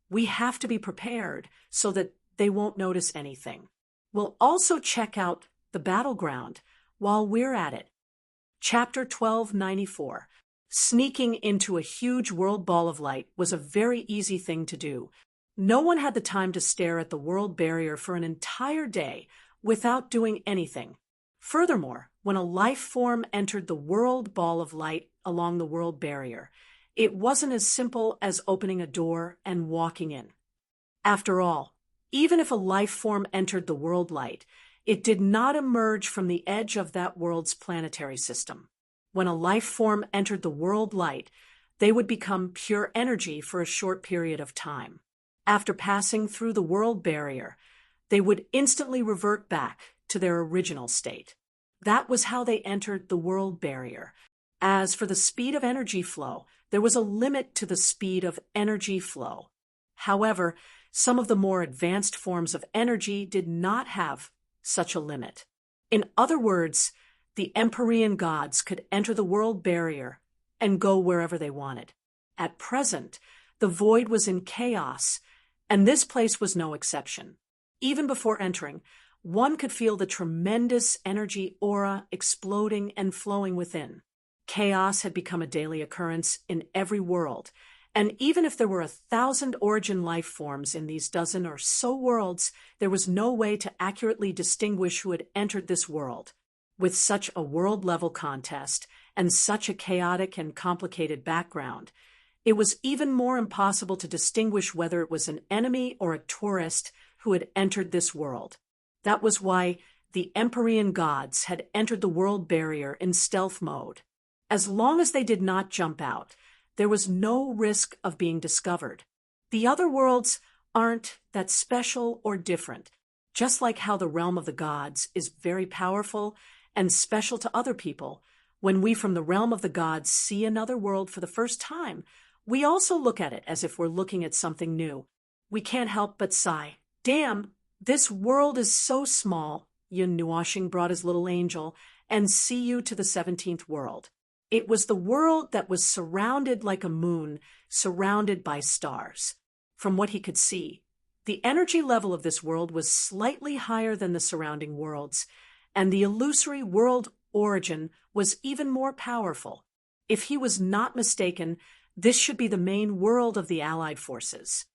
we have to be prepared so that they won't notice anything. We'll also check out the battleground while we're at it. Chapter 1294. Sneaking into a huge world ball of light was a very easy thing to do. No one had the time to stare at the world barrier for an entire day without doing anything. Furthermore, when a life form entered the world ball of light along the world barrier, it wasn't as simple as opening a door and walking in. After all, even if a life form entered the world light, it did not emerge from the edge of that world's planetary system. When a life form entered the world light, they would become pure energy for a short period of time. After passing through the world barrier, they would instantly revert back to their original state. That was how they entered the world barrier. As for the speed of energy flow, there was a limit to the speed of energy flow. However, some of the more advanced forms of energy did not have such a limit. In other words, the Empyrean gods could enter the world barrier and go wherever they wanted. At present, the void was in chaos, and this place was no exception. Even before entering, one could feel the tremendous energy aura exploding and flowing within. Chaos had become a daily occurrence in every world, and even if there were 1,000 origin life forms in these dozen or so worlds, there was no way to accurately distinguish who had entered this world. With such a world-level contest and such a chaotic and complicated background, it was even more impossible to distinguish whether it was an enemy or a tourist who had entered this world. That was why the Empyrean gods had entered the world barrier in stealth mode. As long as they did not jump out, there was no risk of being discovered. The other worlds aren't that special or different, just like how the realm of the gods is very powerful and special to other people. When we from the realm of the gods see another world for the first time, we also look at it as if we're looking at something new. We can't help but sigh. Damn, this world is so small. Yun Nuashing brought his little angel and see you to the 17th world. It was the world that was surrounded like a moon, surrounded by stars. From what he could see, the energy level of this world was slightly higher than the surrounding worlds, and the illusory world origin was even more powerful. If he was not mistaken, this should be the main world of the Allied forces.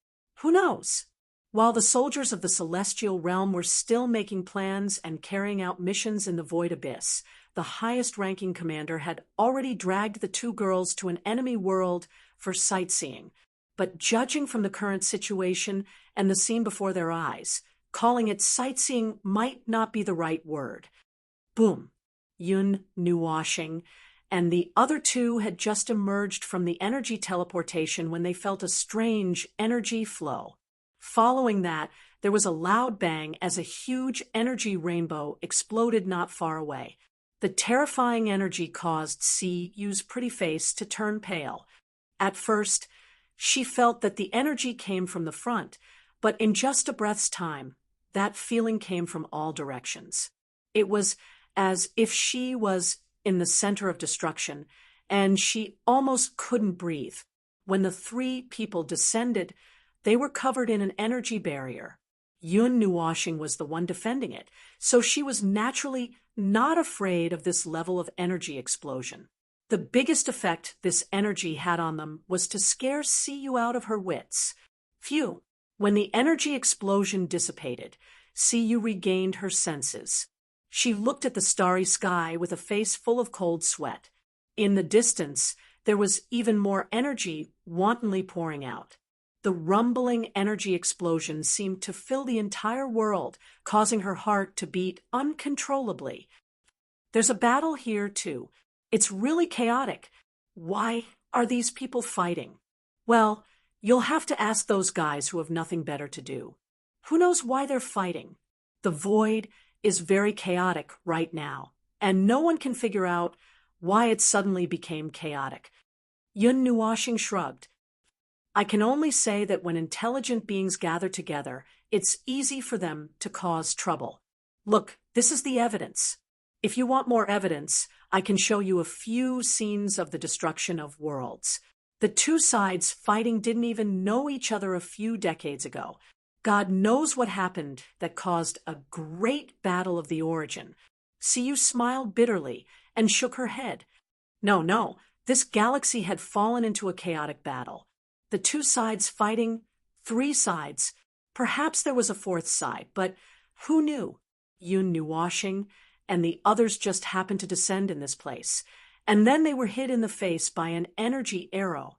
Who knows? While the soldiers of the celestial realm were still making plans and carrying out missions in the void abyss, the highest-ranking commander had already dragged the two girls to an enemy world for sightseeing. But judging from the current situation and the scene before their eyes, calling it sightseeing might not be the right word. Boom! Yun Nuashing and the other two had just emerged from the energy teleportation when they felt a strange energy flow. Following that, there was a loud bang as a huge energy rainbow exploded not far away. The terrifying energy caused Yu's pretty face to turn pale. At first, she felt that the energy came from the front, but in just a breath's time, that feeling came from all directions. It was as if she was in the center of destruction, and she almost couldn't breathe. When the three people descended, they were covered in an energy barrier. Yun Nuoshing was the one defending it, so she was naturally not afraid of this level of energy explosion. The biggest effect this energy had on them was to scare Siyu out of her wits. Phew! When the energy explosion dissipated, Siyu regained her senses. She looked at the starry sky with a face full of cold sweat. In the distance, there was even more energy wantonly pouring out. The rumbling energy explosion seemed to fill the entire world, causing her heart to beat uncontrollably. There's a battle here, too. It's really chaotic. Why are these people fighting? Well, you'll have to ask those guys who have nothing better to do. Who knows why they're fighting? The void is very chaotic right now, and no one can figure out why it suddenly became chaotic. Yun Nuoshing shrugged. I can only say that when intelligent beings gather together, it's easy for them to cause trouble. Look, this is the evidence. If you want more evidence, I can show you a few scenes of the destruction of worlds. The two sides fighting didn't even know each other a few decades ago. God knows what happened that caused a great battle of the origin. Siyu smiled bitterly and shook her head. No, this galaxy had fallen into a chaotic battle. The two sides fighting, 3 sides. Perhaps there was a 4th side, but who knew? Yun Nuoshing and the others just happened to descend in this place, and then they were hit in the face by an energy arrow.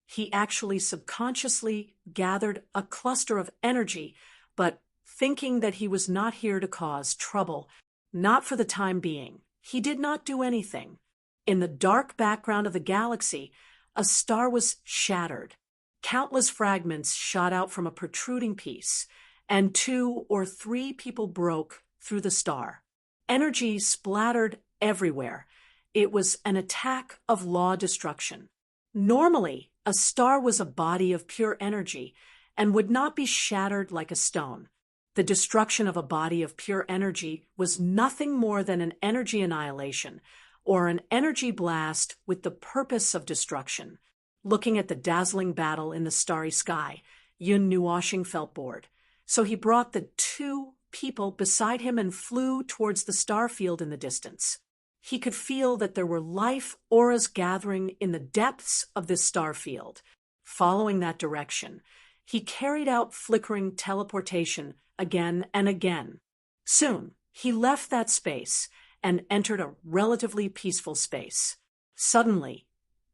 He actually subconsciously gathered a cluster of energy, but thinking that he was not here to cause trouble, not for the time being, he did not do anything. In the dark background of the galaxy, a star was shattered. Countless fragments shot out from a protruding piece, and 2 or 3 people broke through the star. Energy splattered everywhere. It was an attack of law destruction. Normally, a star was a body of pure energy and would not be shattered like a stone. The destruction of a body of pure energy was nothing more than an energy annihilation, or an energy blast with the purpose of destruction. Looking at the dazzling battle in the starry sky, Yun Nuoshing felt bored. So he brought the 2 people beside him and flew towards the star field in the distance. He could feel that there were life auras gathering in the depths of this star field. Following that direction, he carried out flickering teleportation again and again. Soon, he left that space and entered a relatively peaceful space. Suddenly,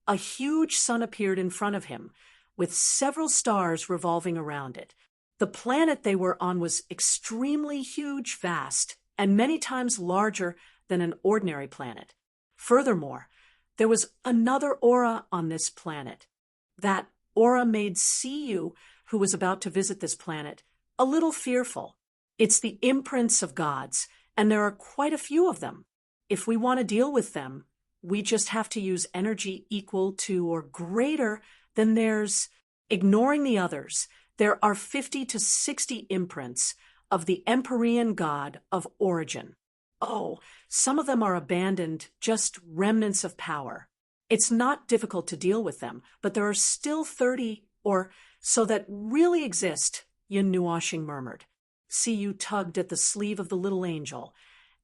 a huge sun appeared in front of him, with several stars revolving around it. The planet they were on was extremely huge, vast, and many times larger than an ordinary planet. Furthermore, there was another aura on this planet. That aura made Siyu, who was about to visit this planet, a little fearful. It's the imprints of gods, and there are quite a few of them. If we want to deal with them, we just have to use energy equal to or greater than theirs. Ignoring the others, there are 50 to 60 imprints of the Empyrean god of origin. Oh, some of them are abandoned, just remnants of power. It's not difficult to deal with them, but there are still 30 or so that really exist, Yun Nuoshing murmured. Siyu tugged at the sleeve of the little angel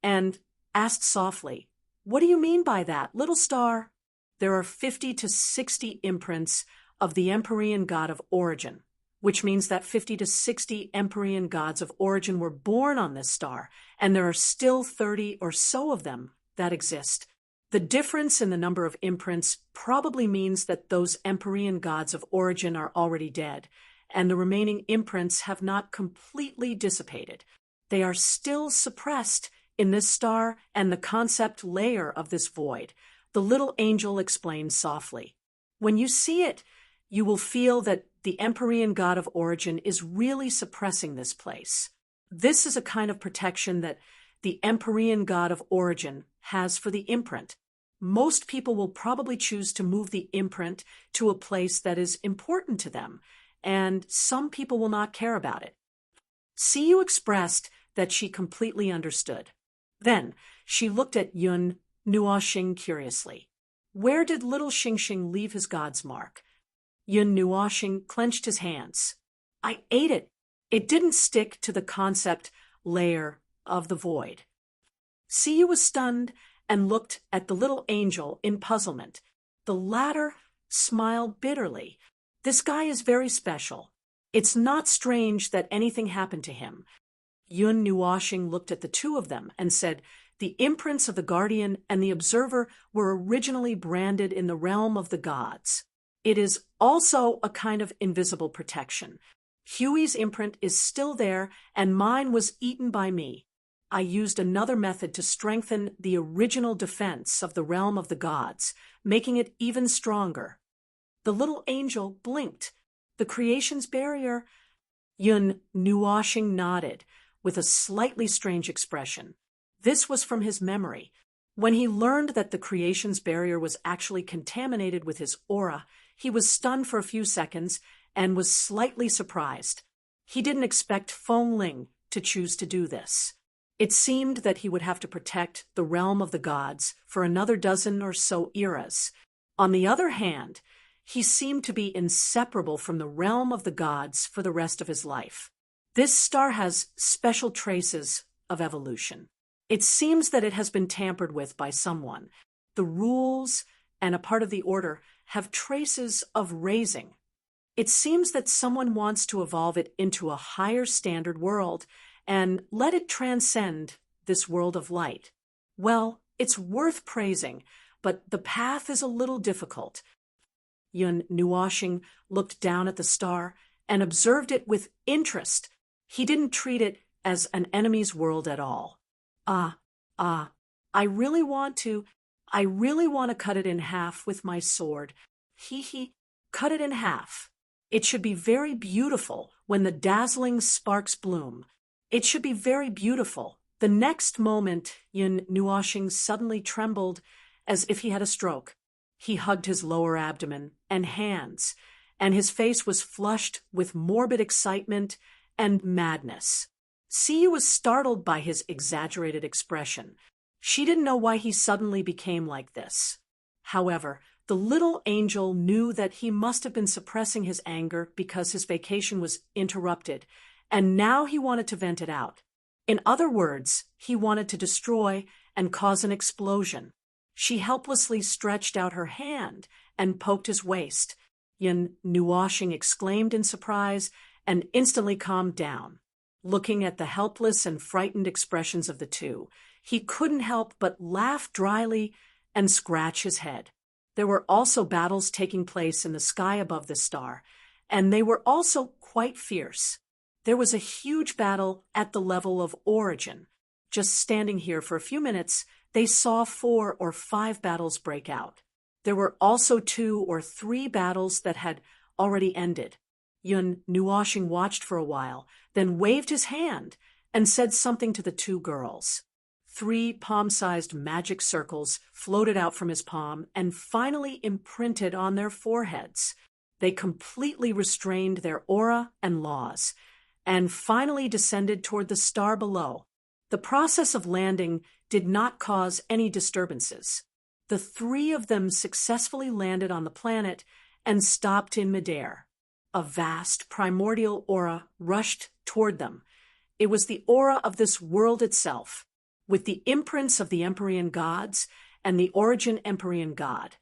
and asked softly, "What do you mean by that, little star?" There are 50 to 60 imprints of the Empyrean god of origin, which means that 50 to 60 Empyrean gods of origin were born on this star, and there are still 30 or so of them that exist. The difference in the number of imprints probably means that those Empyrean gods of origin are already dead, and the remaining imprints have not completely dissipated. They are still suppressed in this star and the concept layer of this void, the little angel explained softly. When you see it, you will feel that the Empyrean god of origin is really suppressing this place. This is a kind of protection that the Empyrean god of origin has for the imprint. Most people will probably choose to move the imprint to a place that is important to them, and some people will not care about it. Siyu expressed that she completely understood. Then she looked at Yun Nuoshing curiously. Where did little Xingxing leave his god's mark? Yun Nuoshing clenched his hands. I ate it. It didn't stick to the concept layer of the void. Siyu was stunned and looked at the little angel in puzzlement. The latter smiled bitterly. This guy is very special. It's not strange that anything happened to him. Yun Nuoshing looked at the two of them and said, the imprints of the Guardian and the Observer were originally branded in the realm of the gods. It is also a kind of invisible protection. Huey's imprint is still there, and mine was eaten by me. I used another method to strengthen the original defense of the realm of the gods, making it even stronger. The little angel blinked. The creation's barrier. Yun Nuoshing nodded, with a slightly strange expression. This was from his memory. When he learned that the creation's barrier was actually contaminated with his aura, he was stunned for a few seconds and was slightly surprised. He didn't expect Feng Ling to choose to do this. It seemed that he would have to protect the realm of the gods for another dozen or so eras. On the other hand, he seemed to be inseparable from the realm of the gods for the rest of his life. This star has special traces of evolution. It seems that it has been tampered with by someone. The rules and a part of the order have traces of raising. It seems that someone wants to evolve it into a higher standard world and let it transcend this world of light. Well, it's worth praising, but the path is a little difficult. Yun Nuoshing looked down at the star and observed it with interest. He didn't treat it as an enemy's world at all. I really want to cut it in half with my sword. Cut it in half. It should be very beautiful when the dazzling sparks bloom. It should be very beautiful. The next moment, Yun Nuoshing suddenly trembled as if he had a stroke. He hugged his lower abdomen and hands, and his face was flushed with morbid excitement and madness. Siyu was startled by his exaggerated expression. She didn't know why he suddenly became like this. However, the little angel knew that he must have been suppressing his anger because his vacation was interrupted, and now he wanted to vent it out. In other words, he wanted to destroy and cause an explosion. She helplessly stretched out her hand and poked his waist. Yun Nuoshing exclaimed in surprise and instantly calmed down. Looking at the helpless and frightened expressions of the two, he couldn't help but laugh dryly and scratch his head. There were also battles taking place in the sky above the star, and they were also quite fierce. There was a huge battle at the level of origin. Just standing here for a few minutes, they saw 4 or 5 battles break out. There were also 2 or 3 battles that had already ended. Yun Nuoshing watched for a while, then waved his hand and said something to the 2 girls. 3 palm-sized magic circles floated out from his palm and finally imprinted on their foreheads. They completely restrained their aura and laws, and finally descended toward the star below. The process of landing did not cause any disturbances. The 3 of them successfully landed on the planet and stopped in midair. A vast primordial aura rushed toward them. It was the aura of this world itself, with the imprints of the Empyrean gods and the origin Empyrean god.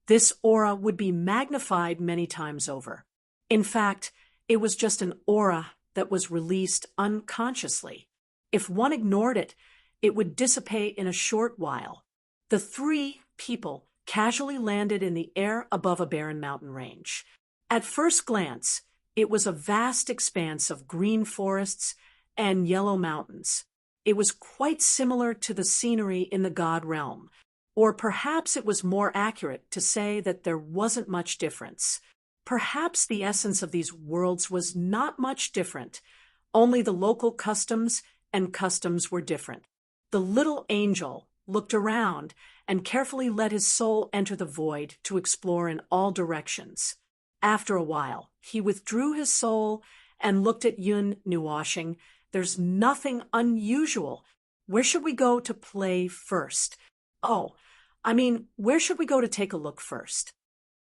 This aura would be magnified many times over. In fact, it was just an aura that was released unconsciously. If one ignored it, it would dissipate in a short while. The 3 people casually landed in the air above a barren mountain range. At first glance, it was a vast expanse of green forests and yellow mountains. It was quite similar to the scenery in the god realm, or perhaps it was more accurate to say that there wasn't much difference. Perhaps the essence of these worlds was not much different, only the local customs and customs were different. The little angel looked around and carefully let his soul enter the void to explore in all directions. After a while, he withdrew his soul and looked at Yun Nuoshing. There's nothing unusual. Where should we go to play first? Where should we go to take a look first?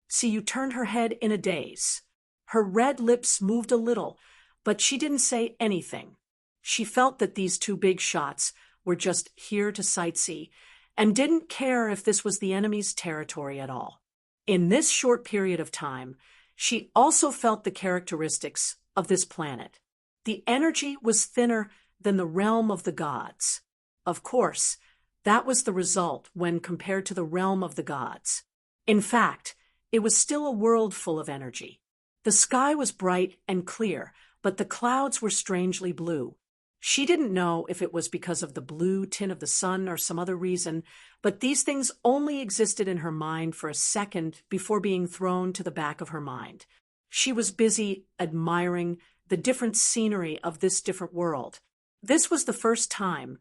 Siyu turned her head in a daze. Her red lips moved a little, but she didn't say anything. She felt that these two big shots were just here to sightsee and didn't care if this was the enemy's territory at all. In this short period of time, she also felt the characteristics of this planet. The energy was thinner than the realm of the gods. Of course, that was the result when compared to the realm of the gods. In fact, it was still a world full of energy. The sky was bright and clear, but the clouds were strangely blue. She didn't know if it was because of the blue tint of the sun or some other reason, but these things only existed in her mind for a second before being thrown to the back of her mind. She was busy admiring the different scenery of this different world. This was the first time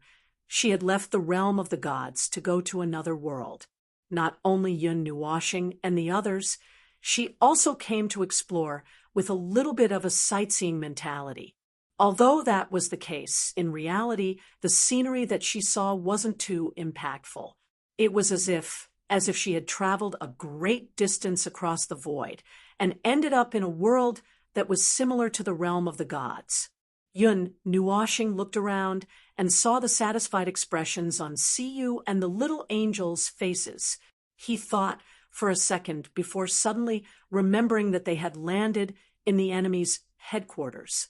she had left the realm of the gods to go to another world. Not only Yun Nuoshing and the others, she also came to explore with a little bit of a sightseeing mentality. Although that was the case, in reality, the scenery that she saw wasn't too impactful. It was as if she had traveled a great distance across the void and ended up in a world that was similar to the realm of the gods. Yun Nuoshing looked around and saw the satisfied expressions on Siyu and the little angels' faces. He thought for a second before suddenly remembering that they had landed in the enemy's headquarters.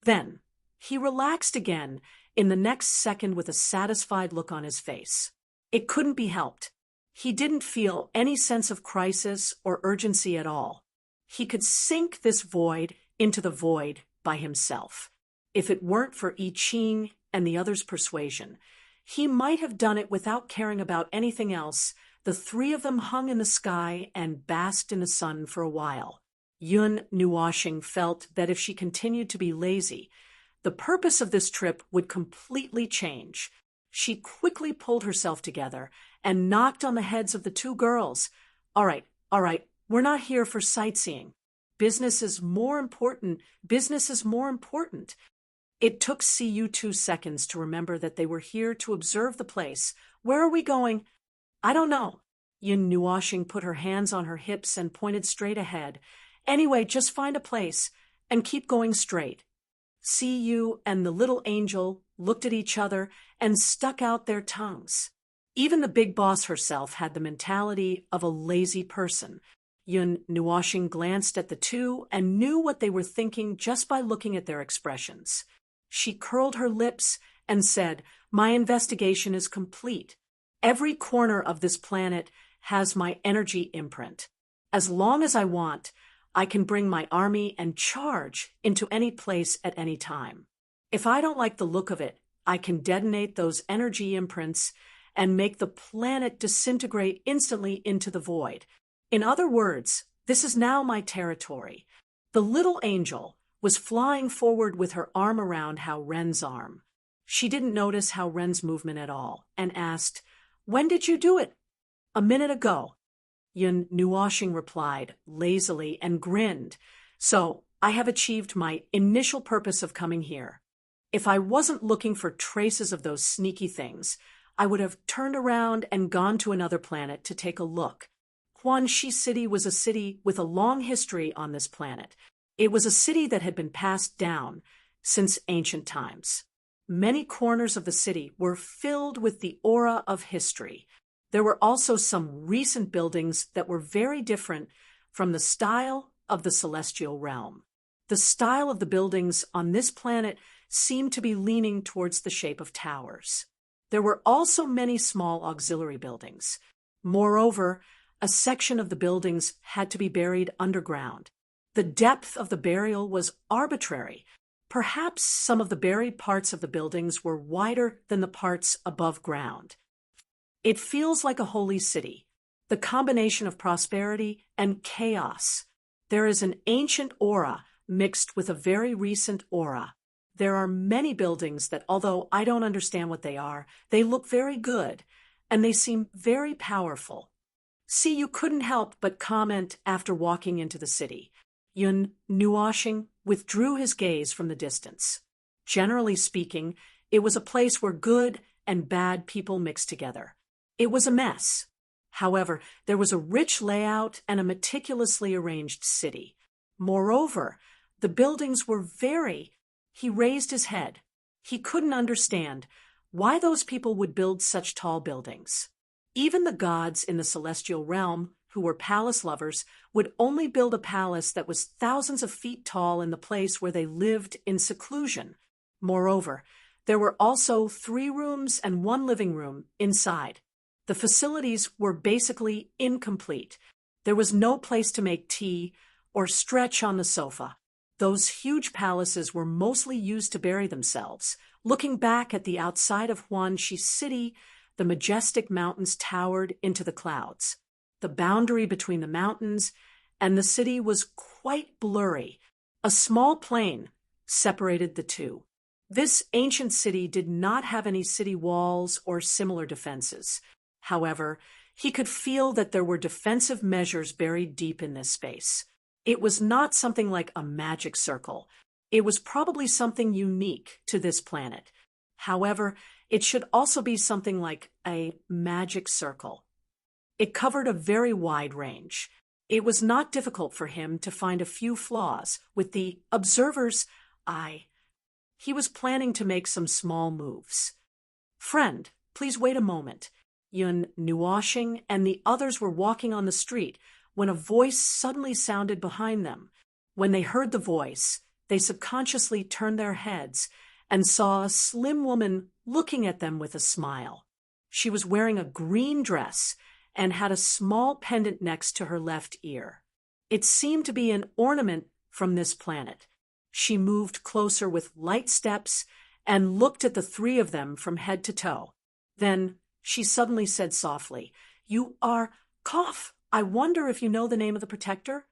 Then he relaxed again in the next second with a satisfied look on his face. It couldn't be helped. He didn't feel any sense of crisis or urgency at all. He could sink this void into the void by himself. If it weren't for I Ching and the others' persuasion, he might have done it without caring about anything else. The three of them hung in the sky and basked in the sun for a while. Yun Nuoshing felt that if she continued to be lazy, the purpose of this trip would completely change. She quickly pulled herself together and knocked on the heads of the two girls. All right, we're not here for sightseeing. Business is more important. It took Siyu 2 seconds to remember that they were here to observe the place. Where are we going? I don't know. Yun Nuoshing put her hands on her hips and pointed straight ahead. Anyway, just find a place and keep going straight. Siyu and the little angel looked at each other and stuck out their tongues. Even the big boss herself had the mentality of a lazy person. Yun Nuoshing glanced at the two and knew what they were thinking just by looking at their expressions. She curled her lips and said, "My investigation is complete. Every corner of this planet has my energy imprint. As long as I want, I can bring my army and charge into any place at any time. If I don't like the look of it, I can detonate those energy imprints and make the planet disintegrate instantly into the void. In other words, this is now my territory." The little angel was flying forward with her arm around Hao Ren's arm. She didn't notice Hao Ren's movement at all and asked, "When did you do it?" "A minute ago." Yun Nuoshing replied lazily and grinned. "So I have achieved my initial purpose of coming here. If I wasn't looking for traces of those sneaky things, I would have turned around and gone to another planet to take a look. Quan Shi City was a city with a long history on this planet. It was a city that had been passed down since ancient times. Many corners of the city were filled with the aura of history. There were also some recent buildings that were very different from the style of the celestial realm. The style of the buildings on this planet seemed to be leaning towards the shape of towers. There were also many small auxiliary buildings. Moreover, a section of the buildings had to be buried underground. The depth of the burial was arbitrary. Perhaps some of the buried parts of the buildings were wider than the parts above ground. It feels like a holy city, the combination of prosperity and chaos. There is an ancient aura mixed with a very recent aura. There are many buildings that, although I don't understand what they are, they look very good, and they seem very powerful. See, you couldn't help but comment after walking into the city. Yun Nuoshing withdrew his gaze from the distance. Generally speaking, it was a place where good and bad people mixed together. It was a mess. However, there was a rich layout and a meticulously arranged city. Moreover, The buildings were He raised his head. He couldn't understand why those people would build such tall buildings. Even the gods in the celestial realm, who were palace lovers, would only build a palace that was thousands of feet tall in the place where they lived in seclusion. Moreover, there were also 3 rooms and 1 living room inside. The facilities were basically incomplete. There was no place to make tea or stretch on the sofa. Those huge palaces were mostly used to bury themselves. Looking back at the outside of Huanxi City, the majestic mountains towered into the clouds. The boundary between the mountains and the city was quite blurry. A small plain separated the two. This ancient city did not have any city walls or similar defenses. However, he could feel that there were defensive measures buried deep in this space. It was not something like a magic circle. It was probably something unique to this planet. However, it should also be something like a magic circle. It covered a very wide range. It was not difficult for him to find a few flaws with the observer's eye. He was planning to make some small moves. "Friend, please wait a moment." Yun Nuoxing and the others were walking on the street when a voice suddenly sounded behind them. When they heard the voice, they subconsciously turned their heads and saw a slim woman looking at them with a smile. She was wearing a green dress and had a small pendant next to her left ear. It seemed to be an ornament from this planet. She moved closer with light steps and looked at the 3 of them from head to toe. Then she suddenly said softly, "You are Cough. I wonder if you know the name of the protector?"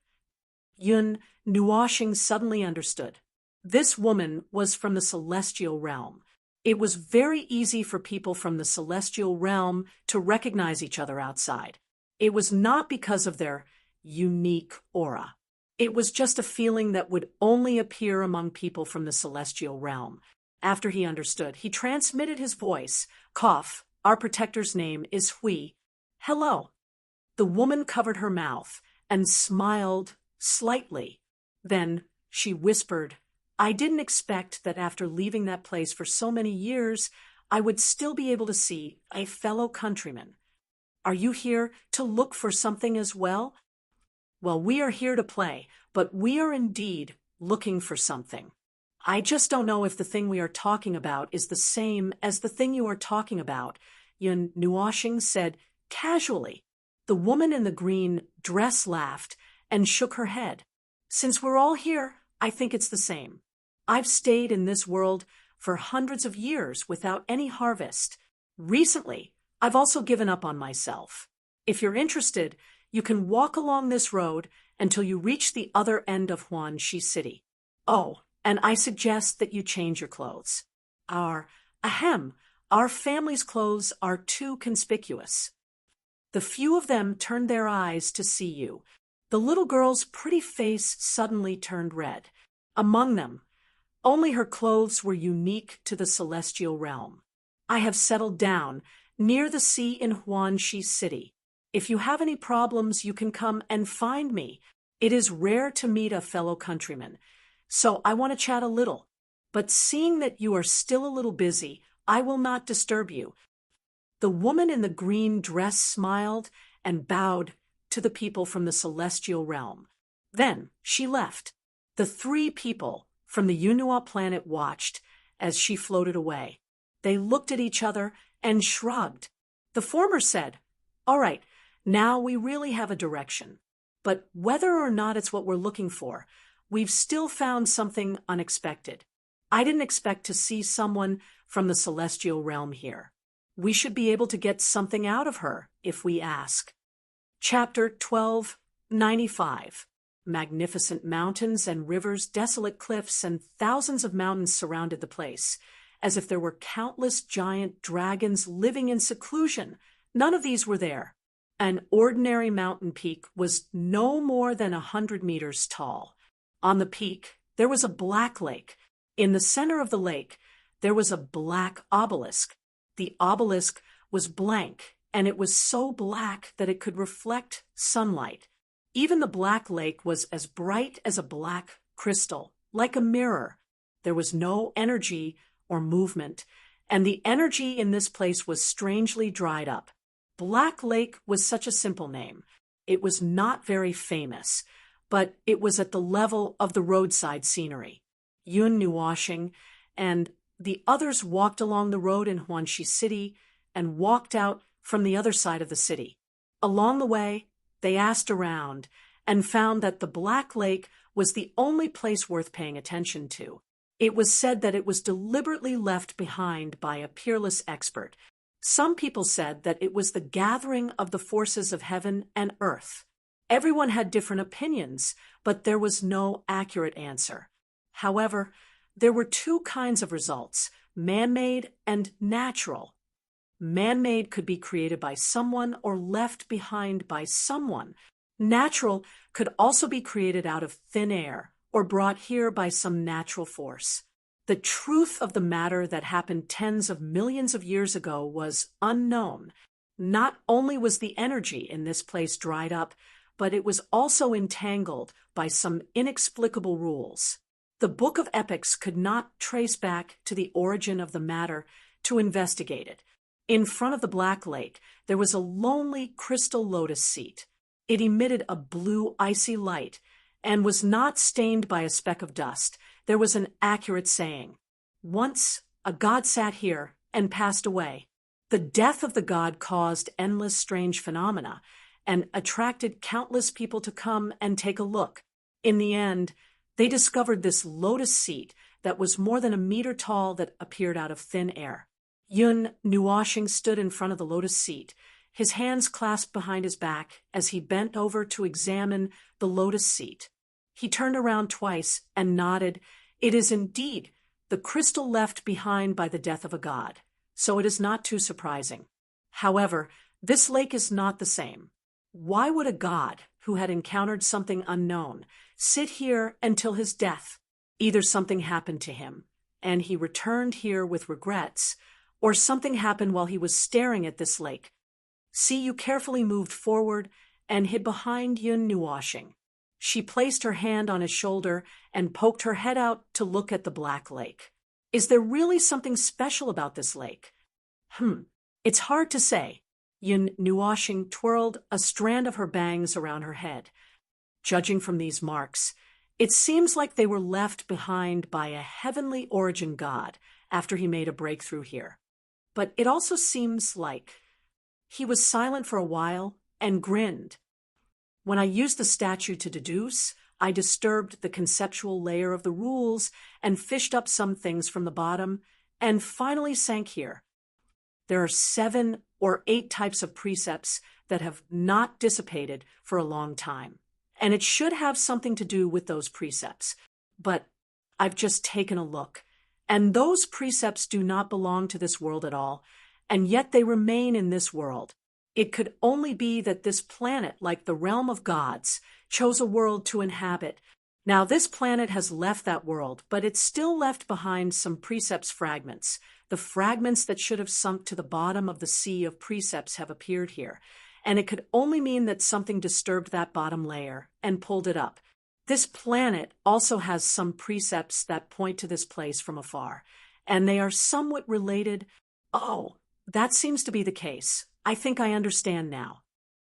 Yun Nuoxing suddenly understood. This woman was from the celestial realm. It was very easy for people from the celestial realm to recognize each other outside. It was not because of their unique aura. It was just a feeling that would only appear among people from the celestial realm. After he understood, he transmitted his voice. "Cough, our protector's name is Hui. Hello." The woman covered her mouth and smiled slightly. Then she whispered, "I didn't expect that after leaving that place for so many years, I would still be able to see a fellow countryman. Are you here to look for something as well?" "Well, we are here to play, but we are indeed looking for something. I just don't know if the thing we are talking about is the same as the thing you are talking about," Yun Nuoxing said casually. The woman in the green dress laughed and shook her head. "Since we're all here, I think it's the same. I've stayed in this world for hundreds of years without any harvest. Recently, I've also given up on myself. If you're interested, you can walk along this road until you reach the other end of Huanxi City. Oh, and I suggest that you change your clothes. Our family's clothes are too conspicuous." The few of them turned their eyes to see you. The little girl's pretty face suddenly turned red. Among them, only her clothes were unique to the celestial realm. "I have settled down near the sea in Huanxi City. If you have any problems, you can come and find me. It is rare to meet a fellow countryman, so I want to chat a little. But seeing that you are still a little busy, I will not disturb you." The woman in the green dress smiled and bowed to the people from the celestial realm. Then she left. The 3 people from the Yunhua planet watched as she floated away. They looked at each other and shrugged. The former said, "All right, now we really have a direction. But whether or not it's what we're looking for, we've still found something unexpected. I didn't expect to see someone from the celestial realm here. We should be able to get something out of her if we ask." Chapter 1295. Magnificent mountains and rivers, desolate cliffs, and thousands of mountains surrounded the place, as if there were countless giant dragons living in seclusion. None of these were there. An ordinary mountain peak was no more than 100 meters tall. On the peak, there was a black lake. In the center of the lake, there was a black obelisk. The obelisk was blank, and it was so black that it could reflect sunlight. Even the black lake was as bright as a black crystal. like a mirror. There was no energy or movement, and the energy in this place was strangely dried up. Black Lake was such a simple name. It was not very famous, but it was at the level of the roadside scenery. Yun knew washing, and the others walked along the road in Huanxi City and walked out from the other side of the city. Along the way, they asked around and found that the Black Lake was the only place worth paying attention to. It was said that it was deliberately left behind by a peerless expert. Some people said that it was the gathering of the forces of heaven and earth. Everyone had different opinions, but there was no accurate answer. However, there were two kinds of results, man-made and natural. Man-made could be created by someone or left behind by someone. Natural could also be created out of thin air or brought here by some natural force. The truth of the matter that happened tens of millions of years ago was unknown. Not only was the energy in this place dried up, but it was also entangled by some inexplicable rules. The Book of Epics could not trace back to the origin of the matter to investigate it. In front of the Black Lake, there was a lonely crystal lotus seat. It emitted a blue, icy light and was not stained by a speck of dust. There was an accurate saying. Once, a god sat here and passed away. The death of the god caused endless strange phenomena and attracted countless people to come and take a look. In the end, they discovered this lotus seat that was more than a meter tall that appeared out of thin air. Yun Nuoshing stood in front of the lotus seat, his hands clasped behind his back as he bent over to examine the lotus seat. He turned around twice and nodded. It is indeed the crystal left behind by the death of a god, so it is not too surprising. However, this lake is not the same. Why would a god who had encountered something unknown sit here until his death? Either something happened to him, and he returned here with regrets, or something happened while he was staring at this lake. Siyu carefully moved forward and hid behind Yun Nuoshing. She placed her hand on his shoulder and poked her head out to look at the Black Lake. Is there really something special about this lake? It's hard to say. Yun Nuoshing twirled a strand of her bangs around her head. Judging from these marks, it seems like they were left behind by a heavenly origin god after he made a breakthrough here. But it also seems like he was silent for a while and grinned. When I used the statue to deduce, I disturbed the conceptual layer of the rules and fished up some things from the bottom and finally sank here. There are 7 or 8 types of precepts that have not dissipated for a long time, and it should have something to do with those precepts. But I've just taken a look, and those precepts do not belong to this world at all, and yet they remain in this world. It could only be that this planet, like the realm of gods, chose a world to inhabit. Now this planet has left that world, but it still left behind some precepts fragments. The fragments that should have sunk to the bottom of the sea of precepts have appeared here, and it could only mean that something disturbed that bottom layer and pulled it up. This planet also has some precepts that point to this place from afar, and they are somewhat related. Oh, that seems to be the case. I think I understand now.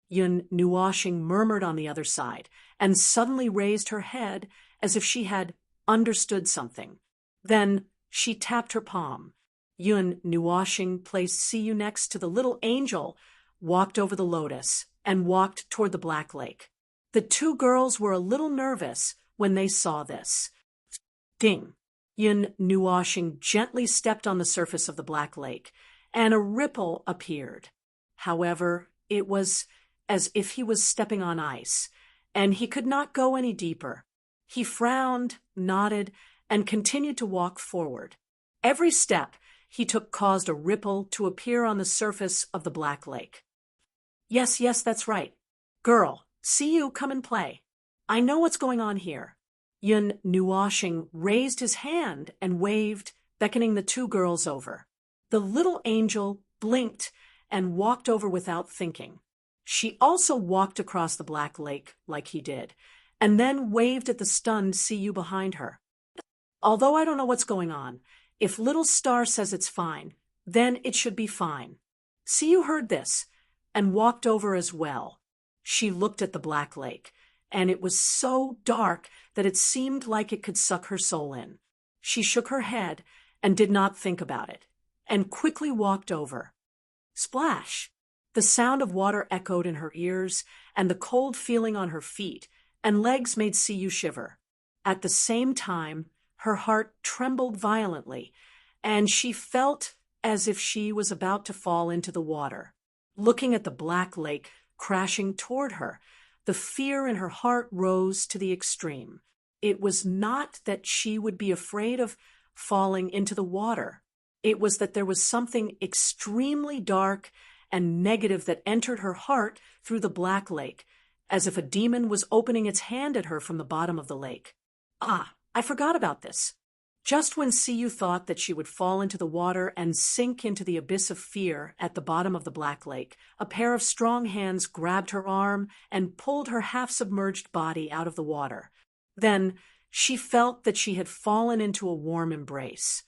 Yun Nuoshing murmured on the other side, and suddenly raised her head as if she had understood something. Then she tapped her palm. Yun Nuoshing placed Siyu next to the little angel, walked over the lotus, and walked toward the Black Lake. The 2 girls were a little nervous when they saw this. Ding! Yun Nuoshing gently stepped on the surface of the Black Lake, and a ripple appeared. However, it was as if he was stepping on ice, and he could not go any deeper. He frowned, nodded, and continued to walk forward. Every step he took caused a ripple to appear on the surface of the Black Lake. Yes, that's right. Girl, see you come and play. I know what's going on here. Yun Nuoshing raised his hand and waved, beckoning the 2 girls over. The little angel blinked and walked over without thinking. She also walked across the Black Lake like he did, and then waved at the stunned Siyu behind her. Although I don't know what's going on, if little star says it's fine, then it should be fine. Siyu heard this and walked over as well. She looked at the black lake, and it was so dark that it seemed like it could suck her soul in. She shook her head and did not think about it, and quickly walked over. Splash! The sound of water echoed in her ears, and the cold feeling on her feet and legs made Siyu shiver. At the same time, her heart trembled violently, and she felt as if she was about to fall into the water. Looking at the black lake crashing toward her, the fear in her heart rose to the extreme. It was not that she would be afraid of falling into the water. It was that there was something extremely dark and negative that entered her heart through the black lake, as if a demon was opening its hand at her from the bottom of the lake. Ah, I forgot about this. Just when Siyu thought that she would fall into the water and sink into the abyss of fear at the bottom of the black lake, a pair of strong hands grabbed her arm and pulled her half-submerged body out of the water. Then she felt that she had fallen into a warm embrace.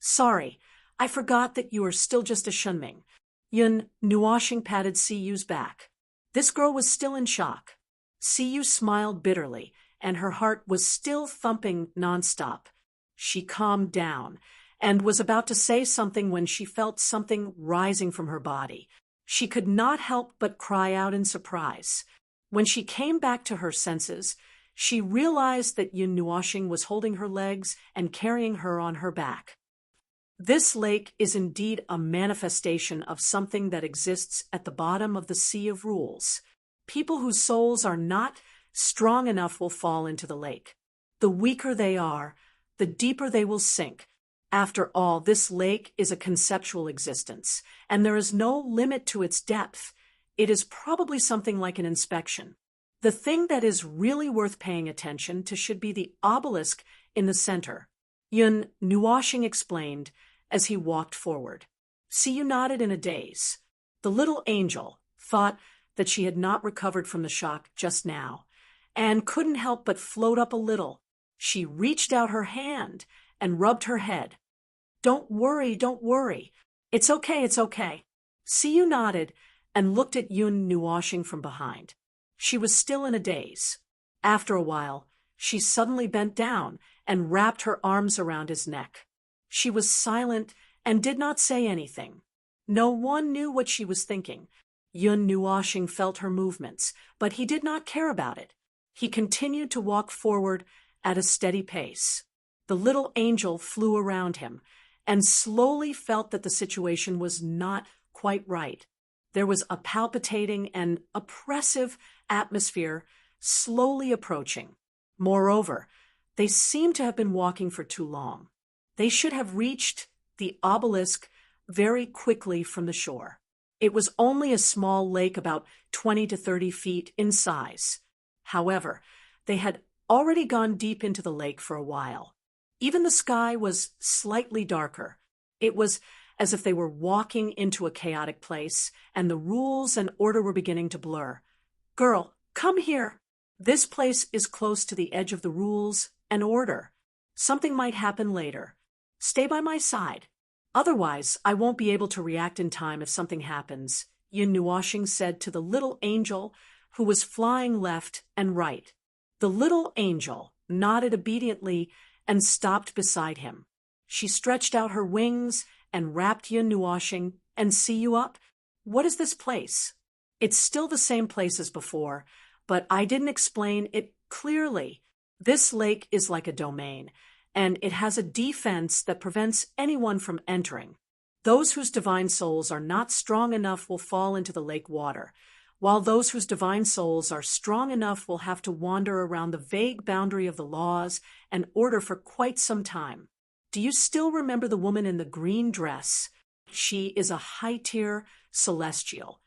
Sorry, I forgot that you are still just a Shunming. Yun Nuashing patted Siyu's back. This girl was still in shock. Siyu smiled bitterly, and her heart was still thumping nonstop. She calmed down and was about to say something when she felt something rising from her body. She could not help but cry out in surprise. When she came back to her senses, she realized that Yun Nuashing was holding her legs and carrying her on her back. This lake is indeed a manifestation of something that exists at the bottom of the Sea of Rules. People whose souls are not strong enough will fall into the lake. The weaker they are, the deeper they will sink. After all, this lake is a conceptual existence, and there is no limit to its depth. It is probably something like an inspection. The thing that is really worth paying attention to should be the obelisk in the center. Yun Nuashing explained as he walked forward. Siyu nodded in a daze. The little angel thought that she had not recovered from the shock just now, and couldn't help but float up a little. She reached out her hand and rubbed her head. Don't worry, don't worry. It's okay, it's okay. Siyu nodded and looked at Yun Nuashing from behind. She was still in a daze. After a while, she suddenly bent down and wrapped her arms around his neck. She was silent and did not say anything. No one knew what she was thinking. Yun Nuashing felt her movements, but he did not care about it. He continued to walk forward at a steady pace. The little angel flew around him and slowly felt that the situation was not quite right. There was a palpitating and oppressive atmosphere slowly approaching. Moreover, they seemed to have been walking for too long. They should have reached the obelisk very quickly from the shore. It was only a small lake about 20 to 30 feet in size. However, they had already gone deep into the lake for a while. Even the sky was slightly darker. It was as if they were walking into a chaotic place, and the rules and order were beginning to blur. Girl, come here. This place is close to the edge of the rules and order. Something might happen later. Stay by my side. Otherwise, I won't be able to react in time if something happens, Yun Nuashing said to the little angel who was flying left and right. The little angel nodded obediently and stopped beside him. She stretched out her wings and wrapped Yun Nuashing and Siyu up. What is this place? It's still the same place as before, but I didn't explain it clearly. This lake is like a domain, and it has a defense that prevents anyone from entering. Those whose divine souls are not strong enough will fall into the lake water, while those whose divine souls are strong enough will have to wander around the vague boundary of the laws and order for quite some time. Do you still remember the woman in the green dress? She is a high-tier celestial,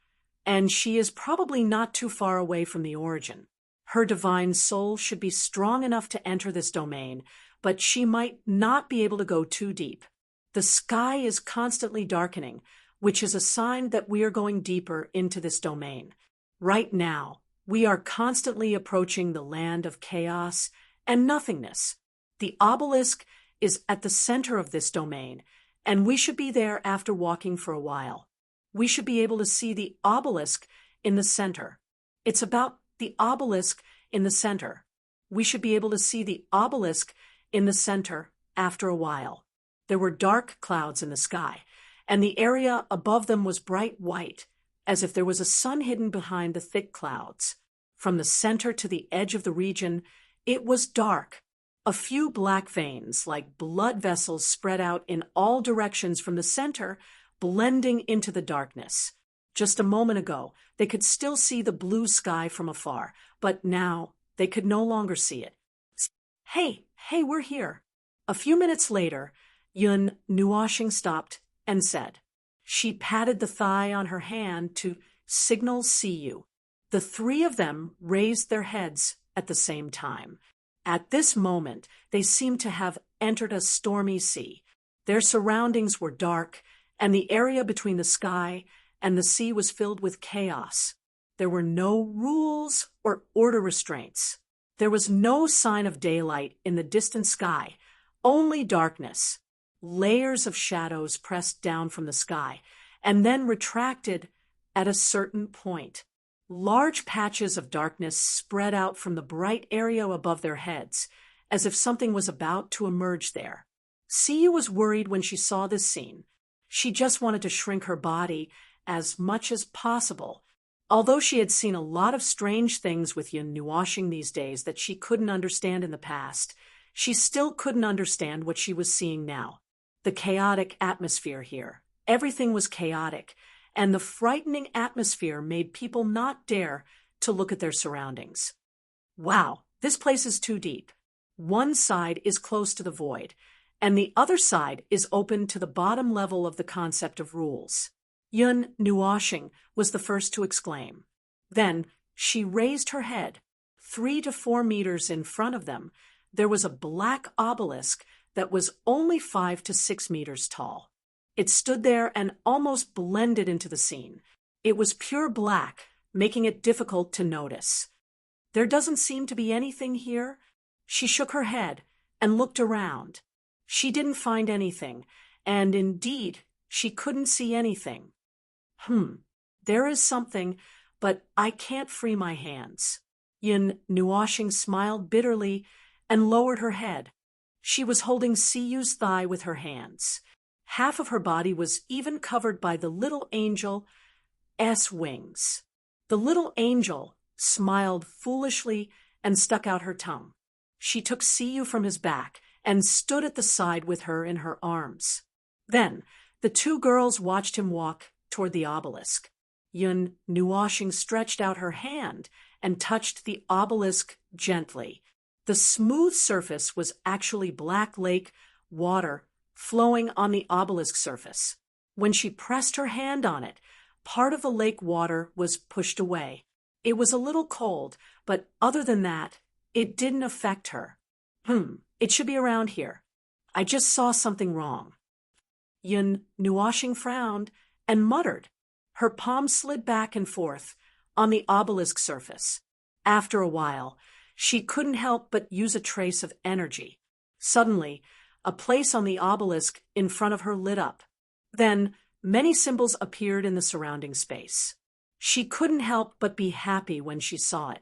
and she is probably not too far away from the origin. Her divine soul should be strong enough to enter this domain, but she might not be able to go too deep. The sky is constantly darkening, which is a sign that we are going deeper into this domain. Right now, we are constantly approaching the land of chaos and nothingness. The obelisk is at the center of this domain, and we should be there after walking for a while. We should be able to see the obelisk in the center. It's about the obelisk in the center. We should be able to see the obelisk in the center after a while. There were dark clouds in the sky, and the area above them was bright white, as if there was a sun hidden behind the thick clouds. From the center to the edge of the region, it was dark. A few black veins, like blood vessels, spread out in all directions from the center, blending into the darkness. Just a moment ago, they could still see the blue sky from afar, but now they could no longer see it. Hey, we're here. A few minutes later, Yun Nuoshing stopped and said. She patted the thigh on her hand to signal see you. The three of them raised their heads at the same time. At this moment, they seemed to have entered a stormy sea. Their surroundings were dark, and the area between the sky and the sea was filled with chaos. There were no rules or order restraints. There was no sign of daylight in the distant sky, only darkness. Layers of shadows pressed down from the sky, and then retracted at a certain point. Large patches of darkness spread out from the bright area above their heads, as if something was about to emerge there. Siyu was worried when she saw this scene. She just wanted to shrink her body as much as possible. Although she had seen a lot of strange things with Yun Nuoshing these days that she couldn't understand in the past, she still couldn't understand what she was seeing now. The chaotic atmosphere here. Everything was chaotic, and the frightening atmosphere made people not dare to look at their surroundings. Wow, this place is too deep. One side is close to the void, and the other side is open to the bottom level of the concept of rules. Yun Nuoshing was the first to exclaim. Then she raised her head. 3 to 4 meters in front of them, there was a black obelisk that was only 5 to 6 meters tall. It stood there and almost blended into the scene. It was pure black, making it difficult to notice. There doesn't seem to be anything here. She shook her head and looked around. She didn't find anything, and indeed, she couldn't see anything. There is something, but I can't free my hands. Yun Nuoshing smiled bitterly and lowered her head. She was holding Siyu's thigh with her hands. Half of her body was even covered by the little angel's wings. The little angel smiled foolishly and stuck out her tongue. She took Siyu from his back and stood at the side with her in her arms. Then the 2 girls watched him walk toward the obelisk. Yun Nuoshing stretched out her hand and touched the obelisk gently. The smooth surface was actually black lake water flowing on the obelisk surface. When she pressed her hand on it, part of the lake water was pushed away. It was a little cold, but other than that, it didn't affect her. It should be around here. I just saw something wrong. Yun Nuoshing frowned and muttered. Her palm slid back and forth on the obelisk surface. After a while, she couldn't help but use a trace of energy. Suddenly, a place on the obelisk in front of her lit up. Then, many symbols appeared in the surrounding space. She couldn't help but be happy when she saw it.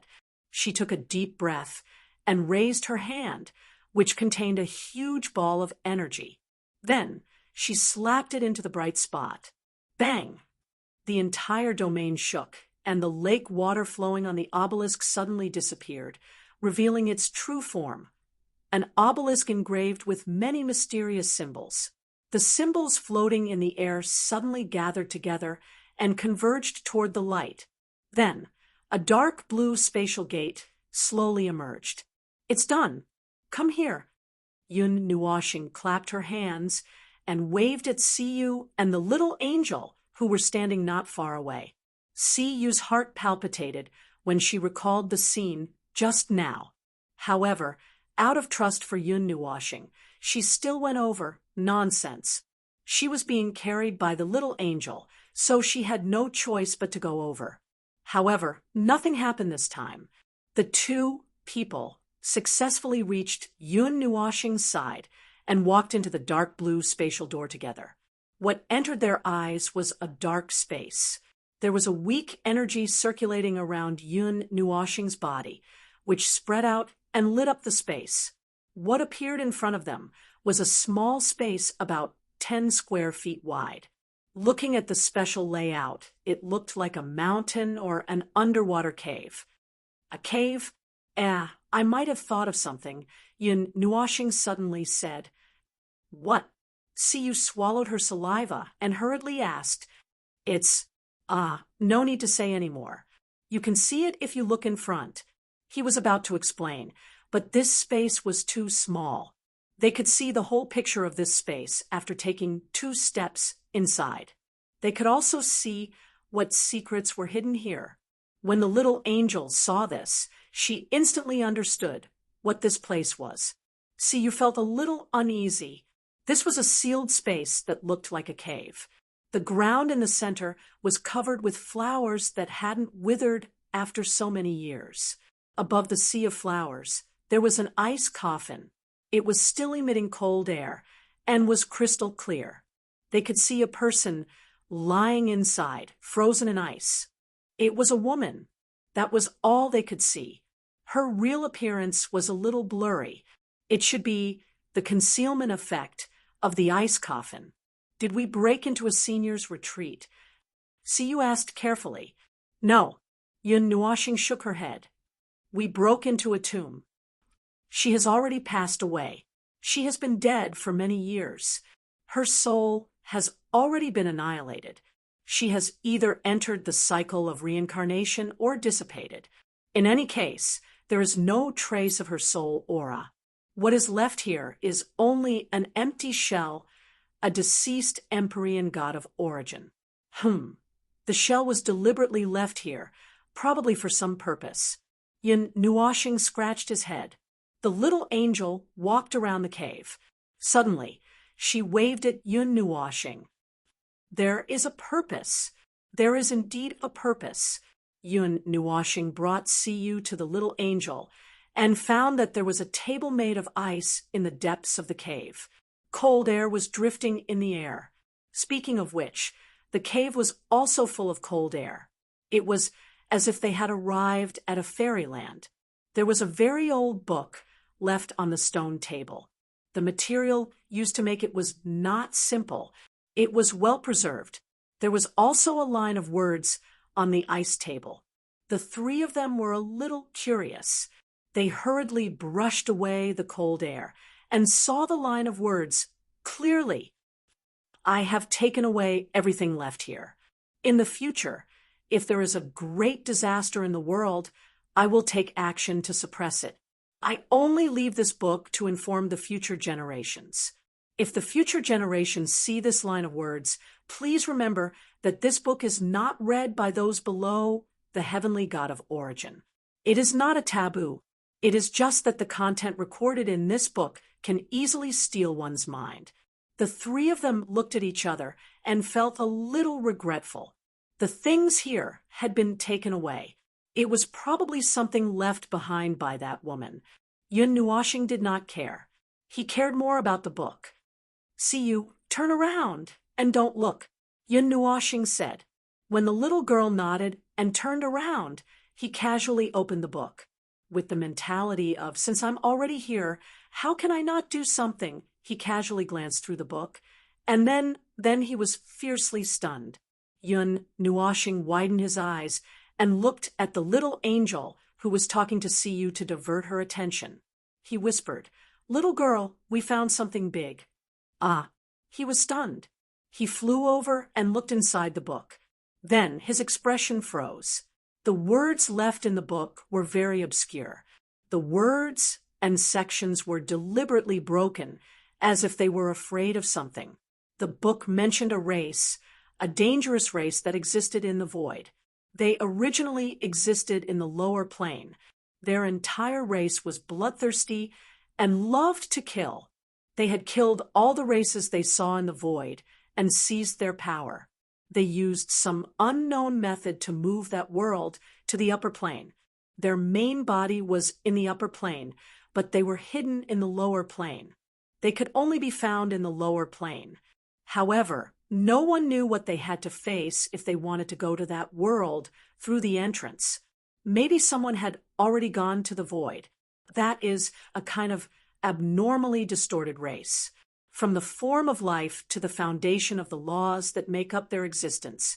She took a deep breath and raised her hand, which contained a huge ball of energy. Then, she slapped it into the bright spot. Bang! The entire domain shook, and the lake water flowing on the obelisk suddenly disappeared, revealing its true form, an obelisk engraved with many mysterious symbols. The symbols floating in the air suddenly gathered together and converged toward the light. Then, a dark blue spatial gate slowly emerged. It's done. Come here. Yun Nuoshing clapped her hands and waved at Siyu and the little angel who were standing not far away. Siyu's heart palpitated when she recalled the scene just now. However, out of trust for Yun Nuoshing, she still went over. Nonsense. She was being carried by the little angel, so she had no choice but to go over. However, nothing happened this time. The 2 people successfully reached Yun Nuoshing's side and walked into the dark blue spatial door together. What entered their eyes was a dark space. There was a weak energy circulating around Yun Nuoxing's body, which spread out and lit up the space. What appeared in front of them was a small space about 10 square feet wide. Looking at the special layout, it looked like a mountain or an underwater cave. A cave? I might have thought of something, Yun Nuoxing suddenly said. What? Siyu swallowed her saliva and hurriedly asked, no need to say any more. You can see it if you look in front. He was about to explain, but this space was too small. They could see the whole picture of this space after taking 2 steps inside. They could also see what secrets were hidden here. When the little angel saw this, she instantly understood what this place was. Siyu felt a little uneasy. This was a sealed space that looked like a cave. The ground in the center was covered with flowers that hadn't withered after so many years. Above the sea of flowers, there was an ice coffin. It was still emitting cold air and was crystal clear. They could see a person lying inside, frozen in ice. It was a woman. That was all they could see. Her real appearance was a little blurry. It should be the concealment effect of the ice coffin. Did we break into a senior's retreat? Siyu asked carefully. No. Yun Nuoxing shook her head. We broke into a tomb. She has already passed away. She has been dead for many years. Her soul has already been annihilated. She has either entered the cycle of reincarnation or dissipated. In any case, there is no trace of her soul aura. What is left here is only an empty shell, a deceased Empyrean god of origin. The shell was deliberately left here, probably for some purpose. Yun Nuoxing scratched his head. The little angel walked around the cave. Suddenly, she waved at Yun Nuoxing. There is a purpose. There is indeed a purpose. Yun Nuoxing brought Siyu to the little angel and found that there was a table made of ice in the depths of the cave. Cold air was drifting in the air. Speaking of which, the cave was also full of cold air. It was as if they had arrived at a fairyland. There was a very old book left on the stone table. The material used to make it was not simple. It was well preserved. There was also a line of words on the ice table. The 3 of them were a little curious. They hurriedly brushed away the cold air and saw the line of words clearly. I have taken away everything left here. In the future, if there is a great disaster in the world, I will take action to suppress it. I only leave this book to inform the future generations. If the future generations see this line of words, please remember that this book is not read by those below the heavenly god of origin. It is not a taboo. It is just that the content recorded in this book can easily steal one's mind. The 3 of them looked at each other and felt a little regretful. The things here had been taken away. It was probably something left behind by that woman. Yun Nuoxing did not care. He cared more about the book. Siyu, turn around and don't look, Yun Nuoxing said. When the little girl nodded and turned around, he casually opened the book. With the mentality of, since I'm already here, how can I not do something? He casually glanced through the book, and then he was fiercely stunned. Yun Nuoxing widened his eyes and looked at the little angel who was talking to Siyu to divert her attention. He whispered, Little girl, we found something big. He was stunned. He flew over and looked inside the book. Then his expression froze. The words left in the book were very obscure. The words and sections were deliberately broken, as if they were afraid of something. The book mentioned a race, a dangerous race that existed in the void. They originally existed in the lower plane. Their entire race was bloodthirsty and loved to kill. They had killed all the races they saw in the void and seized their power. They used some unknown method to move that world to the upper plane. Their main body was in the upper plane, but they were hidden in the lower plane. They could only be found in the lower plane. However, no one knew what they had to face if they wanted to go to that world through the entrance. Maybe someone had already gone to the void. That is a kind of abnormally distorted race. From the form of life to the foundation of the laws that make up their existence,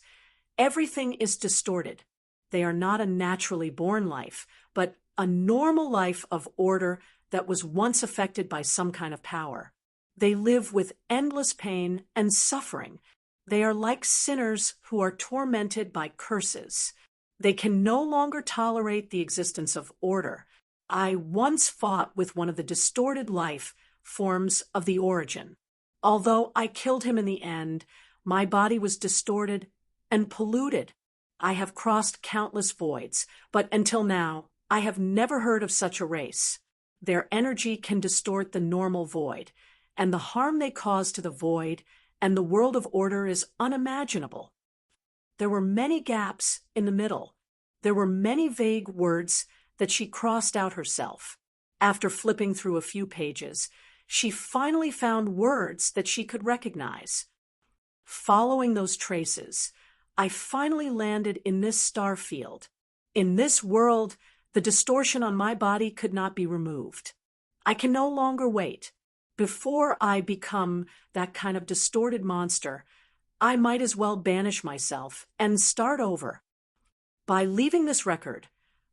everything is distorted. They are not a naturally born life, but a normal life of order that was once affected by some kind of power. They live with endless pain and suffering. They are like sinners who are tormented by curses. They can no longer tolerate the existence of order. I once fought with one of the distorted life forms of the origin. Although I killed him in the end, my body was distorted and polluted. I have crossed countless voids, but until now, I have never heard of such a race. Their energy can distort the normal void, and the harm they cause to the void and the world of order is unimaginable. There were many gaps in the middle. There were many vague words that she crossed out herself. After flipping through a few pages, she finally found words that she could recognize. Following those traces, I finally landed in this star field. In this world, the distortion on my body could not be removed. I can no longer wait. Before I become that kind of distorted monster, I might as well banish myself and start over. By leaving this record,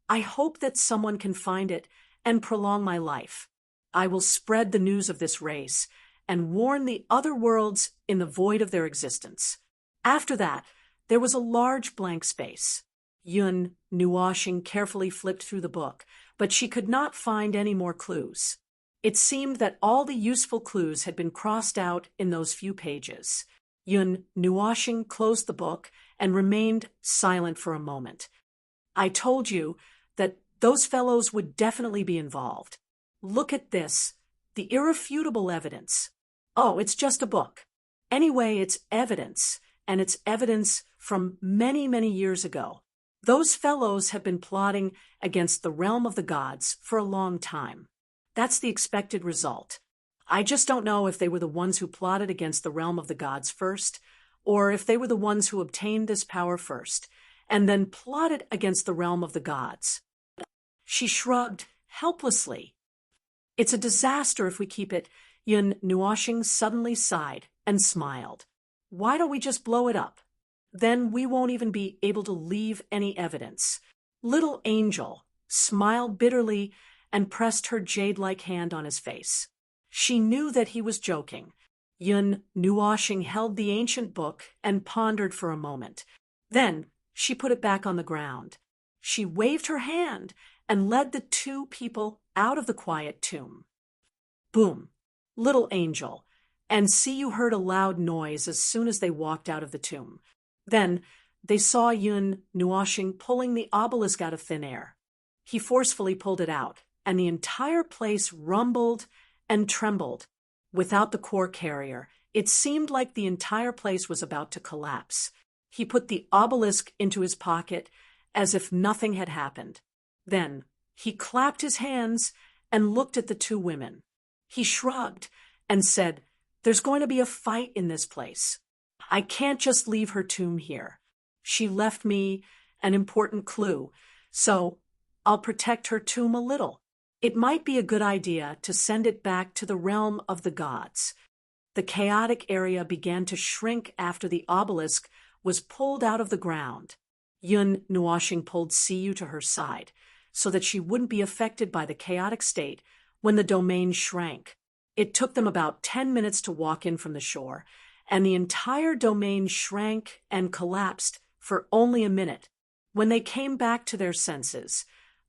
I hope that someone can find it and prolong my life. I will spread the news of this race and warn the other worlds in the void of their existence. After that, there was a large blank space. Yun Nuashing carefully flipped through the book, but she could not find any more clues. It seemed that all the useful clues had been crossed out in those few pages. Yun Nuashing closed the book and remained silent for a moment. I told you that those fellows would definitely be involved. Look at this, the irrefutable evidence. Oh, it's just a book. Anyway, it's evidence, and it's evidence from many, many years ago. Those fellows have been plotting against the realm of the gods for a long time. That's the expected result. I just don't know if they were the ones who plotted against the realm of the gods first, or if they were the ones who obtained this power first, and then plotted against the realm of the gods. She shrugged helplessly. It's a disaster if we keep it. Yun Nuashing suddenly sighed and smiled. Why don't we just blow it up? Then we won't even be able to leave any evidence. Little Angel smiled bitterly and pressed her jade-like hand on his face. She knew that he was joking. Yun Nuashing held the ancient book and pondered for a moment. Then she put it back on the ground. She waved her hand and led the two people out of the quiet tomb. Boom! Little Angel, and you heard a loud noise as soon as they walked out of the tomb. Then they saw Yun Nuashing pulling the obelisk out of thin air. He forcefully pulled it out, and the entire place rumbled and trembled. Without the core carrier, it seemed like the entire place was about to collapse. He put the obelisk into his pocket as if nothing had happened. Then he clapped his hands and looked at the two women. He shrugged and said, "There's going to be a fight in this place. I can't just leave her tomb here. She left me an important clue, so I'll protect her tomb a little. It might be a good idea to send it back to the realm of the gods." The chaotic area began to shrink after the obelisk was pulled out of the ground. Yun Nuashing pulled Siyu to her side so that she wouldn't be affected by the chaotic state when the domain shrank. It took them about 10 minutes to walk in from the shore, and the entire domain shrank and collapsed for only a minute. When they came back to their senses,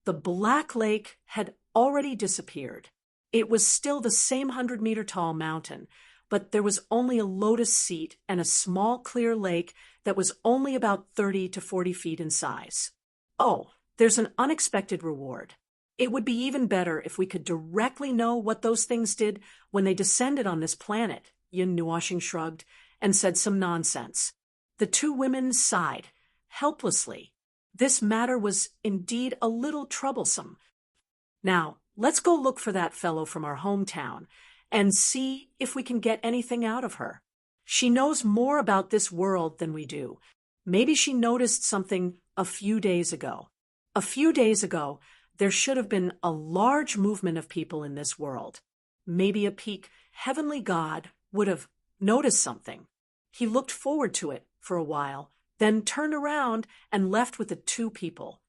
the Black Lake had already disappeared. It was still the same 100-meter-tall mountain, but there was only a lotus seat and a small clear lake that was only about 30 to 40 feet in size. Oh, there's an unexpected reward. It would be even better if we could directly know what those things did when they descended on this planet. Yun Nuashing shrugged and said some nonsense. The two women sighed, helplessly. This matter was indeed a little troublesome. Now, let's go look for that fellow from our hometown and see if we can get anything out of her. She knows more about this world than we do. Maybe she noticed something a few days ago. A few days ago, there should have been a large movement of people in this world. Maybe a peak heavenly God would have noticed something. He looked forward to it for a while, then turned around and left with the two people.